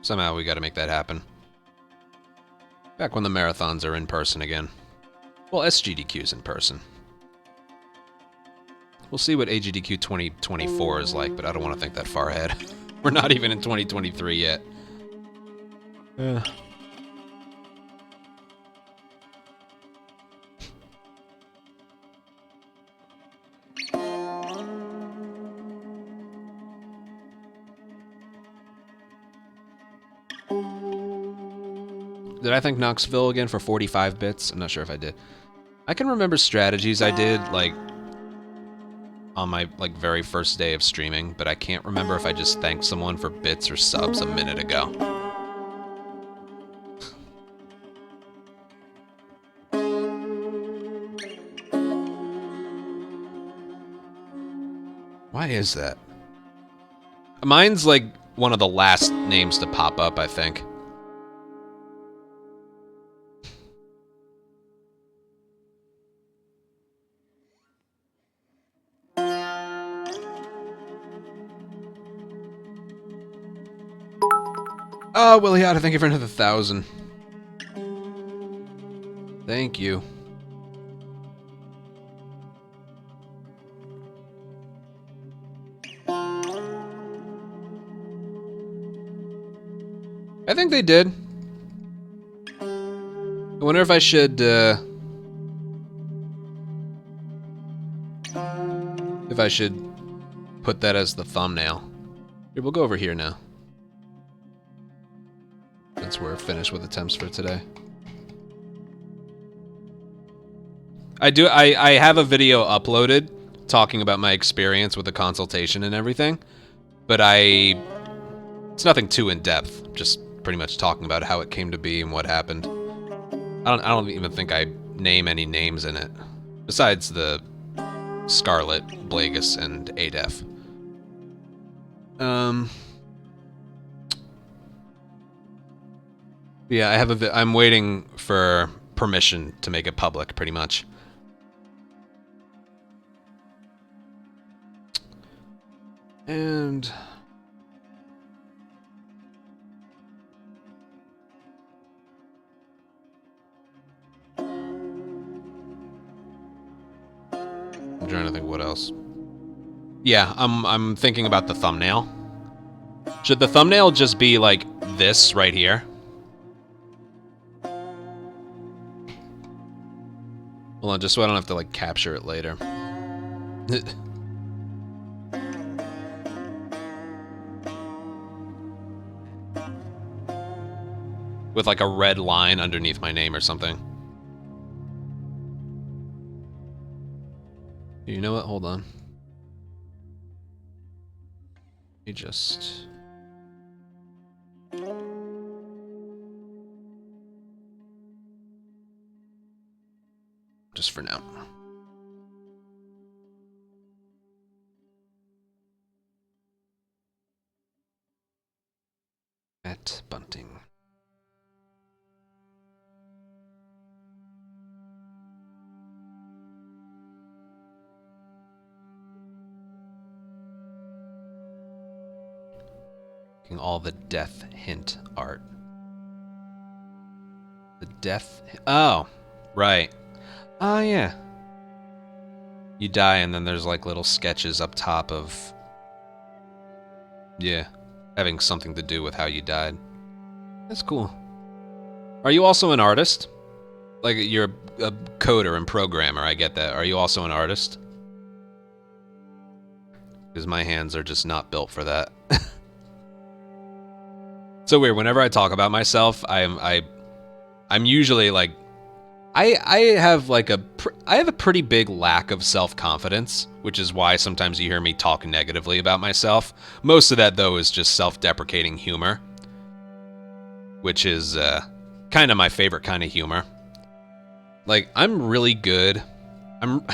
Somehow we gotta make that happen. Back when the marathons are in person again. Well, SGDQ's in person. We'll see what AGDQ 2024 is like, but I don't want to think that far ahead. We're not even in 2023 yet. Did I thank Knoxville again for 45 bits? I'm not sure if I did. I can remember strategies I did, like, on my, like, very first day of streaming, but I can't remember if I just thanked someone for bits or subs a minute ago. Why is that? Mine's, like, one of the last names to pop up, I think. Oh, Willie Otta, thank you for another 1,000. Thank you. I think they did. I wonder if I should, put that as the thumbnail. Here, we'll go over here now. Since we're finished with attempts for today. I have a video uploaded talking about my experience with the consultation and everything, but it's nothing too in-depth, just pretty much talking about how it came to be and what happened. I don't even think I name any names in it, besides the Scarlet, Plagueis, and Adef. Yeah, I'm waiting for permission to make it public, pretty much. And I'm trying to think what else. Yeah, I'm thinking about the thumbnail. Should the thumbnail just be like this right here? Hold on, just so I don't have to like capture it later. With like a red line underneath my name or something. You know what? Hold on. Let me just... Just for now. At Bunting. All the death hint art. The death... Oh, right. Oh, yeah. You die and then there's like little sketches up top of... Yeah, having something to do with how you died. That's cool. Are you also an artist? Like, you're a coder and programmer, I get that. Are you also an artist? Because my hands are just not built for that. So weird. Whenever I talk about myself, I'm usually like, I have a pretty big lack of self-confidence, which is why sometimes you hear me talk negatively about myself. Most of that though is just self-deprecating humor, which is kind of my favorite kind of humor. Like, I'm really good. And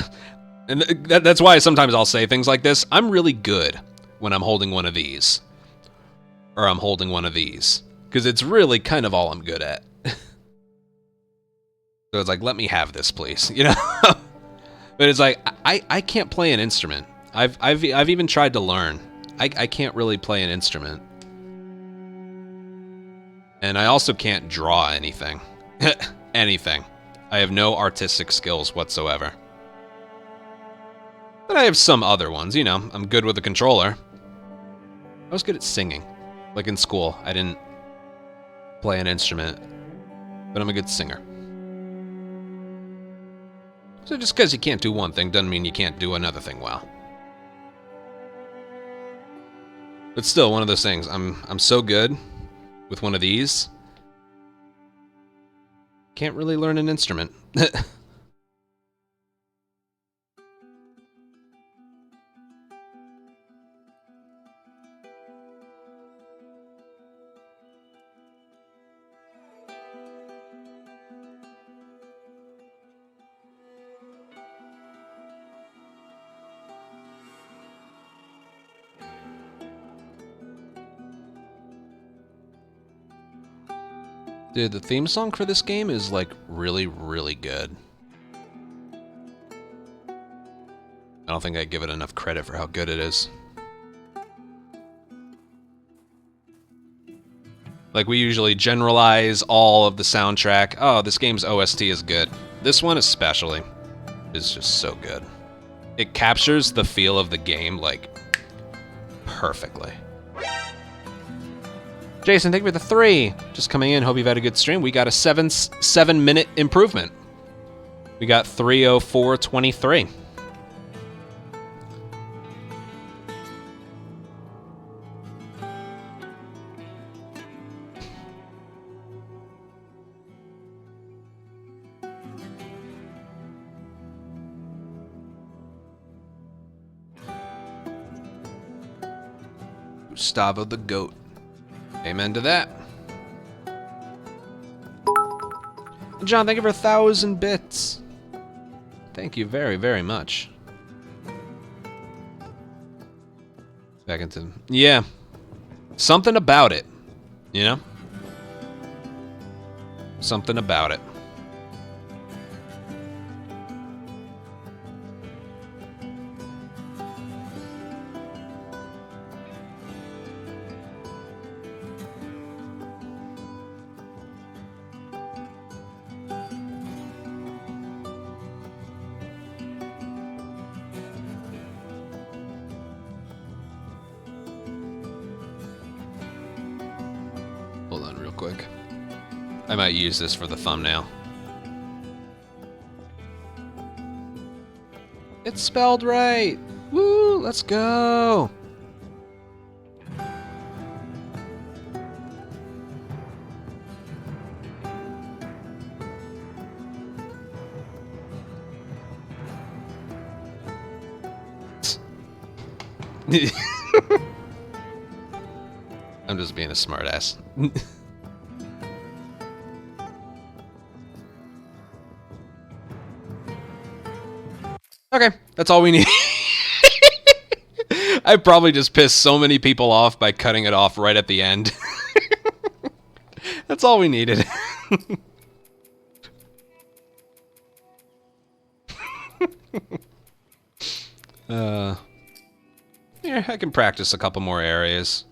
that's why sometimes I'll say things like this. I'm really good when I'm holding one of these. Or I'm holding one of these. Because it's really kind of all I'm good at. So it's like, let me have this, please. You know? But it's like, I can't play an instrument. I've even tried to learn. I can't really play an instrument. And I also can't draw anything. Anything. I have no artistic skills whatsoever. But I have some other ones, you know. I'm good with the controller. I was good at singing. Like in school, I didn't play an instrument, but I'm a good singer. So just because you can't do one thing doesn't mean you can't do another thing well. But still, one of those things. I'm so good with one of these. Can't really learn an instrument. Dude, the theme song for this game is like really, really good. I don't think I give it enough credit for how good it is. Like, we usually generalize all of the soundtrack. Oh, this game's OST is good. This one especially is just so good. It captures the feel of the game, like, perfectly. Jason, thank you for the 3. Just coming in, hope you've had a good stream. We got a 7-minute improvement. We got 3:04:23. Gustavo the Goat. Amen to that. John, thank you for 1,000 bits. Thank you very, very much. Back into... Yeah. Something about it. You know? Something about it. Hold on real quick. I might use this for the thumbnail. It's spelled right! Woo! Let's go! I'm just being a smartass. Okay, that's all we need. I probably just pissed so many people off by cutting it off right at the end. That's all we needed. Yeah, I can practice a couple more areas.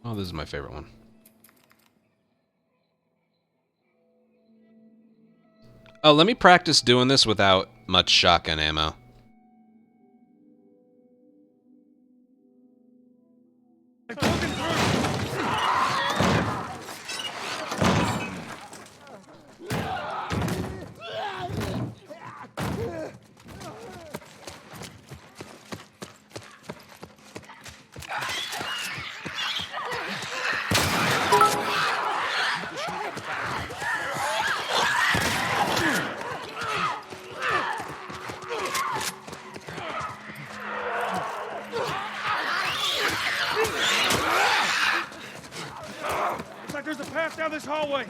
Oh, this is my favorite one. Oh, let me practice doing this without much shotgun ammo. Looks like there's a path down this hallway.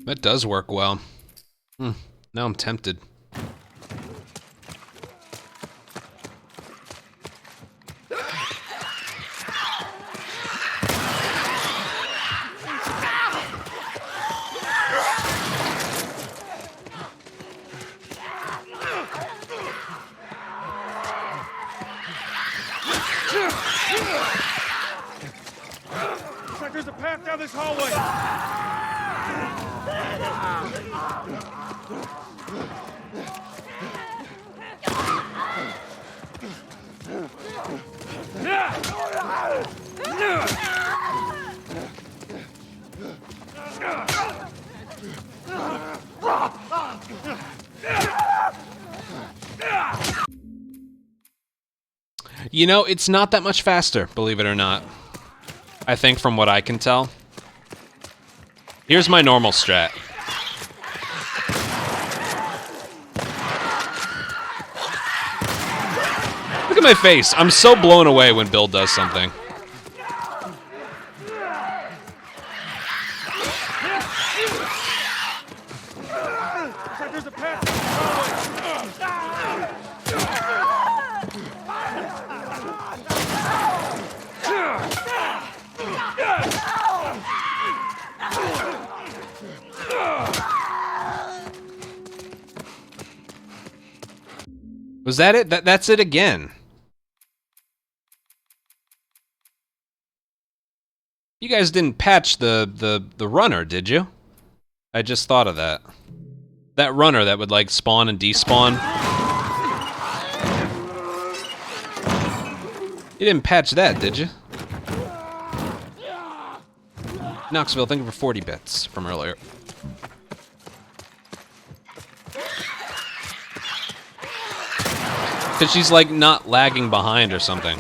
That does work well. Now I'm tempted. Looks like there's a path down this hallway. You know, it's not that much faster, believe it or not. I think from what I can tell. Here's my normal strat. Look at my face. I'm so blown away when Bill does something. Looks like there's a path down this hallway. Was that it? That's it again. You guys didn't patch the runner, did you? I just thought of that. That runner that would like spawn and despawn. You didn't patch that, did you? Knoxville, thank you for 40 bits from earlier. Because she's like not lagging behind or something.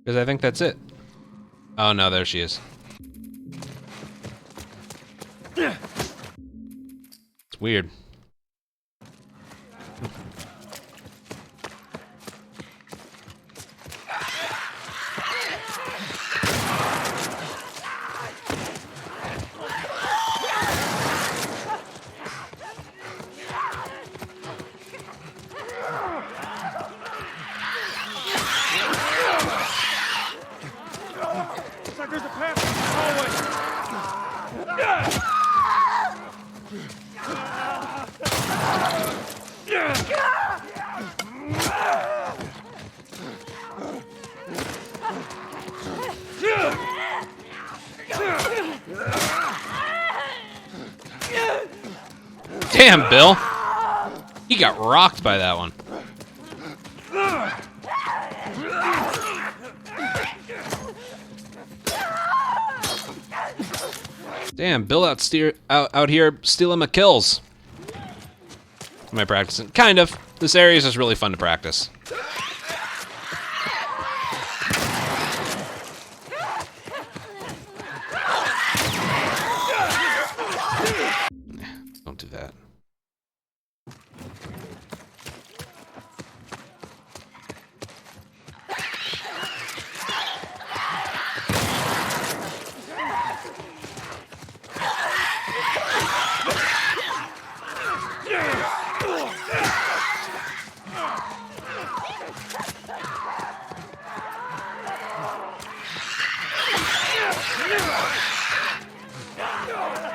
Because I think that's it. Oh no, there she is. It's weird. Looks like there's a path down this hallway. Damn, Bill. He got rocked by that one. Damn, Bill out here stealing my kills. Am I practicing? Kind of. This area is just really fun to practice. Don't do that.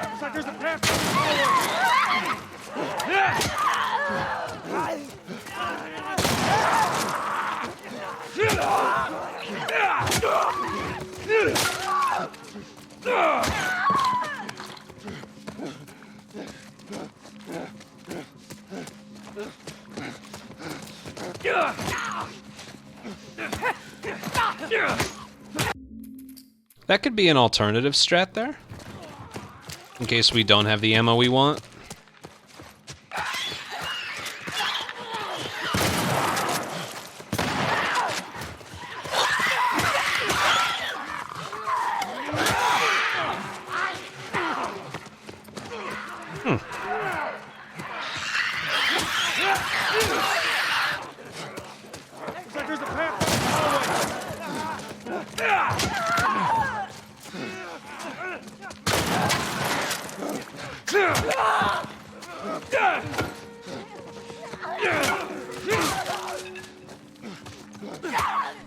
Looks like there's a path down this hallway. That could be an alternative strat there. In case we don't have the ammo we want.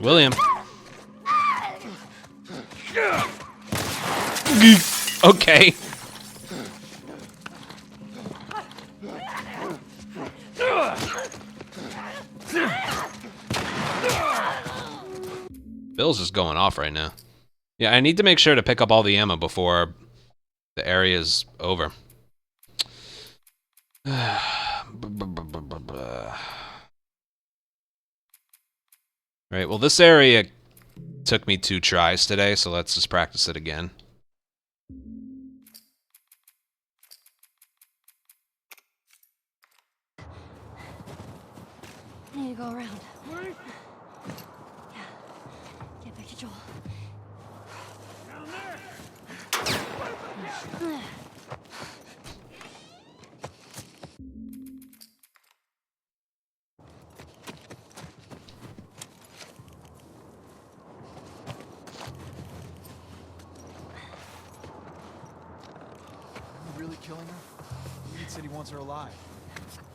William. Okay. Bill's just going off right now. Yeah, I need to make sure to pick up all the ammo before the area's over. Right, well this area took me 2 tries today, so let's just practice it again. I need to go around. Yeah. Get back to Joel. You really killing her? Reed said he wants her alive.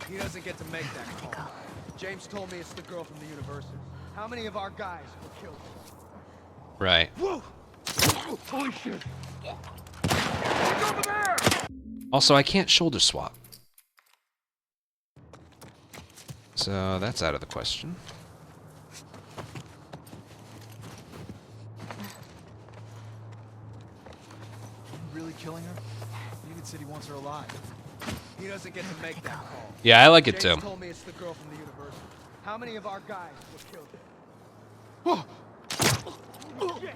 He doesn't get to make that call. James told me it's the girl from the university. How many of our guys were killed? Right. Whoa! Holy shit! It's over there! Also, I can't shoulder swap. So that's out of the question. You really killing her? Reed said he wants her alive. He doesn't get to make that call. Yeah, I like it too. James told me it's the girl from the university. How many of our guys were killed? Oh! Oh, shit!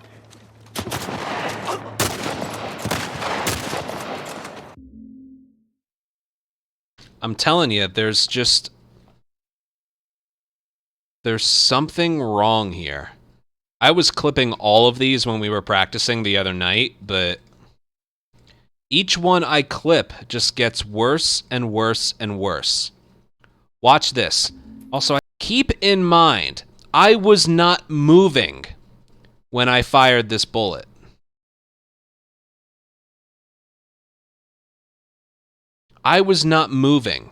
I'm telling you, there's something wrong here. I was clipping all of these when we were practicing the other night, but each one I clip just gets worse and worse and worse. Watch this. Also, keep in mind, I was not moving when I fired this bullet. I was not moving.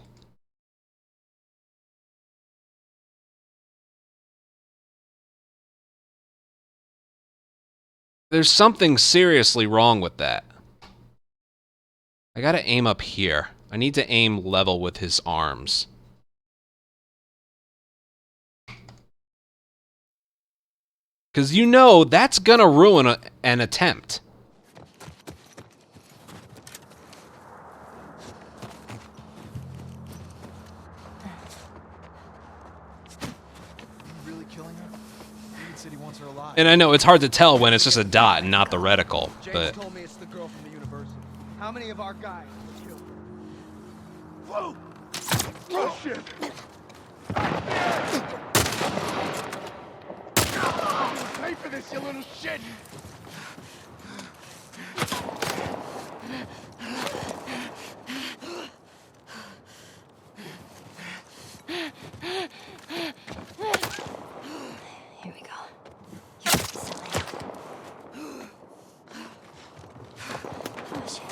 There's something seriously wrong with that. I gotta aim up here. I need to aim level with his arms. Because you know that's gonna ruin an attempt. You really killing her? Reed said he wants her alive. And I know it's hard to tell when it's just a dot and not the reticle, but James told me it's the girl from the university. How many of our guys were killed? Whoa! Oh, shit! Pay for this, you little shit! Here we go. Oh, shit.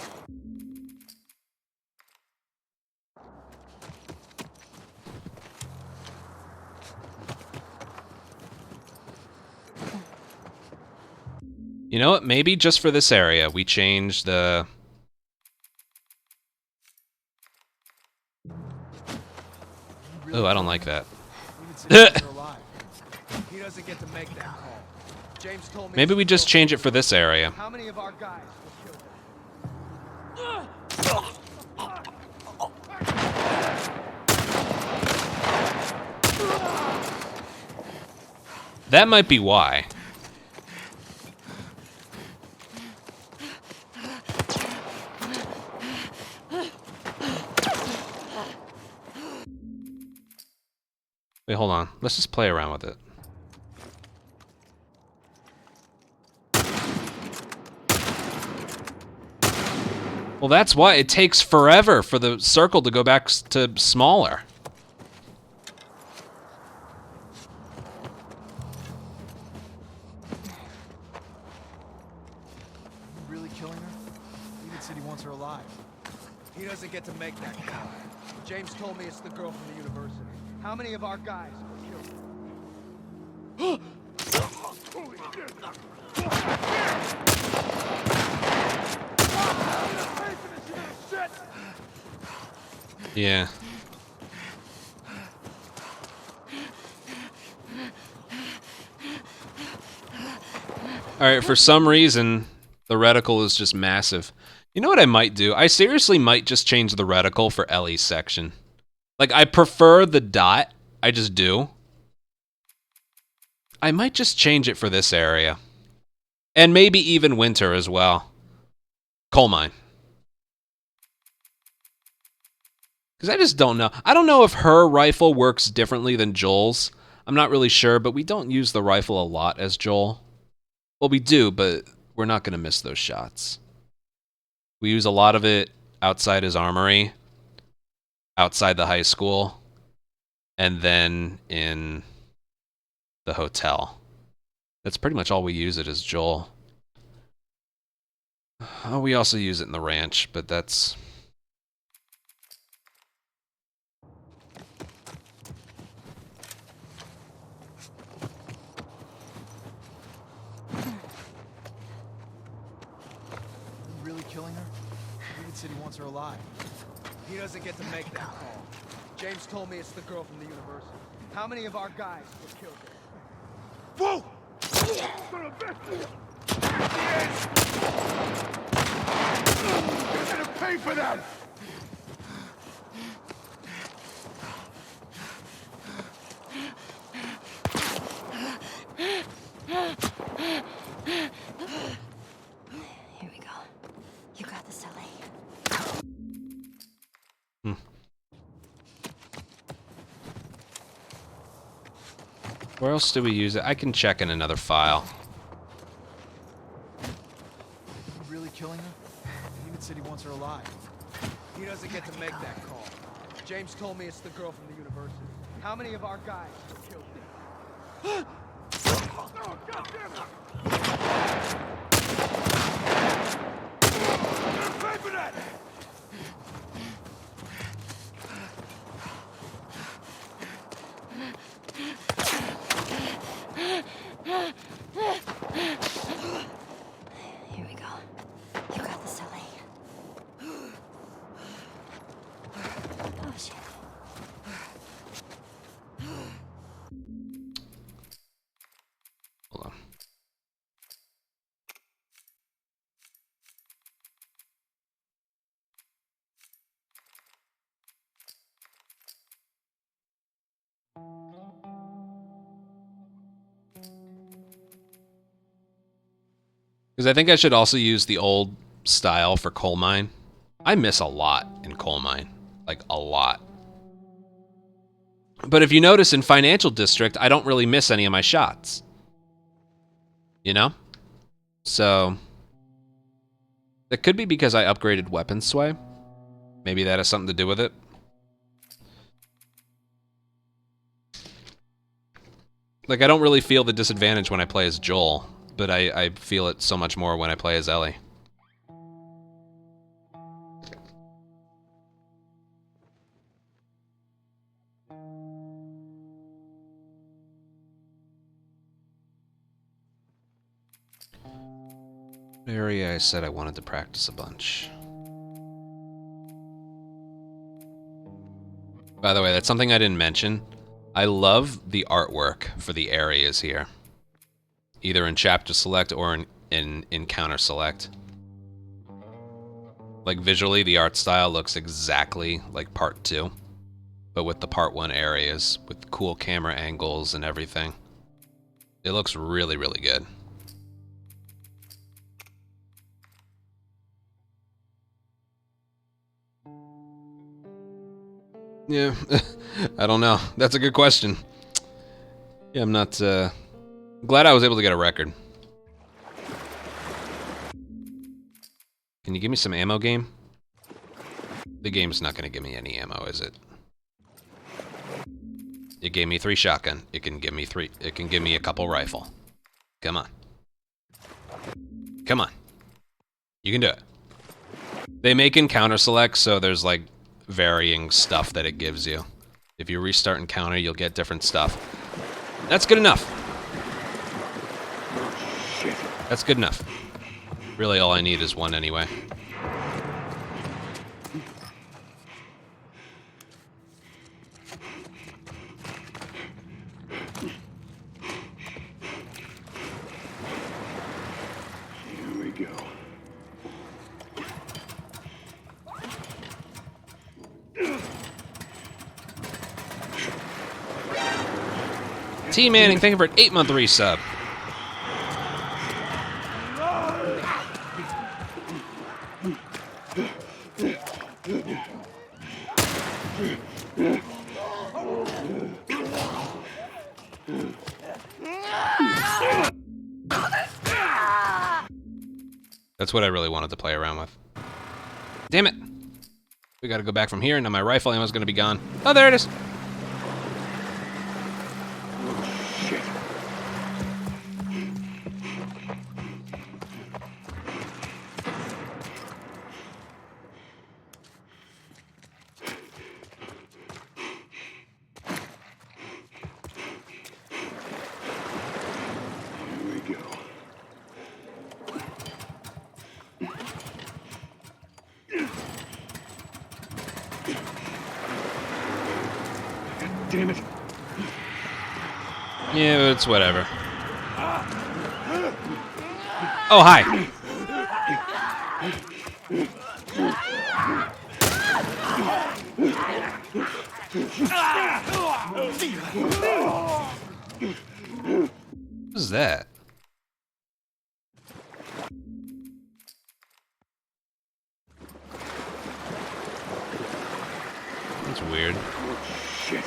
you know what? Maybe just for this area, we change the... Oh, I don't like that. He doesn't get to make that call. James told me Maybe we just change it for this area. how many of our guys were killed? That might be why. Wait, hold on. Let's just play around with it. Well, that's why it takes forever for the circle to go back to smaller. You really killing her? David said he wants her alive. He doesn't get to make that call. James told me it's the girl from the university. How many of our guys were killed? Holy shit! Yeah. Alright, for some reason, the reticle is just massive. You know what I might do? I seriously might just change the reticle for Ellie's section. Like, I prefer the dot. I just do. I might just change it for this area. And maybe even winter as well. Coal mine. Because I just don't know. I don't know if her rifle works differently than Joel's. I'm not really sure, but we don't use the rifle a lot as Joel. Well, we do, but we're not going to miss those shots. We use a lot of it outside his armory, outside the high school, and then in the hotel. That's pretty much all we use it as Joel. Oh, we also use it in the ranch, but that's... You really killing her? David said he wants her alive. He doesn't get to make that call. James told me it's the girl from the university. How many of our guys were killed there? Whoa! Son of a bitch! You're gonna pay for that! Here we go. You got this, Ellie. Where else do we use it? I can check in another file. You really killing her? David said he wants her alive. He doesn't get to make that call. James told me it's the girl from the university. How many of our guys were killed there? Oh, God damn it! You're gonna pay for that! Here we go. You got this, Ellie. Oh, shit. Hold on. Because I think I should also use the old style for coal mine. I miss a lot in coal mine. Like, a lot. But if you notice in Financial District, I don't really miss any of my shots. You know? So... that could be because I upgraded weapon sway. Maybe that has something to do with it. Like, I don't really feel the disadvantage when I play as Joel, but I feel it so much more when I play as Ellie. Area I said I wanted to practice a bunch. By the way, that's something I didn't mention. I love the artwork for the areas here. Either in chapter select or in encounter select. Like visually, the art style looks exactly like part 2. But with the part 1 areas, with cool camera angles and everything. It looks really, really good. Yeah, I don't know. That's a good question. Yeah, I'm not, glad I was able to get a record. Can you give me some ammo, game? The game's not gonna give me any ammo, is it? It gave me 3 shotgun. It can give me 3. It can give me a couple rifle. Come on. Come on. You can do it. They make encounter select, so there's like varying stuff that it gives you. If you restart encounter, you'll get different stuff. That's good enough. That's good enough. Really, all I need is 1 anyway. Here we go. T Manning, thank you for an 8-month resub. That's what I really wanted to play around with. Damn it! We gotta go back from here, and now my rifle ammo's gonna be gone. Oh, there it is! Here we go. Damn it. Yeah, but it's whatever. Oh, hi! What is that? That's weird. Shit.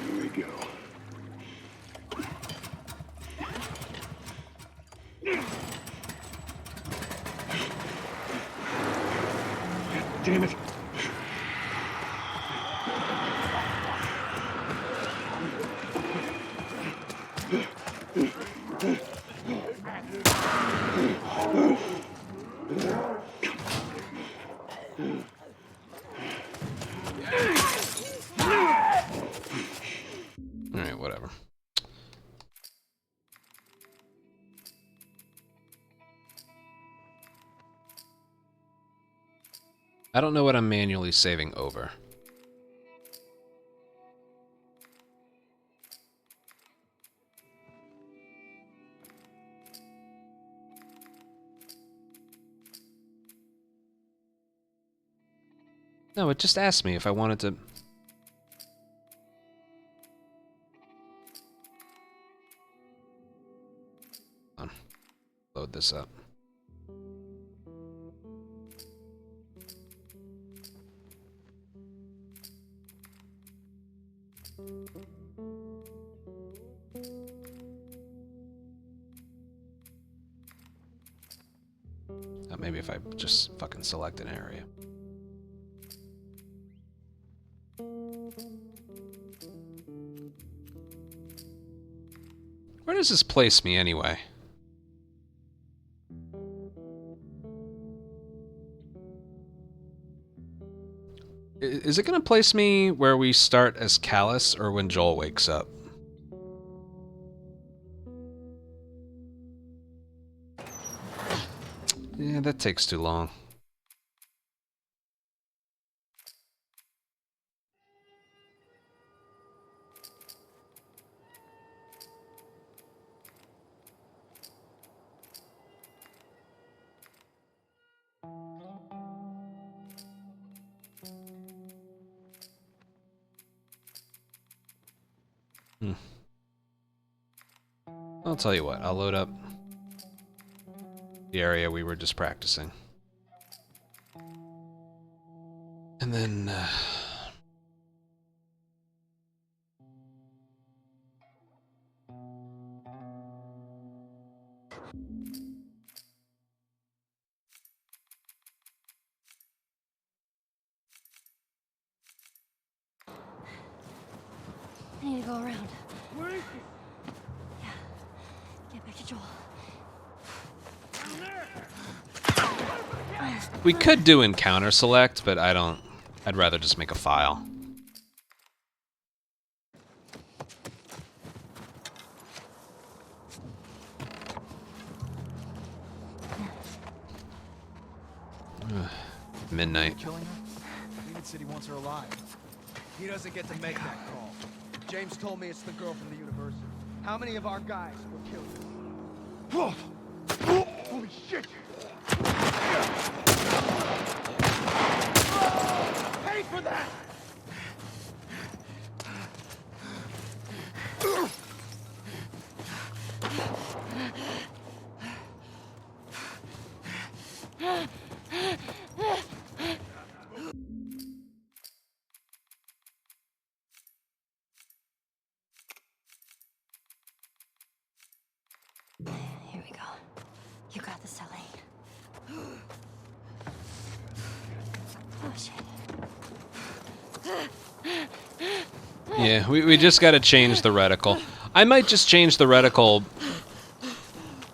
Here we go. Damn it. Alright, whatever. I don't know what I'm manually saving over. No, it just asked me if I wanted to... Load this up. Maybe if I just fucking select an area. Where does this place me anyway? Is it gonna place me where we start as Callus or when Joel wakes up? Yeah, that takes too long. tell you what. I'll load up the area we were just practicing. And then... I need to go around. Where is Yeah. Get back to Joel. we could do encounter select, but I don't... I'd rather just make a file. Midnight. Killing her? David said he wants her alive. He doesn't get to make that call. James told me it's the girl from the university. How many of our guys were killed? Holy shit! Pay for that! Here we go. You got this, Ellie. Oh, shit. Yeah, we just gotta change the reticle. I might just change the reticle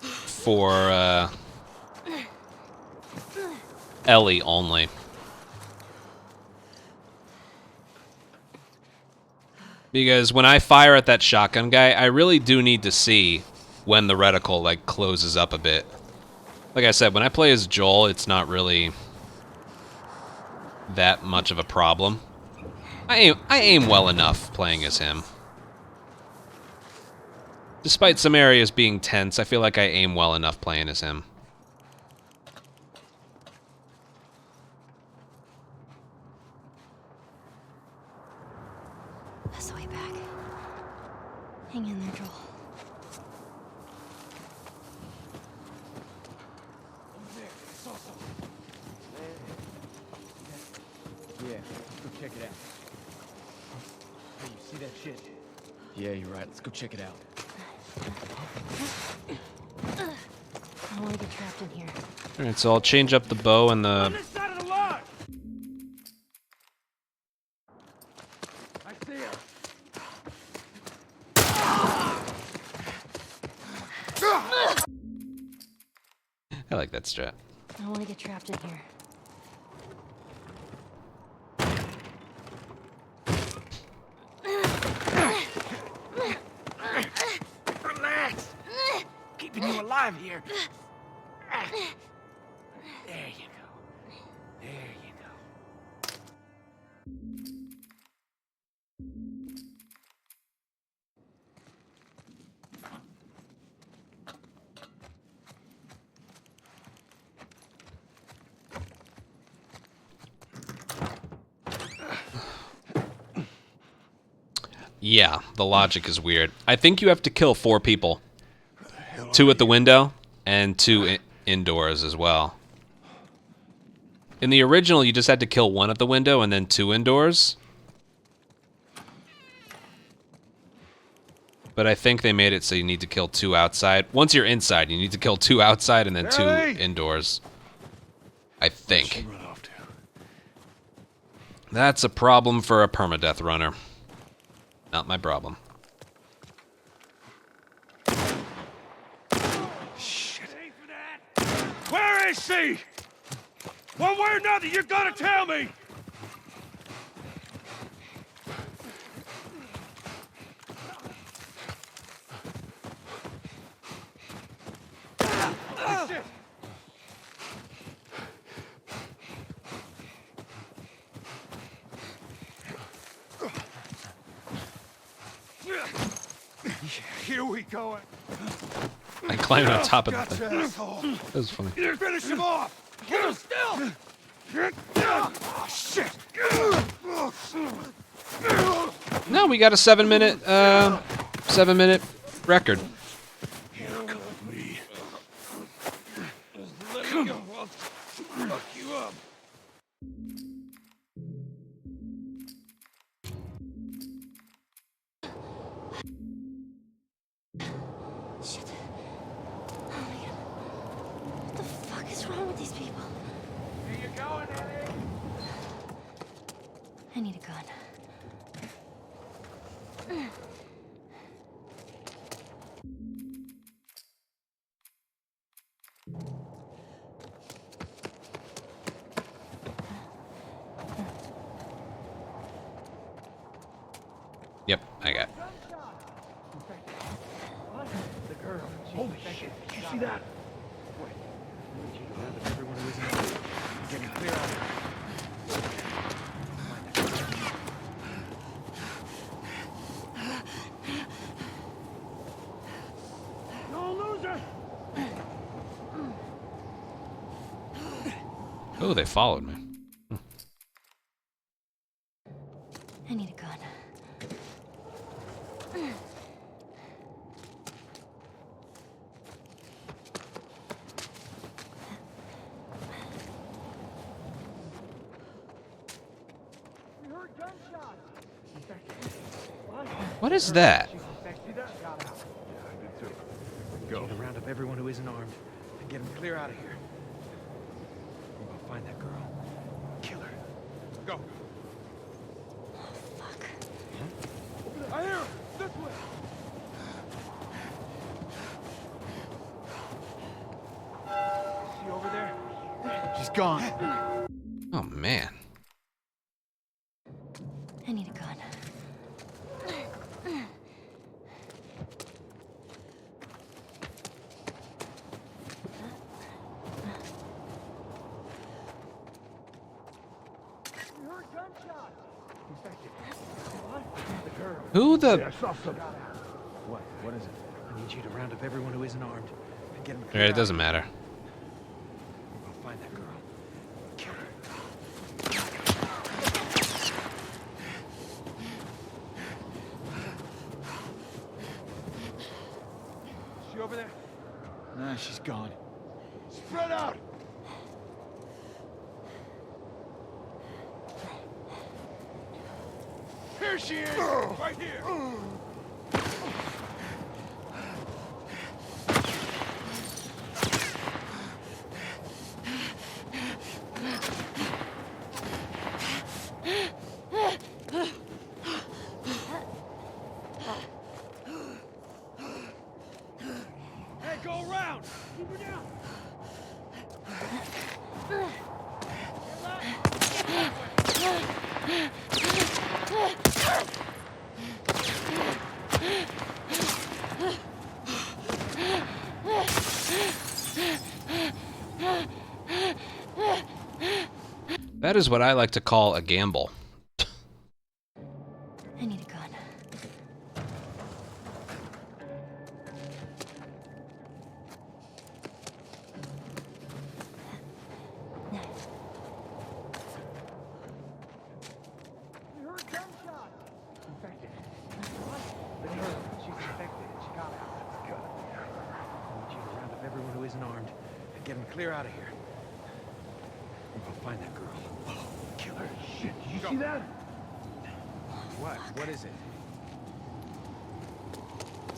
for Ellie only. Because when I fire at that shotgun guy, I really do need to see when the reticle like closes up a bit. Like I said, when I play as Joel, it's not really that much of a problem. I aim well enough playing as him. Despite some areas being tense, I feel like I aim well enough playing as him. That's the way back. Hang in there, Joel. Yeah, let's go check it out. Hey, you see that shit? Yeah, you're right. Let's go check it out. I don't want to get trapped in here. Alright, so I'll change up the bow and On the... this side of the lodge! I see her. I like that strat. I don't want to get trapped in here. Relax! Keeping you alive here. There you go. There you go. Yeah, the logic is weird. I think you have to kill 4 people. 2 at the window, and 2 indoors as well. In the original, you just had to kill 1 at the window and then 2 indoors. But I think they made it so you need to kill 2 outside. Once you're inside, you need to kill 2 outside and then 2 indoors. I think. That's a problem for a permadeath runner. Not my problem. Shit. Where is she? One way or another, you're gonna tell me! Shit. Here we go. I climbed on top of the Gotcha, thing. asshole. That was funny. Finish him off! Hold him still! Oh, shit! No, we got a 7-minute record. go. I'll fuck you up. Shit. Oh my god. What the fuck is wrong with these people? Here you going, Ellie? I need a gun. Yep, I got it. The girl. Holy shit. Did you see that? Wait. I need you to round up everyone who isn't armed. Get me clear out of here. No loser! Oh, they followed me. I need a gun. We heard gunshots. What is that? See that? Got out. Yeah, I did too. Go. To round up everyone who isn't armed and get them clear out of here. We're gonna find that girl. Kill her. Go. Fuck. I hear him. This way. See over there? She's gone. Oh man. I need a gun. We heard gunshots. Infected. What? The girl. Who the? I saw something. What? What is it? I need you to round up everyone who isn't armed and get them clear. Alright, it doesn't matter. We're gonna find that girl. Kill her. She over there? Nah, she's gone. Spread out. Here she is. Right here. Hey, go around. Keep her down. That is what I like to call a gamble. I need a gun. We heard gunshots. Infected. What? The girl. She's infected. She got out. That's good. I need you to round up everyone who isn't armed and get them clear out of here. We're gonna find that girl. Kill her. Shit, did you see that? What? What is it?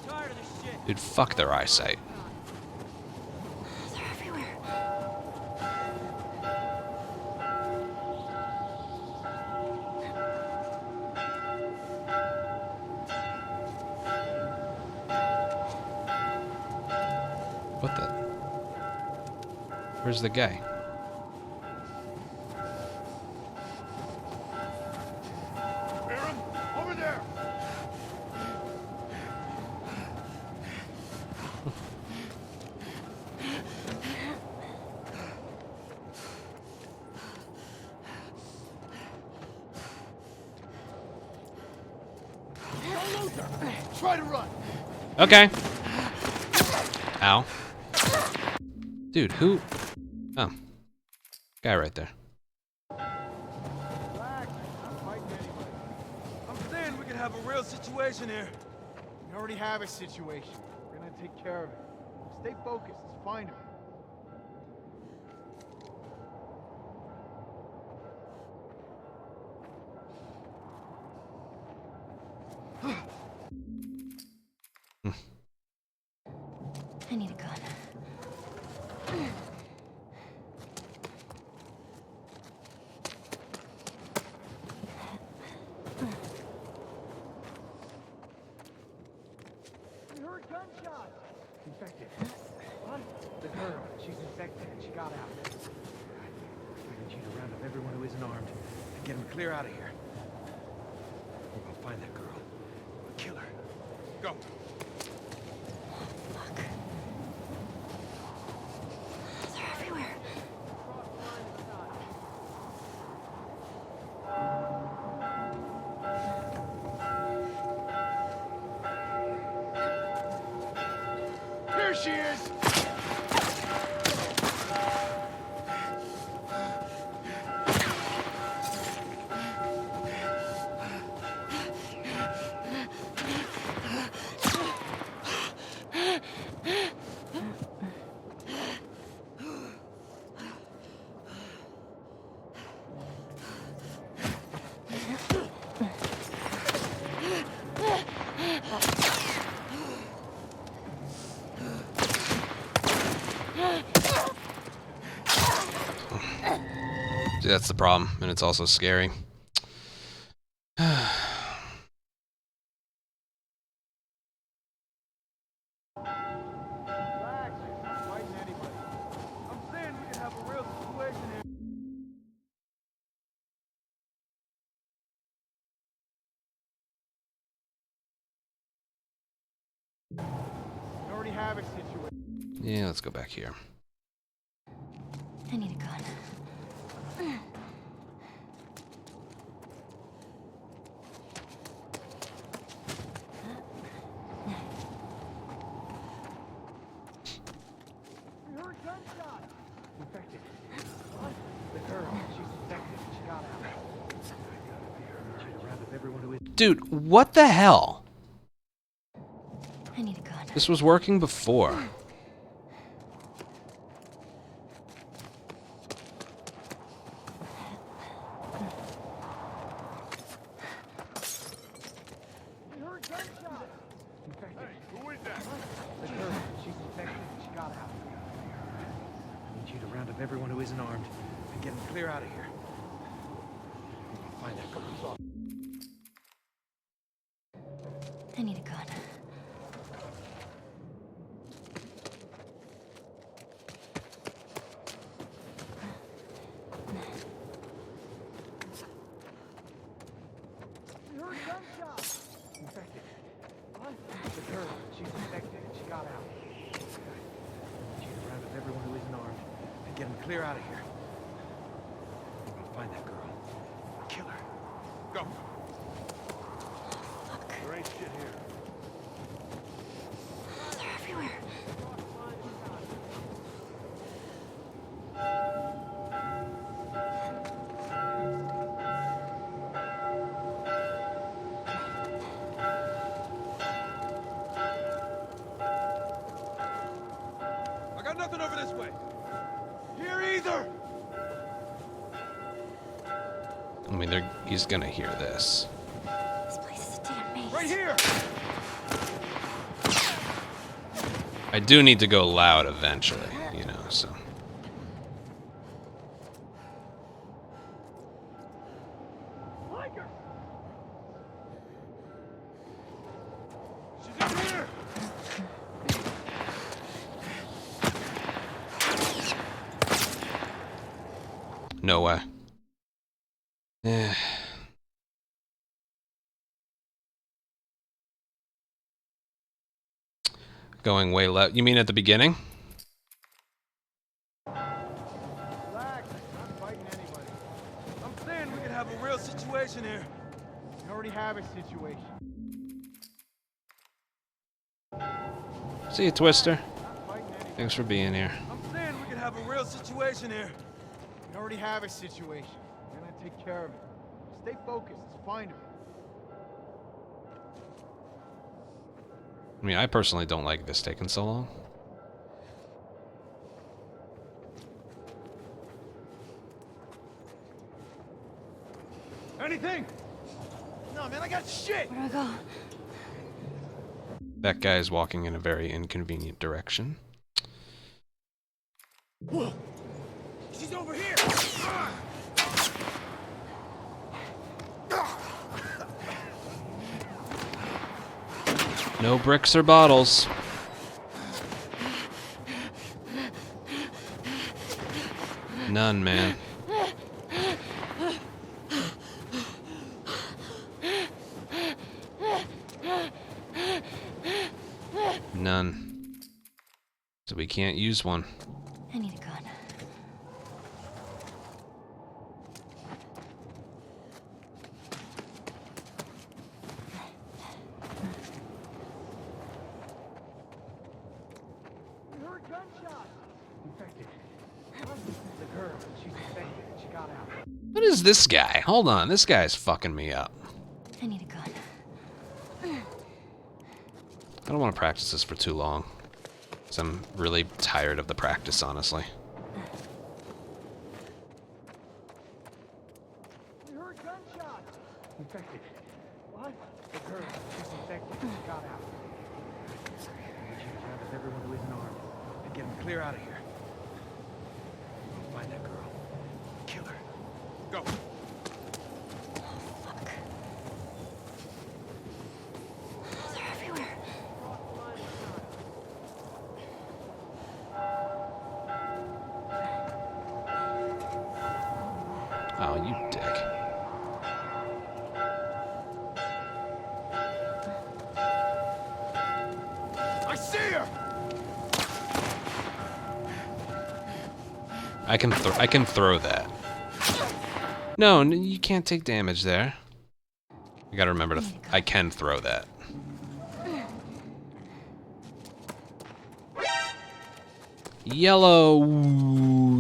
Tired of this shit. Dude, fuck their eyesight. They're everywhere. What the? Where's the guy? Aaron, over there. Try to run. Okay. Ow. Dude, who? Oh. Guy right there. Relax. I'm fighting anybody. I'm saying we could have a real situation here. We already have a situation. We're gonna take care of it. Stay focused. Let's find her. I need a gun. We heard gunshots. Infected. What? The girl. She's infected and she got out. I need you to round up everyone who isn't armed and get them clear out of here. We're gonna find that girl. We'll kill her. Go. Fuck. They're everywhere. Here she is! See, that's the problem, and it's also scary. Relax, I'm not fighting anybody. I'm saying we can have a real situation here. We already have a situation. Yeah, let's go back here. I need a gun. We heard gunshots. Infected. What? The girl. She's infected. She got out. I need you to round up everyone who is. Dude, what the hell? I need a gun. This was working before. We heard gunshots. Infected. Hey, who is that? The girl. She's infected. She got out. I need you to round up everyone who isn't armed and get them clear out of here. We're gonna find that girl. I need a gun. We heard gunshots. Infected. What? The girl. She's infected. She got out. I need you to round up everyone who isn't armed and get them clear out of here. We're gonna find that girl. Kill her. Go. There ain't shit here. They're everywhere. I got nothing over this way. Here either. I mean, he's gonna hear this. This place is a damn maze. Right here. I do need to go loud eventually, you know, so. Like her. She's in here. No way. Eh. Going way loud. You mean at the beginning? Relax, I'm not fighting anybody. I'm saying we could have a real situation here. We already have a situation. See you, Twister. Not fighting anybody. Thanks for being here. I'm saying we could have a real situation here. We already have a situation. We're gonna take care of it. Stay focused. Let's find him. I mean, I personally don't like this taking so long. Anything? No, man, I got shit. Where do I go? That guy is walking in a very inconvenient direction. Whoa! She's over here! No bricks or bottles. None, man. None. So we can't use one. I need a gun. We heard gunshots. Infected. The girl, she's infected. She got out. What is this guy? Hold on, this guy's fucking me up. I need a gun. I don't want to practice this for too long. Because I'm really tired of the practice, honestly. We heard gunshots. Infected. What? The girl, she's infected. She got out. I need you to round up everyone who isn't armed and get them clear out of here. We'll find that girl. Kill her. Go. They're everywhere. Oh, you dick. I see her! I can throw that. No, you can't take damage there. You gotta remember to. I can throw that. Yellow.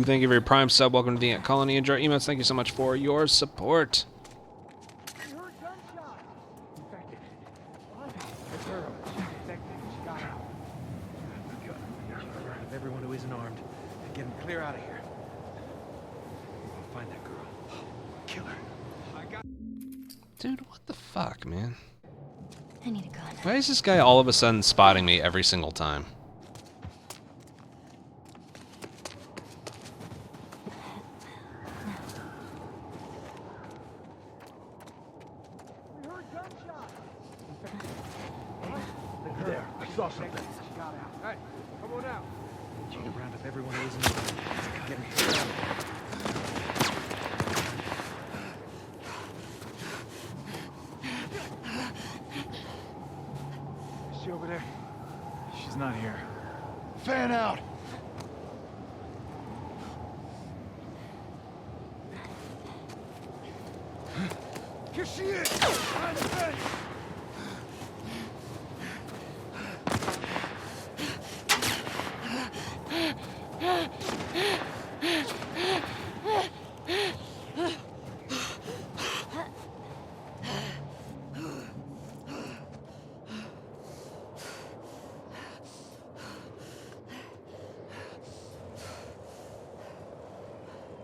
Thank you for your Prime sub. Welcome to the Ant Colony. Enjoy our emotes. Thank you so much for your support. We heard gunshots. Infected. What? The girl, she's infected. She got out. I need you to round up everyone who isn't armed and get them clear out of here. We'll find that girl. Kill her. Dude, what the fuck, man? I need a gun. Why is this guy all of a sudden spotting me every single time? We heard gunshots. Infected. What? The girl, I saw something. She got out. Hey, come on out. I need you to round up everyone who isn't armed and get them clear out of here. Is she over there? She's not here. Fan out! Here she is! Behind the fence!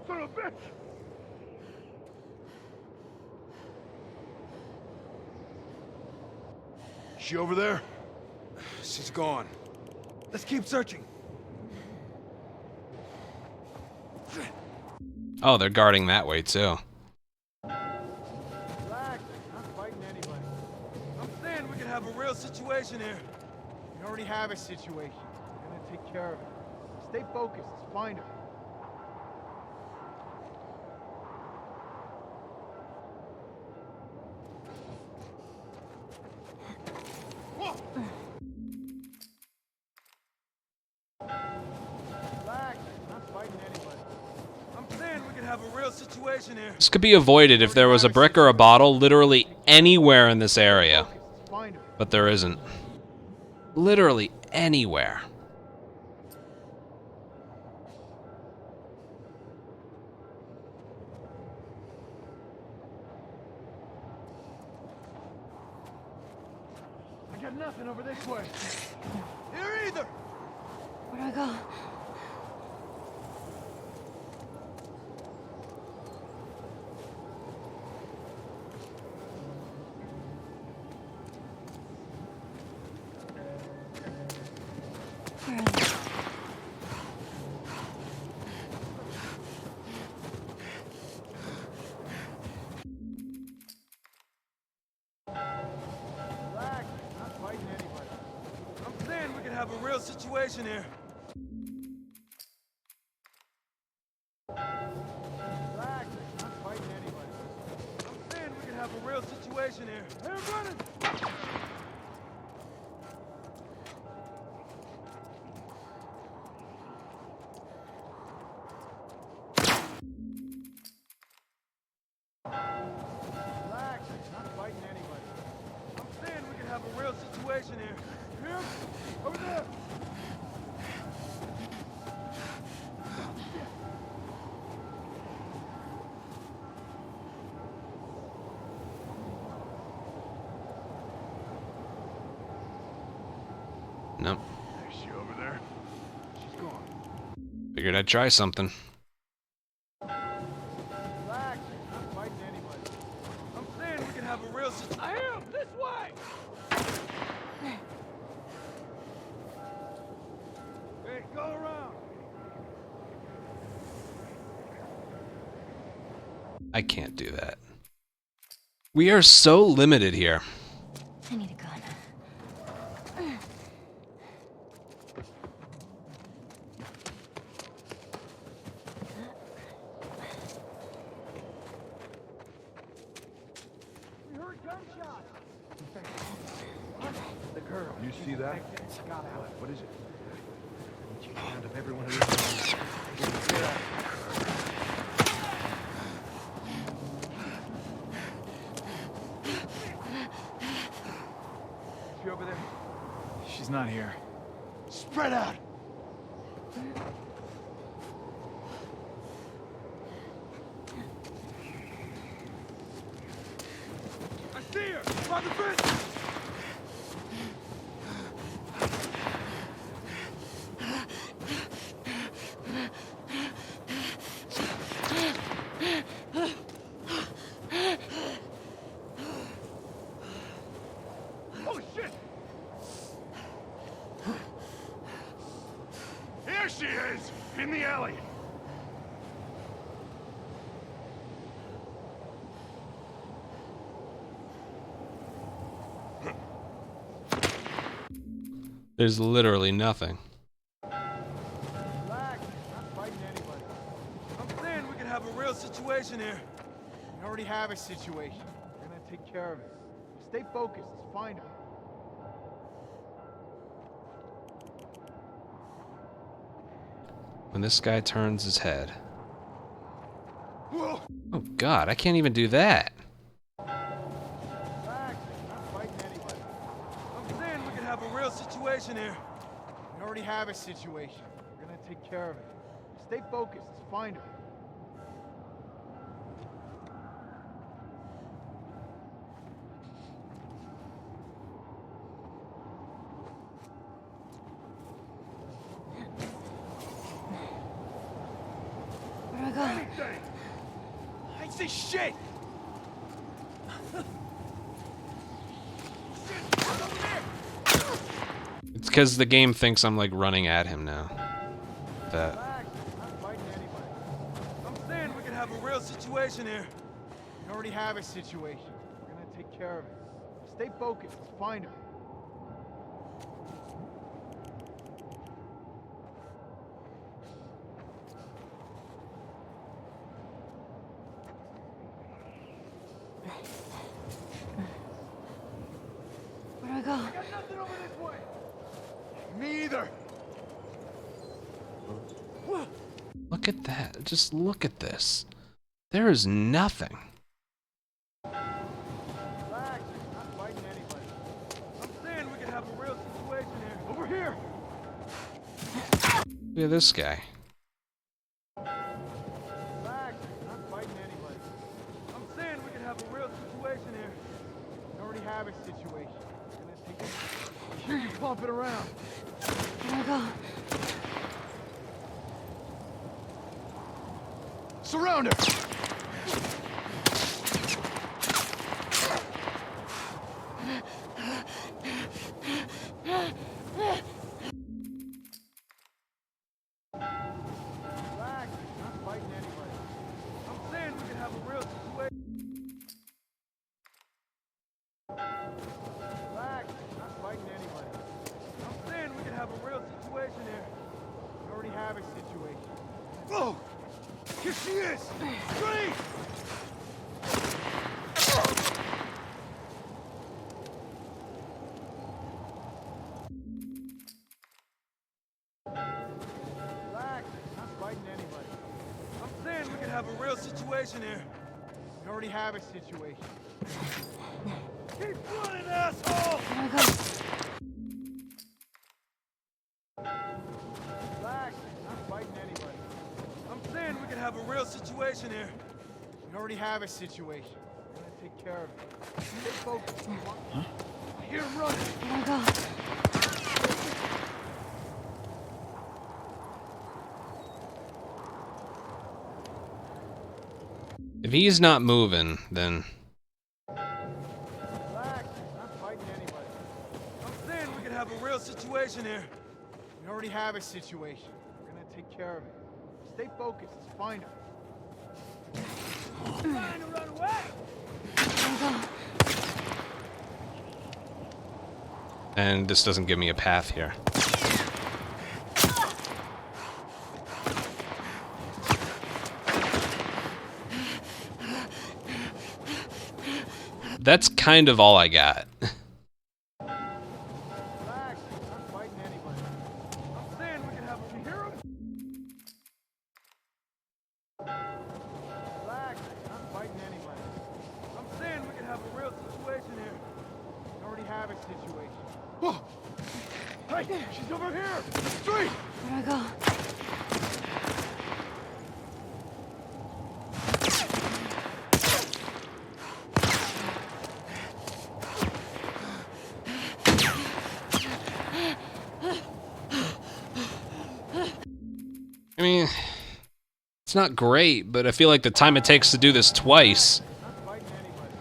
Son of a bitch! She over there? She's gone. Let's keep searching. Oh, they're guarding that way too. Relax. Not fighting anybody. I'm saying we could have a real situation here. We already have a situation. We're gonna take care of it. Stay focused. Let's find her. Relax. Not fighting anybody. I'm saying we could have a real situation here. This could be avoided if there was a brick or a bottle literally anywhere in this area. Let's find her. But there isn't. Literally anywhere. I got nothing over this way. Here either! Where do I go? have a real situation here. Relax, I'm not fighting anybody. I'm saying we can have a real situation here. Hey, I'm running! Relax, I'm not fighting anybody. I'm saying we can have a real situation here. Here? Over there! Nope. Is she over there? She's gone. Figured I'd try something. Relax, I'm not fighting anybody. I'm saying we can have a real situation. I am! This way! Hey, go around! I can't do that. We are so limited here. I need a gun. We heard gunshots! The girl. You see that? She got out. What is it? You round up everyone who is armed. Get them clear out. She over there? She's not here. Spread out! I see her! By the fence! Oh shit! Here she is! In the alley! There's literally nothing. Relax, not fighting anybody. I'm saying we can have a real situation here. We already have a situation. We're gonna take care of it. Stay focused. Let's find her. When this guy turns his head. Whoa! Oh god, I can't even do that. Relax, not fighting anybody. I'm saying we can have a real situation here. We already have a situation. We're gonna take care of it. Stay focused. Let's find her. Where do I go? Anything! I ain't see shit! It's because the game thinks I'm like running at him now. That. Relax, not fighting anybody. I'm saying we can have a real situation here. We already have a situation. We're gonna take care of it. Stay focused. Let's find her. Where do I go? I got nothing over this way. Me either. Look at that. Just look at this. There is nothing. Relax, not fighting anybody. I'm saying we can have a real situation here. Over here. Look at this guy. Relax, not fighting anybody. I'm saying we can have a real situation here. We already have a situation. We're gonna take it. You can bump it around. Where do I go? Surround her! Relax, not fighting anybody. I'm saying we can have a real situation. Relax, not fighting anybody. I'm saying we can have a Oh! Here she is! Three! Relax. Not fighting anybody. I'm saying we could have a real situation here. We already have a situation. Keep running, asshole! Relax. Not fighting anybody. I'm saying we could have a real situation here. We already have a situation. We're gonna take care of it. Stay focused. Huh? I hear him running. Oh my god. If he's not moving, then Relax. Not fighting anybody. I'm saying we could have a real situation here. We already have a situation. We're gonna take care of it. Stay focused. Let's find him. Trying to run away. and this doesn't give me a path here. That's kind of all I got. Relax. Not fighting anybody. I'm saying we can have a... You hear him? Relax. Not fighting anybody. I'm saying we can have a real situation here. We already have a situation. Whoa! Hey, she's over here! Street! Where'd I go? I mean, it's not great, but I feel like the time it takes to do this twice. Not fighting anybody.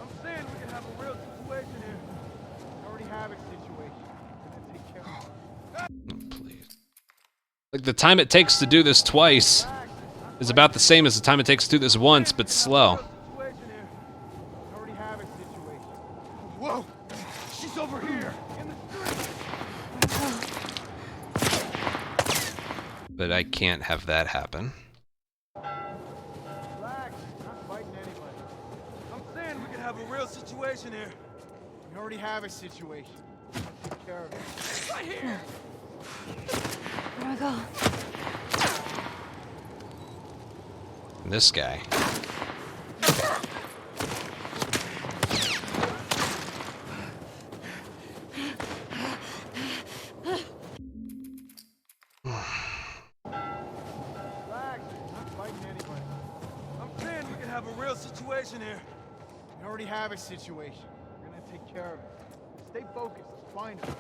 I'm saying we can have a real situation here. We already have a situation. We're gonna take care of it. Please. Like, the time it takes to do this twice is about the same as the time it takes to do this once, but slow. Situation here. We already have a situation. Whoa! She's over here! In the street. But I can't have that happen. Relax. Not fighting anybody. I'm saying we can have a real situation here. We already have a situation. Take care of it. Right here. Where'd I go? This guy. Relax. Not fighting anybody. I'm saying we can have a real situation here. We already have a situation. We're gonna take care of it. Stay focused. Let's find him.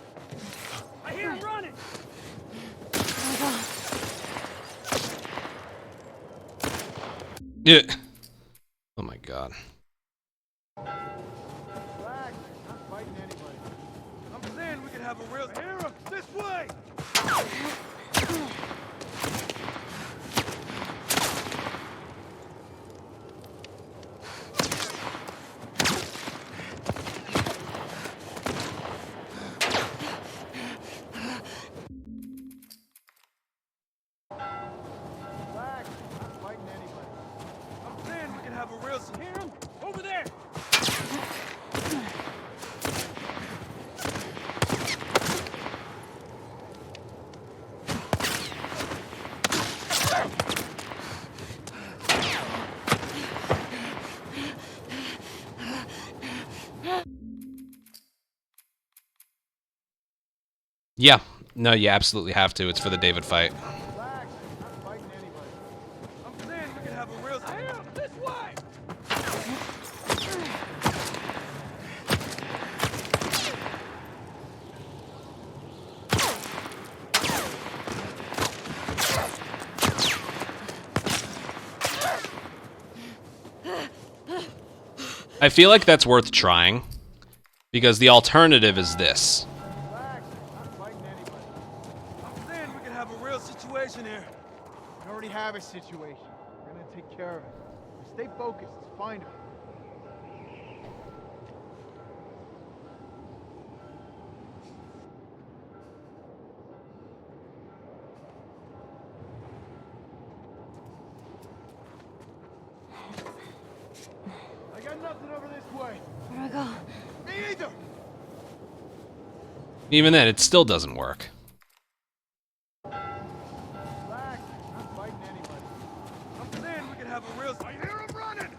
I hear him running. Yeah. Oh my god. Relax. Not fighting anybody. I'm saying we can have a real... Hear him. This way. Relax. Not fighting anybody. I'm saying we can have a real... Hear him? Over there. Yeah. No, you absolutely have to. It's for the David fight. Relax. Not fighting anybody. I'm saying we can have a real... Hear him. This way. I feel like that's worth trying, because the alternative is this. Relax. Not fighting anybody. I'm saying we can have a real situation here. We already have a situation. We're gonna take care of it. Stay focused. Let's find him. Even then, it still doesn't work. Relax. Not fighting anybody. I'm saying we could have a real... I hear him running!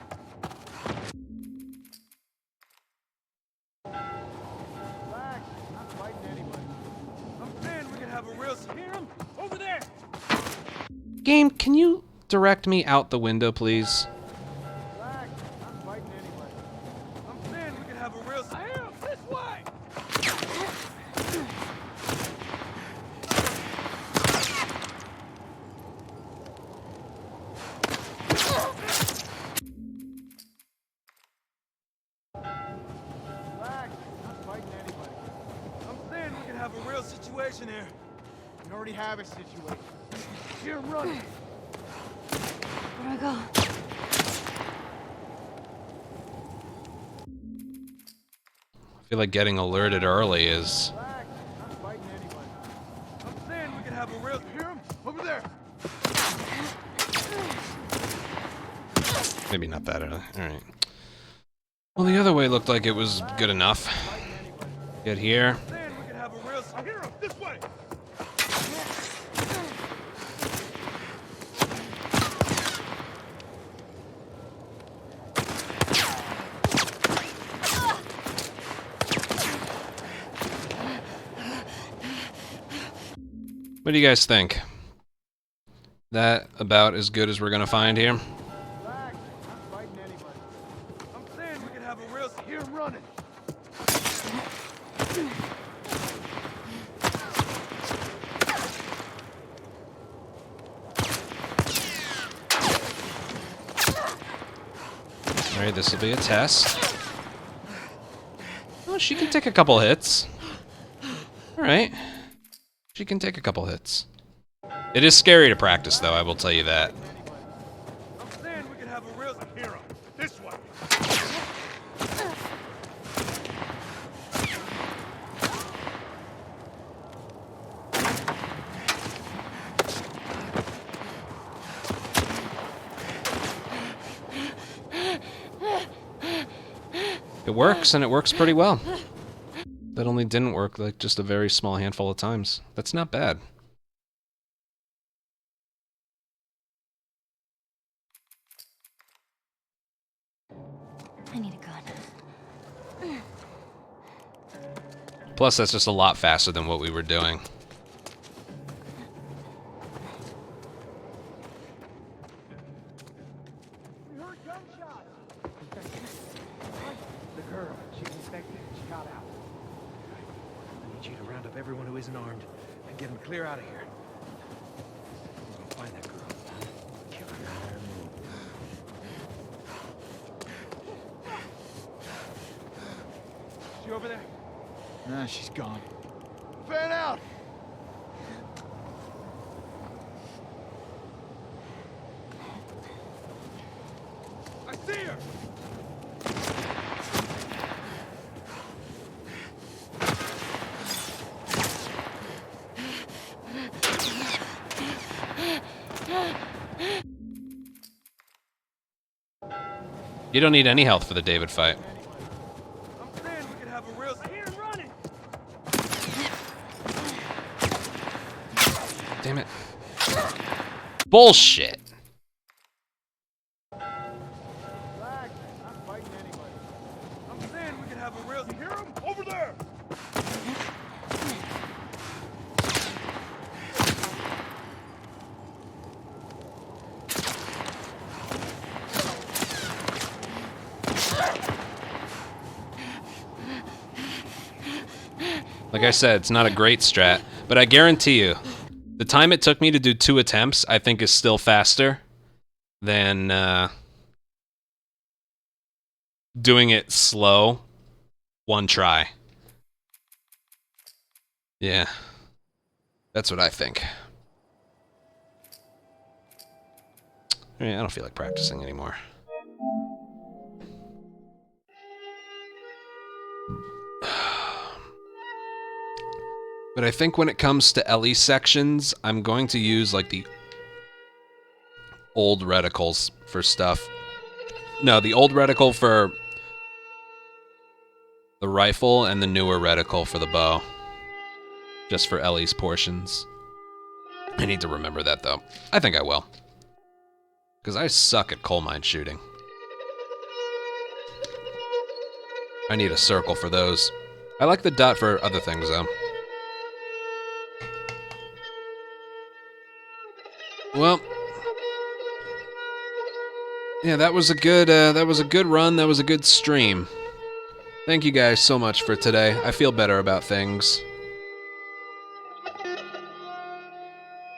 Relax. Not fighting anybody. I'm saying we could have a real... Hear him? Over there! Game, can you direct me out the window, please? Relax. Not fighting anybody. I'm saying we could have a real... I hear him! This way! Relax. Not fighting anybody. I'm saying we can have a real situation here. We already have a situation. Here, run. Where do I go? I feel like getting alerted early is... Relax. Not fighting anybody. I'm saying we can have a real... Hear him? Over there. Maybe not that early. Alright. Well, the other way looked like it was good enough. Get here. Saying we can have a real... I hear him. This way. What do you guys think? That about as good as we're gonna find here? Relax. Not fighting anybody. I'm saying we can have a real... Hear him running. Alright, this will be a test. Oh, she can take a couple hits. Alright. She can take a couple hits. It is scary to practice, though, I will tell you that. I'm saying we can have a real... I hear him. This way. It works, and it works pretty well. That only didn't work like just a very small handful of times. That's not bad. I need a gun. Plus, that's just a lot faster than what we were doing. We heard gunshots. The girl. She's infected. She got out. I need you to round up everyone who isn't armed and get them clear out of here. We're gonna find that girl. Kill her. She over there? Nah, she's gone. Fan out! I see her! You don't need any health for the David fight. I'm saying we could have a real... I hear him running! Damn it. Bullshit. Relax. Not fighting anybody. I'm saying we could have a real... You hear him? Over there! Like I said, it's not a great strat, but I guarantee you, the time it took me to do 2 attempts, I think is still faster than doing it slow 1 try. Yeah, that's what I think. I don't feel like practicing anymore. But I think when it comes to LE sections, I'm going to use like the old reticles for stuff. No, the old reticle for the rifle and the newer reticle for the bow. just for Ellie's portions. I need to remember that, though. I think I will. Because I suck at coal mine shooting. I need a circle for those. I like the dot for other things, though. Well, yeah, that was a good run. That was a good stream. Thank you guys so much for today. I feel better about things.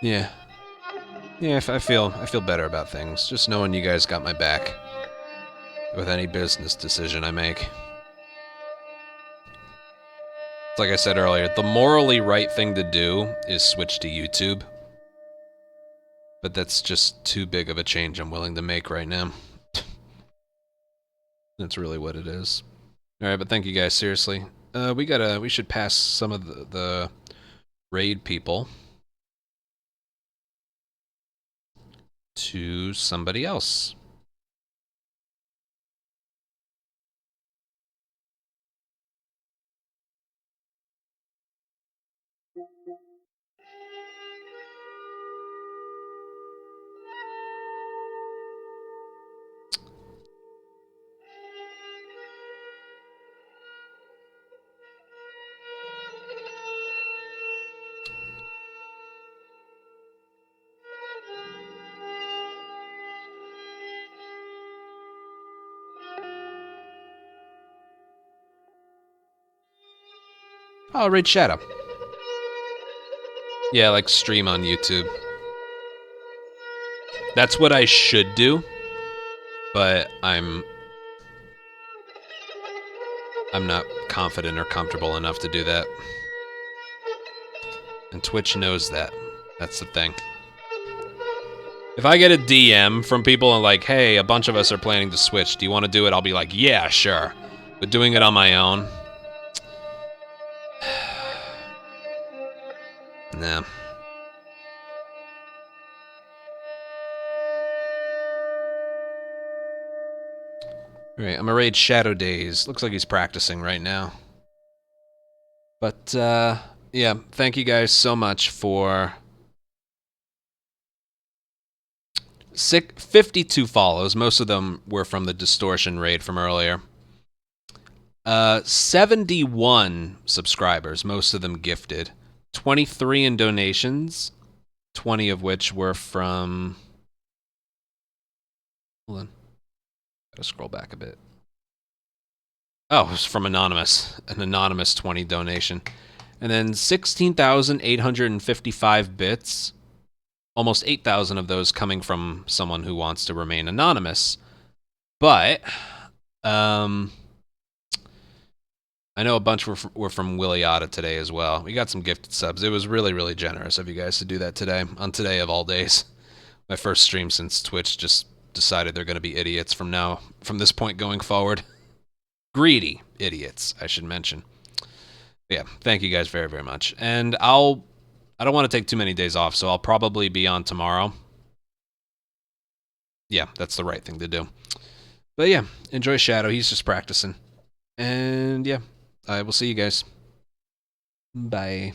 Yeah. Yeah, I feel better about things. Just knowing you guys got my back with any business decision I make. Like I said earlier, the morally right thing to do is switch to YouTube. But that's just too big of a change I'm willing to make right now. That's really what it is. Alright, but thank you guys, seriously. We should pass some of the raid people to somebody else. Oh, Raid Shadow. Yeah, like stream on YouTube. That's what I should do, but I'm not confident or comfortable enough to do that. And Twitch knows that. That's the thing. If I get a DM from people and like, hey, a bunch of us are planning to switch, do you want to do it? I'll be like, yeah, sure. But doing it on my own? Nah. Alright, I'm gonna raid Shadow Days. Looks like he's practicing right now. But, yeah, thank you guys so much for 52 follows. Most of them were from the Distortion raid from earlier. 71 subscribers, most of them gifted. 23 in donations, 20 of which were from... Hold on. Gotta scroll back a bit. Oh, it was from Anonymous. An Anonymous 20 donation. And then 16,855 bits. Almost 8,000 of those coming from someone who wants to remain anonymous. But, I know a bunch were from Williata today as well. We got some gifted subs. It was really, really generous of you guys to do that today, on today of all days. My first stream since Twitch just decided they're going to be idiots from this point going forward. Greedy idiots, I should mention. But yeah, thank you guys very, very much. And I don't want to take too many days off, so I'll probably be on tomorrow. Yeah, that's the right thing to do. But yeah, enjoy Shadow. He's just practicing. And yeah, I will see you guys. Bye.